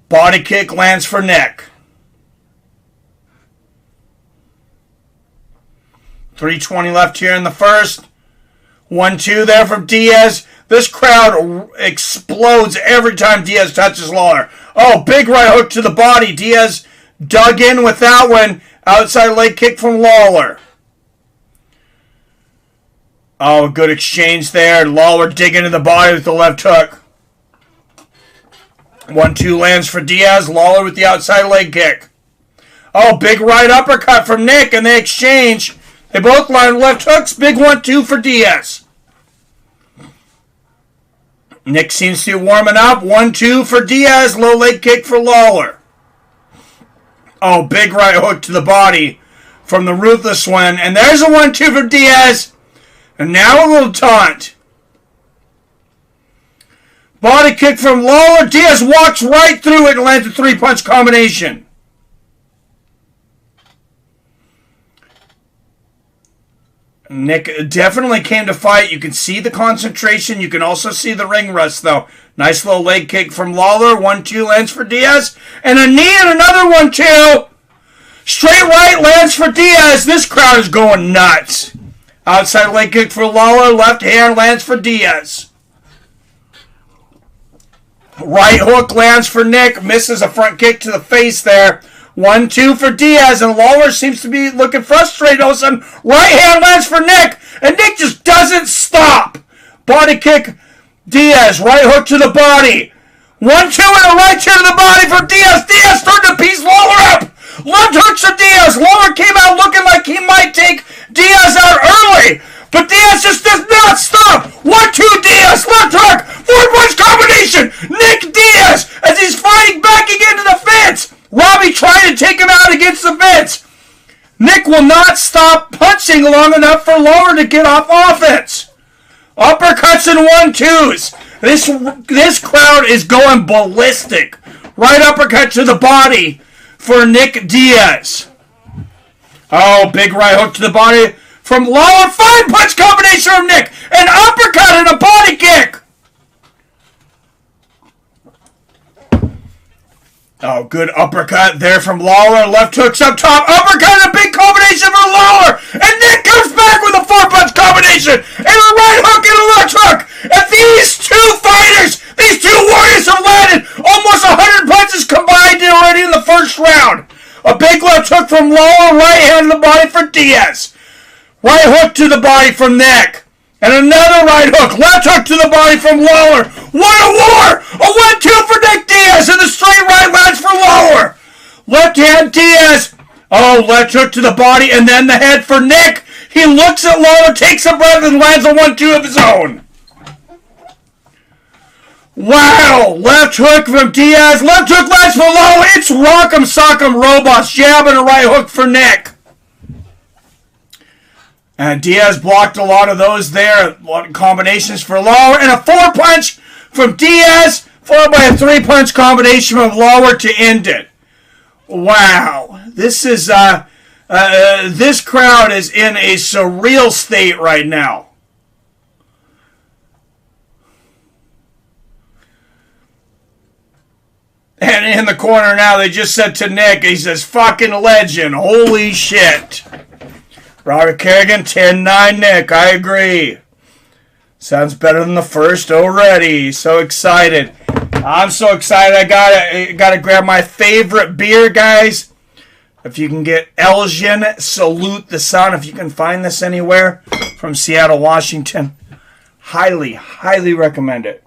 Body kick lands for Nick. 3:20 left here in the first. 1-2 there from Diaz. This crowd explodes every time Diaz touches Lawler. Oh, big right hook to the body. Diaz dug in with that one. Outside leg kick from Lawler. Oh, good exchange there. Lawler digging into the body with the left hook. 1-2 lands for Diaz. Lawler with the outside leg kick. Oh, big right uppercut from Nick, and they exchange. They both land left hooks. Big 1-2 for Diaz. Nick seems to be warming up. 1-2 for Diaz. Low leg kick for Lawler. Oh, big right hook to the body from the ruthless one. And there's a 1-2 for Diaz. And now a little taunt. Body kick from Lawler. Diaz walks right through it and lands a 3-punch combination. Nick definitely came to fight. You can see the concentration. You can also see the ring rust, though. Nice low leg kick from Lawler. 1-2 lands for Diaz. And a knee and another 1-2. Straight right lands for Diaz. This crowd is going nuts. Outside leg kick for Lawler. Left hand lands for Diaz. Right hook lands for Nick. Misses a front kick to the face there. 1-2 for Diaz, and Lawler seems to be looking frustrated. All of a sudden, right hand lands for Nick, and Nick just doesn't stop. Body kick, Diaz, right hook to the body. 1-2 and a right to the body for Diaz. Diaz starting to piece Lawler up. Left hooks to Diaz. Lawler came out looking like he might take Diaz out early, but Diaz just does not stop. 1-2 Diaz, left hook, 4-punch combination. Nick Diaz, as he's fighting back again to the fence. Robbie trying to take him out against the fence. Nick will not stop punching long enough for Lawler to get off offense. Uppercuts and 1-2s. This crowd is going ballistic. Right uppercut to the body for Nick Diaz. Oh, big right hook to the body from Lawler. 5-punch combination from Nick. An uppercut and a body kick. Oh, good uppercut there from Lawler. Left hooks up top. Uppercut and a big combination for Lawler. And Nick comes back with a 4-punch combination. And a right hook and a left hook. And these two fighters, these two warriors have landed almost 100 punches combined already in the first round. A big left hook from Lawler. Right hand to the body for Diaz. Right hook to the body from Nick. And another right hook. Left hook to the body from Lawler. What a war! A 1-2 for Nick Diaz. And the straight right lands for Lawler. Left hand Diaz. Oh, left hook to the body. And then the head for Nick. He looks at Lawler, takes a breath, and lands a 1-2 of his own. Wow. Left hook from Diaz. Left hook lands for Lawler. It's Rock'em Sock'em Robots. Jab and a right hook for Nick. And Diaz blocked a lot of those there. A lot of combinations for Lawler. And a 4-punch from Diaz, followed by a 3-punch combination from Lawler to end it. Wow. This is, this crowd is in a surreal state right now. And in the corner now, they just said to Nick, he says, fucking legend. Holy shit. Robert Kerrigan, 10-9 Nick. I agree. Sounds better than the first already. So excited. I'm so excited. I gotta grab my favorite beer, guys. If you can get Elgin Salute the Sun, if you can find this anywhere from Seattle, Washington, highly, highly recommend it.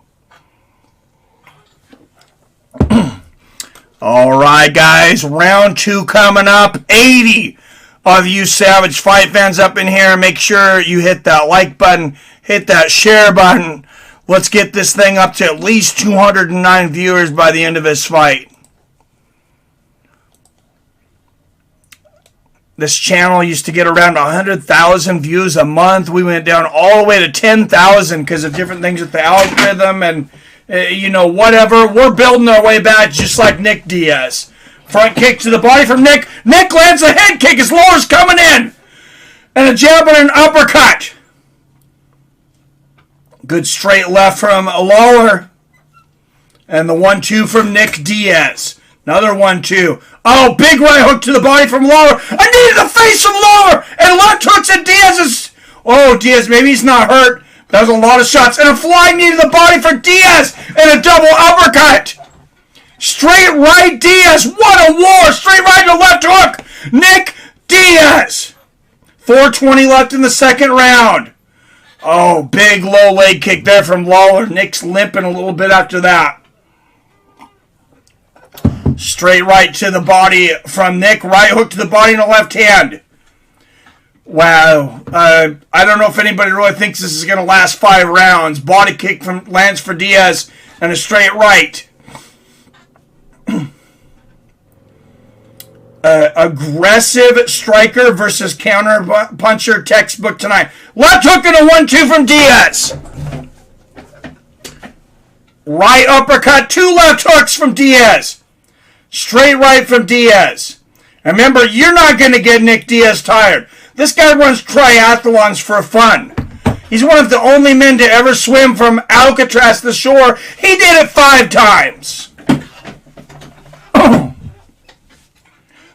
All right, guys. Round 2 coming up. 80 of you Savage Fight fans up in here. Make sure you hit that like button, hit that share button. Let's get this thing up to at least 209 viewers by the end of this fight. This channel used to get around 100,000 views a month. We went down all the way to 10,000 because of different things with the algorithm and, whatever. We're building our way back just like Nick Diaz. Front kick to the body from Nick. Nick lands a head kick as Lawler's coming in. And a jab and an uppercut. Good straight left from Lawler. And the 1-2 from Nick Diaz. Another 1-2. Oh, big right hook to the body from Lawler. A knee to the face from Lawler. And left hooks at Diaz's. Oh, Diaz, maybe he's not hurt. That was a lot of shots. And a flying knee to the body for Diaz. And a double uppercut. Straight right Diaz. What a war. Straight right to left hook. Nick Diaz. 4:20 left in the second round. Oh, big low leg kick there from Lawler. Nick's limping a little bit after that. Straight right to the body from Nick. Right hook to the body in the left hand. Wow. I don't know if anybody really thinks this is going to last 5 rounds. Body kick from lands for Diaz and a straight right. Aggressive striker versus counter puncher textbook tonight. Left hook and a 1-2 from Diaz. Right uppercut. 2 left hooks from Diaz. Straight right from Diaz. And remember, you're not going to get Nick Diaz tired. This guy runs triathlons for fun. He's one of the only men to ever swim from Alcatraz to the shore. He did it 5 times.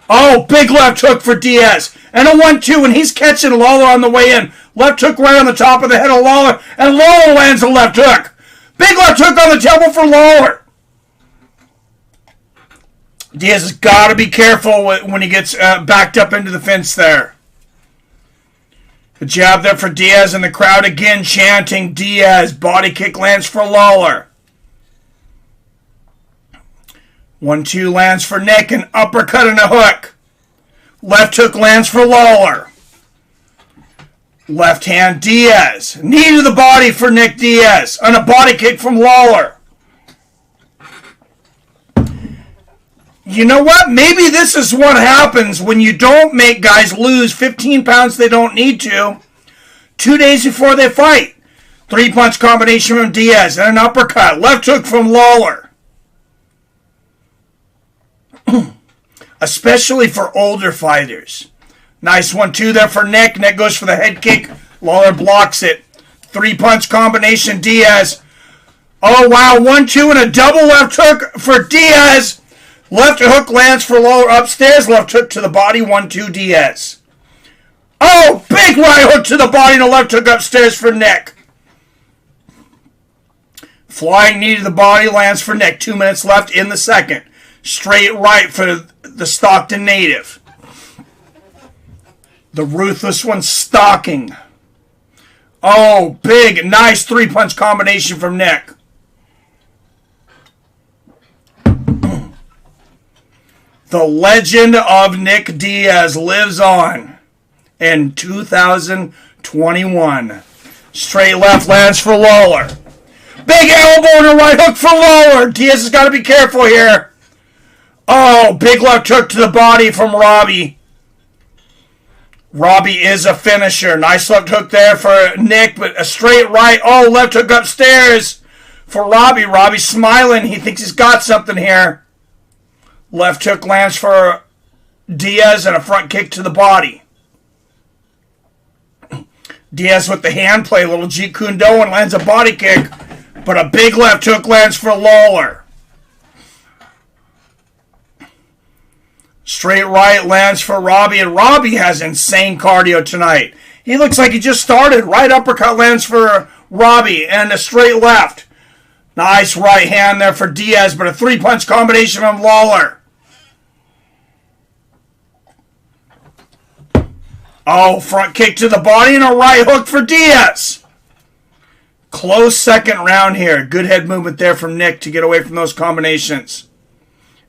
Oh, big left hook for Diaz. And a 1-2, and he's catching Lawler on the way in. Left hook right on the top of the head of Lawler, and Lawler lands a left hook. Big left hook on the table for Lawler. Diaz has got to be careful when he gets backed up into the fence there. A jab there for Diaz, and the crowd again chanting Diaz. Body kick lands for Lawler. 1-2 lands for Nick, an uppercut and a hook. Left hook lands for Lawler. Left hand Diaz. Knee to the body for Nick Diaz, and a body kick from Lawler. You know what? Maybe this is what happens when you don't make guys lose 15 pounds they don't need to 2 days before they fight. 3-punch combination from Diaz and an uppercut. Left hook from Lawler. Especially for older fighters. Nice 1-2 there for Nick. Nick goes for the head kick. Lawler blocks it. 3-punch combination Diaz. Oh, wow. 1-2 and a double left hook for Diaz. Left hook lands for Lawler upstairs. Left hook to the body. 1-2 Diaz. Oh, big right hook to the body and a left hook upstairs for Nick. Flying knee to the body lands for Nick. 2 minutes left in the second. Straight right for the Stockton native. The ruthless one stalking. Oh, big, nice 3-punch combination from Nick. The legend of Nick Diaz lives on in 2021. Straight left lands for Lawler. Big elbow and a right hook for Lawler. Diaz has got to be careful here. Oh, big left hook to the body from Robbie. Robbie is a finisher. Nice left hook there for Nick, but a straight right. Oh, left hook upstairs for Robbie. Robbie's smiling. He thinks he's got something here. Left hook lands for Diaz and a front kick to the body. Diaz with the hand play, little Jeet Kune Do, and lands a body kick, but a big left hook lands for Lawler. Straight right lands for Robbie, and Robbie has insane cardio tonight. He looks like he just started. Right uppercut lands for Robbie, and a straight left. Nice right hand there for Diaz, but a 3-punch combination from Lawler. Oh, front kick to the body and a right hook for Diaz. Close second round here. Good head movement there from Nick to get away from those combinations.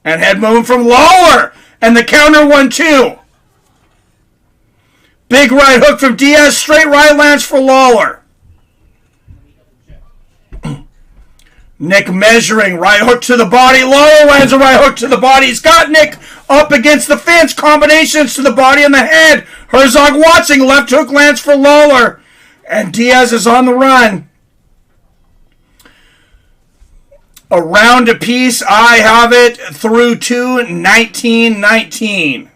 And head movement from Lawler. And the counter 1-2. Big right hook from Diaz. Straight right lands for Lawler. Nick measuring, right hook to the body. Lawler lands a right hook to the body. He's got Nick up against the fence. Combinations to the body and the head. Herzog watching. Left hook lands for Lawler. And Diaz is on the run. A round apiece. I have it through to 19-19.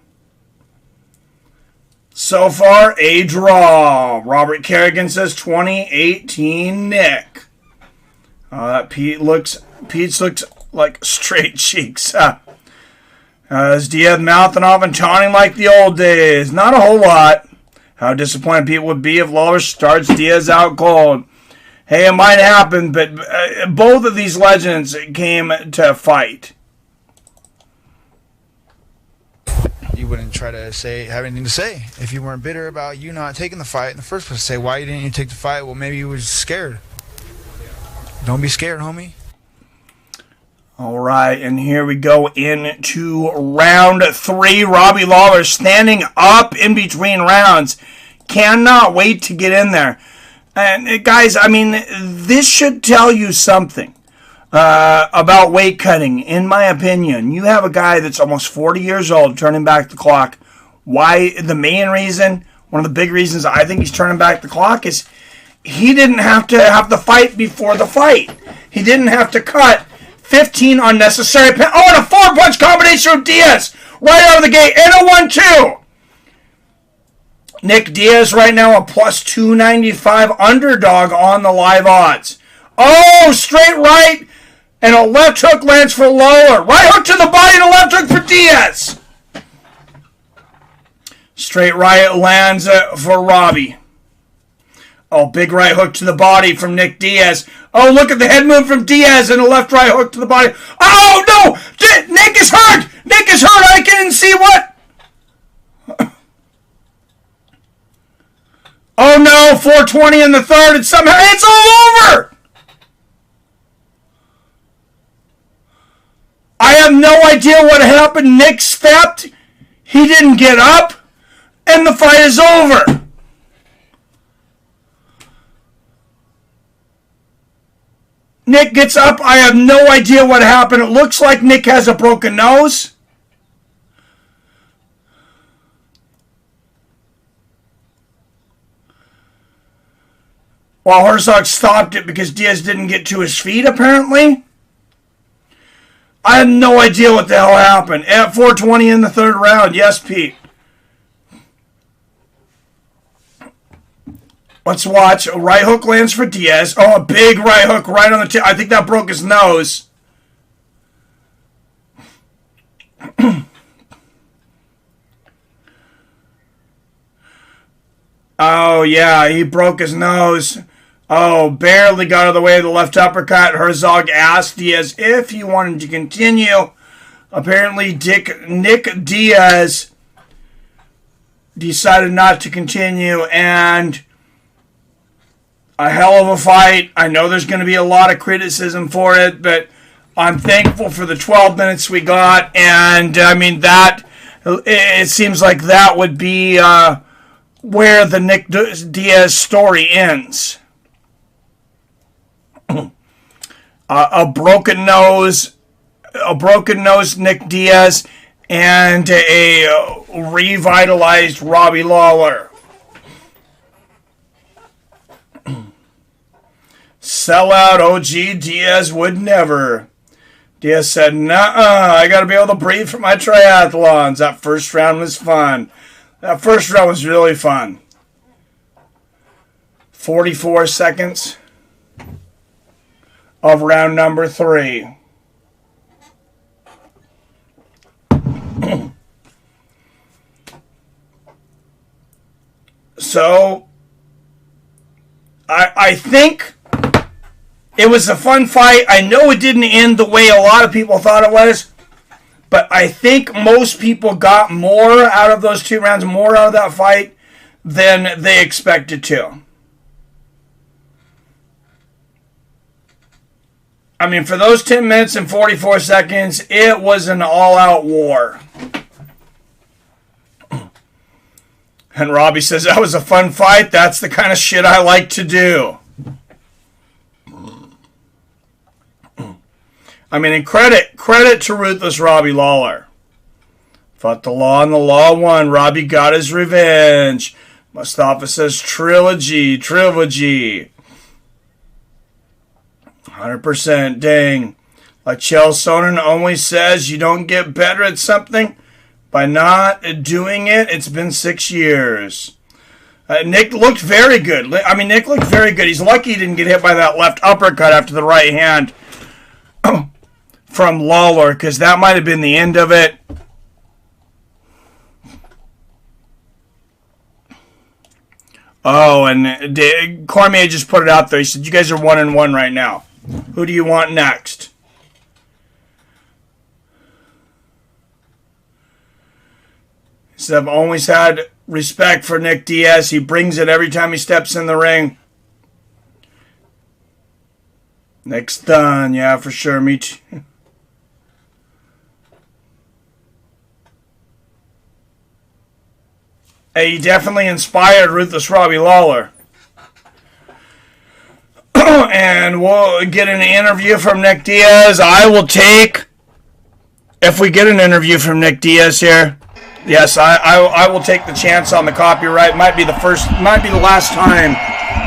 So far, a draw. Robert Kerrigan says 2018 Nick. Pete's looks like straight cheeks. Is Diaz mouthing off and taunting like the old days? Not a whole lot. How disappointed Pete would be if Lawler starts Diaz out cold. Hey, it might happen, but both of these legends came to fight. You wouldn't try to have anything to say if you weren't bitter about you not taking the fight in the first place. Say, why didn't you take the fight? Well, maybe you were scared. Don't be scared, homie. All right, and here we go into round 3. Robbie Lawler standing up in between rounds. Cannot wait to get in there. And guys, I mean, this should tell you something about weight cutting, in my opinion. You have a guy that's almost 40 years old turning back the clock. Why? The main reason, one of the big reasons I think he's turning back the clock is he didn't have to have the fight before the fight. He didn't have to cut 15 unnecessary pounds. Oh, and a 4-punch combination of Diaz right out of the gate. And a 1-2. Nick Diaz right now a plus 295 underdog on the live odds. Oh, straight right. And a left hook lands for Lawler. Right hook to the body and a left hook for Diaz. Straight right lands for Robbie. Oh, big right hook to the body from Nick Diaz. Oh, look at the head move from Diaz and a left right hook to the body. Oh, no! Nick is hurt! Nick is hurt! I couldn't see what... Oh, no! 420 in the third, and somehow it's all over! I have no idea what happened. Nick stepped. He didn't get up. And the fight is over. Nick gets up. I have no idea what happened. It looks like Nick has a broken nose. While Herzog stopped it because Diaz didn't get to his feet, apparently. I have no idea what the hell happened. At 420 in the third round. Yes, Pete. Let's watch. A right hook lands for Diaz. Oh, a big right hook right on the tip. I think that broke his nose. Oh, yeah, he broke his nose. Oh, barely got out of the way of the left uppercut. Herzog asked Diaz if he wanted to continue. Apparently, Nick Diaz decided not to continue, and a hell of a fight. I know there's going to be a lot of criticism for it, but I'm thankful for the 12 minutes we got, and I mean, that, it seems like that would be where the Nick Diaz story ends. A broken nose Nick Diaz, and a revitalized Robbie Lawler. Sellout OG Diaz would never. Diaz said, "Nuh-uh, I got to be able to breathe for my triathlons." That first round was fun. That first round was really fun. 44 seconds of round number 3. So, I think it was a fun fight. I know it didn't end the way a lot of people thought it was, but I think most people got more out of those 2 rounds, more out of that fight than they expected to. I mean, for those 10 minutes and 44 seconds, it was an all-out war. And Robbie says, that was a fun fight. That's the kind of shit I like to do. I mean, and credit to Ruthless Robbie Lawler. Fought the law and the law won. Robbie got his revenge. Mustafa says trilogy. 100%. Dang. Like Chael Sonnen always says, you don't get better at something by not doing it. It's been 6 years. Nick looked very good. I mean, Nick looked very good. He's lucky he didn't get hit by that left uppercut after the right hand from Lawler, because that might have been the end of it. Oh, and Cormier just put it out there. He said, you guys are 1-1 right now. Who do you want next? He said, I've always had respect for Nick Diaz. He brings it every time he steps in the ring. Nick's done. Yeah, for sure. Me too. Hey, he definitely inspired Ruthless Robbie Lawler. And we'll get an interview from Nick Diaz. I will take, if we get an interview from Nick Diaz here, yes, I will take the chance on the copyright. Might be the last time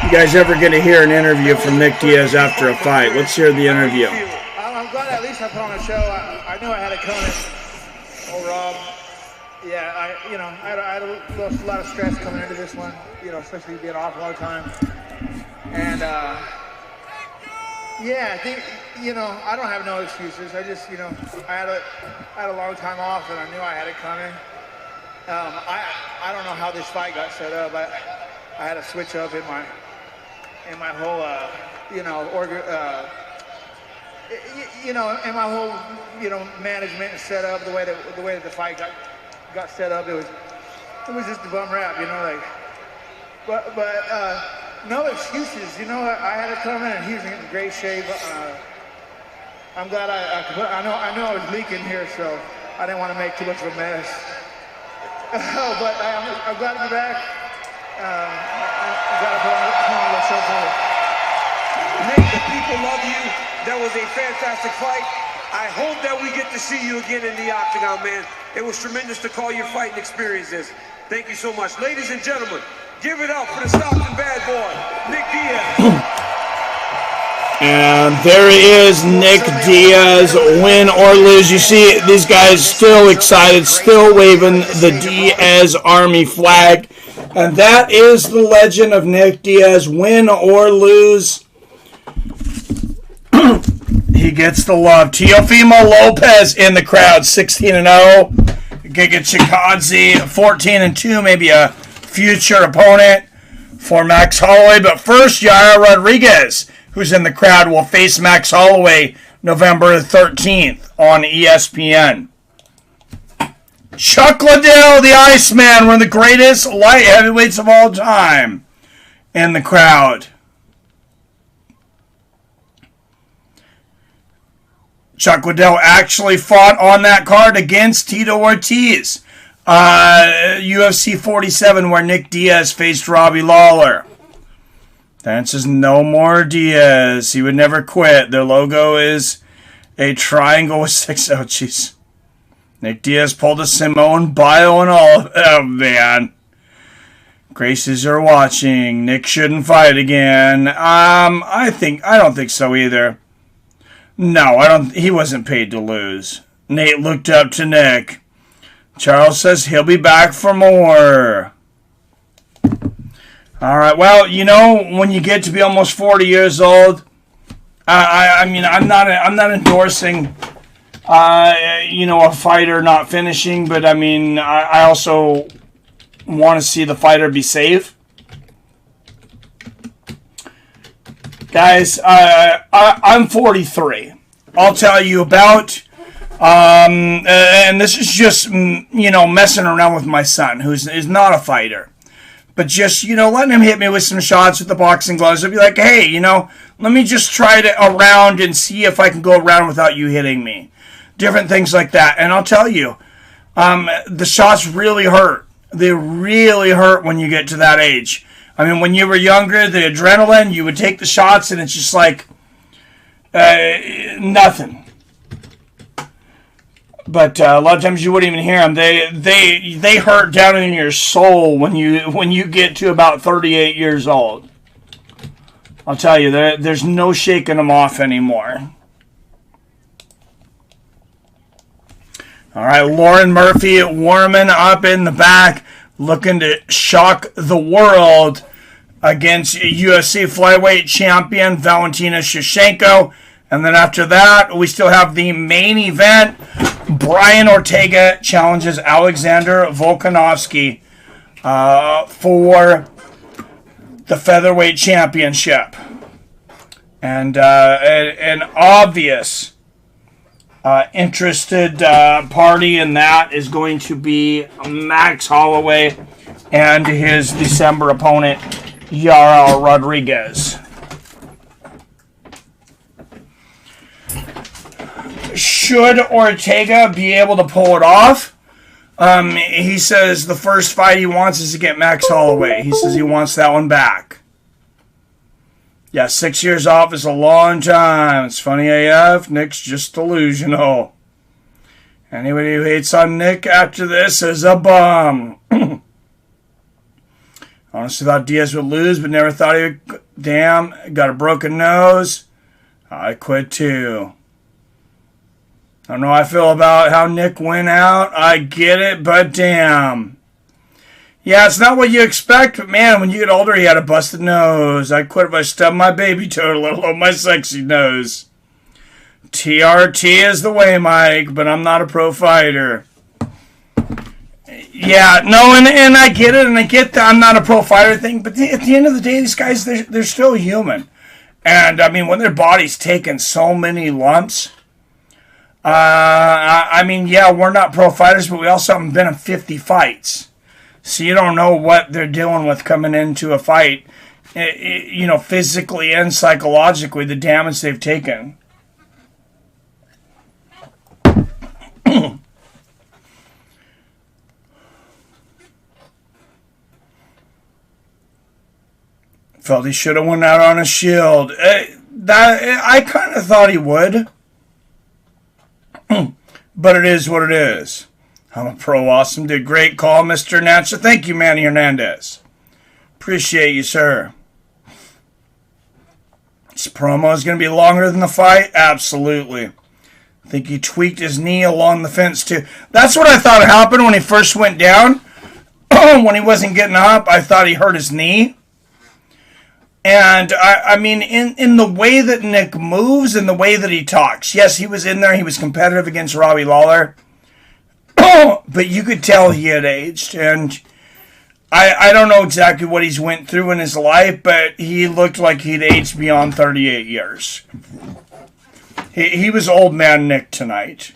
you guys ever get to hear an interview from Nick Diaz after a fight. Let's hear the interview. I'm glad at least I put on a show. I knew I had it coming. Oh, Rob. Yeah, I had a lot of stress coming into this one, especially being off a lot of time. And, yeah, I think, I don't have no excuses. I just, I had a long time off, and I knew I had it coming. I don't know how this fight got set up. I had a switch up in my whole, in my whole, management and setup, the way that the fight got set up. It was just a bum rap, but no excuses. I had it coming, and he was in great shape. I'm glad I know I was leaking here, so I didn't want to make too much of a mess. But I'm glad to be back. I'm glad to put on the show for you. Nick, the people love you. That was a fantastic fight. I hope that we get to see you again in the octagon, man. It was tremendous to call your fight and experience this. Thank you so much. Ladies and gentlemen, give it up for the Stockton bad boy, Nick Diaz. And there is Nick Diaz, win or lose. You see these guys still excited, still waving the Diaz Army flag. And that is the legend of Nick Diaz, win or lose. He gets the love. Teofimo Lopez in the crowd, 16-0. Giga Chikadze, 14-2, maybe a future opponent for Max Holloway. But first, Yair Rodriguez, who's in the crowd, will face Max Holloway November 13th on ESPN. Chuck Liddell, the Iceman, one of the greatest light heavyweights of all time, in the crowd. Chuck Liddell actually fought on that card against Tito Ortiz. UFC 47, where Nick Diaz faced Robbie Lawler. Then it says no more Diaz. He would never quit. Their logo is a triangle with 6. Oh, jeez. Nick Diaz pulled a Simone Biles and all. Oh, man. Gracies are watching. Nick shouldn't fight again. I don't think so either. No, he wasn't paid to lose. Nate looked up to Nick. Charles says he'll be back for more. All right. Well, when you get to be almost 40 years old, I'm not endorsing, a fighter not finishing, but I also want to see the fighter be safe. Guys, I'm 43. I'll tell you about, and this is just, messing around with my son, who is not a fighter. But just, letting him hit me with some shots with the boxing gloves. I'll be like, hey, let me just try it around and see if I can go around without you hitting me. Different things like that. And I'll tell you, the shots really hurt. They really hurt when you get to that age. When you were younger, the adrenaline, you would take the shots and it's just like nothing. But a lot of times you wouldn't even hear them. They hurt down in your soul when you get to about 38 years old. I'll tell you, there's no shaking them off anymore. All right, Lauren Murphy warming up in the back, looking to shock the world against UFC flyweight champion Valentina Shevchenko. And then after that, we still have the main event. Brian Ortega challenges Alexander Volkanovski for the featherweight championship. And an obvious interested party in that is going to be Max Holloway and his December opponent, Yara Rodriguez. Should Ortega be able to pull it off? He says the first fight he wants is to get Max Holloway. He says he wants that one back. Yeah, 6 years off is a long time. It's funny AF. Nick's just delusional. Anybody who hates on Nick after this is a bum. Honestly thought Diaz would lose, but never thought he would. Damn, got a broken nose. I quit too. I don't know how I feel about how Nick went out. I get it, but damn. Yeah, it's not what you expect, but man, when you get older, he had a busted nose. I quit if I stubbed my baby toe, let alone my sexy nose. TRT is the way, Mike, but I'm not a pro fighter. Yeah, no, and I get it, and I get that I'm not a pro fighter thing, but at the end of the day, these guys, they're still human. And, I mean, when their body's taken so many lumps, I mean, yeah, we're not pro fighters, but we also haven't been in 50 fights. So you don't know what they're dealing with coming into a fight, you know, physically and psychologically, the damage they've taken. Felt he should have went out on a shield. I kind of thought he would. But it is what it is. I'm a pro awesome. Did great call, Mr. Natcher. Thank you, Manny Hernandez. Appreciate you, sir. This promo is going to be longer than the fight? Absolutely. I think he tweaked his knee along the fence, too. That's what I thought happened when he first went down. When he wasn't getting up, I thought he hurt his knee. And, I mean, in the way that Nick moves and the way that he talks. Yes, he was in there. He was competitive against Robbie Lawler. But you could tell he had aged. And I don't know exactly what he's went through in his life, but he looked like he'd aged beyond 38 years. He was old man Nick tonight.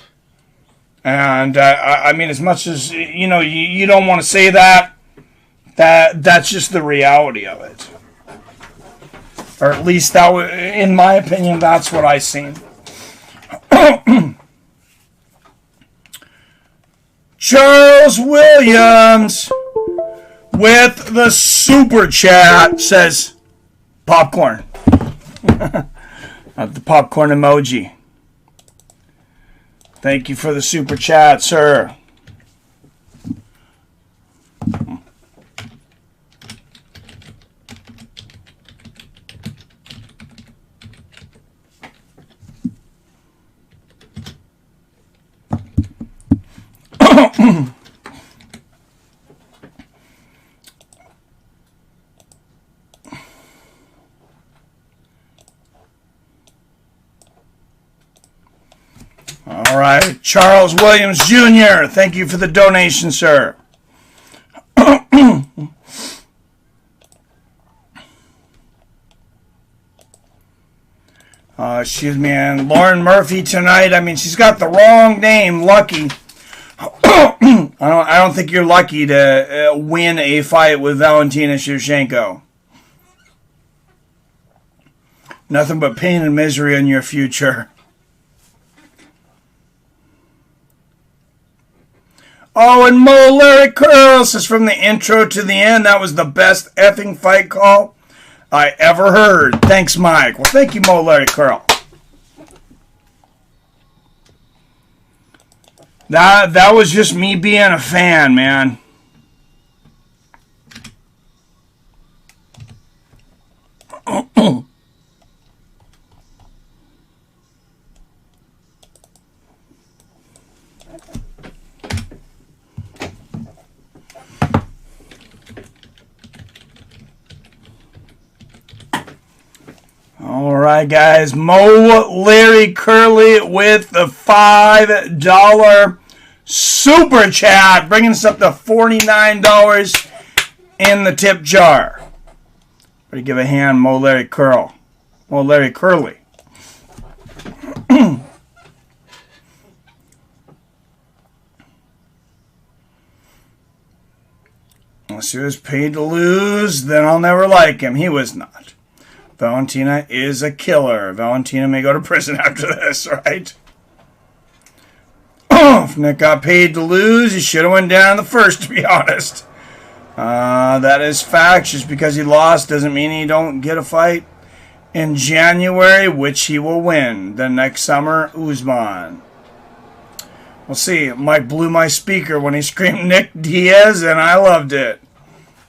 And, I mean, as much as, you know, you don't want to say that's just the reality of it. Or at least, in my opinion, that's what I seen. Charles Williams with the super chat says popcorn. The popcorn emoji. Thank you for the super chat, sir. All right, Charles Williams Jr., thank you for the donation, sir. Excuse me, and Lauren Murphy tonight. I mean, she's got the wrong name, Lucky. I don't think you're lucky to win a fight with Valentina Shevchenko. Nothing but pain and misery in your future. Oh, and Mo Larry Curl says from the intro to the end, that was the best effing fight call I ever heard. Thanks, Mike. Well, thank you, Mo Larry Curl. That was just me being a fan, man. All right, guys. Mo Larry Curly with the $5 super chat, bringing us up to $49 in the tip jar. Better give a hand, Mo Larry Curly. Unless he was paid to lose, then I'll never like him. He was not. Valentina is a killer. Valentina may go to prison after this, right? If Nick got paid to lose, he should have went down the first, to be honest. That is fact. Just because he lost doesn't mean he don't get a fight in January, which he will win. Then next summer, Usman. We'll see. Mike blew my speaker when he screamed Nick Diaz, and I loved it.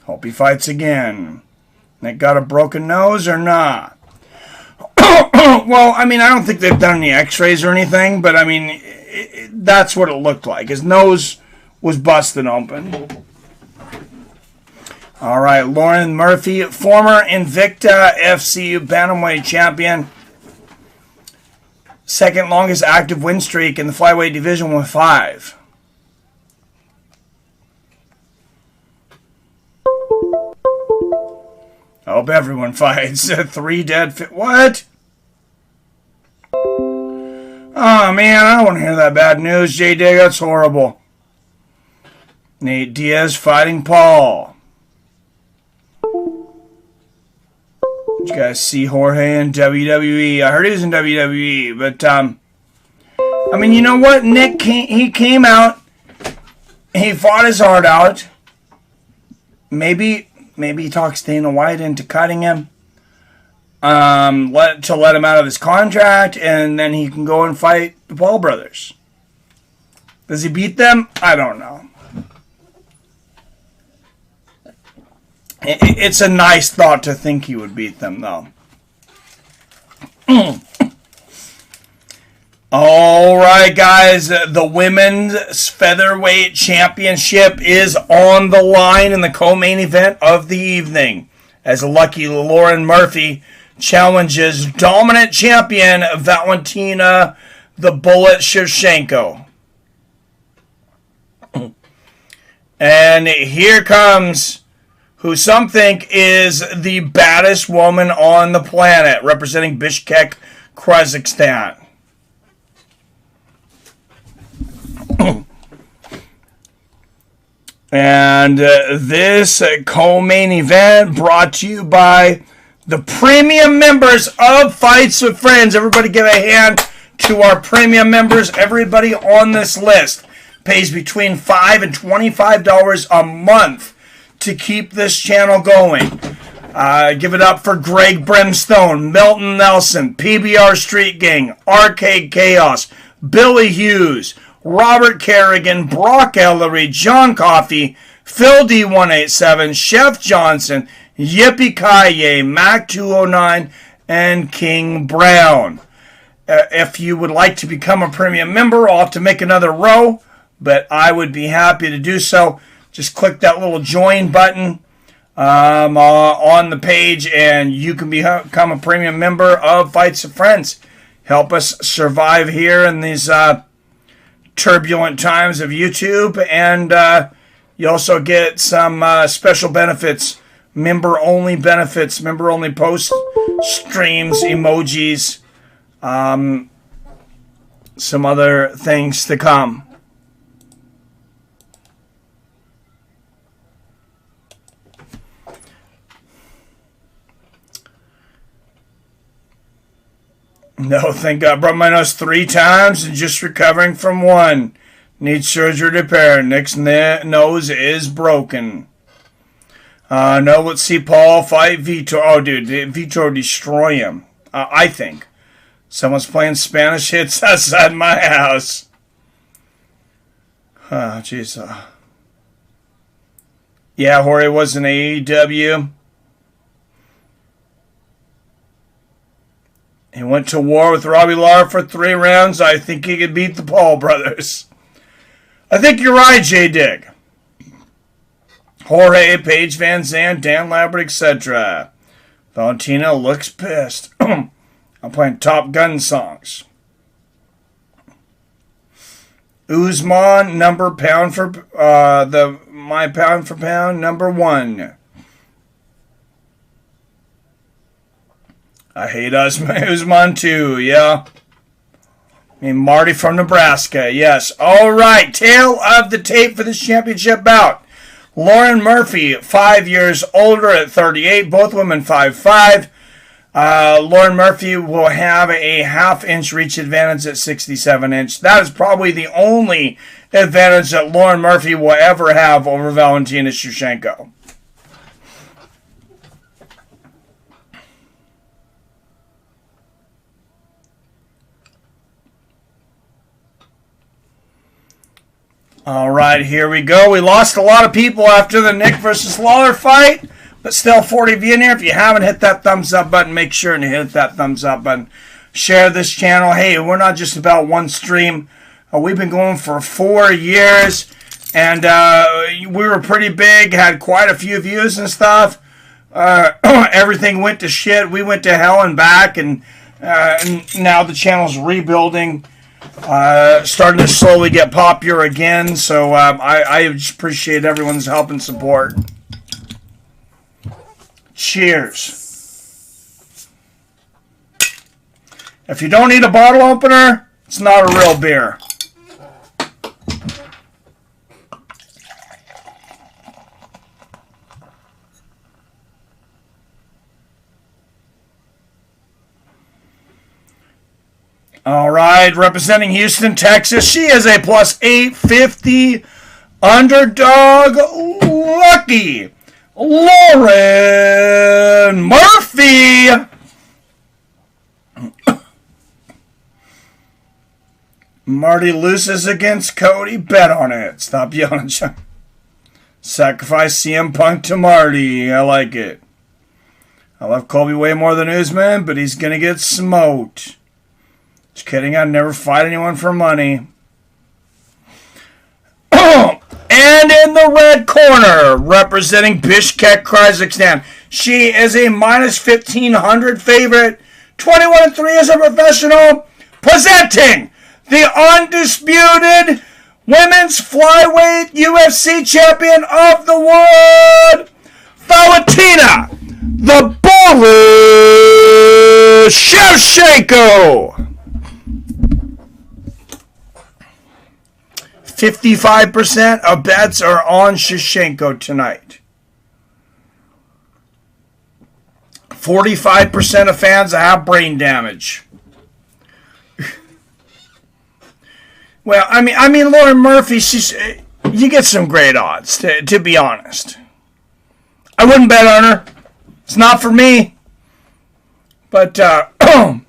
Hope he fights again. Nick got a broken nose or not? Well, I mean, I don't think they've done any x-rays or anything, but I mean, that's what it looked like. His nose was busted open. All right, Lauren Murphy, former Invicta FC Bantamweight champion. Second longest active win streak in the flyweight division with 5. I hope everyone fights. 3 dead. What? Oh, man, I don't want to hear that bad news, J-Dig. That's horrible. Nate Diaz fighting Paul. Did you guys see Jorge in WWE? I heard he was in WWE, but, I mean, you know what? Nick, he came out. He fought his heart out. Maybe he talks Dana White into cutting him, let him out of his contract, and then he can go and fight the Paul brothers. Does he beat them? I don't know. It's a nice thought to think he would beat them, though. All right, guys. The women's featherweight championship is on the line in the co-main event of the evening, as lucky Lauren Murphy challenges dominant champion Valentina the Bullet Shevchenko. And here comes who some think is the baddest woman on the planet, representing Bishkek, Kazakhstan. And this co-main event brought to you by the premium members of Fights with Friends. Everybody give a hand to our premium members. Everybody on this list pays between $5 and $25 a month to keep this channel going. Give it up for Greg Brimstone, Milton Nelson, PBR Street Gang, Arcade Chaos, Billy Hughes, Robert Kerrigan, Brock Ellery, John Coffey, Phil D187, Chef Johnson, Yippee Kaye, Mac 209, and King Brown. If you would like to become a premium member, I'll have to make another row, but I would be happy to do so. Just click that little join button on the page, and you can become a premium member of Fights with Friends. Help us survive here in these turbulent times of YouTube, and you also get some special benefits, member-only benefits, member-only post streams, emojis, some other things to come. No, thank God. Broke my nose 3 times and just recovering from 1. Need surgery to repair. Nick's nose is broken. No, let's see Paul fight Vitor. Oh, dude, Vitor destroy him. I think. Someone's playing Spanish hits outside my house. Oh, jeez. Yeah, Jorge was in AEW. He went to war with Robbie Lawler for 3 rounds. I think he could beat the Paul brothers. I think you're right, J-Dig. Jorge, Paige Van Zandt, Dan Lambert, etc. Valentina looks pissed. I'm playing Top Gun songs. Usman, number pound for my pound for pound, number 1. I hate Usman too, yeah. I mean, Marty from Nebraska, yes. All right, tail of the tape for this championship bout. Lauren Murphy, 5 years older at 38, both women 5'5". Lauren Murphy will have a half-inch reach advantage at 67-inch. That is probably the only advantage that Lauren Murphy will ever have over Valentina Shevchenko. All right, here we go. We lost a lot of people after the Nick versus Lawler fight, but still 40 of you in here. If you haven't hit that thumbs up button, make sure to hit that thumbs up button. Share this channel. Hey, we're not just about one stream. We've been going for 4 years, and we were pretty big, had quite a few views and stuff. Everything went to shit. We went to hell and back, and now the channel's rebuilding. Starting to slowly get popular again, so I just appreciate everyone's help and support. Cheers. If you don't need a bottle opener, it's not a real beer. All right, representing Houston, Texas, she is a plus 850 underdog lucky Lauren Murphy. Marty loses against Cody. Bet on it. Stop yelling. Sacrifice CM Punk to Marty. I like it. I love Colby way more than Usman, but he's going to get smoked. Just kidding, I'd never fight anyone for money. And in the red corner, representing Bishkek, Kazakhstan, she is a minus 1,500 favorite, 21-3 as a professional, presenting the undisputed women's flyweight UFC champion of the world, Valentina, the Bullet Shevchenko. 55% of bets are on Shevchenko tonight. 45% of fans have brain damage. Well, I mean, Lauren Murphy, you get some great odds, to be honest. I wouldn't bet on her. It's not for me. But, I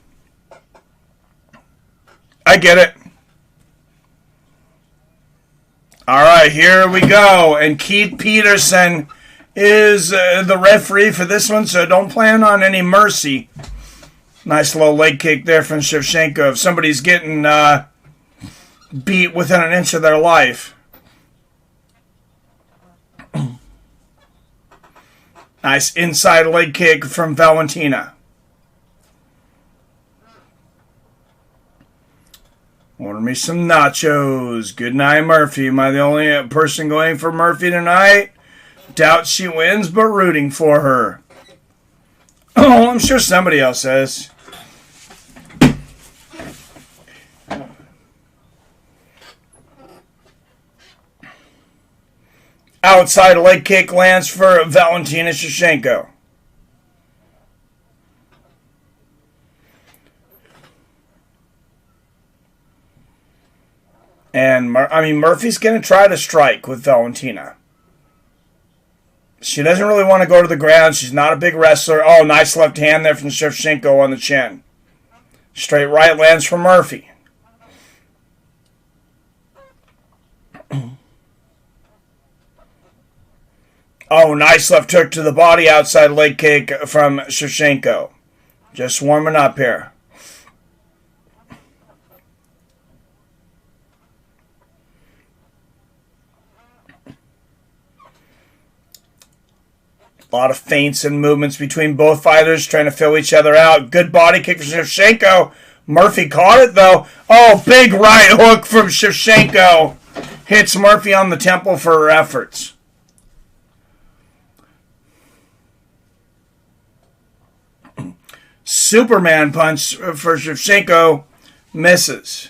get it. All right, here we go. And Keith Peterson is the referee for this one, so don't plan on any mercy. Nice little leg kick there from Shevchenko. If somebody's getting beat within an inch of their life. Nice inside leg kick from Valentina. Order me some nachos. Good night, Murphy. Am I the only person going for Murphy tonight? Doubt she wins, but rooting for her. Oh, I'm sure somebody else is. Outside leg kick lands for Valentina Shevchenko. And, Murphy's going to try to strike with Valentina. She doesn't really want to go to the ground. She's not a big wrestler. Oh, nice left hand there from Shevchenko on the chin. Straight right lands for Murphy. Oh, nice left hook to the body, outside leg kick from Shevchenko. Just warming up here. A lot of feints and movements between both fighters, trying to fill each other out. Good body kick from Shevchenko. Murphy caught it, though. Oh, big right hook from Shevchenko. Hits Murphy on the temple for her efforts. Superman punch for Shevchenko. Misses.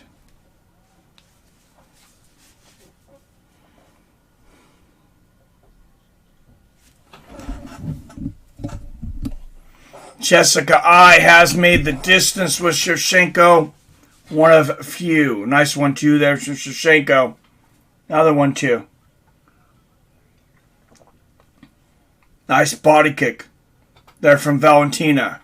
Jéssica has made the distance with Shevchenko. One of few. Nice 1-2 there from Shevchenko. Another 1-2. Nice body kick there from Valentina.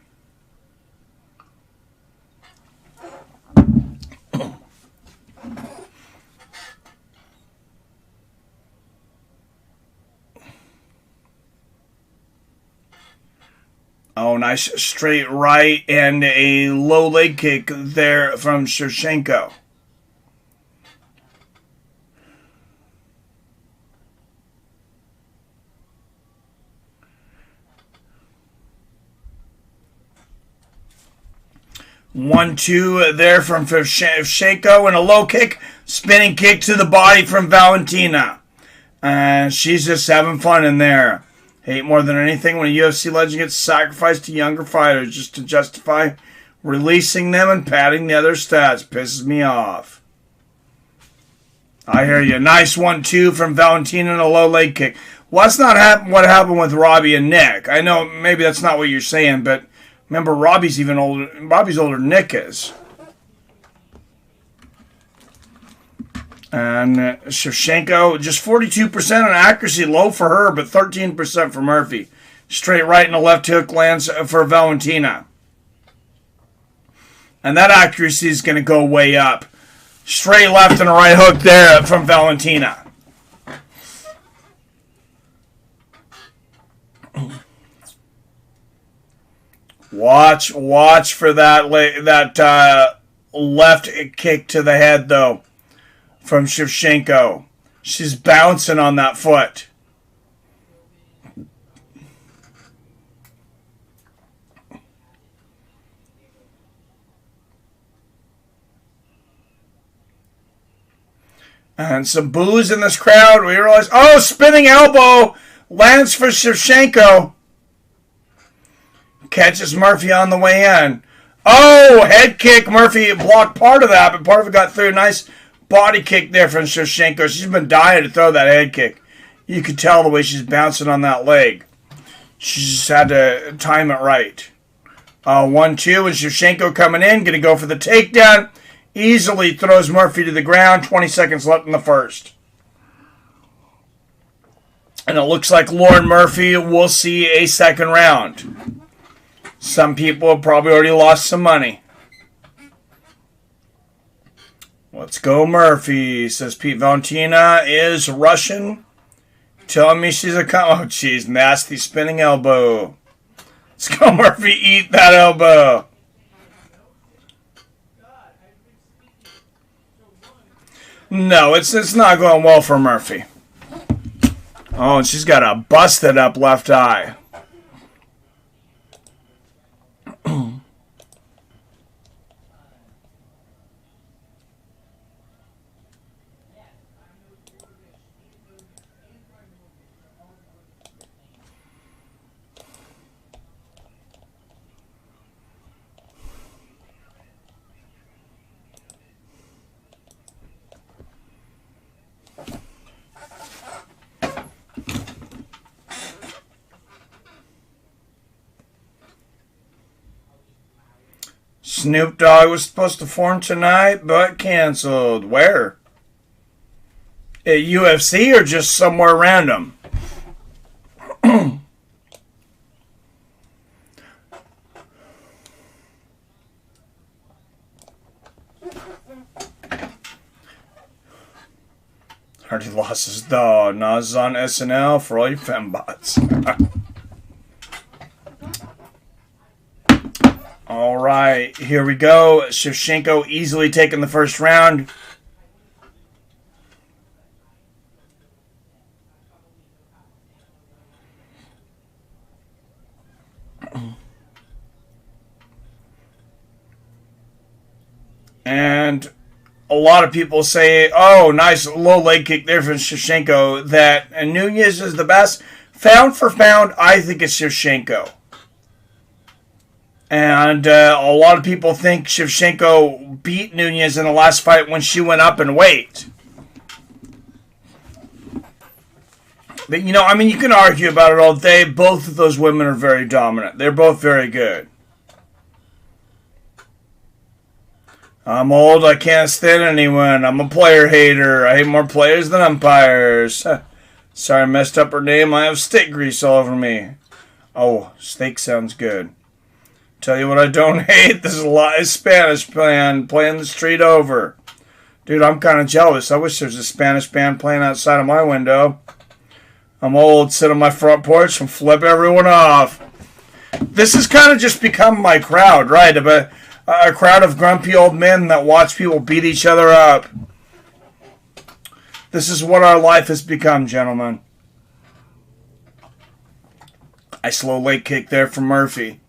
Oh, nice straight right and a low leg kick there from Shevchenko. One, two there from Shevchenko and a low kick, spinning kick to the body from Valentina. And she's just having fun in there. Hate more than anything when a UFC legend gets sacrificed to younger fighters just to justify releasing them and padding the other stats. Pisses me off. I hear you. Nice 1-2 from Valentina and a low leg kick. Well, that's not what happened with Robbie and Nick. I know maybe that's not what you're saying, but remember Robbie's even older. Robbie's older than Nick is. And Shevchenko, just 42% on accuracy, low for her, but 13% for Murphy. Straight right and a left hook lands for Valentina. And that accuracy is going to go way up. Straight left and a right hook there from Valentina. Watch for that left kick to the head, though. From Shevchenko. She's bouncing on that foot. And some boos in this crowd. We realize, oh, spinning elbow. Lands for Shevchenko. Catches Murphy on the way in. Oh, head kick. Murphy blocked part of that, but part of it got through. Nice body kick there from Shevchenko. She's been dying to throw that head kick. You could tell the way she's bouncing on that leg. She just had to time it right. 1-2 and Shevchenko coming in. Going to go for the takedown. Easily throws Murphy to the ground. 20 seconds left in the first. And it looks like Lauren Murphy will see a second round. Some people have probably already lost some money. Let's go, Murphy, says Pete. Valentina is Russian. Telling me she's a... Oh, jeez, nasty spinning elbow. Let's go, Murphy, eat that elbow. No, it's not going well for Murphy. Oh, and she's got a busted up left eye. Snoop Dogg was supposed to form tonight, but canceled. Where? At UFC or just somewhere random? Heard he lost his dog. Now this is on SNL for all you fembots. All right, here we go. Shevchenko easily taking the first round. And a lot of people say, oh, nice low leg kick there from Shevchenko, that Nunes is the best. Pound for pound, I think it's Shevchenko. And a lot of people think Shevchenko beat Nunes in the last fight when she went up in weight. But, you know, I mean, you can argue about it all day. Both of those women are very dominant. They're both very good. I'm old. I can't stand anyone. I'm a player hater. I hate more players than umpires. Sorry, I messed up her name. I have steak grease all over me. Oh, steak sounds good. Tell you what I don't hate. This is a live Spanish band playing the street over. Dude, I'm kind of jealous. I wish there was a Spanish band playing outside of my window. I'm old, sit on my front porch and flip everyone off. This has kind of just become my crowd, right? A crowd of grumpy old men that watch people beat each other up. This is what our life has become, gentlemen. I slow leg kick there from Murphy.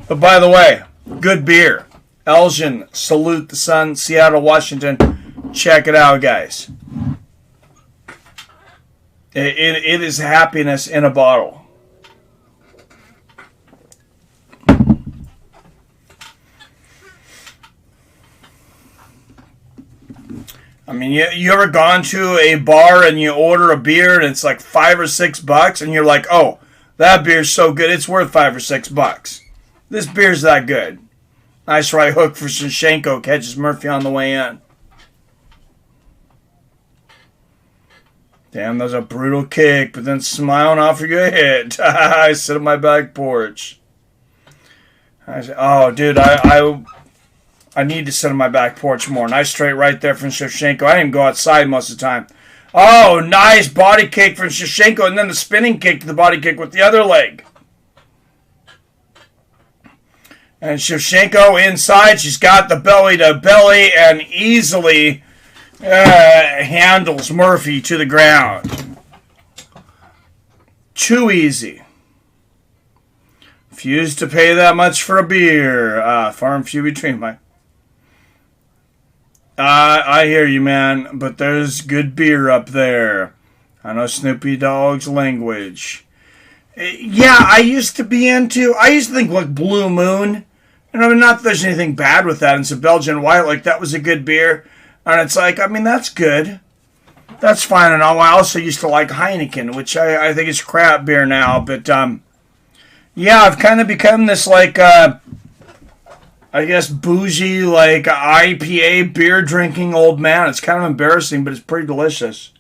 But by the way, good beer. Elgin, Salute the Sun, Seattle, Washington. Check it out, guys. It is happiness in a bottle. I mean, you ever gone to a bar and you order a beer and it's like $5 or $6 and you're like, oh, that beer's so good it's worth $5 or $6. This beer's that good. Nice right hook for Shevchenko. Catches Murphy on the way in. Damn, that was a brutal kick, but then smiling off you a hit. I sit on my back porch. I say, oh, dude, I need to sit on my back porch more. Nice straight right there from Shevchenko. I didn't even go outside most of the time. Oh, nice body kick from Shevchenko, and then the spinning kick to the body kick with the other leg. And Shevchenko inside. She's got the belly to belly and easily handles Murphy to the ground. Too easy. Refuse to pay that much for a beer. Far and few between, my. I hear you, man, but there's good beer up there. I know Snoopy Dogg's language. Yeah, I used to think like Blue Moon. And I mean, not that there's anything bad with that. It's a Belgian white, like that was a good beer. And it's like, I mean, that's good. That's fine and all. I also used to like Heineken, which I think is crap beer now. But, yeah, I've kind of become this, like, I guess, bougie, like, IPA beer drinking old man. It's kind of embarrassing, but it's pretty delicious.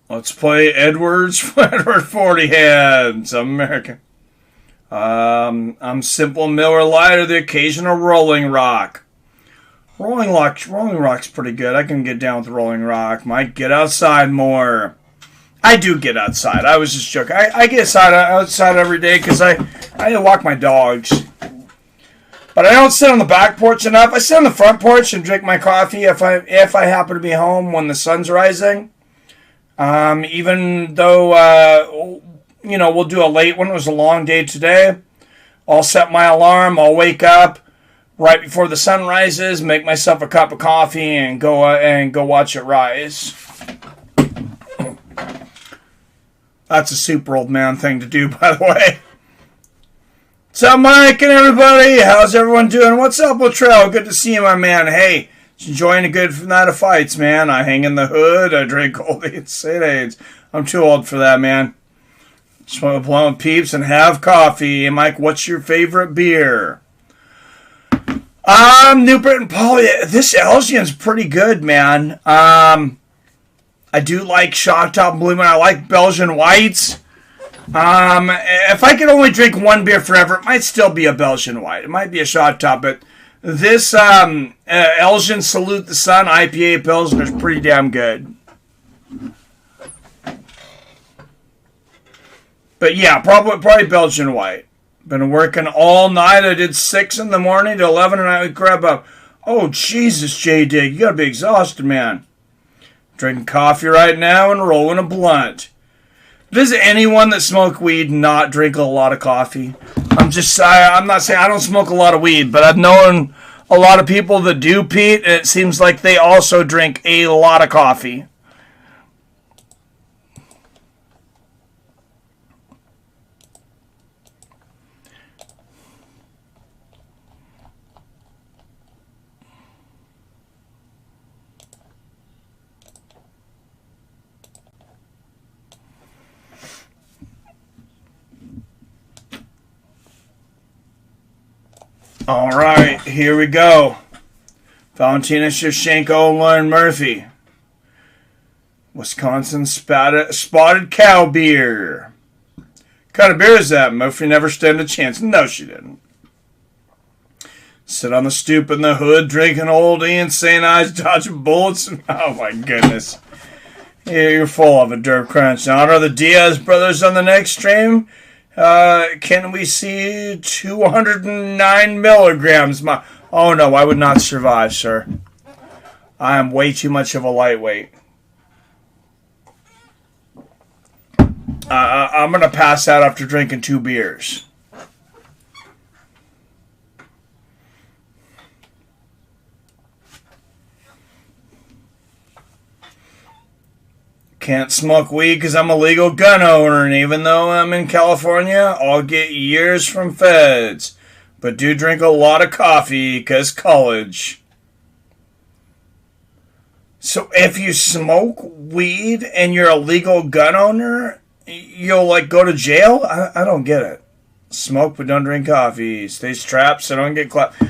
Let's play Edwards. Edward 40 hands. I'm American. I'm Simple Miller Lite or the occasional Rolling Rock. Rolling Rock's pretty good. I can get down with Rolling Rock. Might get outside more. I do get outside. I was just joking. I get outside every day because I walk my dogs. But I don't sit on the back porch enough. I sit on the front porch and drink my coffee if I happen to be home when the sun's rising. Even though, you know, we'll do a late one. It was a long day today. I'll set my alarm. I'll wake up right before the sun rises, make myself a cup of coffee, and go watch it rise. That's a super old man thing to do, by the way. What's up, Mike and everybody? How's everyone doing? What's up, Latrell? Good to see you, my man. Hey, enjoying a good night of fights, man. I hang in the hood. I drink Goldie St. Aids. I'm too old for that, man. Just want to blow with peeps and have coffee. Hey, Mike, what's your favorite beer? New Britain Polly. This Elgian's pretty good, man. I do like Shock Top Blue Man. I like Belgian Whites. If I could only drink one beer forever, it might still be a Belgian White. It might be a shot top, but this Elgin Salute the Sun IPA Pilsner is pretty damn good. But yeah, probably Belgian White. Been working all night. I did 6 in the morning to 11, and I would grab up. Oh, Jesus, J-Dig. You gotta be exhausted, man. Drinking coffee right now and rolling a blunt. Does anyone that smoke weed not drink a lot of coffee? I'm not saying I don't smoke a lot of weed, but I've known a lot of people that do, Pete, and it seems like they also drink a lot of coffee. All right, here we go. Valentina Shevchenko, Lauren Murphy. Wisconsin Spotted Cow Beer. What kind of beer is that? Murphy never stood a chance. No, she didn't. Sit on the stoop in the hood, drinking oldie and St. Ives, dodging bullets. Oh, my goodness. You're full of a derp crunch. In honor of the Diaz brothers on the next stream, can we see 209 milligrams? Oh, no, I would not survive, sir. I am way too much of a lightweight. I'm going to pass out after drinking 2 beers. Can't smoke weed because I'm a legal gun owner, and even though I'm in California, I'll get years from feds. But do drink a lot of coffee because college. So if you smoke weed and you're a legal gun owner, you'll like go to jail? I don't get it. Smoke but don't drink coffee. Stay strapped so don't get clapped.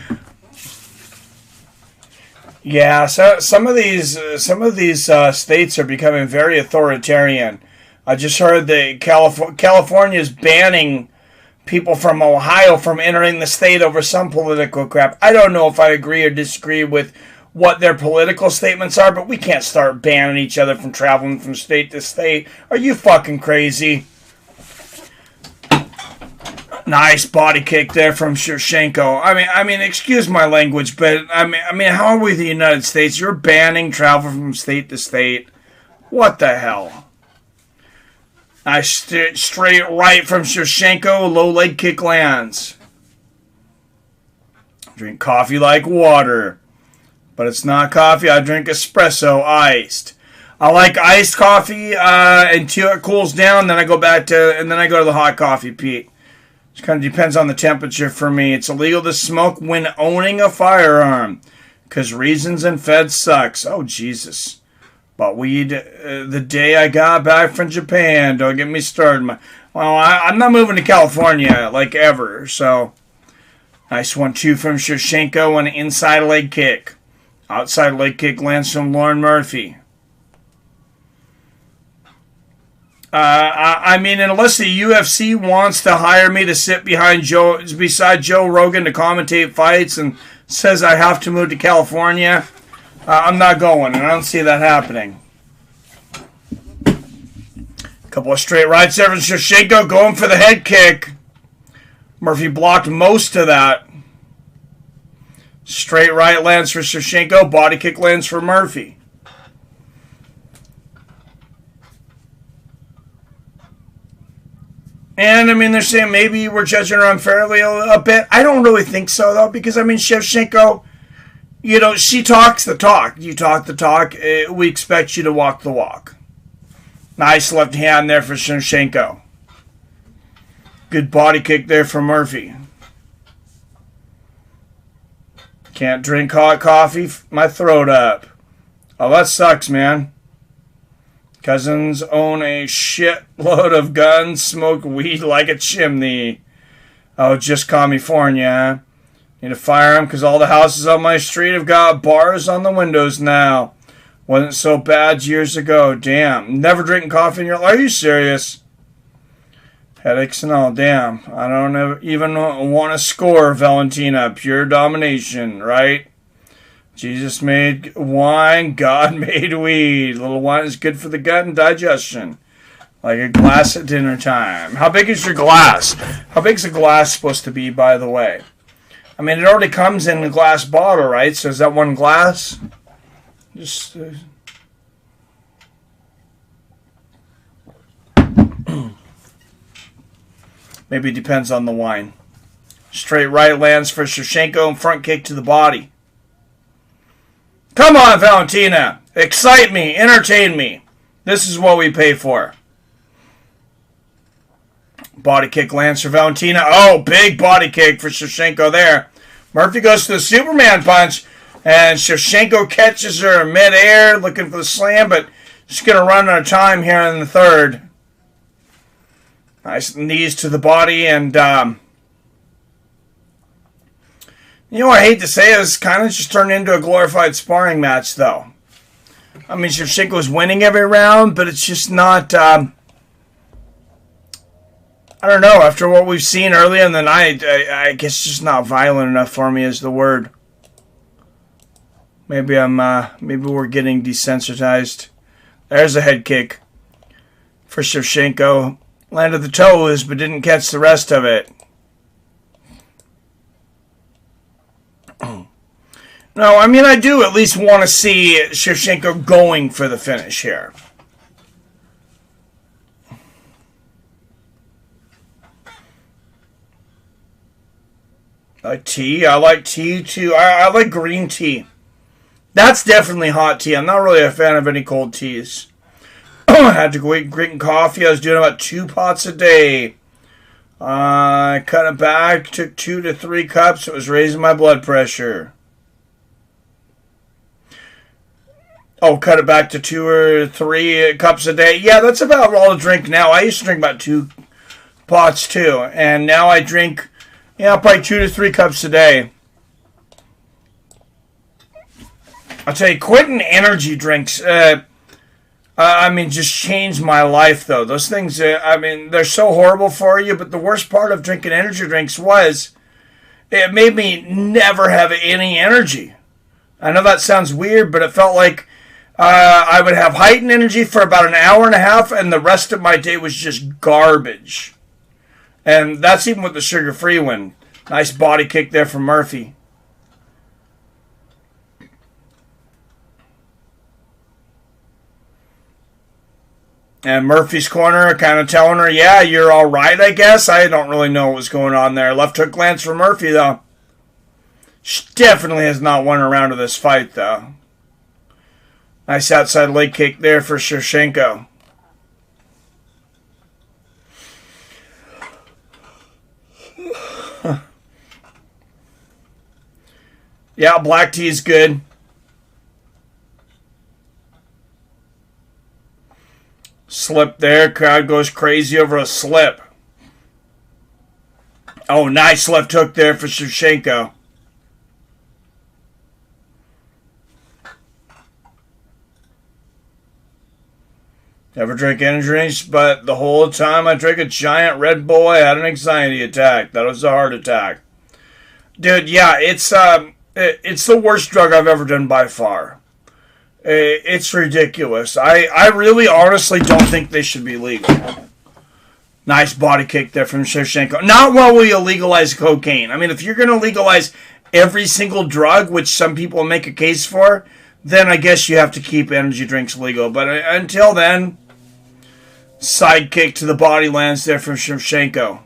Yeah, so some of these states are becoming very authoritarian. I just heard that California is banning people from Ohio from entering the state over some political crap. I don't know if I agree or disagree with what their political statements are, but we can't start banning each other from traveling from state to state. Are you fucking crazy? Nice body kick there from Shevchenko. I mean, excuse my language, but I mean, how are we the United States? You're banning travel from state to state. What the hell? Nice straight right from Shevchenko. Low leg kick lands. Drink coffee like water, but it's not coffee. I drink espresso iced. I like iced coffee until it cools down. Then I go to the hot coffee, Pete. It kind of depends on the temperature for me. It's illegal to smoke when owning a firearm because reasons and feds sucks. Oh, Jesus. Bought weed the day I got back from Japan. Don't get me started. I'm not moving to California like ever. So, nice 1-2 from Shevchenko on an inside leg kick. Outside leg kick lands from Lauren Murphy. I mean, unless the UFC wants to hire me to sit beside Joe Rogan to commentate fights and says I have to move to California, I'm not going, and I don't see that happening. Couple of straight rights there from Shevchenko going for the head kick. Murphy blocked most of that. Straight right lands for Shevchenko. Body kick lands for Murphy. And, I mean, they're saying maybe we're judging her unfairly a bit. I don't really think so, though, because, I mean, Shevchenko, you know, she talks the talk. You talk the talk. We expect you to walk the walk. Nice left hand there for Shevchenko. Good body kick there for Murphy. Can't drink hot coffee. My throat up. Oh, that sucks, man. Cousins own a shitload of guns, smoke weed like a chimney. Oh, just California. Need a firearm because all the houses on my street have got bars on the windows now. Wasn't so bad years ago. Damn. Never drinking coffee in your life? Are you serious? Headaches and all. Damn. I don't even want to score, Valentina. Pure domination, right? Jesus made wine. God made weed. A little wine is good for the gut and digestion. Like a glass at dinner time. How big is your glass? How big is a glass supposed to be, by the way? I mean, it already comes in a glass bottle, right? So is that one glass? Just... Maybe it depends on the wine. Straight right lands for Shevchenko and front kick to the body. Come on, Valentina. Excite me. Entertain me. This is what we pay for. Body kick lands for Valentina. Oh, big body kick for Shevchenko there. Murphy goes to the Superman punch. And Shevchenko catches her midair, looking for the slam, but she's going to run out of time here in the third. Nice knees to the body, and you know, I hate to say it, it's kind of just turned into a glorified sparring match, though. I mean, Shevchenko's winning every round, but it's just not, I don't know, after what we've seen earlier in the night, I guess it's just not violent enough for me is the word. Maybe maybe we're getting desensitized. There's a head kick for Shevchenko. Landed the toes, but didn't catch the rest of it. No, I mean, I do at least want to see Shevchenko going for the finish here. Tea. I like tea, too. I like green tea. That's definitely hot tea. I'm not really a fan of any cold teas. I had to go eat drinking coffee. I was doing about 2 pots a day. I cut it back. Took 2 to 3 cups. It was raising my blood pressure. Oh, cut it back to 2 or 3 cups a day. Yeah, that's about all I drink now. I used to drink about 2 pots too. And now I drink, probably 2 to 3 cups a day. I'll tell you, quitting energy drinks, just changed my life, though. Those things, they're so horrible for you, but the worst part of drinking energy drinks was it made me never have any energy. I know that sounds weird, but it felt like I would have heightened energy for about an hour and a half, and the rest of my day was just garbage. And that's even with the sugar-free one. Nice body kick there from Murphy. And Murphy's corner kind of telling her, yeah, you're all right, I guess. I don't really know what was going on there. Left hook lands for Murphy, though. She definitely has not won a round of this fight, though. Nice outside leg kick there for Shevchenko. Yeah, black tea is good. Slip there. Crowd goes crazy over a slip. Oh, nice left hook there for Shevchenko. Never drink energy drinks, but the whole time I drank a giant Red Bull, I had an anxiety attack. That was a heart attack. Dude, yeah, it's the worst drug I've ever done by far. It's ridiculous. I really honestly don't think they should be legal. Nice body kick there from Shevchenko. Not while we legalize cocaine. I mean, if you're going to legalize every single drug, which some people make a case for, then I guess you have to keep energy drinks legal. But until then, side kick to the body lands there from Shevchenko.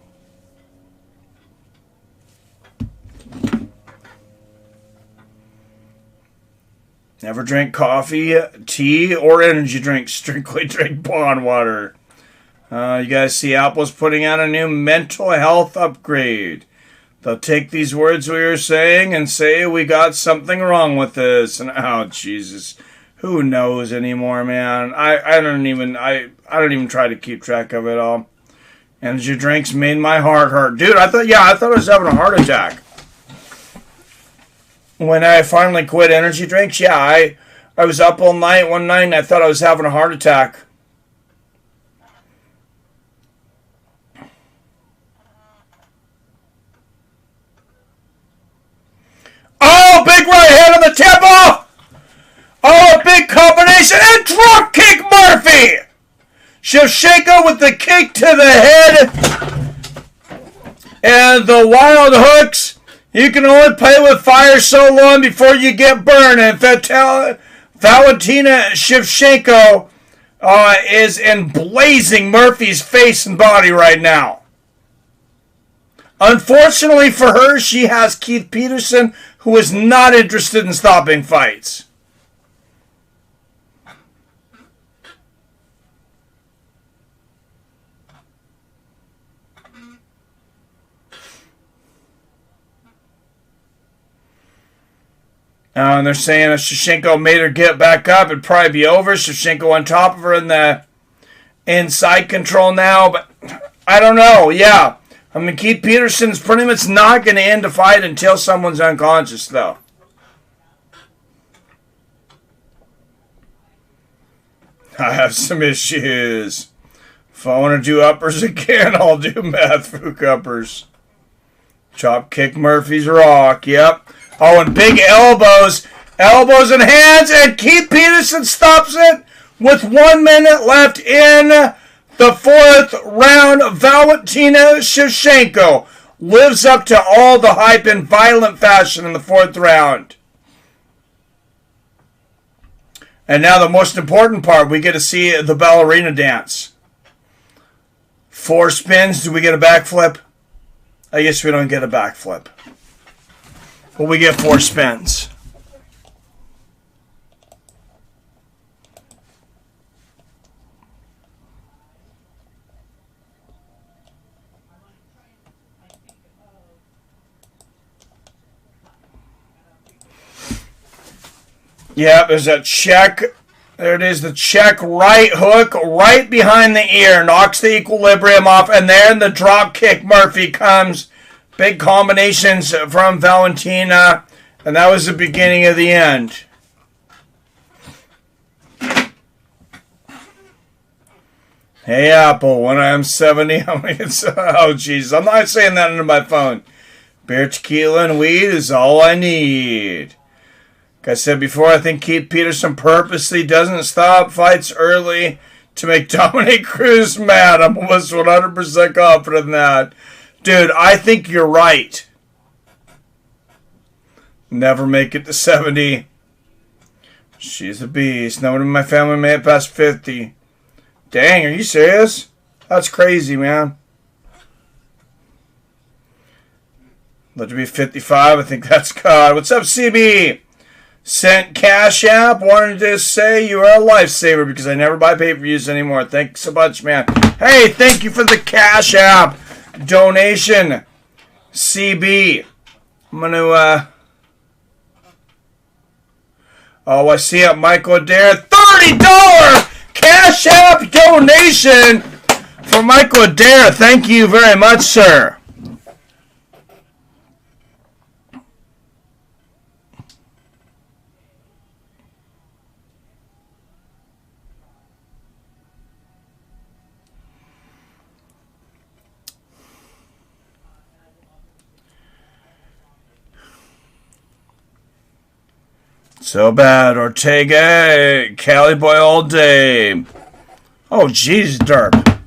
Never drink coffee, tea, or energy drinks. Strictly drink pond water. You guys see Apple's putting out a new mental health upgrade. They'll take these words we were saying and say we got something wrong with this. And oh, Jesus. Who knows anymore, man? I don't even try to keep track of it all. Energy drinks made my heart hurt. Dude, I thought I was having a heart attack. When I finally quit energy drinks, I was up all night one night and I thought I was having a heart attack. combination and drop kick Murphy. Shevchenko with the kick to the head. And the wild hooks. You can only play with fire so long before you get burned. And Valentina Shevchenko is emblazing Murphy's face and body right now. Unfortunately for her, she has Keith Peterson, who is not interested in stopping fights. And they're saying if Shevchenko made her get back up, it'd probably be over. Shevchenko on top of her in the inside control now, but I don't know. Yeah. I mean, Keith Peterson's pretty much not going to end the fight until someone's unconscious, though. I have some issues. If I want to do uppers again, I'll do math fook uppers. Chop kick Murphy's rock. Yep. Oh, and big elbows. Elbows and hands, and Keith Peterson stops it with 1 minute left in the fourth round. Valentina Shevchenko lives up to all the hype in violent fashion in the fourth round. And now the most important part, we get to see the ballerina dance. 4 spins, do we get a backflip? I guess we don't get a backflip. But we get 4 spins. Yep, there's a check. There it is, the check right hook right behind the ear. Knocks the equilibrium off. And then the drop kick Murphy comes. Big combinations from Valentina. And that was the beginning of the end. Hey, Apple, when I'm 70, oh, jeez. I'm not saying that into my phone. Beer, tequila, and weed is all I need. Like I said before, I think Keith Peterson purposely doesn't stop fights early to make Dominic Cruz mad. I'm almost 100% confident in that. Dude, I think you're right. Never make it to 70. She's a beast. No one in my family made it past 50. Dang, are you serious? That's crazy, man. Let it be 55. I think that's God. What's up, CB? Sent Cash App. Wanted to say you are a lifesaver because I never buy pay-per-views anymore. Thanks so much, man. Hey, thank you for the Cash App donation, CB. I'm going to, oh, I see it, Michael Adair. $30 Cash App donation for Michael Adair. Thank you very much, sir. So bad. Ortega, Cali boy all day. Oh, jeez, derp.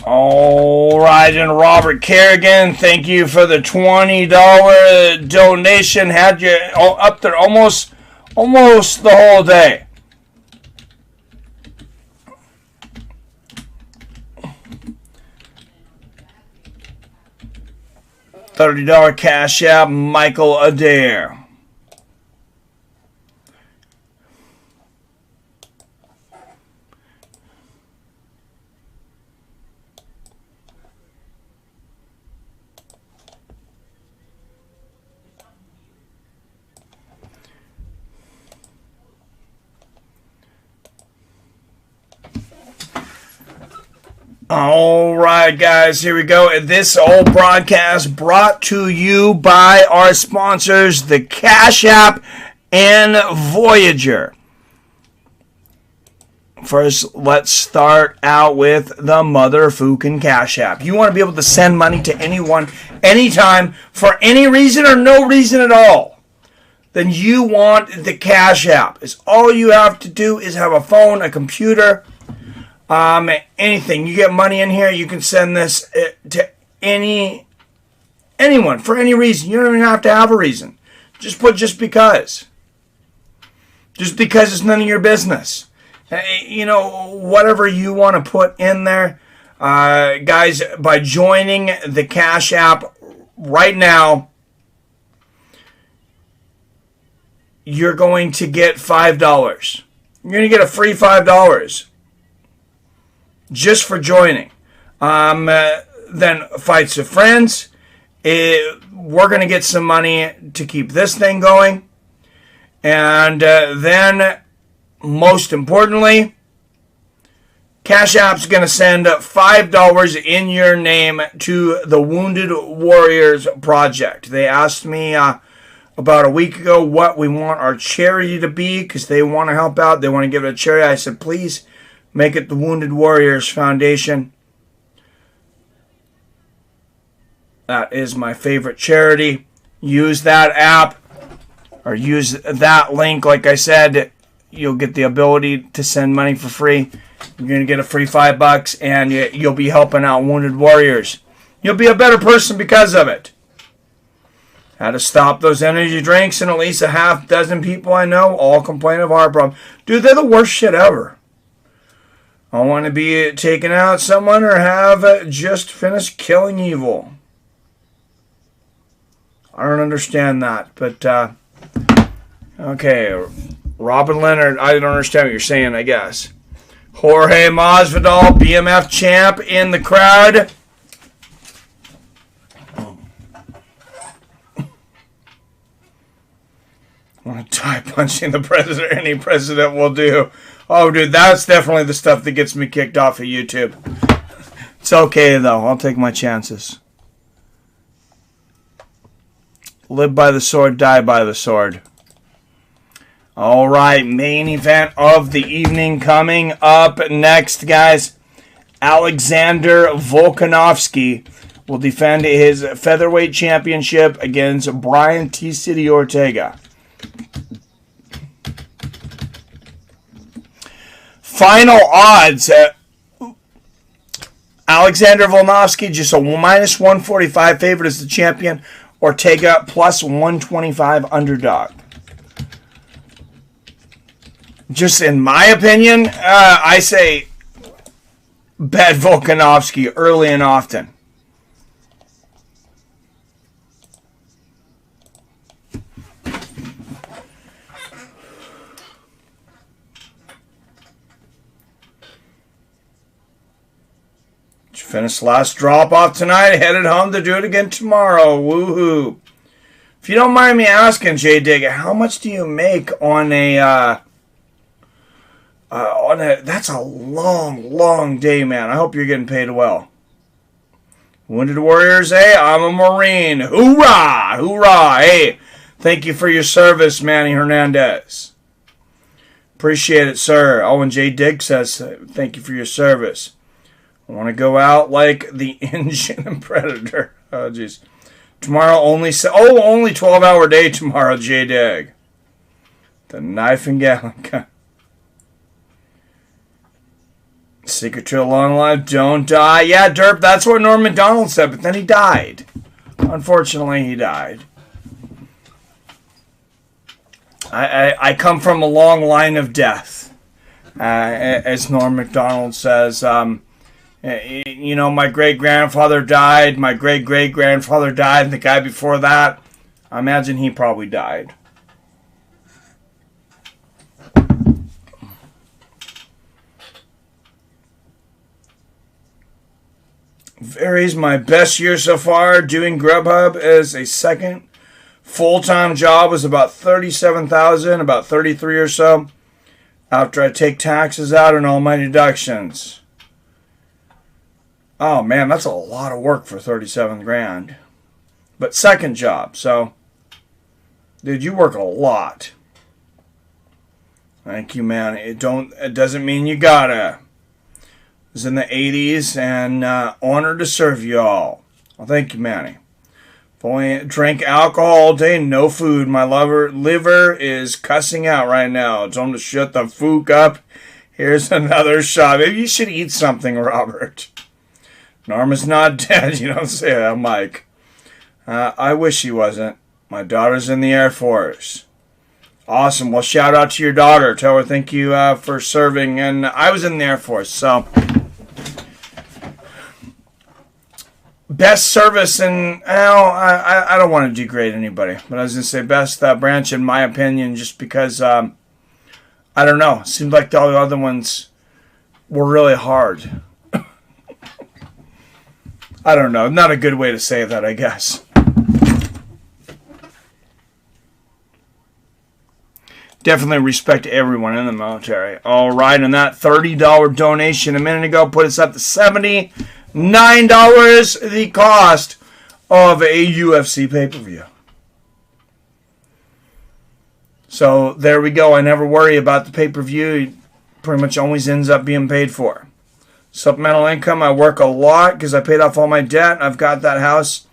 All right, and Robert Kerrigan, thank you for the $20 donation. Had you up there almost the whole day. $30 Cash App, Michael Adair. All right, guys, here we go. This whole broadcast brought to you by our sponsors, the Cash App and Voyager. First, let's start out with the motherfucking Cash App. You want to be able to send money to anyone, anytime, for any reason or no reason at all. Then you want the Cash App. It's all you have to do is have a phone, a computer, anything. You get money in here, you can send this to anyone for any reason. You don't even have to have a reason. Just put just because. Just because it's none of your business. You know, whatever you want to put in there. Guys, by joining the Cash App right now, you're going to get $5. You're going to get a free $5 just for joining. Then Fights with Friends. We're going to get some money to keep this thing going. And then, most importantly, Cash App's going to send $5 in your name to the Wounded Warriors Project. They asked me about a week ago what we want our charity to be because they want to help out. They want to give it a charity. I said, please make it the Wounded Warriors Foundation. That is my favorite charity. Use that app or use that link. Like I said, you'll get the ability to send money for free. You're going to get a free $5 and you'll be helping out Wounded Warriors. You'll be a better person because of it. How to stop those energy drinks, and at least a half dozen people I know all complain of heart problems. Dude, they're the worst shit ever. I want to be taking out someone or have just finished killing evil. I don't understand that, but okay. Robin Leonard, I don't understand what you're saying, I guess. Jorge Masvidal, BMF champ in the crowd. I want to tie punching the president. Any president will do. Oh, dude, that's definitely the stuff that gets me kicked off of YouTube. It's okay, though. I'll take my chances. Live by the sword, die by the sword. All right, main event of the evening coming up next, guys. Alexander Volkanovski will defend his featherweight championship against Brian T. City Ortega. Final odds. Alexander Volkanovski just a minus 145 favorite as the champion. Ortega plus 125 underdog. Just in my opinion, I say bet Volkanovski early and often. Finished last drop off tonight. Headed home to do it again tomorrow. Woohoo! If you don't mind me asking, J Dig, how much do you make on a? That's a long day, man. I hope you're getting paid well. Wounded Warriors, hey, I'm a Marine. Hoorah! Hoorah! Hey, thank you for your service, Manny Hernandez. Appreciate it, sir. Oh, and J Dig says thank you for your service. I want to go out like the engine and Predator. Oh, jeez. Tomorrow only 12-hour day tomorrow, J-Dag. The knife and gallon. Secret to a long life, don't die. Yeah, Derp, that's what Norm MacDonald said, but then he died. Unfortunately, he died. I come from a long line of death. As Norm MacDonald says, you know, my great-grandfather died, my great-great-grandfather died, and the guy before that, I imagine he probably died. Varies my best year so far doing Grubhub as a second full-time job was about $37,000, about 33 or so, after I take taxes out and all my deductions. Oh man, that's a lot of work for 37 grand. But second job, so dude, you work a lot. Thank you, man. It doesn't mean you gotta. It was in the 80s, and honored to serve y'all. Well, thank you, Manny. If only drink alcohol all day, no food. My liver is cussing out right now. Tell him to shut the fuck up. Here's another shot. Maybe you should eat something, Robert. Norma's not dead. You don't say that, Mike. I wish he wasn't. My daughter's in the Air Force. Awesome. Well, shout out to your daughter. Tell her thank you for serving. And I was in the Air Force, so... Best service, and I don't want to degrade anybody, but I was going to say best branch in my opinion, just because, I don't know, it seemed like all the other ones were really hard. I don't know, not a good way to say that, I guess. Definitely respect everyone in the military. All right, and that $30 donation a minute ago put us up to $79, the cost of a UFC pay-per-view. So there we go. I never worry about the pay-per-view. It pretty much always ends up being paid for. Supplemental income, I work a lot because I paid off all my debt. I've got that house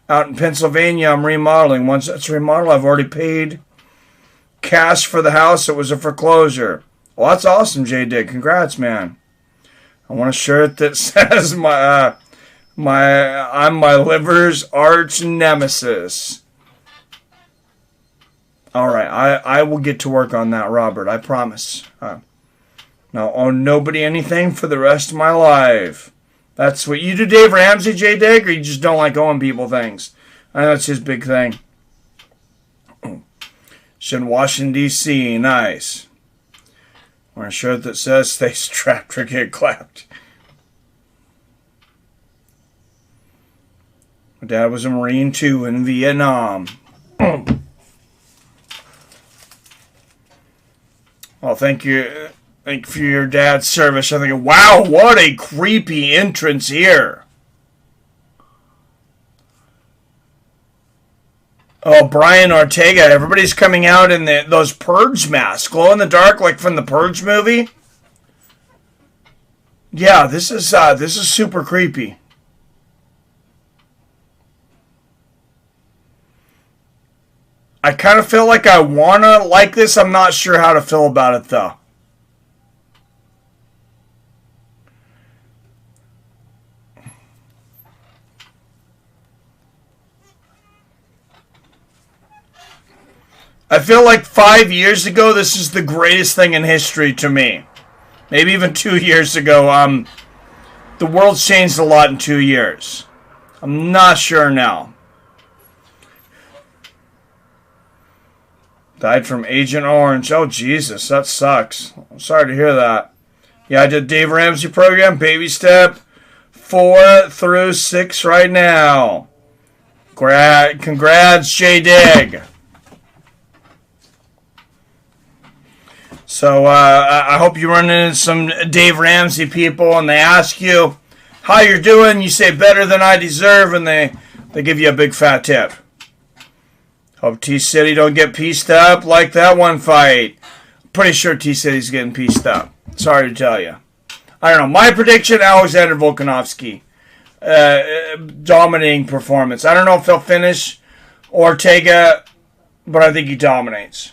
out in Pennsylvania I'm remodeling. Once it's remodeled, I've already paid cash for the house. It was a foreclosure. Well, that's awesome, J-Dig. Congrats, man. I want a shirt that says I'm my liver's arch nemesis. All right, I will get to work on that, Robert. I promise. Now, owe nobody anything for the rest of my life. That's what you do, Dave Ramsey, J-Dig, or you just don't like owing people things? I know that's his big thing. Should in Washington, D.C. Nice. Wear a shirt that says, stay strapped or get clapped. My dad was a Marine, too, in Vietnam. Well, thank you. Thank you for your dad's service. I'm thinking, wow, what a creepy entrance here. Oh, Brian Ortega. Everybody's coming out in those Purge masks. Glow in the dark, like from the Purge movie. Yeah, this is super creepy. I kind of feel like I want to like this. I'm not sure how to feel about it, though. I feel like 5 years ago, this is the greatest thing in history to me. Maybe even 2 years ago. The world's changed a lot in 2 years. I'm not sure now. Died from Agent Orange. Oh, Jesus, that sucks. I'm sorry to hear that. Yeah, I did Dave Ramsey program, baby step 4 through 6 right now. Congrats, J-Dig. So I hope you run into some Dave Ramsey people and they ask you how you're doing. You say better than I deserve, and they give you a big fat tip. Hope T-City don't get pieced up like that one fight. Pretty sure T-City's getting pieced up. Sorry to tell you. I don't know. My prediction, Alexander Volkanovski. Dominating performance. I don't know if he'll finish Ortega, but I think he dominates.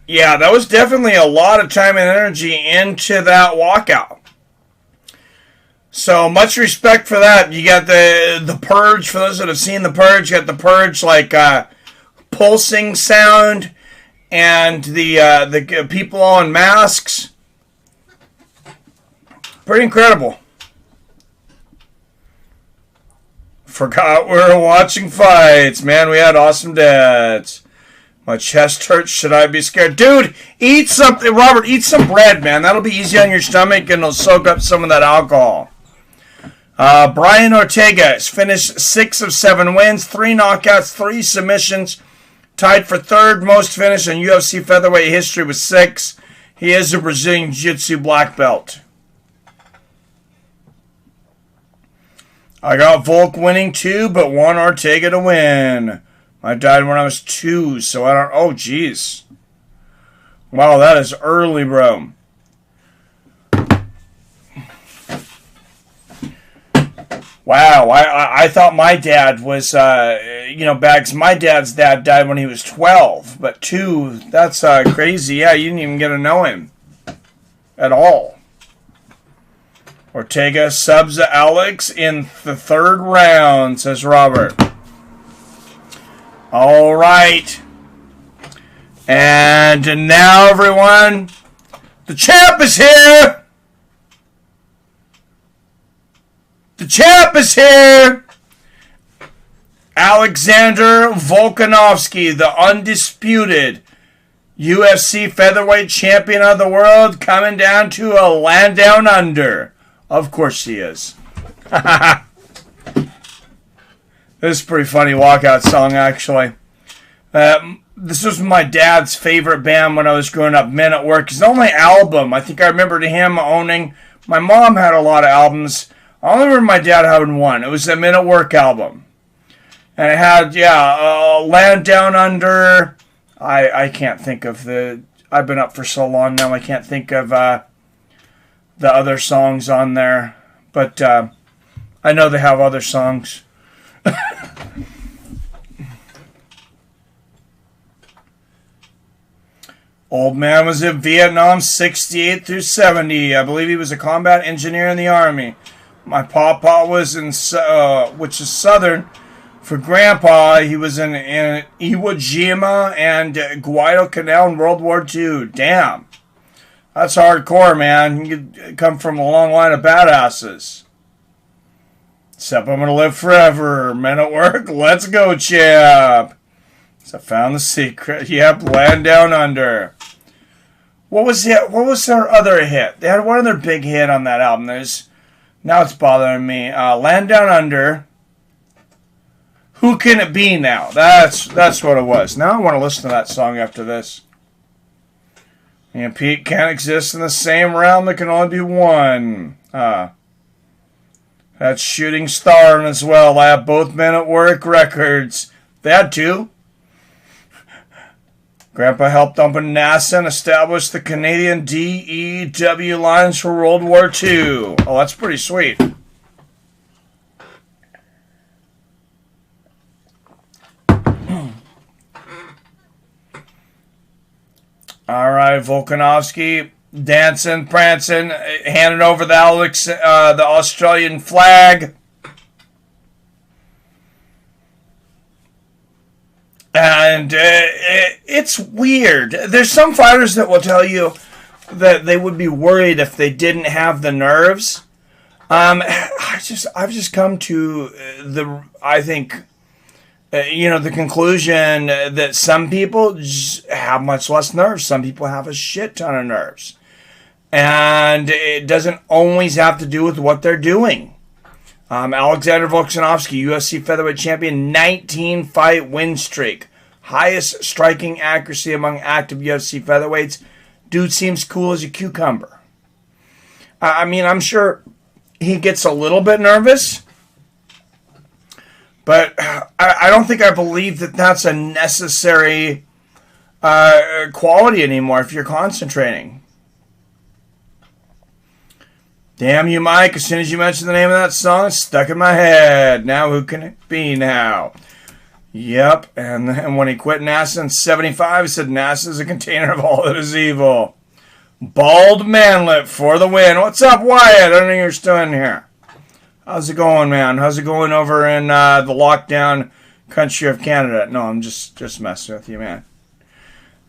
Yeah, that was definitely a lot of time and energy into that walkout. So much respect for that. You got the Purge. For those that have seen the Purge, you got the Purge like pulsing sound, and the people on masks. Pretty incredible. Forgot we were watching fights. Man, we had awesome dads. My chest hurts. Should I be scared? Dude, eat something. Robert, eat some bread, man. That'll be easy on your stomach, and it'll soak up some of that alcohol. Brian Ortega has finished 6 of 7 wins, 3 knockouts, 3 submissions. Tied for 3rd most finish in UFC featherweight history with 6. He is a Brazilian Jiu-Jitsu black belt. I got Volk winning 2, but want Ortega to win. I died when I was 2, so I don't... Oh, jeez. Wow, that is early, bro. Wow, I thought my dad was, Bags, my dad's dad died when he was 12, but 2, that's crazy. Yeah, you didn't even get to know him at all. Ortega subs Alex in the 3rd round, says Robert. All right. And now, everyone, the champ is here. The champ is here! Alexander Volkanovski, the undisputed UFC featherweight champion of the world, coming down to a land down under. Of course he is. This is a pretty funny walkout song, actually. This was my dad's favorite band when I was growing up, Men at Work. It's the only album I think I remember him owning. My mom had a lot of albums. I only remember my dad having one. It was the Men at Work album. And it had, Land Down Under. I can't think of the... I've been up for so long now, I can't think of the other songs on there. But I know they have other songs. Old man was in Vietnam 68 through 70. I believe he was a combat engineer in the Army. My papa was in, which is Southern. For Grandpa, he was in Iwo Jima and Guadalcanal in World War II. Damn. That's hardcore, man. You could come from a long line of badasses. Except I'm going to live forever. Men at Work, let's go, champ. So I found the secret. Yep, Land Down Under. What was their other hit? They had one other big hit on that album. Now it's bothering me. Land Down Under. Who Can It Be Now? That's what it was. Now I want to listen to that song after this. And Pete can't exist in the same realm. There can only be one. That's Shooting Star as well. I have both Men at Work records. They had 2. Grandpa helped open NASA and establish the Canadian DEW lines for World War II. Oh, that's pretty sweet. All right, Volkanovski dancing, prancing, handing over the Australian flag. And it's weird. There's some fighters that will tell you that they would be worried if they didn't have the nerves. I've just come to the conclusion that some people just have much less nerves. Some people have a shit ton of nerves. And it doesn't always have to do with what they're doing. Alexander Volkanovski, UFC featherweight champion, 19-fight win streak. Highest striking accuracy among active UFC featherweights. Dude seems cool as a cucumber. I'm sure he gets a little bit nervous. But I don't think I believe that that's a necessary quality anymore if you're concentrating. Damn you, Mike. As soon as you mentioned the name of that song, it's stuck in my head. Now who can it be now? Yep. And when he quit NASA in 75, he said NASA is a container of all that is evil. Bald Manlet for the win. What's up, Wyatt? I don't know you're still in here. How's it going, man? How's it going over in the lockdown country of Canada? No, I'm just messing with you, man.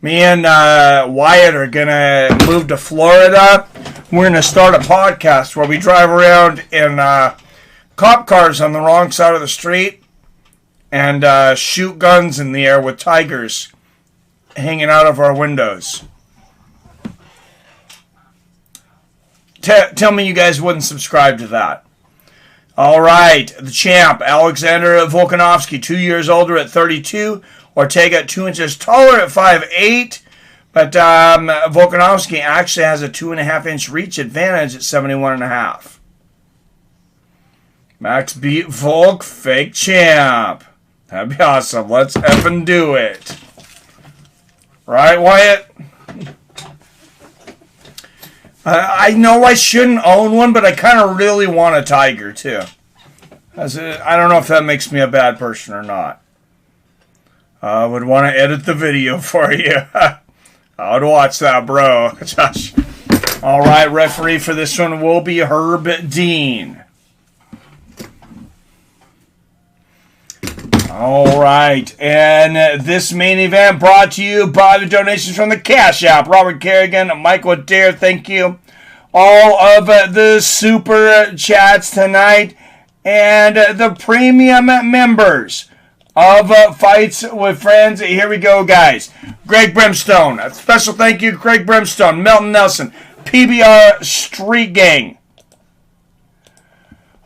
Me and Wyatt are going to move to Florida. We're going to start a podcast where we drive around in cop cars on the wrong side of the street and shoot guns in the air with tigers hanging out of our windows. Tell me you guys wouldn't subscribe to that. All right, the champ, Alexander Volkanovski, 2 years older at 32. Ortega 2 inches taller at 5'8". But Volkanovski actually has a 2.5-inch reach advantage at 71.5. Max beat Volk, fake champ. That'd be awesome. Let's effing do it. Right, Wyatt? I know I shouldn't own one, but I kind of really want a tiger, too. I don't know if that makes me a bad person or not. I would want to edit the video for you. I would watch that, bro. Josh. All right, referee for this one will be Herb Dean. All right, and this main event brought to you by the donations from the Cash App. Robert Kerrigan, Michael Adair, thank you. All of the super chats tonight and the premium members of Fights with Friends. Here we go, guys. Greg Brimstone, a special thank you, Greg Brimstone, Melton Nelson, PBR Street Gang,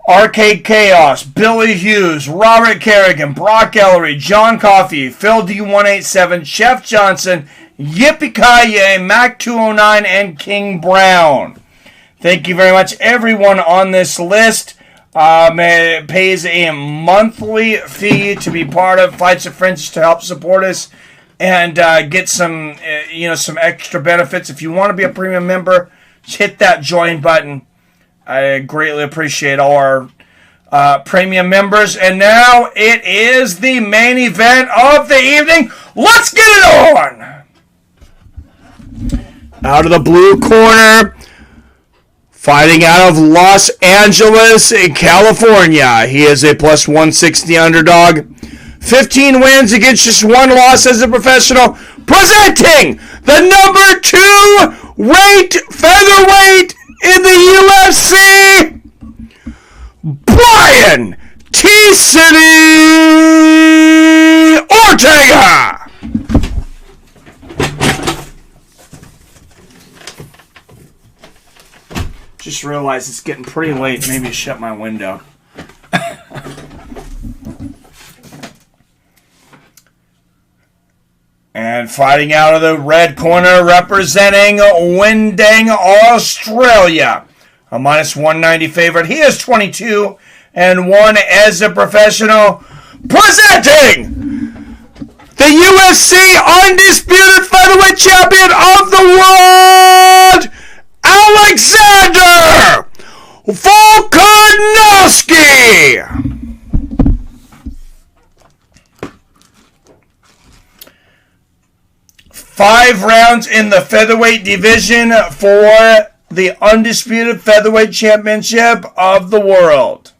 Arcade Chaos, Billy Hughes, Robert Kerrigan, Brock Ellery, John Coffey, Phil D187, Chef Johnson, Yippee-Ki-Yay, Mac209, and King Brown. Thank you very much, everyone on this list. It pays a monthly fee to be part of Fights with Friends to help support us and get some, some extra benefits. If you want to be a premium member, just hit that join button. I greatly appreciate all our premium members. And now it is the main event of the evening. Let's get it on! Out of the blue corner, fighting out of Los Angeles, California. He is a plus 160 underdog. 15 wins against just one loss as a professional. Presenting the number 2 ranked featherweight in the UFC, Brian T-City Ortega. Just realized it's getting pretty late. Maybe shut my window. And fighting out of the red corner, representing Windang, Australia. A minus 190 favorite. He is 22-1 as a professional. Presenting the UFC Undisputed Featherweight Champion of the World, Alexander Volkanovski. 5 rounds in the featherweight division for the Undisputed Featherweight Championship of the world.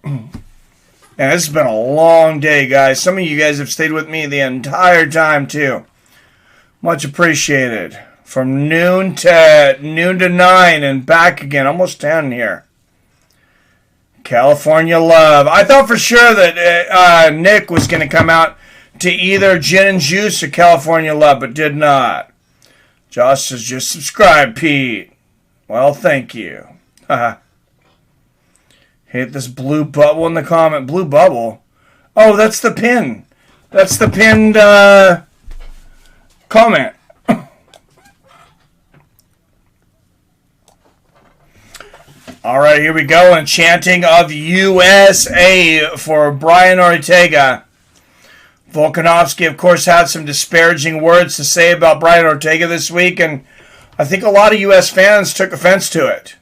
And this has been a long day, guys. Some of you guys have stayed with me the entire time, too. Much appreciated. From noon to 9 and back again. Almost 10 here. California love. I thought for sure that Nick was going to come out to either Gin and Juice or California love, but did not. Josh says, just subscribe, Pete. Well, thank you. Hit this blue bubble in the comment. Blue bubble? Oh, that's the pin. That's the pinned comment. All right, here we go. And chanting of USA for Brian Ortega. Volkanovski, of course, had some disparaging words to say about Brian Ortega this week, and I think a lot of U.S. fans took offense to it.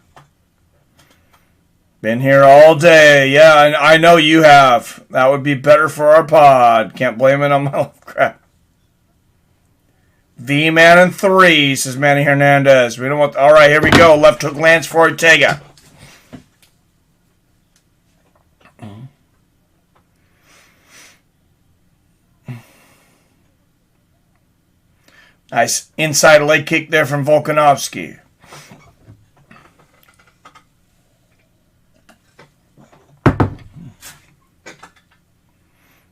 Been here all day. Yeah, I know you have. That would be better for our pod. Can't blame it on my love crap. V-Man and 3, says Manny Hernandez. We don't want... All right, here we go. Left hook lands for Ortega. Nice inside leg kick there from Volkanovski.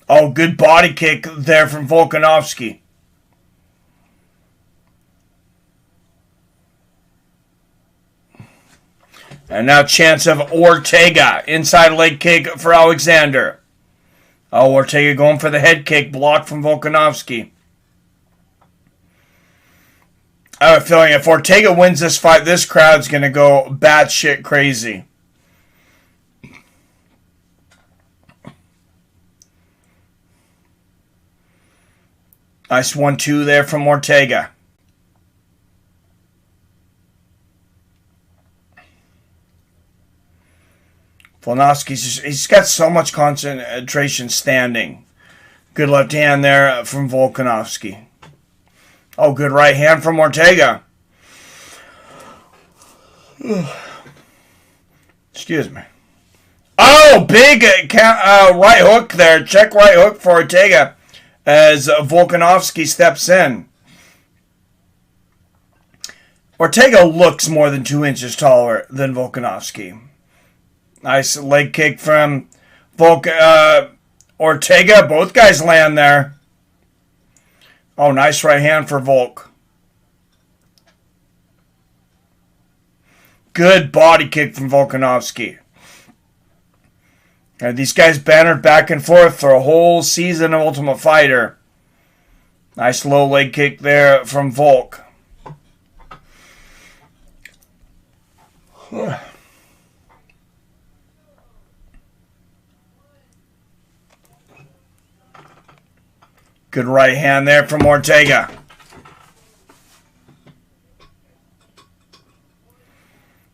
Oh, good body kick there from Volkanovski. And now chance of Ortega. Inside leg kick for Alexander. Oh, Ortega going for the head kick. Blocked from Volkanovski. I have a feeling if Ortega wins this fight, this crowd's going to go batshit crazy. Nice 1-2 there from Ortega. Volkanovski, he's got so much concentration standing. Good left hand there from Volkanovski. Oh, good right hand from Ortega. Excuse me. Oh, big right hook there. Check right hook for Ortega as Volkanovski steps in. Ortega looks more than 2 inches taller than Volkanovski. Nice leg kick from Ortega. Both guys land there. Oh, nice right hand for Volk. Good body kick from Volkanovski. And these guys bantered back and forth for a whole season of Ultimate Fighter. Nice low leg kick there from Volk. Good right hand there from Ortega.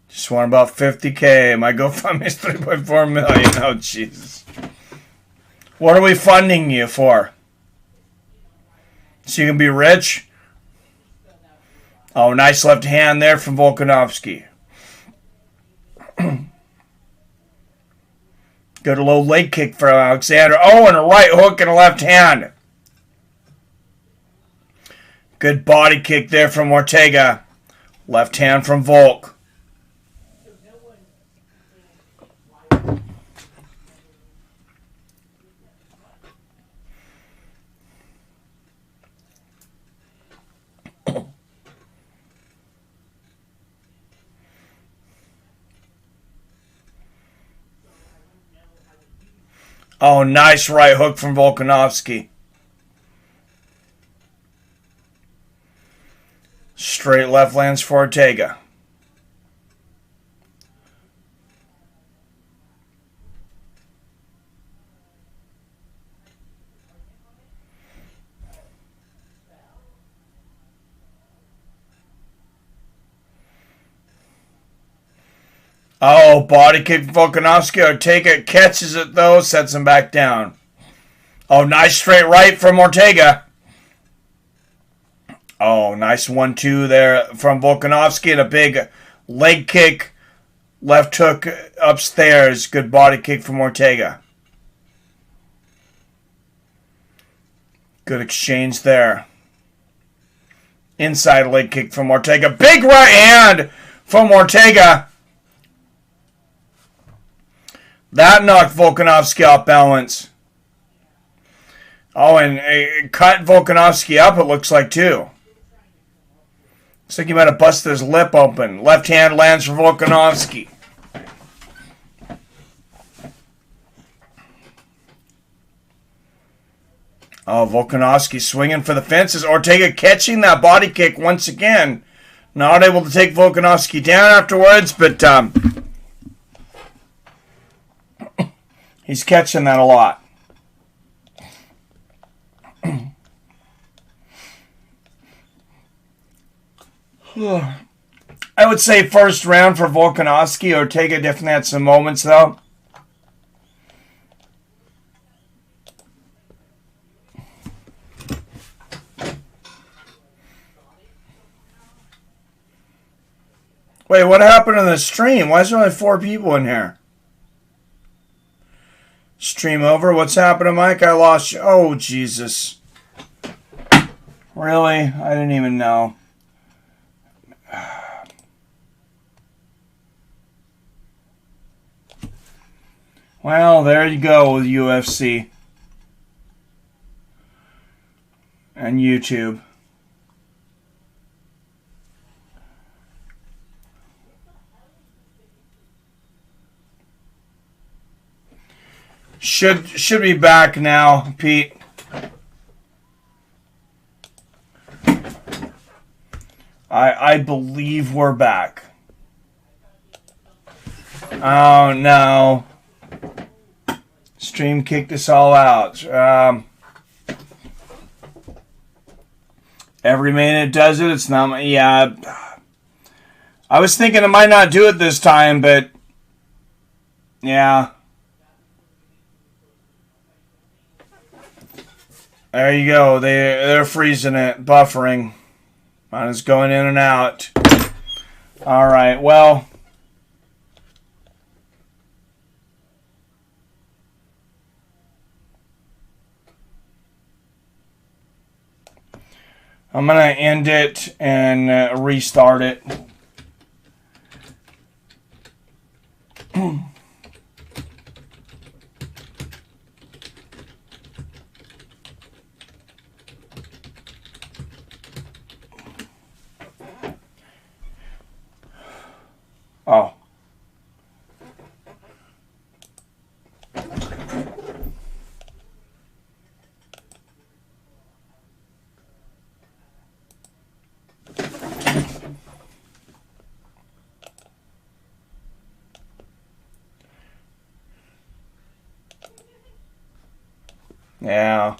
Just won about 50K. My GoFundMe is 3.4 million. Oh, Jesus. What are we funding you for? So you can be rich? Oh, nice left hand there from Volkanovski. Good low leg kick for Alexander. Oh, and a right hook and a left hand. Good body kick there from Ortega. Left hand from Volk. Oh, nice right hook from Volkanovski. Straight left lands for Ortega. Oh, body kick from Volkanovski. Ortega catches it though, sets him back down. Oh, nice straight right from Ortega. Oh, nice 1-2 there from Volkanovski and a big leg kick. Left hook upstairs. Good body kick from Ortega. Good exchange there. Inside leg kick from Ortega. Big right hand from Ortega. That knocked Volkanovski off balance. Oh, and it cut Volkanovski up, it looks like, too. Looks like he might have busted his lip open. Left hand lands for Volkanovski. Oh, Volkanovski swinging for the fences. Ortega catching that body kick once again. Not able to take Volkanovski down afterwards, but he's catching that a lot. I would say first round for Volkanovski. Ortega definitely had some moments, though. Wait, what happened to the stream? Why is there only 4 people in here? Stream over? What's happening, Mike? I lost you. Oh, Jesus. Really? I didn't even know. Well, there you go with UFC. And YouTube. Should be back now, Pete. I believe we're back. Oh no. Stream kicked us all out. Every minute does it. It's not. Yeah. I was thinking it might not do it this time, but yeah. There you go. They're freezing it, buffering. Mine is going in and out. All right. Well. I'm going to end it and restart it. Oh. Yeah.